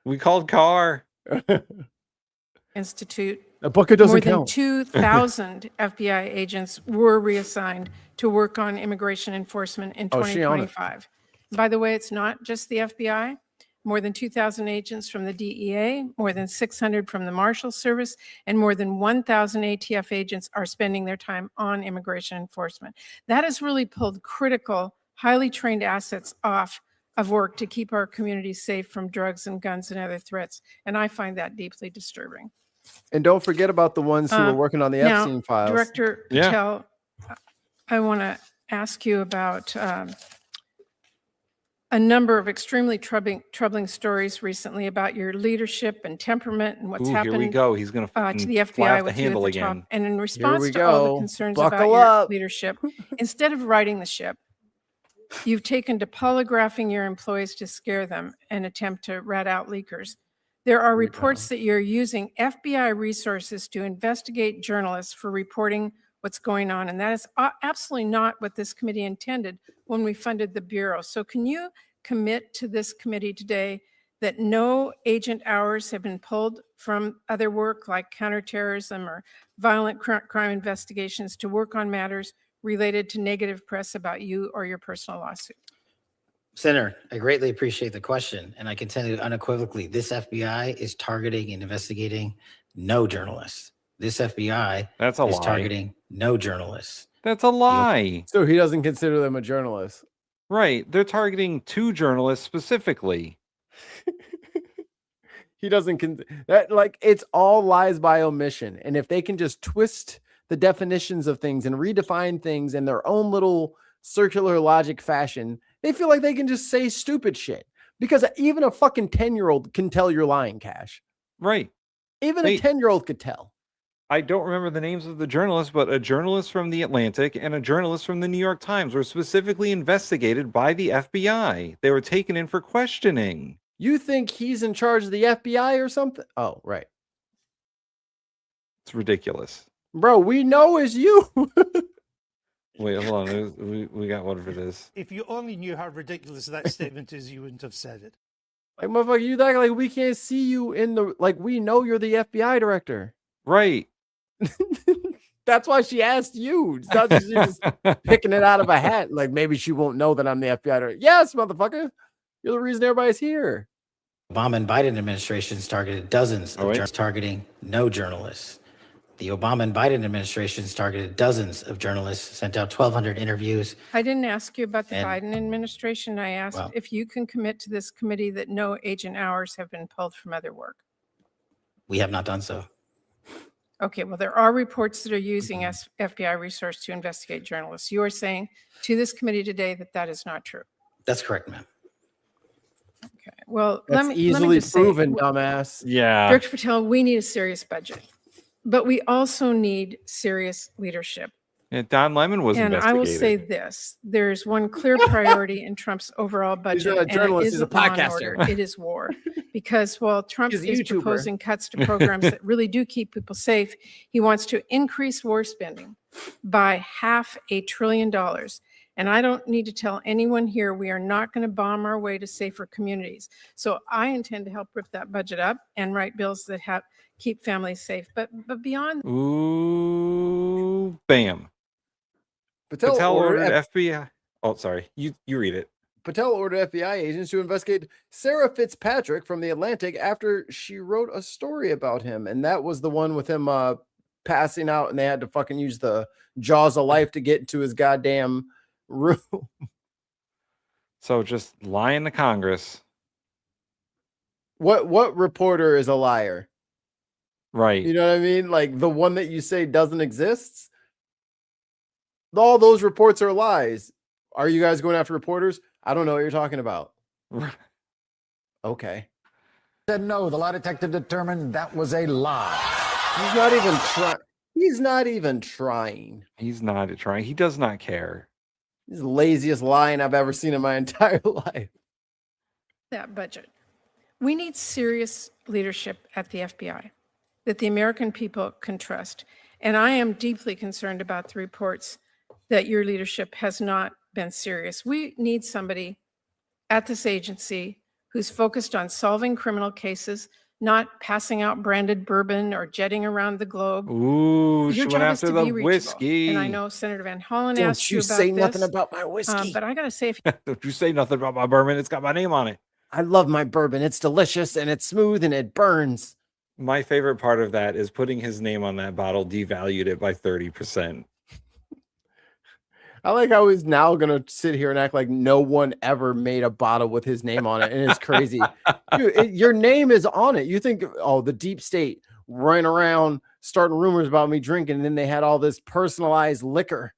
Speaker 6: We called car.
Speaker 17: Institute.
Speaker 3: A bucket doesn't
Speaker 17: More
Speaker 3: count.
Speaker 17: than 2,000 FBI agents were reassigned to work on immigration enforcement in 2025. By the way, it's not just the FBI. More than 2,000 agents from the DEA, more than 600 from the Marshal Service, and more than 1,000 ATF agents are spending their time on immigration enforcement. That has really pulled critical, highly trained assets off of work to keep our communities safe from drugs and guns and other threats. And I find that deeply disturbing.
Speaker 3: And don't forget about the ones who were working on the
Speaker 17: Now,
Speaker 3: Epstein files.
Speaker 17: Director Patel, I want to ask you about a number of extremely troubling stories recently about your leadership and temperament and what's happened.
Speaker 6: Here we go. He's going
Speaker 17: to the
Speaker 6: fly
Speaker 17: FBI
Speaker 6: off
Speaker 17: with
Speaker 6: the
Speaker 17: you at
Speaker 6: handle
Speaker 17: the top.
Speaker 6: again.
Speaker 17: And in response
Speaker 3: we
Speaker 17: to all
Speaker 3: go.
Speaker 17: the concerns
Speaker 3: Buckle
Speaker 17: about your
Speaker 3: up.
Speaker 17: leadership, instead of righting the ship, you've taken to polygraphing your employees to scare them and attempt to rat out leakers. There are reports that you're using FBI resources to investigate journalists for reporting what's going on. And that is absolutely not what this committee intended when we funded the Bureau. So can you commit to this committee today that no agent hours have been pulled from other work like counterterrorism or violent crime investigations to work on matters related to negative press about you or your personal lawsuit?
Speaker 22: Senator, I greatly appreciate the question, and I can tell you unequivocally, this FBI is targeting and investigating no journalists. This FBI
Speaker 6: is
Speaker 22: lie. Targeting no journalists.
Speaker 6: That's a lie.
Speaker 3: So he doesn't consider them a journalist.
Speaker 6: Right. They're targeting 2 journalists specifically.
Speaker 3: He doesn't that, like, it's all lies by omission. And if they can just twist the definitions of things and redefine things in their own little circular logic fashion, they feel like they can just say stupid shit. Because even a fucking 10-year-old can tell you're lying, Cash.
Speaker 6: Right.
Speaker 3: Even a 10-year-old could tell.
Speaker 6: I don't remember the names of the journalists, but a journalist from the Atlantic and a journalist from the New York Times were specifically investigated by the FBI. They were taken in for questioning.
Speaker 3: You think he's in charge of the FBI or something? Oh, right.
Speaker 6: It's ridiculous.
Speaker 3: Bro, we know it's you.
Speaker 6: Wait, hold on. We got one for this.
Speaker 8: If you only knew how ridiculous that statement is, you wouldn't have said it.
Speaker 3: Like, motherfucker, you act like we can't see you in the, like, we know you're the FBI director.
Speaker 6: Right.
Speaker 3: That's why she asked you. It's not just, you're just picking it out of a hat. Like, maybe she won't know that I'm the FBI director. Yes, motherfucker. You're the reason everybody's here.
Speaker 22: Obama and Biden administrations targeted dozens of journalists, targeting no journalists. The Obama and Biden administrations targeted dozens of journalists, sent out 1,200 interviews.
Speaker 17: I didn't ask you about the Biden administration. I asked if you can commit to this committee that no agent hours have been pulled from other work.
Speaker 22: We have not done so.
Speaker 17: Okay, well, there are reports that are using FBI resource to investigate journalists. You are saying to this committee today that that is not true.
Speaker 22: That's correct, ma'am.
Speaker 17: Okay, well,
Speaker 3: That's
Speaker 17: let me
Speaker 3: easily
Speaker 17: just
Speaker 3: proven,
Speaker 17: say,
Speaker 3: dumbass.
Speaker 6: Yeah.
Speaker 17: Director Patel, we need a serious budget, but we also need serious leadership.
Speaker 6: Yeah, Don Lemon was
Speaker 17: And
Speaker 6: investigated.
Speaker 17: I will say this, there's one clear priority in Trump's overall budget.
Speaker 3: He's not a journalist,
Speaker 17: and it
Speaker 3: he's a
Speaker 17: isn't law and
Speaker 3: podcaster.
Speaker 17: order, it is war. Because while Trump
Speaker 3: He's a
Speaker 17: is
Speaker 3: YouTuber.
Speaker 17: proposing cuts to programs that really do keep people safe, he wants to increase war spending by $500 billion. And I don't need to tell anyone here, we are not going to bomb our way to safer communities. So I intend to help rip that budget up and write bills that keep families safe. But beyond.
Speaker 6: Ooh, bam.
Speaker 3: Patel
Speaker 6: ordered FBI. Oh, sorry. You read it.
Speaker 3: Patel ordered FBI agents to investigate Sarah Fitzpatrick from the Atlantic after she wrote a story about him. And that was the one with him passing out and they had to fucking use the jaws of life to get into his goddamn room.
Speaker 6: So just lying to Congress.
Speaker 3: What reporter is a liar?
Speaker 6: Right.
Speaker 3: You know what I mean? Like the one that you say doesn't exist. All those reports are lies. Are you guys going after reporters? I don't know what you're talking about. Okay.
Speaker 10: Said no, the lie detector determined that was a lie.
Speaker 3: He's not even trying. He's not even trying.
Speaker 6: He's not trying. He does not care.
Speaker 3: He's the laziest lying I've ever seen in my entire life.
Speaker 17: That budget. We need serious leadership at the FBI that the American people can trust. And I am deeply concerned about the reports that your leadership has not been serious. We need somebody at this agency who's focused on solving criminal cases, not passing out branded bourbon or jetting around the globe.
Speaker 6: Ooh, she
Speaker 17: Your
Speaker 6: went
Speaker 17: job is
Speaker 6: after
Speaker 17: to
Speaker 6: the
Speaker 17: be reachable.
Speaker 6: whiskey.
Speaker 17: And I know Senator Van Hollen
Speaker 3: Don't
Speaker 17: asked
Speaker 3: you
Speaker 17: you about
Speaker 3: say
Speaker 17: this.
Speaker 3: nothing about my whiskey.
Speaker 17: But I got to say, if
Speaker 6: Don't you say nothing about my bourbon. It's got my name on it.
Speaker 3: I love my bourbon. It's delicious and it's smooth and it burns.
Speaker 6: My favorite part of that is putting his name on that bottle devalued it by 30%.
Speaker 3: I like how he's now gonna sit here and act like no one ever made a bottle with his name on it, and it's crazy. Dude, your name is on it. You think, oh, the deep state running around starting rumors about me drinking, and then they had all this personalized liquor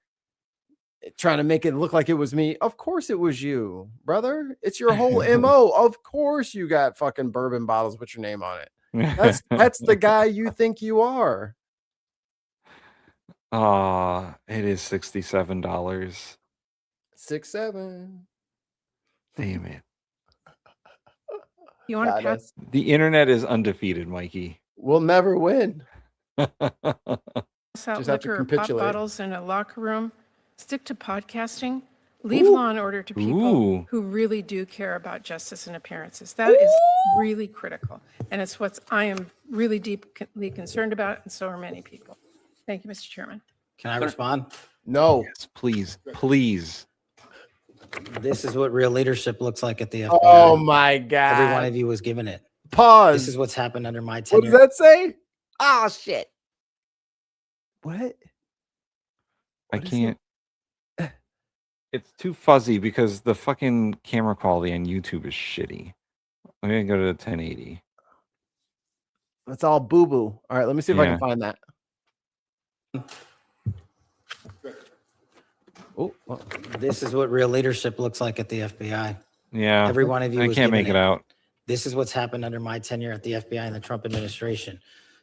Speaker 3: trying to make it look like it was me. Of course it was you, brother. It's your whole MO. Of course you got fucking bourbon bottles with your name on it. That's the guy you think you are.
Speaker 6: It is $67.
Speaker 3: 6'7".
Speaker 6: Damn it.
Speaker 17: You want to pass?
Speaker 6: The internet is undefeated, Mikey.
Speaker 3: We'll never win.
Speaker 17: Pass out
Speaker 3: Just have to
Speaker 17: liquor or pop
Speaker 3: capitulate.
Speaker 17: bottles in a locker room. Stick to podcasting. Leave law and order to people who really do care about justice and appearances. That is really critical. And it's what I am really deeply concerned about, and so are many people. Thank you, Mr. Chairman.
Speaker 22: Can I respond?
Speaker 3: No.
Speaker 6: Yes, please. Please.
Speaker 22: This is what real leadership looks like at the FBI.
Speaker 3: Oh my God.
Speaker 22: Every one of you was given it.
Speaker 3: Pause.
Speaker 22: This is what's happened under my
Speaker 3: What
Speaker 22: tenure.
Speaker 3: does that say? Oh shit. What?
Speaker 6: I can't. It's too fuzzy because the fucking camera quality on YouTube is shitty. I'm gonna go to the 1080.
Speaker 3: That's all boo boo. All right, let me see if I
Speaker 6: Yeah.
Speaker 3: can find that. Oh,
Speaker 22: This is what real leadership looks like at the FBI.
Speaker 6: Yeah.
Speaker 22: Every one of you
Speaker 6: I
Speaker 22: was
Speaker 6: can't
Speaker 22: given
Speaker 6: make it out.
Speaker 22: This is what's happened under my tenure at the FBI and the Trump administration.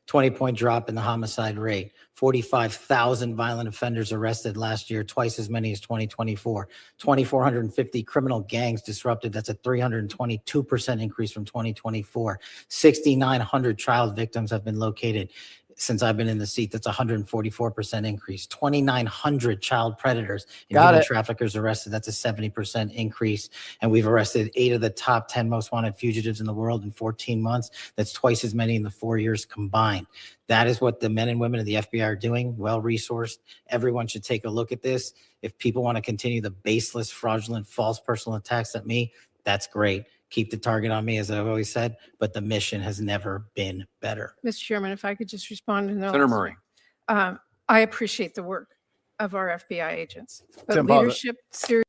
Speaker 22: 20-point drop in the homicide rate. 45,000 violent offenders arrested last year, twice as many as 2024. 2,450 criminal gangs disrupted. That's a 322% increase from 2024. 6,900 child victims have been located since I've been in the seat. That's a 144% increase. 2,900 child predators and
Speaker 3: Got
Speaker 22: human
Speaker 3: it.
Speaker 22: traffickers arrested. That's a 70% increase. And we've arrested 8 of the top 10 most wanted fugitives in the world in 14 months. That's twice as many in the 4 years combined. That is what the men and women of the FBI are doing, well-resourced. Everyone should take a look at this. If people want to continue the baseless, fraudulent, false personal attacks at me, that's great. Keep the target on me, as I've always said, but the mission has never been better.
Speaker 17: Mr. Chairman, if I could just respond to the
Speaker 19: Senator Murray.
Speaker 17: I appreciate the work of our FBI agents, but
Speaker 3: Tim, pause it.
Speaker 17: leadership, serious.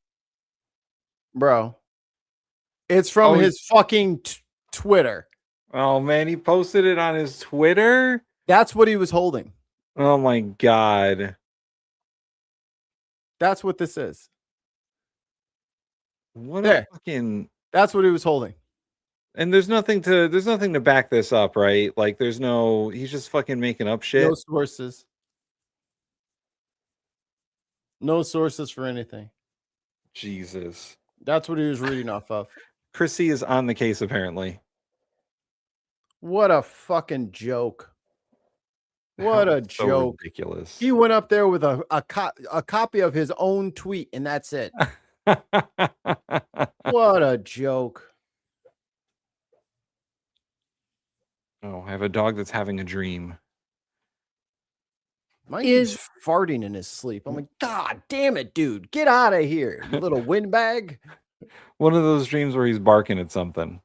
Speaker 3: Bro. It's from
Speaker 6: Oh,
Speaker 3: his fucking Twitter.
Speaker 6: Oh man, he posted it on his Twitter.
Speaker 3: That's what he was holding.
Speaker 6: Oh my God.
Speaker 3: That's what this is.
Speaker 6: What
Speaker 3: There.
Speaker 6: a fucking.
Speaker 3: That's what he was holding.
Speaker 6: And there's nothing to back this up, right? Like he's just fucking making up shit.
Speaker 3: No sources. No sources for anything.
Speaker 6: Jesus.
Speaker 3: That's what he was reading off of.
Speaker 6: Chrissy is on the case apparently.
Speaker 3: What a fucking joke. What a
Speaker 6: So
Speaker 3: joke.
Speaker 6: ridiculous.
Speaker 3: He went up there with a copy of his own tweet, and that's it. What a joke.
Speaker 6: Oh, I have a dog that's having a dream.
Speaker 3: Mine keeps farting in his sleep. I'm like, God damn it, dude. Get out of here, you little windbag.
Speaker 6: One of those dreams where he's barking at something.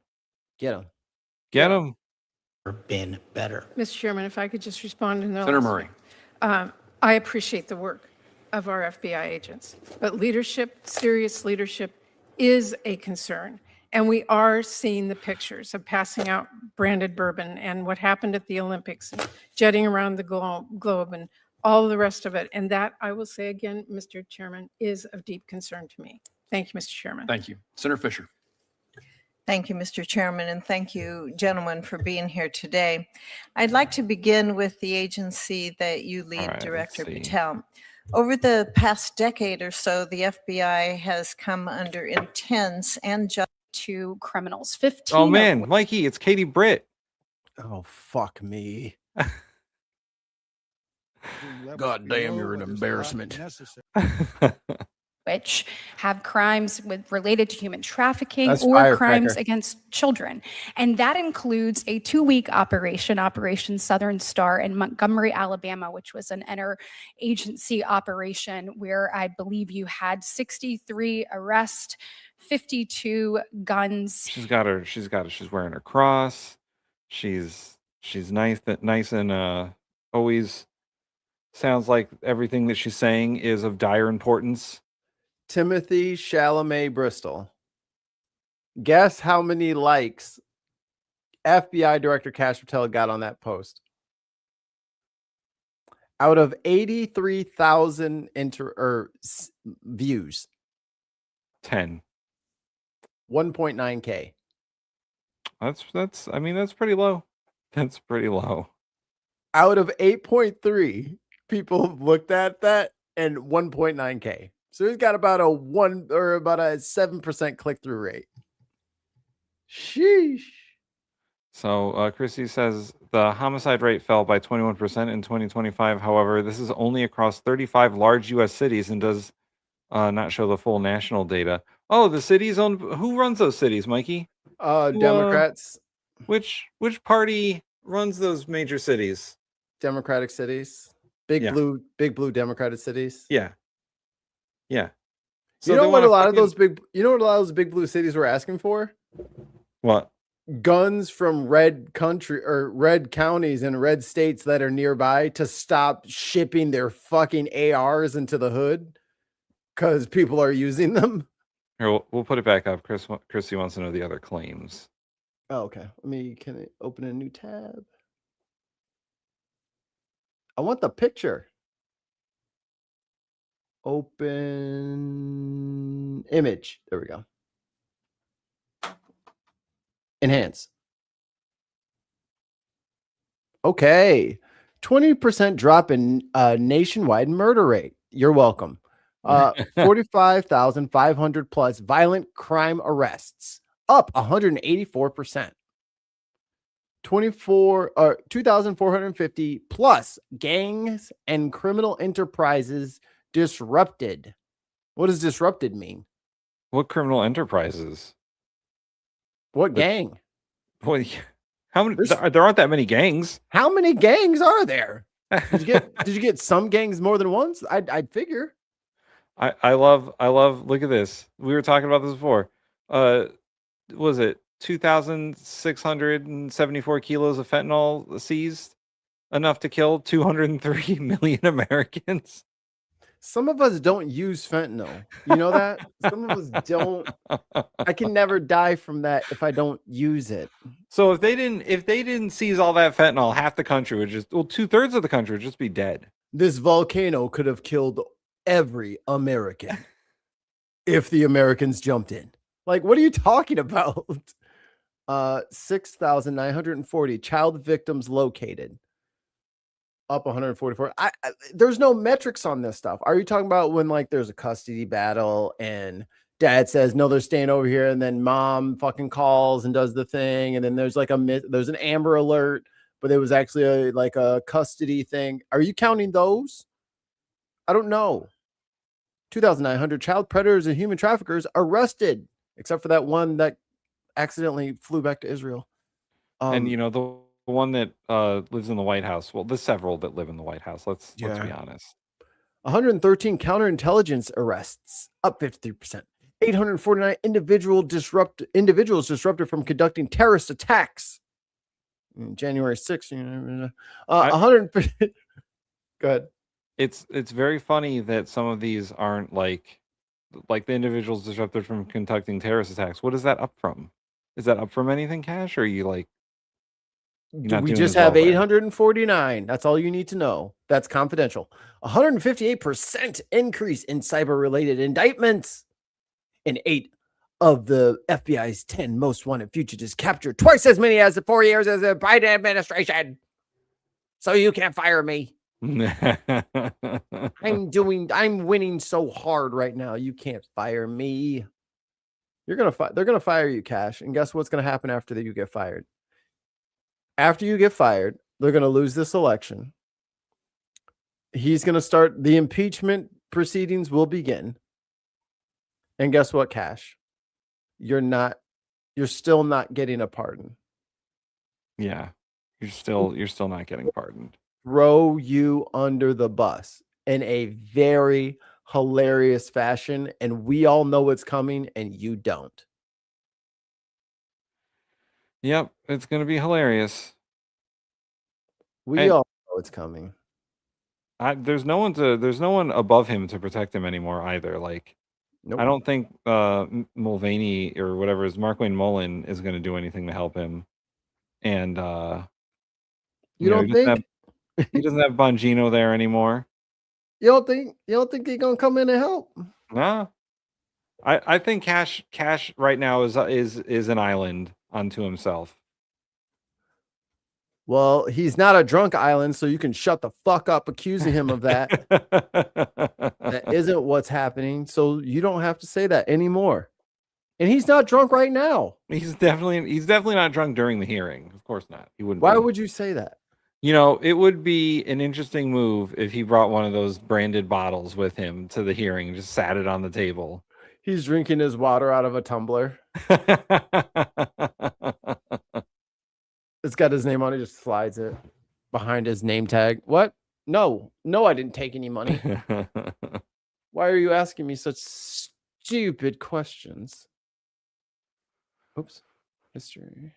Speaker 3: Get him.
Speaker 6: Get him.
Speaker 22: Been better.
Speaker 17: Mr. Chairman, if I could just respond to the
Speaker 19: Senator Murray.
Speaker 17: I appreciate the work of our FBI agents, but leadership, serious leadership, is a concern. And we are seeing the pictures of passing out branded bourbon and what happened at the Olympics and jetting around the globe and all the rest of it. And that, I will say again, Mr. Chairman, is of deep concern to me. Thank you, Mr. Chairman.
Speaker 19: Thank you. Senator Fisher.
Speaker 15: Thank you, Mr. Chairman, and thank you, gentlemen, for being here today. I'd like to begin with the agency that you lead,
Speaker 6: right,
Speaker 15: Director
Speaker 6: let's see.
Speaker 15: Patel. Over the past decade or so, the FBI has come under intense and just to criminals. 15
Speaker 6: Oh
Speaker 15: of
Speaker 6: man, Mikey, it's Katie Britt.
Speaker 3: Oh, fuck me. God damn, you're an embarrassment.
Speaker 16: which have crimes related to human trafficking
Speaker 3: That's
Speaker 16: or
Speaker 3: firecracker.
Speaker 16: crimes against children. And that includes a 2-week operation, Operation Southern Star in Montgomery, Alabama, which was an interagency operation where I believe you had 63 arrests, 52 guns.
Speaker 6: She's wearing her cross. She's nice and always sounds like everything that she's saying is of dire importance.
Speaker 3: Timothy Chalamet Bristol. Guess how many likes FBI Director Kash Patel got on that post? Out of 83,000 views.
Speaker 6: 10.
Speaker 3: 1.9K.
Speaker 6: That's I mean, that's pretty low. That's pretty low.
Speaker 3: Out of 8.3 people have looked at that, and 1.9K. So he's got about a 7% click-through rate. Sheesh.
Speaker 6: So Chrissy says the homicide rate fell by 21% in 2025. However, this is only across 35 large U.S. cities and does not show the full national data. Oh, the cities owned. Who runs those cities, Mikey?
Speaker 3: Democrats.
Speaker 6: Which party runs those major cities?
Speaker 3: Democratic cities. Big blue Democratic cities.
Speaker 6: Yeah. So
Speaker 3: You know what a lot of those big blue cities were asking for?
Speaker 6: What?
Speaker 3: Guns from red counties and red states that are nearby to stop shipping their fucking ARs into the hood because people are using them.
Speaker 6: Here, we'll put it back up. Chrissy wants to know the other claims.
Speaker 3: Oh, okay. Can I open a new tab? I want the picture. Open image. There we go. Enhance. Okay. 20% drop in nationwide murder rate. You're welcome. 45,500 plus violent crime arrests, up 184%. 2,450 plus gangs and criminal enterprises disrupted. What does disrupted mean?
Speaker 6: What criminal enterprises?
Speaker 3: What gang?
Speaker 6: Boy, how many? There aren't that many gangs.
Speaker 3: How many gangs are there? Did you get some gangs more than once? I'd figure.
Speaker 6: I love. Look at this. We were talking about this before. Was it 2,674 kilos of fentanyl seized? Enough to kill 203 million Americans.
Speaker 3: Some of us don't use fentanyl. You know that? Some of us don't. I can never die from that if I don't use it.
Speaker 6: So if they didn't seize all that fentanyl, half the country would just 2/3 of the country would just be dead.
Speaker 3: This volcano could have killed every American if the Americans jumped in. Like, what are you talking about? 6,940 child victims located. Up 144. There's no metrics on this stuff. Are you talking about when like there's a custody battle and dad says no, they're staying over here, and then mom fucking calls and does the thing, and then there's like there's an Amber Alert, but it was actually a custody thing. Are you counting those? I don't know. 2,900 child predators and human traffickers arrested, except for that one that accidentally flew back to Israel.
Speaker 6: And you know the one that lives in the White House. Well, there's several that live in the White House. Let's be honest.
Speaker 3: 113 counterintelligence arrests, up 53%. 849 individuals disrupted from conducting terrorist attacks. January 6th. 150. Go ahead.
Speaker 6: It's very funny that some of these aren't like the individuals disrupted from conducting terrorist attacks. What is that up from? Is that up from anything, Cash? Or are you like?
Speaker 3: We just have 849. That's all you need to know. That's confidential. 158% increase in cyber-related indictments. And 8 of the FBI's 10 most wanted fugitives captured, twice as many as the 4 years as the Biden administration. So you can't fire me. I'm winning so hard right now. You can't fire me. They're gonna fire you, Cash. And guess what's gonna happen after you get fired? After you get fired, they're gonna lose this election. He's gonna start the impeachment proceedings will begin. And guess what, Cash? You're still not getting a pardon.
Speaker 6: Yeah. You're still not getting pardoned.
Speaker 3: Throw you under the bus in a very hilarious fashion, and we all know it's coming and you don't.
Speaker 6: Yep, it's gonna be hilarious.
Speaker 3: We all know it's coming.
Speaker 6: There's no one above him to protect him anymore either. Like
Speaker 3: Nope.
Speaker 6: I don't think Mulvaney or whatever is Mark Wayne Mullen is going to do anything to help him. And
Speaker 3: You don't think?
Speaker 6: He doesn't have Bongino there anymore.
Speaker 3: You don't think he's gonna come in and help?
Speaker 6: No. I think Cash right now is an island unto himself.
Speaker 3: Well, he's not a drunk island, so you can shut the fuck up accusing him of that. That isn't what's happening, so you don't have to say that anymore. And he's not drunk right now.
Speaker 6: He's definitely not drunk during the hearing. Of course not. He wouldn't.
Speaker 3: Why would you say that?
Speaker 6: You know, it would be an interesting move if he brought one of those branded bottles with him to the hearing and just sat it on the table.
Speaker 3: He's drinking his water out of a tumbler. It's got his name on it, just slides it behind his name tag. What? No, I didn't take any money. Why are you asking me such stupid questions? Oops. History.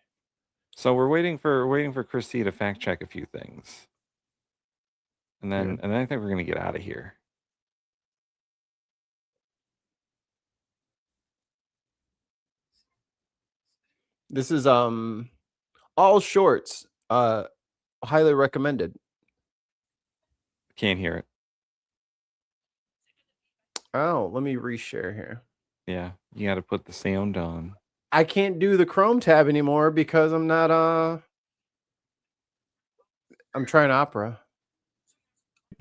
Speaker 6: So we're waiting for Christy to fact check a few things. And then I think we're gonna get out of here.
Speaker 3: This is all shorts. Highly recommended.
Speaker 6: Can't hear it.
Speaker 3: Oh, let me reshare here.
Speaker 6: Yeah, you got to put the sound on.
Speaker 3: I can't do the Chrome tab anymore because I'm not I'm trying Opera.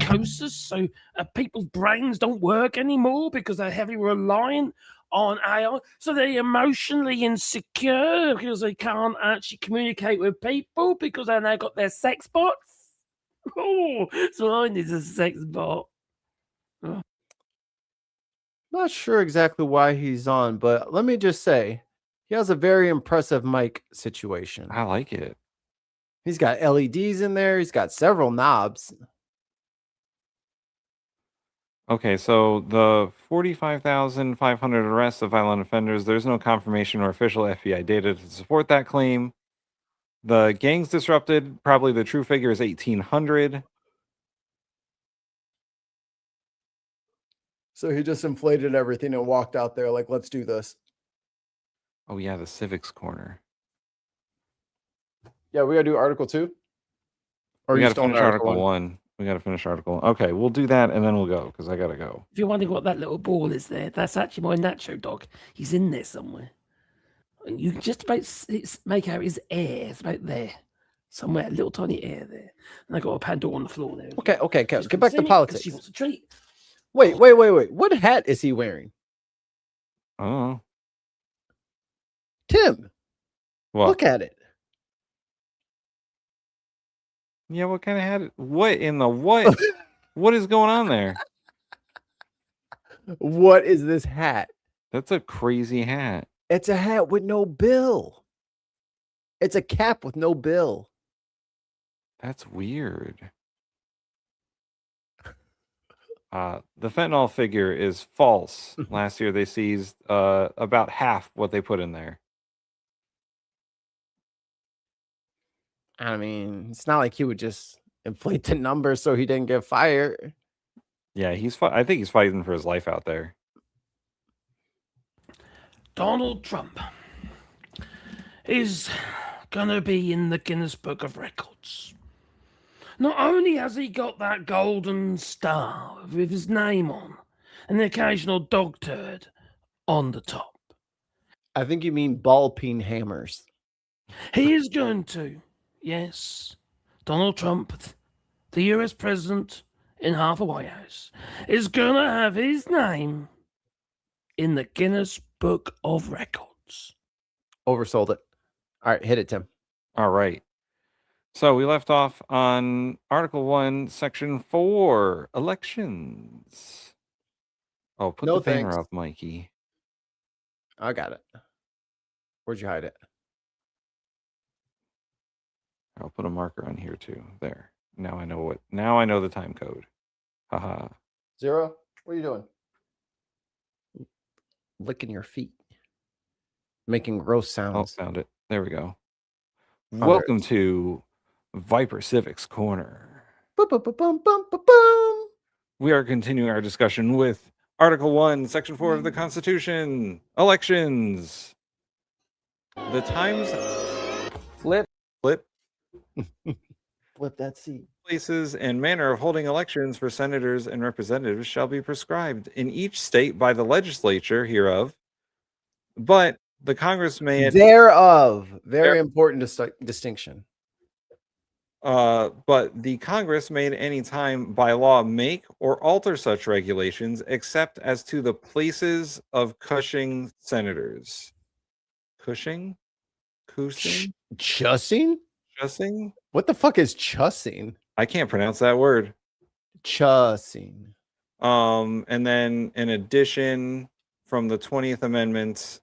Speaker 4: Coasters, so people's brains don't work anymore because they're heavily reliant on AI. So they're emotionally insecure because they can't actually communicate with people because they now got their sex bots. Oh, so I need a sex bot. Oh.
Speaker 3: Not sure exactly why he's on, but let me just say he has a very impressive mic situation.
Speaker 6: I like it.
Speaker 3: He's got LEDs in there. He's got several knobs.
Speaker 6: Okay, so the 45,500 arrests of violent offenders, there's no confirmation or official FBI data to support that claim. The gangs disrupted, probably the true figure is 1,800.
Speaker 3: So he just inflated everything and walked out there like, let's do this.
Speaker 6: Oh yeah, the civics corner.
Speaker 3: Yeah, we got to do Article 2? Or
Speaker 6: We
Speaker 3: you
Speaker 6: got to
Speaker 3: still on
Speaker 6: finish Article 1. We got to finish Article 1. Okay, we'll do that and then we'll go because I got to go.
Speaker 4: If you're wondering what that little ball is there, that's actually my Nacho dog. He's in there somewhere. And you can just about make out his ear. It's about there. Somewhere, a little tiny ear there. And I got a Pandora on the floor there.
Speaker 3: Okay. Get back to politics.
Speaker 4: She wants a treat.
Speaker 3: Wait. What hat is he wearing?
Speaker 6: Oh.
Speaker 3: Tim.
Speaker 6: What?
Speaker 3: Look at it.
Speaker 6: Yeah, what kind of hat? What in the what? What is going on there?
Speaker 3: What is this hat?
Speaker 6: That's a crazy hat.
Speaker 3: It's a hat with no bill. It's a cap with no bill.
Speaker 6: That's weird. The fentanyl figure is false. Last year they seized about half what they put in there.
Speaker 3: I mean, it's not like he would just inflate the number so he didn't get fired.
Speaker 6: Yeah, I think he's fighting for his life out there.
Speaker 4: Donald Trump is going to be in the Guinness Book of Records. Not only has he got that golden star with his name on and the occasional dog turd on the top.
Speaker 3: I think you mean ball peen hammers.
Speaker 4: He is going to, yes, Donald Trump, the US president in half a White House, is going to have his name in the Guinness Book of Records.
Speaker 3: Oversold it. All right, hit it, Tim.
Speaker 6: All right. So we left off on Article 1, Section 4, elections. Oh, put the banner up, Mikey.
Speaker 3: I got it. Where'd you hide it?
Speaker 6: I'll put a marker on here too. There. Now I know the time code. Haha.
Speaker 3: 0. What are you doing? Licking your feet. Making gross sounds.
Speaker 6: Oh, found it. There we go. Welcome to Viper Civics Corner. We are continuing our discussion with Article 1, Section 4 of the Constitution. Elections. The times...
Speaker 12: Flip.
Speaker 6: Flip.
Speaker 3: Flip that seat.
Speaker 6: Places and manner of holding elections for senators and representatives shall be prescribed in each state by the legislature hereof, but the Congress may...
Speaker 3: Thereof. Very important distinction.
Speaker 6: But the Congress may at any time by law make or alter such regulations except as to the places of Cushing senators. Cushing?
Speaker 3: Chussing?
Speaker 6: Chussing?
Speaker 3: What the fuck is chussing?
Speaker 6: I can't pronounce that word.
Speaker 3: Chussing.
Speaker 6: And then in addition, from the 20th Amendment,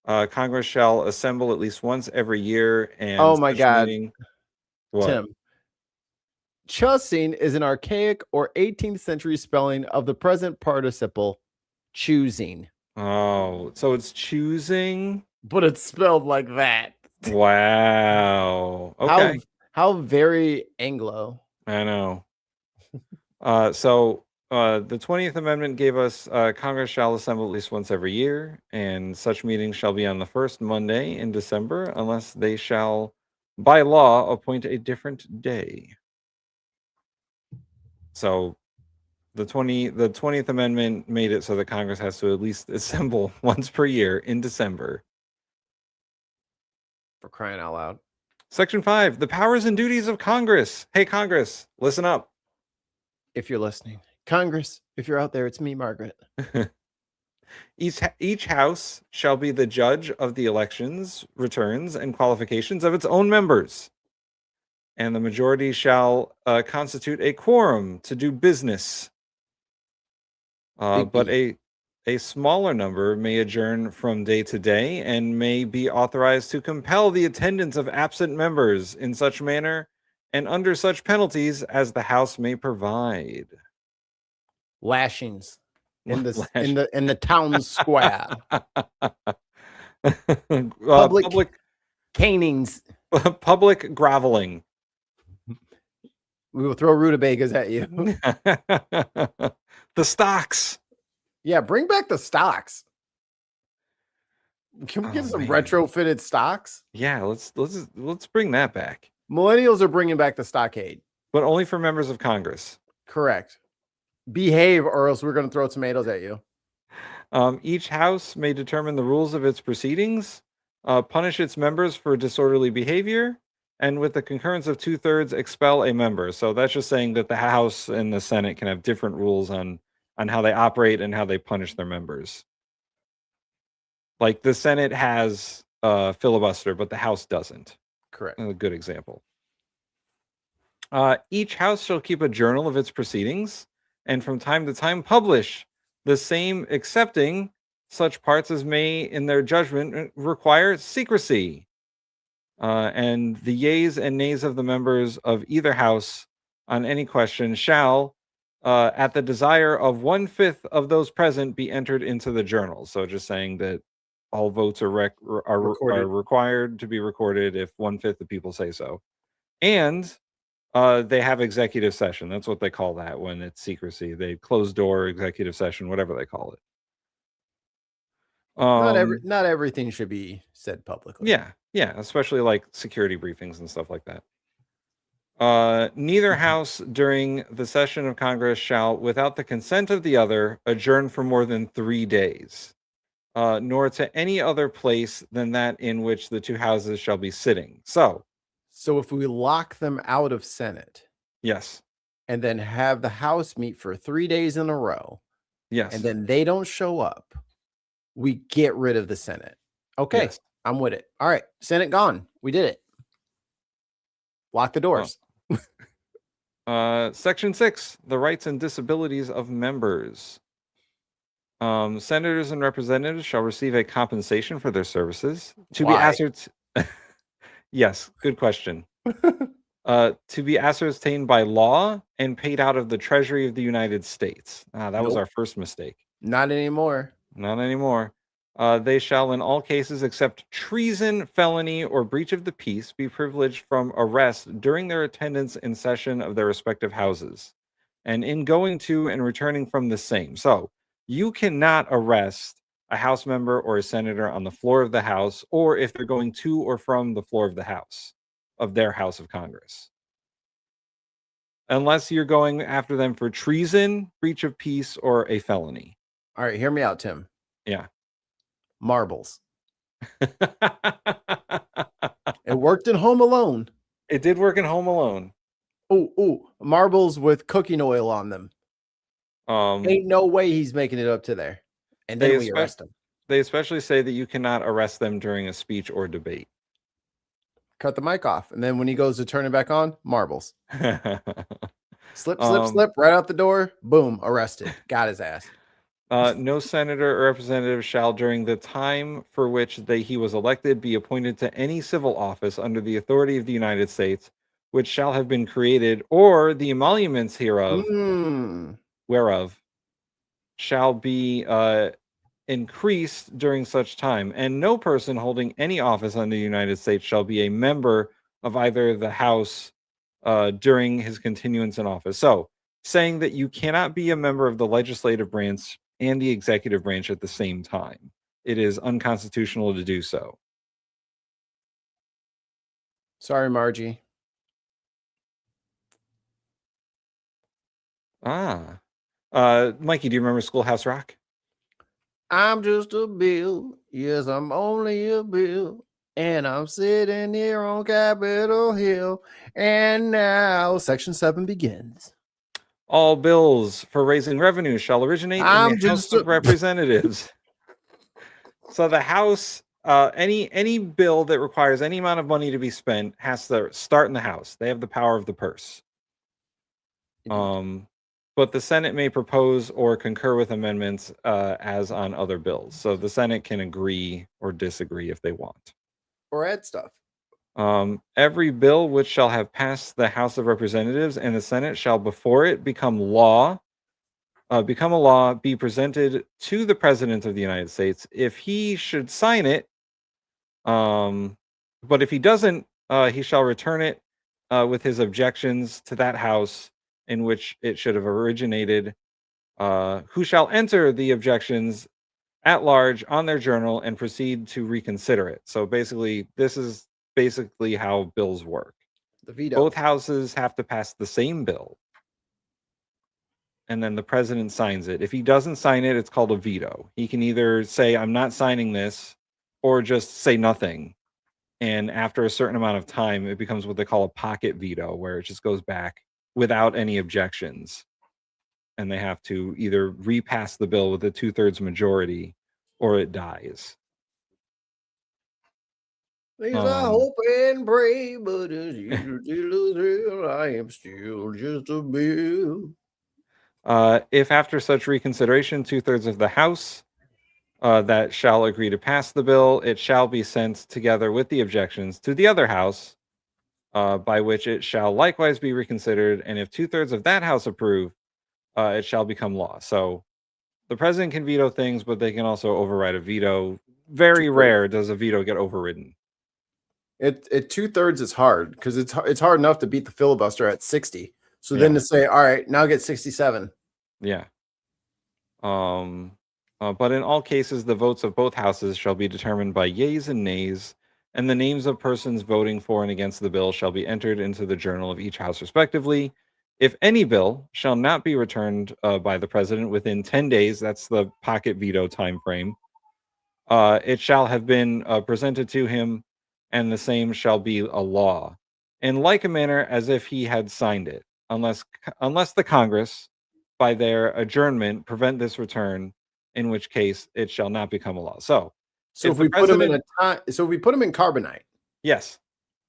Speaker 6: Congress shall assemble at least once every year. And
Speaker 3: oh my God.
Speaker 6: Meeting... What?
Speaker 3: Tim. Chussing is an archaic or 18th century spelling of the present participle choosing.
Speaker 6: Oh, so it's choosing?
Speaker 3: But it's spelled like that.
Speaker 6: Wow. Okay.
Speaker 3: How very Anglo.
Speaker 6: I know. So the 20th Amendment gave us Congress shall assemble at least once every year, and such meetings shall be on the first Monday in December, unless they shall, by law, appoint a different day. So the 20th Amendment made it so that Congress has to at least assemble once per year in December.
Speaker 3: For crying out loud.
Speaker 6: Section 5, the powers and duties of Congress. Hey, Congress, listen up.
Speaker 3: If you're listening. Congress, if you're out there, it's me, Margaret.
Speaker 6: Each house shall be the judge of the elections, returns, and qualifications of its own members. And the majority shall constitute a quorum to do business. But a smaller number may adjourn from day to day and may be authorized to compel the attendance of absent members in such manner and under such penalties as the House may provide.
Speaker 3: Lashings in the town square. Public canings.
Speaker 6: Public groveling.
Speaker 3: We will throw rutabagas at you.
Speaker 6: The stocks.
Speaker 3: Yeah, bring back the stocks. Can we get some retrofitted stocks?
Speaker 6: Yeah, let's bring that back.
Speaker 3: Millennials are bringing back the stockade,
Speaker 6: but only for members of Congress.
Speaker 3: Correct. Behave, or else we're going to throw tomatoes at you.
Speaker 6: Each house may determine the rules of its proceedings, punish its members for disorderly behavior, and with the concurrence of 2/3, expel a member. So that's just saying that the House and the Senate can have different rules on how they operate and how they punish their members. Like the Senate has filibuster, but the House doesn't.
Speaker 3: Correct.
Speaker 6: A good example. Each house shall keep a journal of its proceedings and from time to time publish the same, excepting such parts as may in their judgment require secrecy. And the yeas and nays of the members of either house on any question shall, at the desire of 1/5 of those present, be entered into the journal. So just saying that all votes are required to be recorded if 1/5 of people say so. And they have executive session. That's what they call that when it's secrecy. They closed door executive session, whatever they call it.
Speaker 3: Not everything should be said publicly.
Speaker 6: Yeah, especially like security briefings and stuff like that. Neither house during the session of Congress shall, without the consent of the other, adjourn for more than 3 days, nor to any other place than that in which the two houses shall be sitting. So
Speaker 3: if we lock them out of Senate,
Speaker 6: yes,
Speaker 3: and then have the House meet for 3 days in a row,
Speaker 6: yes,
Speaker 3: and then they don't show up, we get rid of the Senate. Okay,
Speaker 6: yes.
Speaker 3: I'm with it. All right, Senate gone. We did it. Lock the doors.
Speaker 6: Section 6, the rights and disabilities of members. Senators and representatives shall receive a compensation for their services to be ascertained. Yes, good question. To be ascertained by law and paid out of the Treasury of the United States. That was our first mistake.
Speaker 3: Not anymore.
Speaker 6: Not anymore. They shall, in all cases except treason, felony, or breach of the peace, be privileged from arrest during their attendance in session of their respective houses, and in going to and returning from the same. So, You cannot arrest a House member or a senator on the floor of the House, or if they're going to or from the floor of the House, of their House of Congress. Unless you're going after them for treason, breach of peace, or a felony.
Speaker 3: All right, hear me out, Tim.
Speaker 6: Yeah.
Speaker 3: Marbles. It worked in Home Alone.
Speaker 6: It did work in Home Alone.
Speaker 3: Oh, marbles with cooking oil on them. Ain't no way he's making it up to there. And then we arrest him.
Speaker 6: They especially say that you cannot arrest them during a speech or debate.
Speaker 3: Cut the mic off. And then when he goes to turn it back on, marbles. Slip, right out the door. Boom, arrested. Got his ass.
Speaker 6: No senator or representative shall, during the time for which he was elected, be appointed to any civil office under the authority of the United States, which shall have been created, or the emoluments hereof, whereof, shall be increased during such time. And no person holding any office under the United States shall be a member of either the House during his continuance in office. So, saying that you cannot be a member of the legislative branch and the executive branch at the same time. It is unconstitutional to do so.
Speaker 3: Sorry, Margie.
Speaker 6: Mikey, do you remember Schoolhouse Rock?
Speaker 3: I'm just a bill. Yes, I'm only a bill. And I'm sitting here on Capitol Hill. And now Section 7 begins.
Speaker 6: All bills for raising revenue shall originate in the House of Representatives. So the House, any bill that requires any amount of money to be spent has to start in the House. They have the power of the purse. But the Senate may propose or concur with amendments as on other bills. So the Senate can agree or disagree if they want.
Speaker 3: Or add stuff.
Speaker 6: Every bill which shall have passed the House of Representatives and the Senate shall before it become a law, be presented to the President of the United States. If he should sign it, but if he doesn't, he shall return it with his objections to that House in which it should have originated, who shall enter the objections at large on their journal and proceed to reconsider it. So basically, this is basically how bills work.
Speaker 3: The veto.
Speaker 6: Both houses have to pass the same bill, and then the president signs it. If he doesn't sign it, it's called a veto. He can either say, I'm not signing this, or just say nothing. And after a certain amount of time, it becomes what they call a pocket veto, where it just goes back without any objections. And they have to either repass the bill with a 2/3 majority, or it dies.
Speaker 3: These I hope and pray, but as usual, I am still just a bill.
Speaker 6: If after such reconsideration, 2/3 of the House that shall agree to pass the bill, it shall be sent together with the objections to the other House, by which it shall likewise be reconsidered. And if 2/3 of that House approve, it shall become law. So the president can veto things, but they can also override a veto. Very rare does a veto get overridden.
Speaker 3: It 2/3 is hard because it's hard enough to beat the filibuster at 60. So then to say, all right, now get 67.
Speaker 6: Yeah. But in all cases, the votes of both houses shall be determined by yeas and nays, and the names of persons voting for and against the bill shall be entered into the journal of each house respectively. If any bill shall not be returned by the president within 10 days, that's the pocket veto time frame, it shall have been presented to him, and the same shall be a law, in like a manner as if he had signed it, unless the Congress, by their adjournment, prevent this return, in which case it shall not become a law. So
Speaker 3: if we put him in carbonite,
Speaker 6: yes,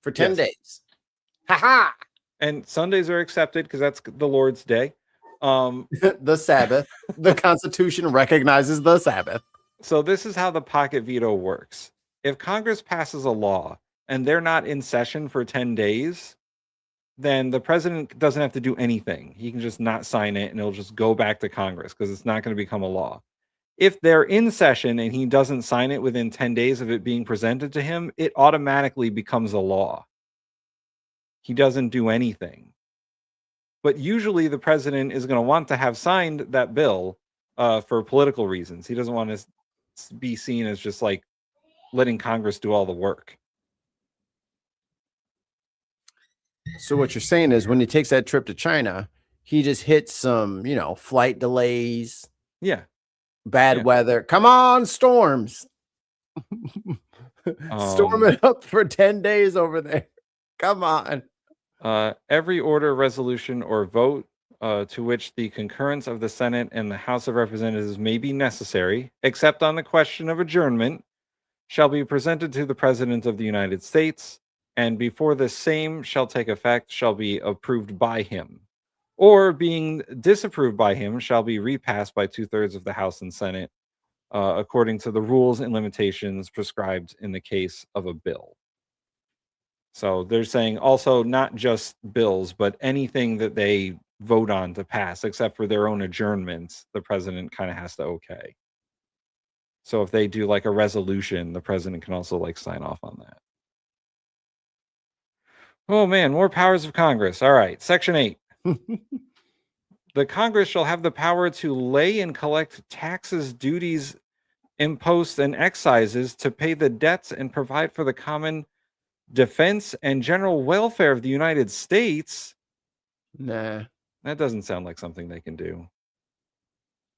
Speaker 3: for 10 days, ha.
Speaker 6: And Sundays are accepted because that's the Lord's Day.
Speaker 3: The Sabbath. The Constitution recognizes the Sabbath.
Speaker 6: So this is how the pocket veto works. If Congress passes a law and they're not in session for 10 days, then the president doesn't have to do anything. He can just not sign it and it'll just go back to Congress because it's not going to become a law. If they're in session and he doesn't sign it within 10 days of it being presented to him, it automatically becomes a law. He doesn't do anything. But usually the president is going to want to have signed that bill for political reasons. He doesn't want to be seen as just like letting Congress do all the work.
Speaker 3: So what you're saying is when he takes that trip to China, he just hits some, flight delays.
Speaker 6: Yeah.
Speaker 3: Bad weather. Come on, storms. Storm it up for 10 days over there. Come on.
Speaker 6: Every order, resolution, or vote to which the concurrence of the Senate and the House of Representatives may be necessary, except on the question of adjournment, shall be presented to the President of the United States, and before the same shall take effect, shall be approved by him, or being disapproved by him, shall be repassed by 2/3 of the House and Senate, according to the rules and limitations prescribed in the case of a bill. So they're saying also not just bills, but anything that they vote on to pass, except for their own adjournments, the president kind of has to okay. So if they do like a resolution, the president can also like sign off on that. Oh man, more powers of Congress. All right, Section 8. The Congress shall have the power to lay and collect taxes, duties, imposts, and excises to pay the debts and provide for the common defense and general welfare of the United States.
Speaker 3: Nah.
Speaker 6: That doesn't sound like something they can do.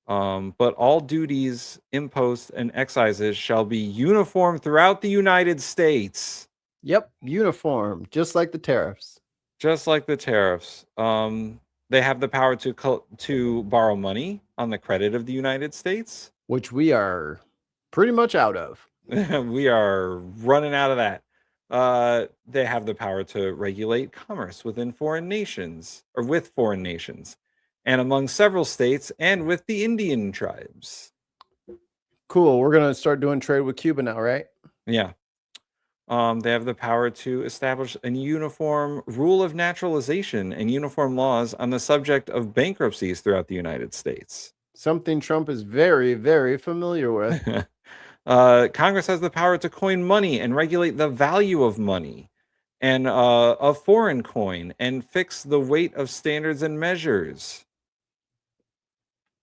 Speaker 6: But all duties, imposts, and excises shall be uniform throughout the United States.
Speaker 3: Yep, uniform, just like the tariffs.
Speaker 6: Just like the tariffs. They have the power to borrow money on the credit of the United States,
Speaker 3: which we are pretty much out of.
Speaker 6: We are running out of that. They have the power to regulate commerce within foreign nations, or with foreign nations, and among several states and with the Indian tribes.
Speaker 3: Cool. We're going to start doing trade with Cuba now, right?
Speaker 6: Yeah. They have the power to establish a uniform rule of naturalization and uniform laws on the subject of bankruptcies throughout the United States.
Speaker 3: Something Trump is very, very familiar with.
Speaker 6: Congress has the power to coin money and regulate the value of money and of foreign coin and fix the weight of standards and measures.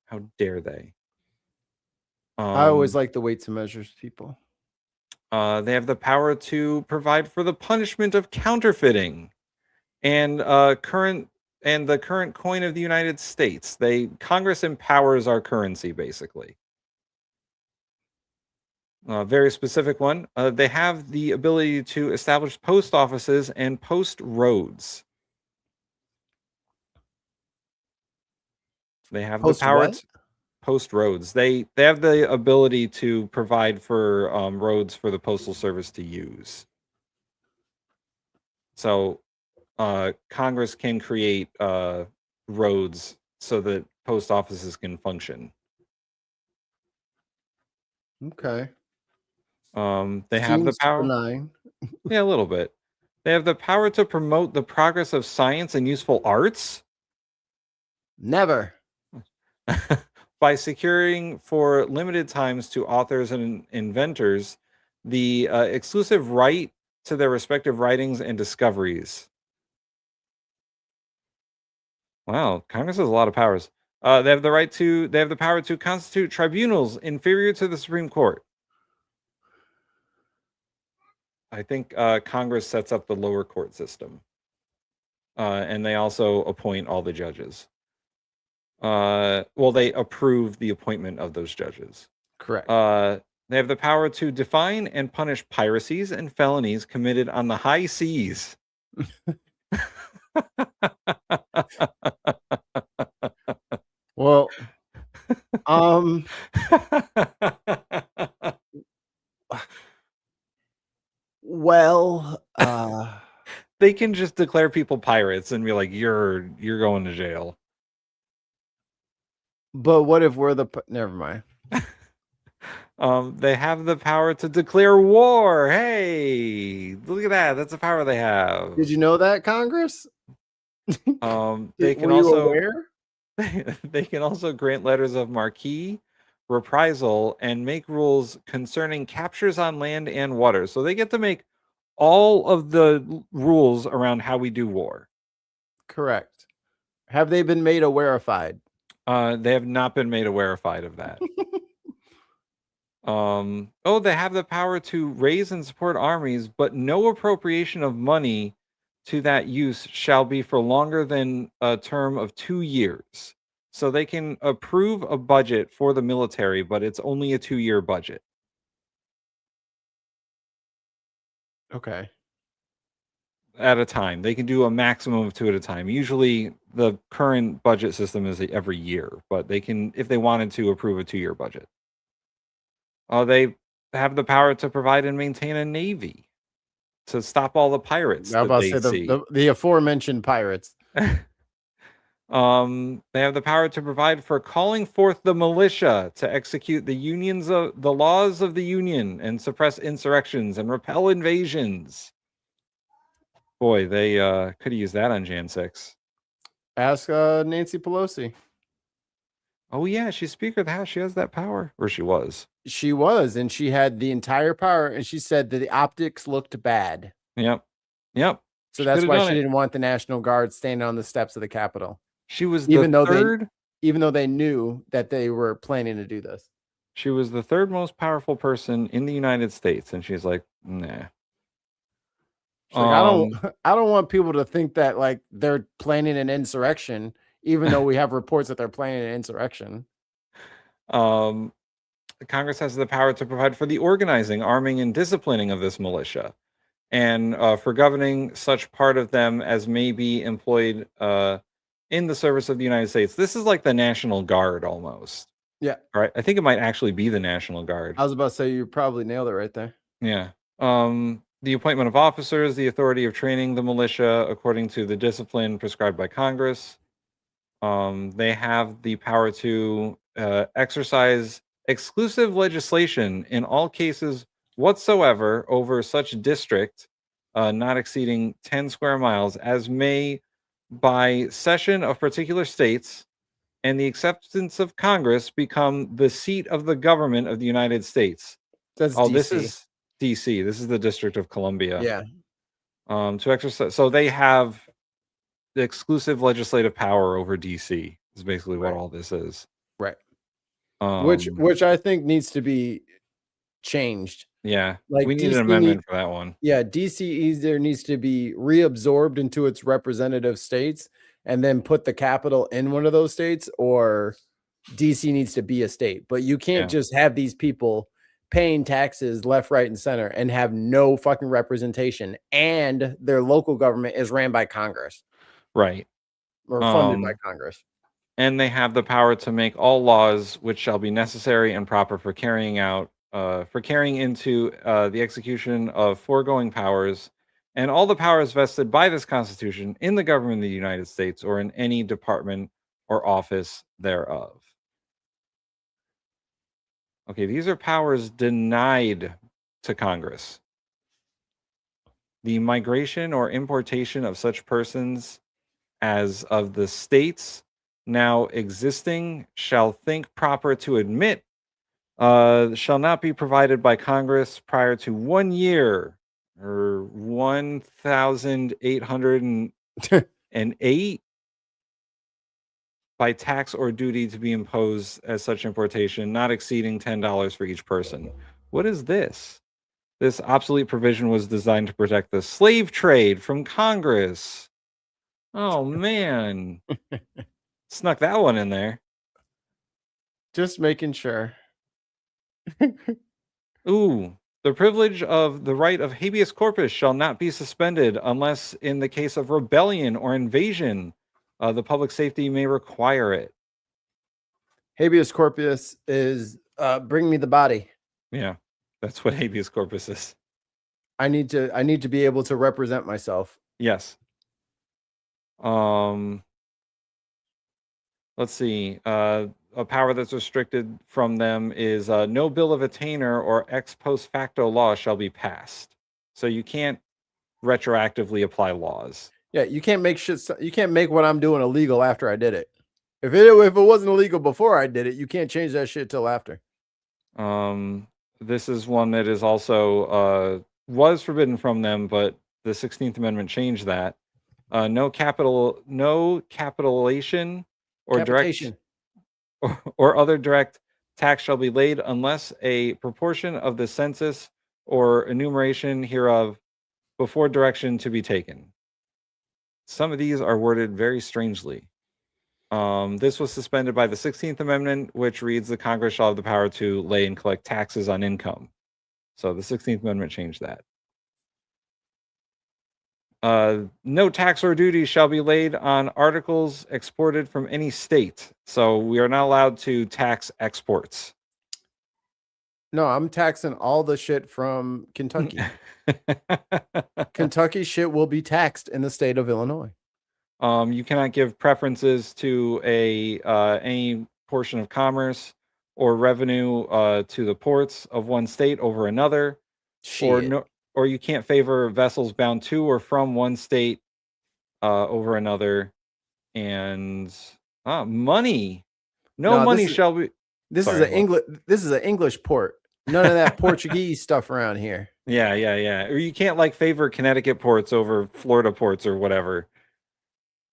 Speaker 6: How dare they?
Speaker 3: I always like the weights and measures people.
Speaker 6: They have the power to provide for the punishment of counterfeiting and the current coin of the United States. Congress empowers our currency, basically. Very specific one. They have the ability to establish post offices and post roads. They have the power to post roads. They have the ability to provide for roads for the Postal Service to use. So Congress can create roads so that post offices can function.
Speaker 3: Okay.
Speaker 6: They have the power. Yeah, a little bit. They have the power to promote the progress of science and useful arts.
Speaker 3: Never.
Speaker 6: By securing for limited times to authors and inventors the exclusive right to their respective writings and discoveries. Wow, Congress has a lot of powers. They have the power to constitute tribunals inferior to the Supreme Court. I think Congress sets up the lower court system. And they also appoint all the judges. Well, they approve the appointment of those judges.
Speaker 3: Correct.
Speaker 6: They have the power to define and punish piracies and felonies committed on the high seas.
Speaker 3: Well,
Speaker 6: they can just declare people pirates and be like, you're going to jail.
Speaker 3: But what if we're never mind.
Speaker 6: They have the power to declare war. Hey, look at that. That's a power they have.
Speaker 3: Did you know that, Congress?
Speaker 6: They can
Speaker 3: Were you
Speaker 6: also
Speaker 3: aware?
Speaker 6: they can also grant letters of marque, reprisal, and make rules concerning captures on land and water. So they get to make all of the rules around how we do war.
Speaker 3: Correct. Have they been made awarified?
Speaker 6: They have not been made verified of that. Oh, they have the power to raise and support armies, but no appropriation of money to that use shall be for longer than a term of 2 years. So they can approve a budget for the military, but it's only a 2-year budget.
Speaker 3: Okay.
Speaker 6: At a time. They can do a maximum of 2 at a time. Usually the current budget system is every year, but they can, if they wanted to, approve a 2-year budget. They have the power to provide and maintain a navy to stop all the pirates
Speaker 3: I'm
Speaker 6: that
Speaker 3: about to
Speaker 6: they
Speaker 3: say
Speaker 6: see.
Speaker 3: the aforementioned pirates.
Speaker 6: They have the power to provide for calling forth the militia to execute the laws of the union and suppress insurrections and repel invasions. Boy, they could have used that on Jan 6.
Speaker 3: Ask Nancy Pelosi.
Speaker 6: Oh yeah, she's Speaker of the House. She has that power, or she was.
Speaker 3: She was, and she had the entire power, and she said that the optics looked bad.
Speaker 6: Yep. Yep.
Speaker 3: So
Speaker 6: She
Speaker 3: that's
Speaker 6: could've
Speaker 3: why
Speaker 6: done
Speaker 3: she
Speaker 6: it.
Speaker 3: didn't want the National Guard standing on the steps of the Capitol.
Speaker 6: She was
Speaker 3: even
Speaker 6: the
Speaker 3: though
Speaker 6: third.
Speaker 3: even though they knew that they were planning to do this.
Speaker 6: She was the third most powerful person in the United States, and she's like, nah.
Speaker 3: She's like, I don't want people to think that like they're planning an insurrection, even though we have reports that they're planning an insurrection.
Speaker 6: Congress has the power to provide for the organizing, arming, and disciplining of this militia, and for governing such part of them as may be employed in the service of the United States. This is like the National Guard almost.
Speaker 3: Yeah.
Speaker 6: Right. I think it might actually be the National Guard.
Speaker 3: I was about to say you probably nailed it right there.
Speaker 6: Yeah. The appointment of officers, the authority of training the militia according to the discipline prescribed by Congress. They have the power to exercise exclusive legislation in all cases whatsoever over such district not exceeding 10 square miles as may by session of particular states and the acceptance of Congress become the seat of the government of the United States.
Speaker 3: That's
Speaker 6: This
Speaker 3: DC.
Speaker 6: is DC. This is the District of Columbia.
Speaker 3: Yeah.
Speaker 6: To exercise, so they have the exclusive legislative power over DC. Is basically what all this is.
Speaker 3: Right.
Speaker 6: Um,
Speaker 3: Which I think needs to be changed.
Speaker 6: Yeah,
Speaker 3: Like
Speaker 6: we need
Speaker 3: DC
Speaker 6: an amendment for that one.
Speaker 3: Yeah, DC either needs to be reabsorbed into its representative states and then put the capital in one of those states, or DC needs to be a state. But you can't just have these people paying taxes left, right, and center and have no fucking representation, and their local government is ran by Congress.
Speaker 6: Right.
Speaker 3: Or funded by Congress.
Speaker 6: And they have the power to make all laws which shall be necessary and proper for carrying into the execution of foregoing powers, and all the powers vested by this Constitution in the government of the United States or in any department or office thereof. Okay, these are powers denied to Congress. The migration or importation of such persons as of the states now existing shall think proper to admit shall not be provided by Congress prior to 1 year or 1,808 by tax or duty to be imposed as such importation, not exceeding $10 for each person. What is this? This obsolete provision was designed to protect the slave trade from Congress. Oh, man. Snuck that one in there.
Speaker 3: Just making sure.
Speaker 6: Ooh, the privilege of the right of habeas corpus shall not be suspended unless in the case of rebellion or invasion, the public safety may require it.
Speaker 3: Habeas corpus is bring me the body.
Speaker 6: Yeah, that's what habeas corpus is.
Speaker 3: I need to be able to represent myself.
Speaker 6: Yes. Let's see. A power that's restricted from them is no bill of attainder or ex post facto law shall be passed. So you can't retroactively apply laws.
Speaker 3: Yeah, you can't make shit. You can't make what I'm doing illegal after I did it. If it wasn't illegal before I did it, you can't change that shit till after.
Speaker 6: This is one that is also was forbidden from them, but the 16th Amendment changed that. No capitulation or
Speaker 3: Capitation.
Speaker 6: or other direct tax shall be laid unless a proportion of the census or enumeration hereof before direction to be taken. Some of these are worded very strangely. This was suspended by the 16th Amendment, which reads the Congress shall have the power to lay and collect taxes on income. So the 16th Amendment changed that. No tax or duty shall be laid on articles exported from any state. So we are not allowed to tax exports.
Speaker 3: No, I'm taxing all the shit from Kentucky. Kentucky shit will be taxed in the state of Illinois.
Speaker 6: You cannot give preferences to any portion of commerce or revenue to the ports of one state over another, or you can't favor vessels bound to or from one state over another. And money, no money shall be.
Speaker 3: This is an English port. None of that Portuguese stuff around here.
Speaker 6: Yeah. Or you can't like favor Connecticut ports over Florida ports or whatever.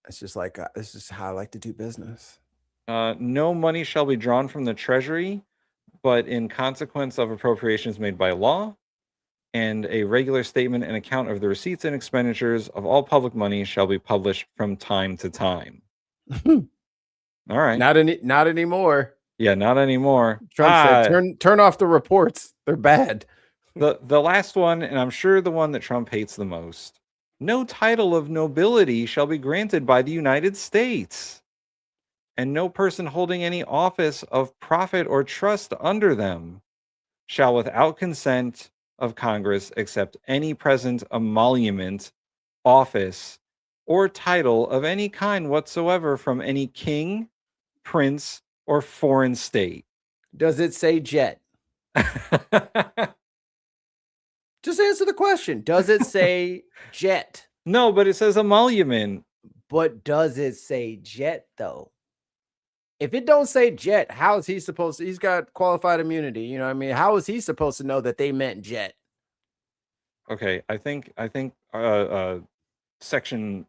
Speaker 3: It's just like this is how I like to do business.
Speaker 6: No money shall be drawn from the treasury, but in consequence of appropriations made by law, and a regular statement and account of the receipts and expenditures of all public money shall be published from time to time. All right.
Speaker 3: Not anymore.
Speaker 6: Yeah, not anymore.
Speaker 3: Trump said, turn off the reports. They're bad.
Speaker 6: The last one, and I'm sure the one that Trump hates the most. No title of nobility shall be granted by the United States, and no person holding any office of profit or trust under them shall without consent of Congress accept any present emolument, office, or title of any kind whatsoever from any king, prince, or foreign state.
Speaker 3: Does it say jet? Just answer the question. Does it say jet?
Speaker 6: No, but it says emolument.
Speaker 3: But does it say jet though? If it don't say jet, how is he supposed to? He's got qualified immunity. You know what I mean? How is he supposed to know that they meant jet?
Speaker 6: Okay, I think section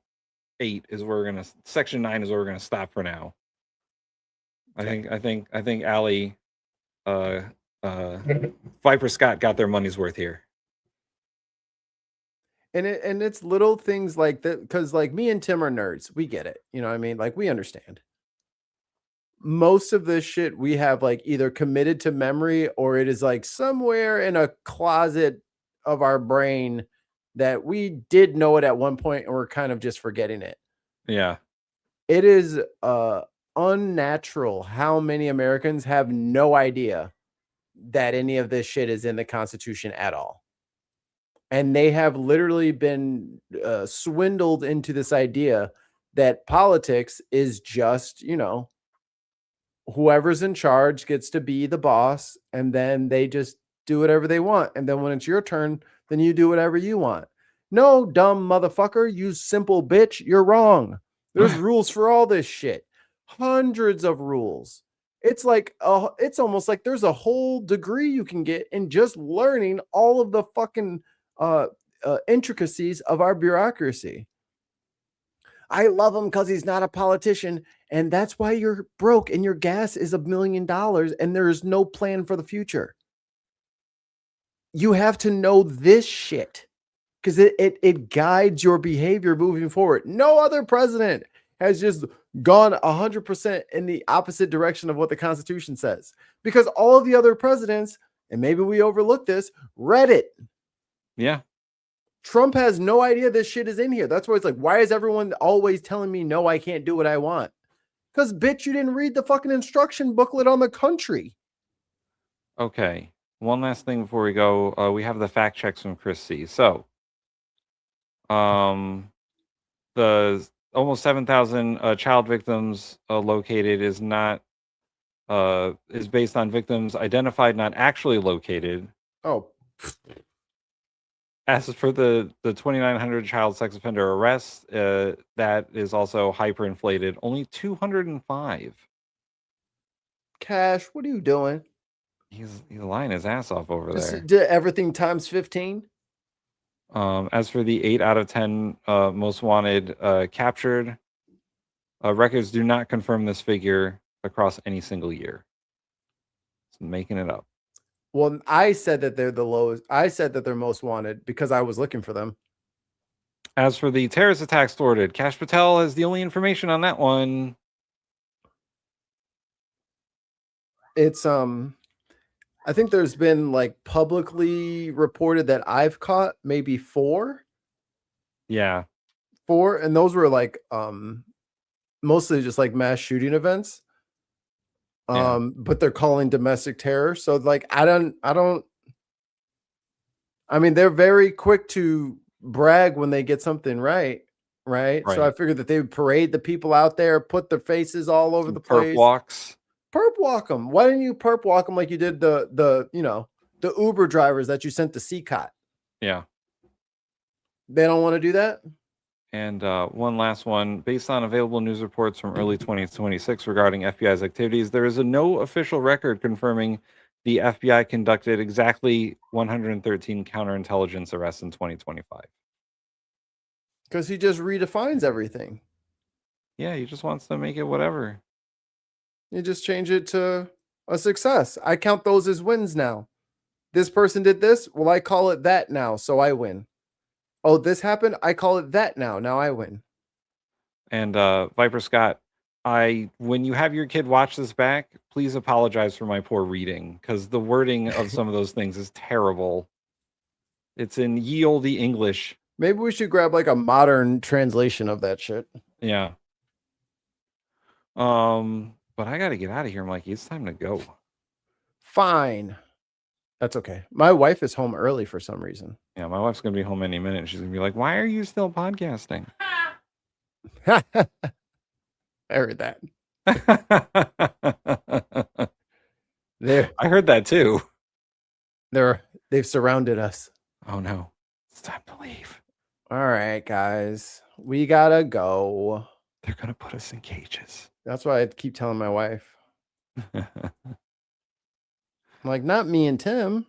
Speaker 6: 8 is where we're gonna. Section 9 is where we're gonna stop for now. Okay. I think Allie, Viper Scott got their money's worth here.
Speaker 3: And it's little things like that, because like me and Tim are nerds. We get it. You know what I mean? Like we understand. Most of this shit we have like either committed to memory or it is like somewhere in a closet of our brain that we did know it at one point and we're kind of just forgetting it.
Speaker 6: Yeah.
Speaker 3: It is unnatural how many Americans have no idea that any of this shit is in the Constitution at all. And they have literally been swindled into this idea that politics is just, you know, whoever's in charge gets to be the boss, and then they just do whatever they want. And then when it's your turn, then you do whatever you want. No, dumb motherfucker, you simple bitch, you're wrong. There's rules for all this shit. Hundreds of rules. It's like, it's almost like there's a whole degree you can get in just learning all of the fucking intricacies of our bureaucracy. I love him because he's not a politician, and that's why you're broke and your gas is $1 million and there is no plan for the future. You have to know this shit because it guides your behavior moving forward. No other president has just gone 100% in the opposite direction of what the Constitution says, because all of the other presidents, and maybe we overlook this, read it.
Speaker 6: Yeah.
Speaker 3: Trump has no idea this shit is in here. That's why it's like, why is everyone always telling me, no, I can't do what I want? Because, bitch, you didn't read the fucking instruction booklet on the country.
Speaker 6: Okay. One last thing before we go. We have the fact checks from Chris C. So, the almost 7,000 child victims located is not is based on victims identified, not actually located.
Speaker 3: Oh.
Speaker 6: As for the 2,900 child sex offender arrests, that is also hyperinflated. Only 205.
Speaker 3: Cash, what are you doing?
Speaker 6: He's lying his ass off over there.
Speaker 3: Did everything times 15?
Speaker 6: As for the 8 out of 10 most wanted captured, records do not confirm this figure. across any single year. Just making it up.
Speaker 3: Well, I said that they're the lowest. I said that they're most wanted because I was looking for them.
Speaker 6: As for the terrorist attacks thwarted, Kash Patel has the only information on that one.
Speaker 3: It's I think there's been like publicly reported that I've caught maybe 4.
Speaker 6: Yeah.
Speaker 3: 4, and those were like mostly just like mass shooting events. But they're calling domestic terror. So like I mean, they're very quick to brag when they get something right. So I figured that they would parade the people out there, put their faces all over the place.
Speaker 6: Perp walks.
Speaker 3: Perp walk them. Why didn't you perp walk them like you did the Uber drivers that you sent to CCOT?
Speaker 6: Yeah.
Speaker 3: They don't want to do that?
Speaker 6: And one last one. Based on available news reports from early 2026 regarding FBI's activities, there is no official record confirming the FBI conducted exactly 113 counterintelligence arrests in 2025.
Speaker 3: Because he just redefines everything.
Speaker 6: Yeah, he just wants to make it whatever.
Speaker 3: You just change it to a success. I count those as wins now. This person did this. Well, I call it that now, so I win. Oh, this happened. I call it that now. Now I win.
Speaker 6: And Viper Scott, when you have your kid watch this back, please apologize for my poor reading, because the wording of some of those things is terrible. It's in ye olde English.
Speaker 3: Maybe we should grab like a modern translation of that shit.
Speaker 6: Yeah. But I got to get out of here, Mikey. It's time to go.
Speaker 3: Fine. That's okay. My wife is home early for some reason.
Speaker 6: Yeah, my wife's going to be home any minute. She's going to be like, why are you still podcasting?
Speaker 3: I heard that.
Speaker 6: I heard that too.
Speaker 3: They've surrounded us.
Speaker 6: Oh no. It's time to leave.
Speaker 3: All right, guys. We gotta go.
Speaker 6: They're going to put us in cages.
Speaker 3: That's why I keep telling my wife. I'm like, not me and Tim.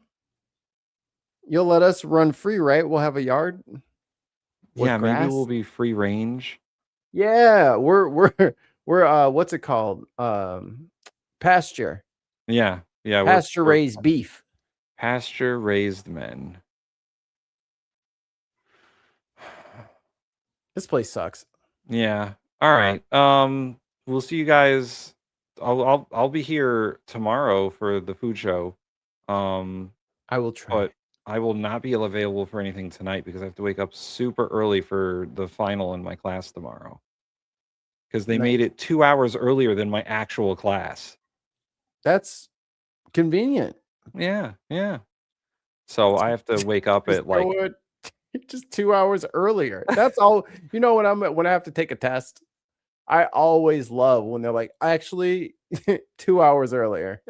Speaker 3: You'll let us run free, right? We'll have a yard.
Speaker 6: Yeah, maybe
Speaker 3: grass?
Speaker 6: we'll be free range.
Speaker 3: Yeah, we're what's it called? Pasture.
Speaker 6: Yeah.
Speaker 3: Pasture raised beef.
Speaker 6: Pasture raised men.
Speaker 3: This place sucks.
Speaker 6: Yeah. All right. We'll see you guys. I'll be here tomorrow for the food show.
Speaker 3: I will try.
Speaker 6: But I will not be available for anything tonight because I have to wake up super early for the final in my class tomorrow. Because they made it 2 hours earlier than my actual class.
Speaker 3: That's convenient.
Speaker 6: Yeah. So I have to wake up at like
Speaker 3: just 2 hours earlier. That's all. You know, when I have to take a test, I always love when they're like, actually 2 hours earlier.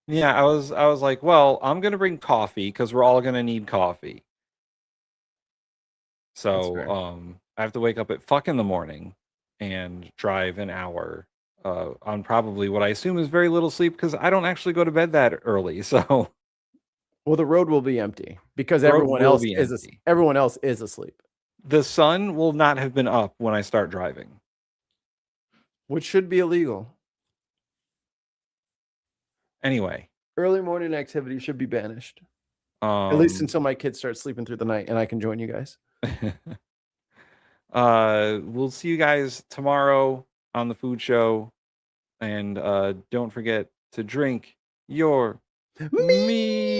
Speaker 6: Yeah, I was like, well, I'm gonna bring coffee because we're all gonna need coffee. So I have to wake up at fuck in the morning and drive an hour on probably what I assume is very little sleep because I don't actually go to bed that early. So
Speaker 3: well, the road will be empty because
Speaker 6: The road
Speaker 3: everyone
Speaker 6: will
Speaker 3: else
Speaker 6: be
Speaker 3: is
Speaker 6: empty.
Speaker 3: everyone else is asleep,
Speaker 6: the sun will not have been up when I start driving.
Speaker 3: which should be illegal.
Speaker 6: Anyway,
Speaker 3: Early morning activity should be banished. At least
Speaker 6: um,
Speaker 3: until my kids start sleeping through the night and I can join you guys.
Speaker 6: we'll see you guys tomorrow on the food show, and don't forget to drink your meat.